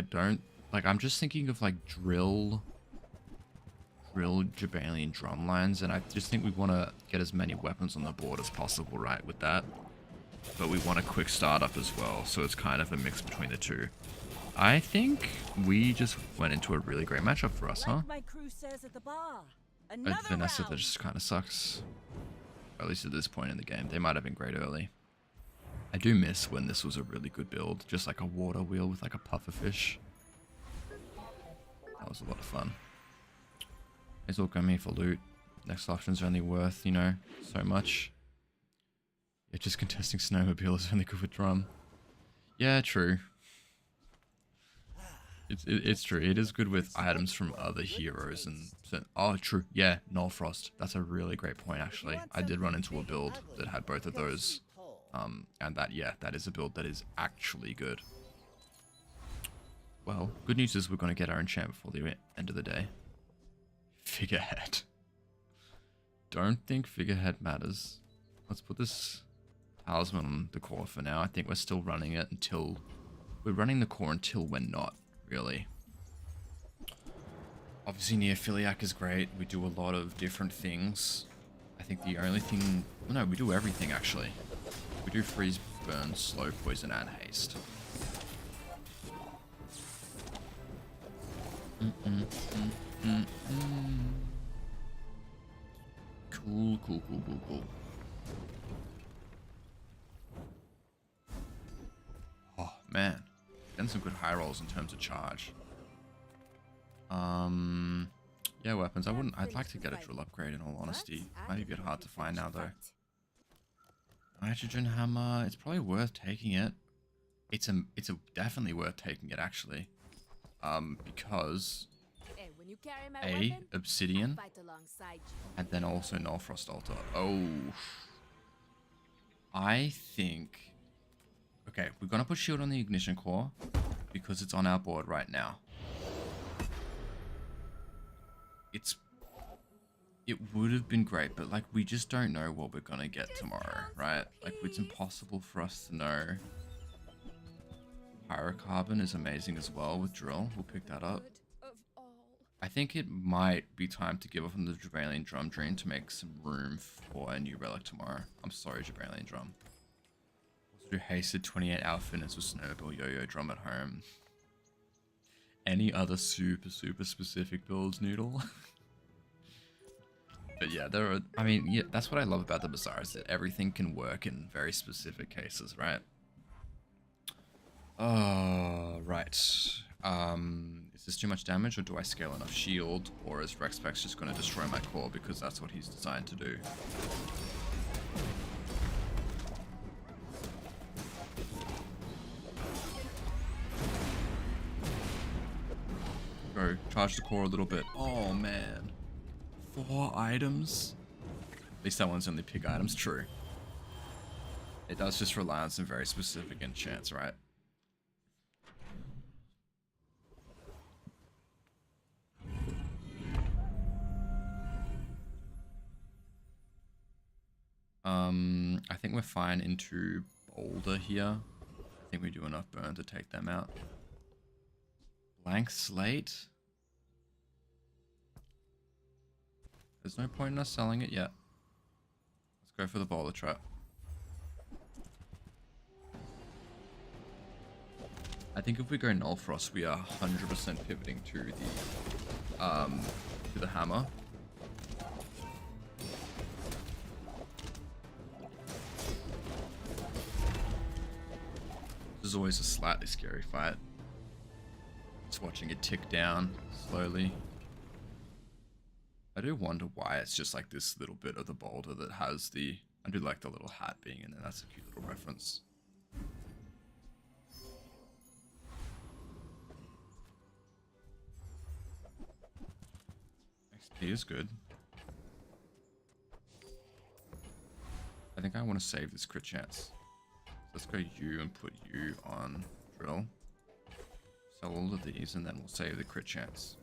[SPEAKER 1] I'm just thinking of like drill Jabalian drum lines, and I just think we want to get as many weapons on the board as possible, right, with that. But we want a quick startup as well, so it's kind of a mix between the two. I think we just went into a really great matchup for us, huh? Vanessa, that just kind of sucks. Or at least at this point in the game. They might have been great early. I do miss when this was a really good build, just like a water wheel with like a pufferfish. That was a lot of fun. It's all coming for loot. Next option's only worth, you know, so much. Yeah, just contesting snowmobile is only good with drum. Yeah, true. It's true. It is good with items from other heroes and so, oh, true. Yeah, Nullfrost. That's a really great point, actually. I did run into a build that had both of those. And that, yeah, that is a build that is actually good. Well, good news is we're going to get our enchant before the end of the day. Figurehead. Don't think figurehead matters. Let's put this talisman on the core for now. I think we're still running it until... We're running the core until we're not, really. Obviously, Neophiliac is great. We do a lot of different things. I think the only thing... No, we do everything, actually. We do freeze, burn, slow poison, and haste. Cool, cool, cool, cool, cool. Oh, man. Getting some good high rolls in terms of charge. Yeah, weapons. I'd like to get a drill upgrade in all honesty. Might be a bit hard to find now though. Nitrogen hammer. It's probably worth taking it. It's definitely worth taking it actually. Because A, obsidian, and then also Nullfrost altar. Oh, I think. Okay, we're gonna put shield on the ignition core because it's on our board right now. It would have been great, but like we just don't know what we're gonna get tomorrow, right? Like it's impossible for us to know. Pyrocarbon is amazing as well with drill. We'll pick that up. I think it might be time to give up on the Jabralian drum dream to make some room for a new relic tomorrow. I'm sorry, Jabralian drum. Also do hasted 28 hour fitness with snowball yo-yo drum at home. Any other super specific builds, Noodle? But yeah, I mean, yeah, that's what I love about the Bazaar, is that everything can work in very specific cases, right? Right. Is this too much damage, or do I scale enough shield, or is Rexpex just going to destroy my core because that's what he's designed to do? Go, charge the core a little bit. Oh man. 4 items? At least that one's only pig items, true. It does just rely on some very specific enchants, right? I think we're fine into Boulder here. I think we do enough burn to take them out. Blank slate? There's no point in us selling it yet. Let's go for the Boulder trap. I think if we go Null Frost, we are 100% pivoting to the hammer. This is always a slightly scary fight. Just watching it tick down slowly. I do wonder why it's just like this little bit of the boulder that has the... I do like the little hat being in there. That's a cute little reference. XP is good. I think I want to save this crit chance. Let's go you and put you on drill. Sell all of these and then we'll save the crit chance.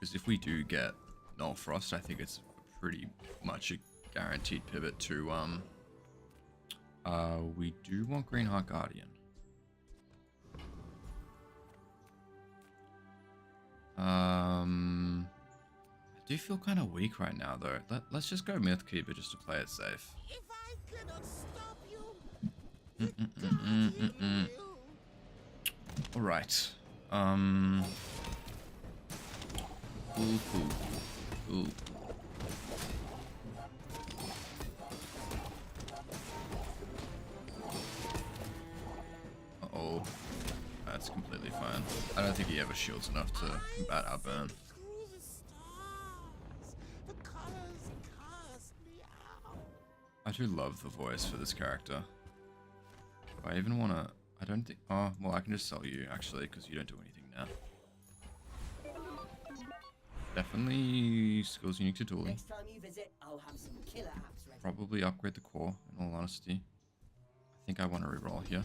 [SPEAKER 1] Because if we do get Null Frost, I think it's pretty much a guaranteed pivot to, we do want Greenheart Guardian. I do feel kind of weak right now though. Let's just go Mythkeeper just to play it safe.
[SPEAKER 3] If I cannot stop you,
[SPEAKER 1] Alright. Ooh. Uh-oh. That's completely fine. I don't think he ever shields enough to combat our burn. I do love the voice for this character. Do I even want to... I don't think... Oh, well, I can just sell you, actually, because you don't do anything now. Definitely skills unique to Dooley.
[SPEAKER 12] Next time you visit, I'll have some killer apps ready.
[SPEAKER 1] Probably upgrade the core, in all honesty. I think I want to reroll here.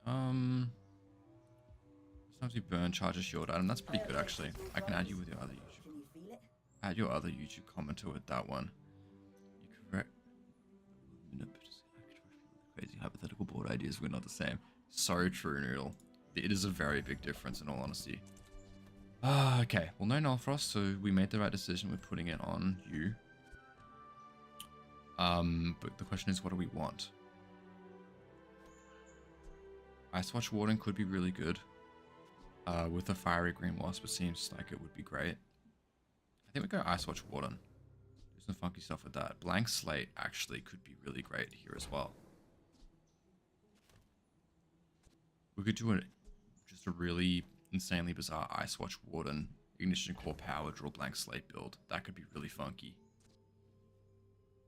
[SPEAKER 1] Sometimes you burn, charge a shield item. That's pretty good, actually. I can add you with your other YouTube.
[SPEAKER 12] Can you feel it?
[SPEAKER 1] Add your other YouTube commenter with that one. You correct. Crazy hypothetical board ideas. We're not the same. So true, Noodle. It is a very big difference, in all honesty. Okay, well, no Null Frost, so we made the right decision with putting it on you. But the question is, what do we want? Ice Watch Warden could be really good. With a Fiery Green Wasp, it seems like it would be great. I think we go Ice Watch Warden. Do some funky stuff with that. Blank Slate actually could be really great here as well. We could do just a really insanely bizarre Ice Watch Warden, Ignition Core Power, Draw Blank Slate build. That could be really funky.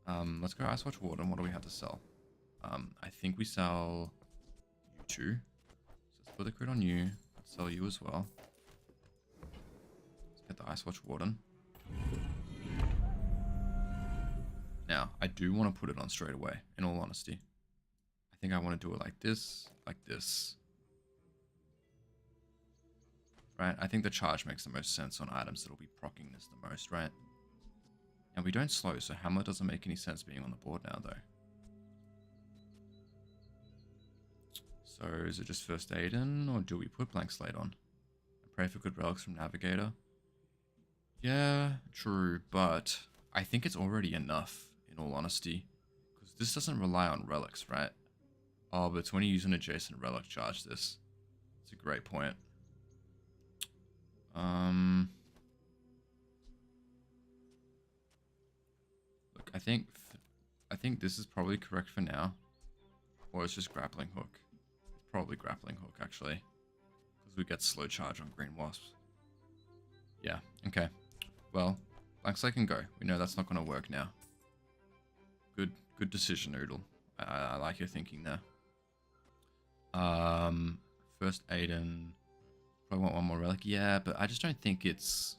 [SPEAKER 1] Let's go Ice Watch Warden. What do we have to sell? I think we sell you two. So let's put the crit on you. Let's sell you as well. Let's get the Ice Watch Warden. Now, I do want to put it on straight away, in all honesty. I think I want to do it like this, like this. Right, I think the charge makes the most sense on items that'll be proccing this the most, right? And we don't slow, so Hammer doesn't make any sense being on the board now, though. So, is it just First Aiden, or do we put Blank Slate on? And pray for good relics from Navigator? Yeah, true, but I think it's already enough, in all honesty. Because this doesn't rely on relics, right? Oh, but it's when you use an adjacent relic, charge this. It's a great point. Look, I think this is probably correct for now. Or it's just Grappling Hook. It's probably Grappling Hook, actually. Because we get slow charge on Green Wasps. Yeah, okay. Well, Blank Slate can go. We know that's not going to work now. Good decision, Noodle. I like your thinking there. First Aiden. Probably want one more relic. Yeah, but I just don't think it's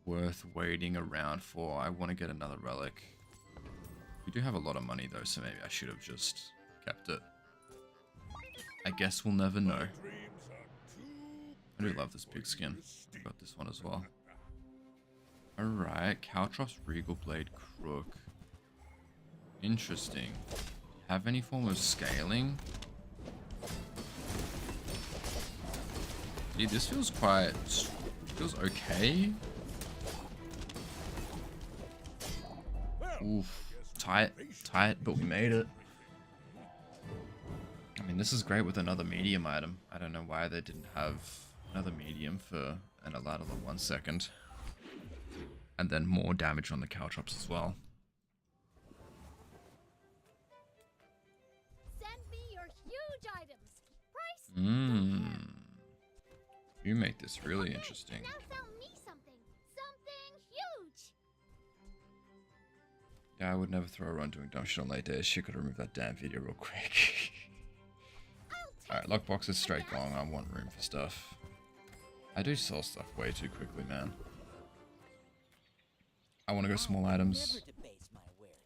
[SPEAKER 1] worth waiting around for. I want to get another relic. We do have a lot of money though, so maybe I should have just kept it. I guess we'll never know. I do love this pigskin. I got this one as well. Alright, Caltroph's Regal Blade Crook. Interesting. Have any form of scaling? Dude, this feels quite... feels okay. Oof. Tight, but we made it. I mean, this is great with another medium item. I don't know why they didn't have another medium for an Aladala 1 second. And then more damage on the Caltrops as well.
[SPEAKER 8] Send me your huge items. Price.
[SPEAKER 1] You make this really interesting.
[SPEAKER 8] Now sell me something. Something huge.
[SPEAKER 1] Yeah, I would never throw a run doing dumb shit on late days. She could remove that damn video real quick. Alright, lockbox is straight gone. I want room for stuff. I do sell stuff way too quickly, man. I want to go small items.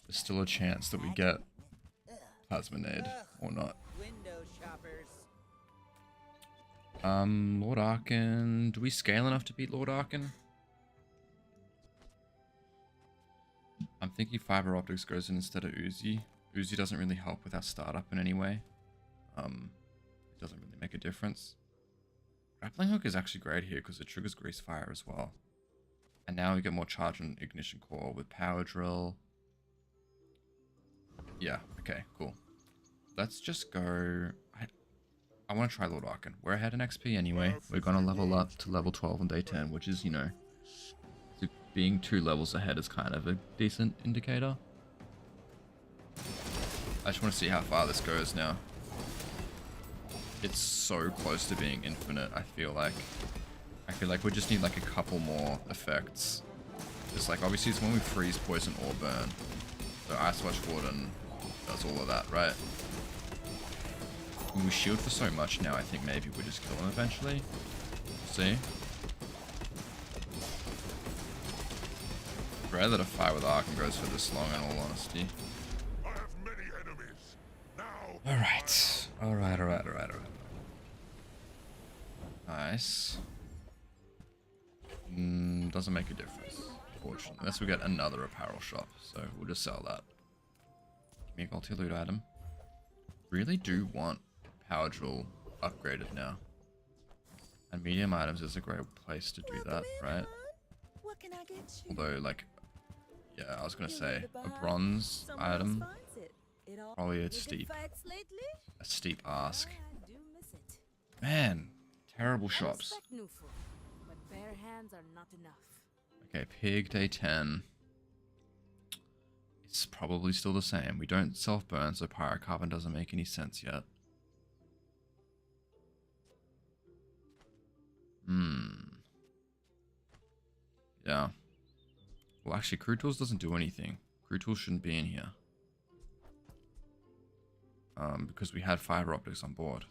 [SPEAKER 1] There's still a chance that we get Plasminade or not.
[SPEAKER 12] Window shoppers.
[SPEAKER 1] Lord Arkin. Do we scale enough to beat Lord Arkin? I'm thinking fiber optics goes in instead of Uzi. Uzi doesn't really help with our startup in any way. It doesn't really make a difference. Grappling hook is actually great here because it triggers grease fire as well. And now we get more charge on ignition core with power drill. Yeah, okay, cool. Let's just go... I want to try Lord Arkin. We're ahead in XP anyway. We're going to level up to level 12 on day 10, which is, you know... being 2 levels ahead is kind of a decent indicator. I just want to see how far this goes now. It's so close to being infinite, I feel like. I feel like we just need like a couple more effects. Just like, obviously it's when we freeze, poison, or burn. So Ice Watch Warden does all of that, right? When we shield for so much now, I think maybe we just kill him eventually. See? Rare that a fight with Arkham goes for this long, in all honesty.
[SPEAKER 11] I have many enemies. Now.
[SPEAKER 1] Alright. Nice. Doesn't make a difference, fortunately. Unless we get another apparel shop, so we'll just sell that. Give me a gold tier loot item. Really do want power drill upgraded now. And medium items is a great place to do that, right?
[SPEAKER 4] What can I get you?
[SPEAKER 1] Although, like, yeah, I was gonna say a bronze item. Probably a steep ask. Man, terrible shops.
[SPEAKER 2] But bare hands are not enough.
[SPEAKER 1] Okay, pig day 10. It's probably still the same. We don't self-burn, so pyrocarbon doesn't make any sense yet. Yeah. Well, actually, Crew Tools doesn't do anything. Crew Tools shouldn't be in here. Because we had fiber optics on board.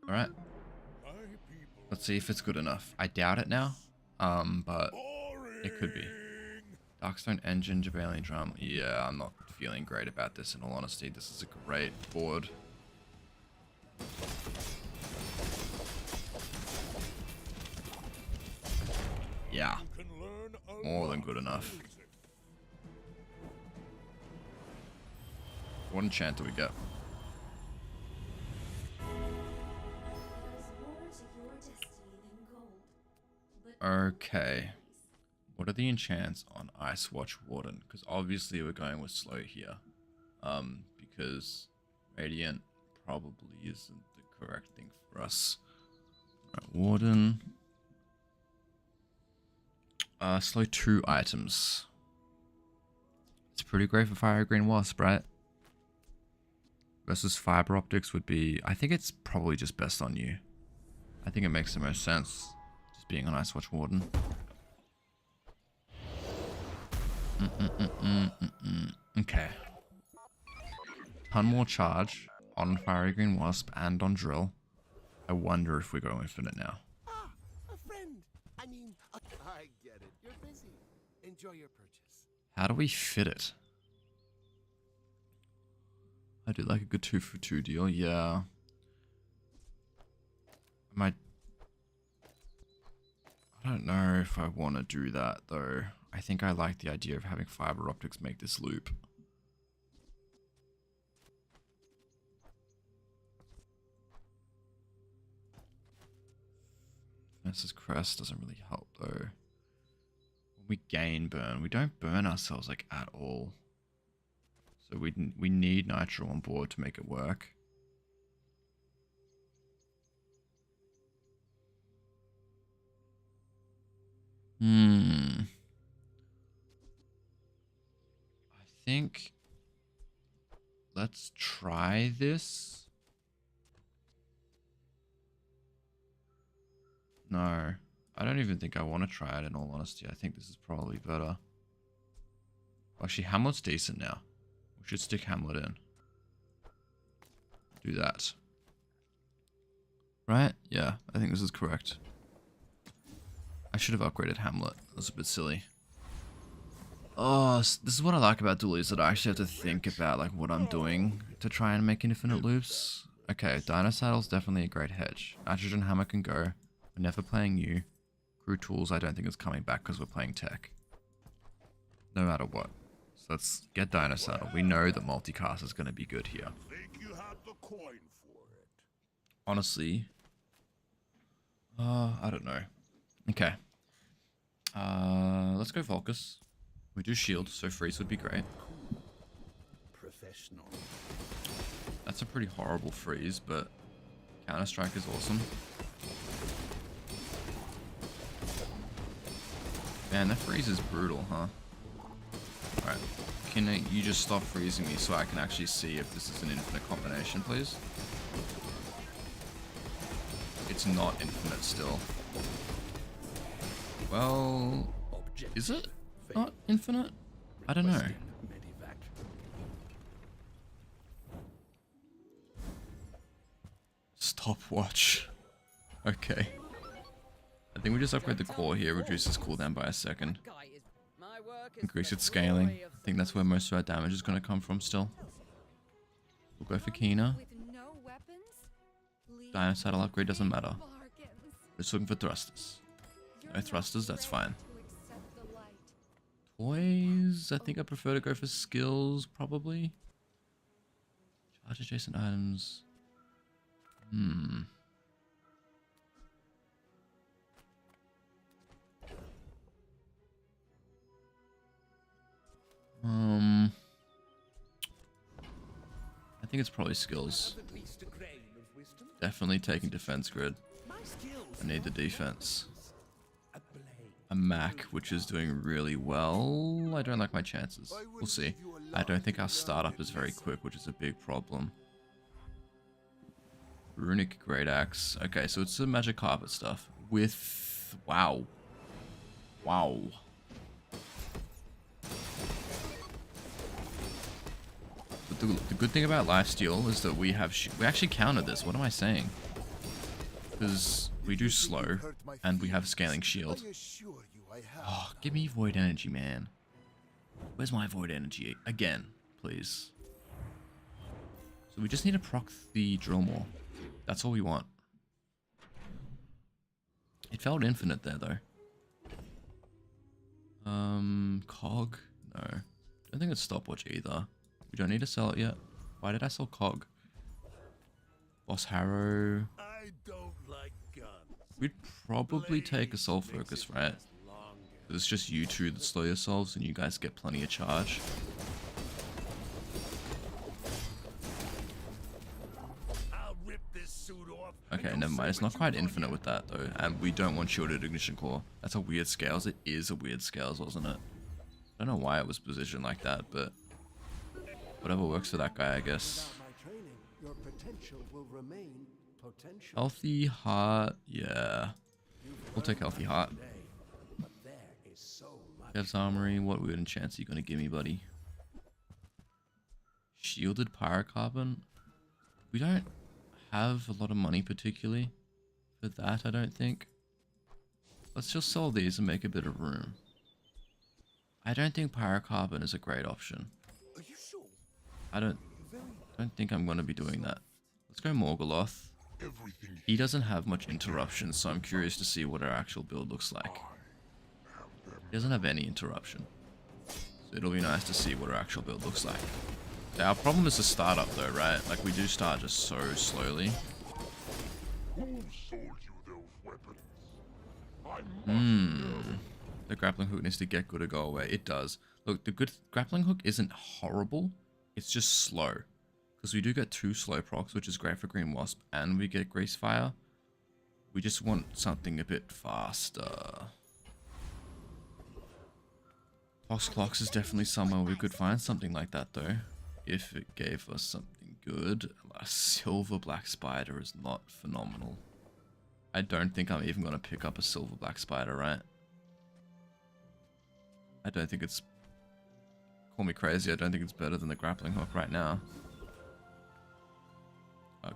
[SPEAKER 1] Alright. Let's see if it's good enough. I doubt it now. But it could be. Darkstone Engine, Jabalian Drum. Yeah, I'm not feeling great about this in all honesty. This is a great board. Yeah. More than good enough. What enchant do we get? Okay. What are the enchants on Ice Watch Warden? Because obviously we're going with slow here. Because Radiant probably isn't the correct thing for us. Right, Warden. Slow 2 items. It's pretty great for Fire Green Wasp, right? Versus Fiber Optics would be... I think it's probably just best on you. I think it makes the most sense. Just being on Ice Watch Warden. Okay. Ton more charge on Fiery Green Wasp and on Drill. I wonder if we go infinite now.
[SPEAKER 3] Ah, a friend. I mean, I get it. You're busy. Enjoy your purchase.
[SPEAKER 1] How do we fit it? I do like a good 2 for 2 deal, yeah. I I don't know if I want to do that though. I think I like the idea of having fiber optics make this loop. This crest doesn't really help though. When we gain burn, we don't burn ourselves like at all. So we need nitro on board to make it work. I think let's try this. No, I don't even think I want to try it in all honesty. I think this is probably better. Actually, Hamlet's decent now. We should stick Hamlet in. Do that. Right? Yeah, I think this is correct. I should have upgraded Hamlet. That was a bit silly. Oh, this is what I like about Dooley, is that I actually have to think about like what I'm doing to try and make infinite loops. Okay, Dino Saddle's definitely a great hedge. Nitrogen Hammer can go. We're never playing you. Crew Tools I don't think is coming back because we're playing Tech. No matter what. So let's get Dino Saddle. We know that multicast is going to be good here.
[SPEAKER 11] Think you have the coin for it.
[SPEAKER 1] Honestly. I don't know. Okay. Let's go Volcus. We do shield, so freeze would be great.
[SPEAKER 7] Professional.
[SPEAKER 1] That's a pretty horrible freeze, but Counter Strike is awesome. Man, that freeze is brutal, huh? Alright. Can you just stop freezing me so I can actually see if this is an infinite combination, please? It's not infinite still. Well, is it not infinite? I don't know. Stopwatch. Okay. I think we just upgrade the core here, reduces cooldown by a second. Increase its scaling. I think that's where most of our damage is going to come from still. We'll go for Kina. Dino Saddle upgrade doesn't matter. Just looking for thrusters. No thrusters, that's fine. Toys, I think I prefer to go for skills, probably. Charge adjacent items. I think it's probably skills. Definitely taking defense grid. I need the defense. A Mac, which is doing really well. I don't like my chances. We'll see. I don't think our startup is very quick, which is a big problem. Runic Great Axe. Okay, so it's the magic carpet stuff. With... Wow. Wow. But the good thing about lifesteal is that we have... we actually countered this. What am I saying? Because we do slow, and we have scaling shield. Oh, give me void energy, man. Where's my void energy? Again, please. So we just need to proc the drill more. That's all we want. It felt infinite there, though. Cog? No. I don't think it's stopwatch either. We don't need to sell it yet. Why did I sell Cog? Boss Harrow.
[SPEAKER 10] I don't like guns.
[SPEAKER 1] We'd probably take a soul focus, right? It's just you two that slow yourselves and you guys get plenty of charge.
[SPEAKER 10] I'll rip this suit off.
[SPEAKER 1] Okay, never mind. It's not quite infinite with that though. And we don't want shielded ignition core. That's a weird scales. It is a weird scales, wasn't it? I don't know why it was positioned like that, but whatever works for that guy, I guess. Healthy heart, yeah. We'll take healthy heart. Kev's armory, what weird chance are you gonna give me, buddy? Shielded pyrocarbon? We don't have a lot of money particularly for that, I don't think. Let's just sell these and make a bit of room. I don't think pyrocarbon is a great option. I don't think I'm gonna be doing that. Let's go Morgoloth.
[SPEAKER 11] everything
[SPEAKER 1] He doesn't have much interruption, so I'm curious to see what our actual build looks like. He doesn't have any interruption. So it'll be nice to see what our actual build looks like. Our problem is the startup though, right? Like we do start just so slowly.
[SPEAKER 11] Who sold you those weapons? I must know.
[SPEAKER 1] The grappling hook needs to get good or go away. It does. Look, the good grappling hook isn't horrible. It's just slow. Because we do get 2 slow procs, which is great for Green Wasp, and we get Grease Fire. We just want something a bit faster. Fox Clocks is definitely somewhere we could find something like that though. If it gave us something good. A Silver Black Spider is not phenomenal. I don't think I'm even going to pick up a Silver Black Spider, right? I don't think it's... Call me crazy, I don't think it's better than the grappling hook right now.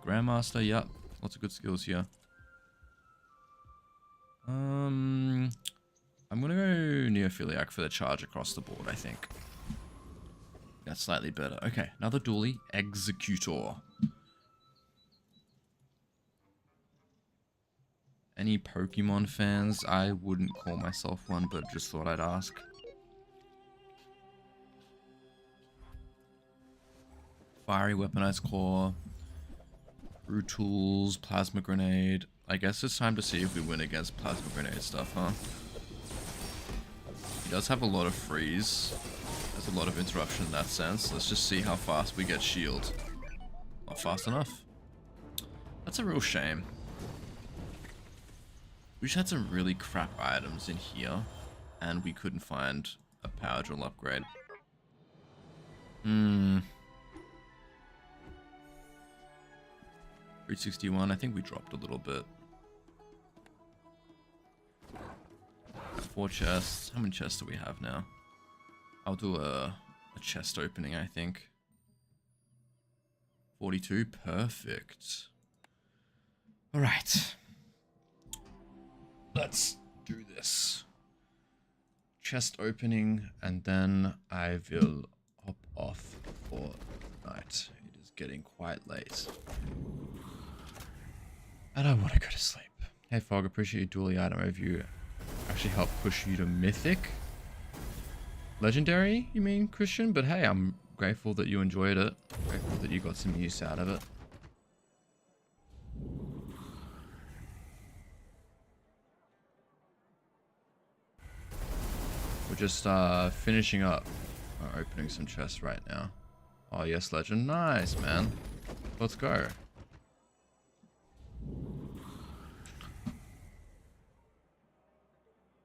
[SPEAKER 1] Grandmaster, yep. Lots of good skills here. I'm gonna go Neophiliac for the charge across the board, I think. That's slightly better. Okay, another Dooley. Executor. Any Pokemon fans? I wouldn't call myself one, but just thought I'd ask. Fiery Weaponized Claw. Brew Tools. Plasma Grenade. I guess it's time to see if we win against Plasma Grenade stuff, huh? He does have a lot of freeze. There's a lot of interruption in that sense. Let's just see how fast we get shield. Not fast enough. That's a real shame. We just had some really crap items in here, and we couldn't find a power drill upgrade. 361, I think we dropped a little bit. 4 chests. How many chests do we have now? I'll do a chest opening, I think. 42, perfect. Alright. Let's do this. Chest opening, and then I will hop off for night. It is getting quite late. And I want to go to sleep. Hey Fog, appreciate your Dooley item overview. Actually helped push you to Mythic. Legendary, you mean, Christian? But hey, I'm grateful that you enjoyed it. Grateful that you got some use out of it. We're just finishing up opening some chests right now. Oh yes, Legend. Nice, man. Let's go.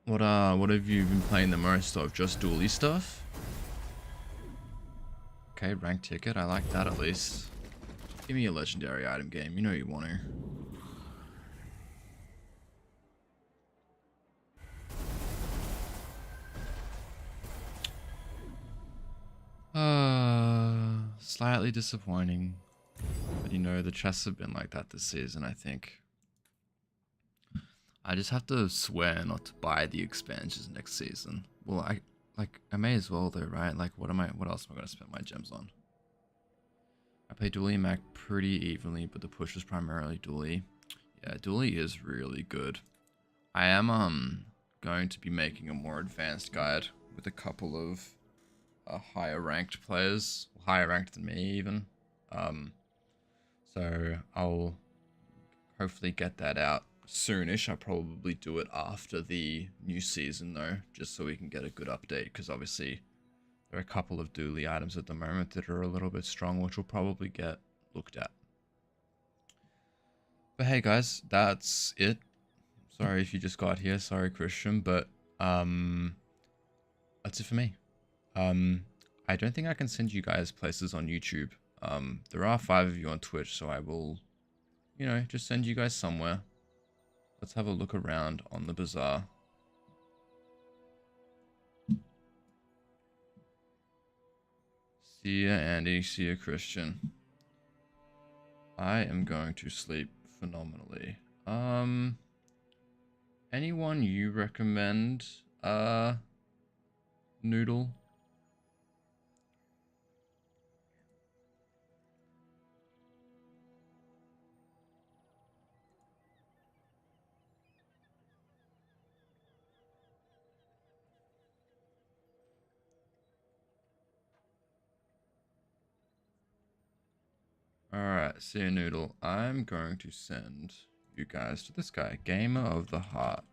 [SPEAKER 1] What have you been playing the most of? Just Dooley stuff? Okay, ranked ticket. I like that at least. Give me a legendary item game. You know you want to. Slightly disappointing. But you know, the chests have been like that this season, I think. I just have to swear not to buy the expansions next season. Well, I may as well though, right? Like, what else am I gonna spend my gems on? I play Dooley and Mac pretty evenly, but the push is primarily Dooley. Yeah, Dooley is really good. I am going to be making a more advanced guide with a couple of higher ranked players, higher ranked than me even. So I'll hopefully get that out soonish. I'll probably do it after the new season though, just so we can get a good update, because obviously there are a couple of Dooley items at the moment that are a little bit strong, which will probably get looked at. But hey guys, that's it. Sorry if you just got here, sorry Christian, but that's it for me. I don't think I can send you guys places on YouTube. There are 5 of you on Twitch, so I will, you know, just send you guys somewhere. Let's have a look around on the bazaar. See ya, Andy. See ya, Christian. I am going to sleep phenomenally. Anyone you recommend, Noodle? Alright, see you, Noodle. I'm going to send you guys to this guy, Gamer of the Heart.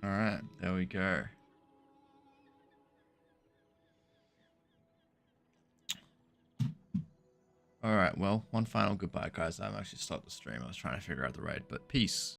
[SPEAKER 1] Alright, there we go. Alright, well, one final goodbye, guys. I'm actually stopped the stream. I was trying to figure out the raid, but peace.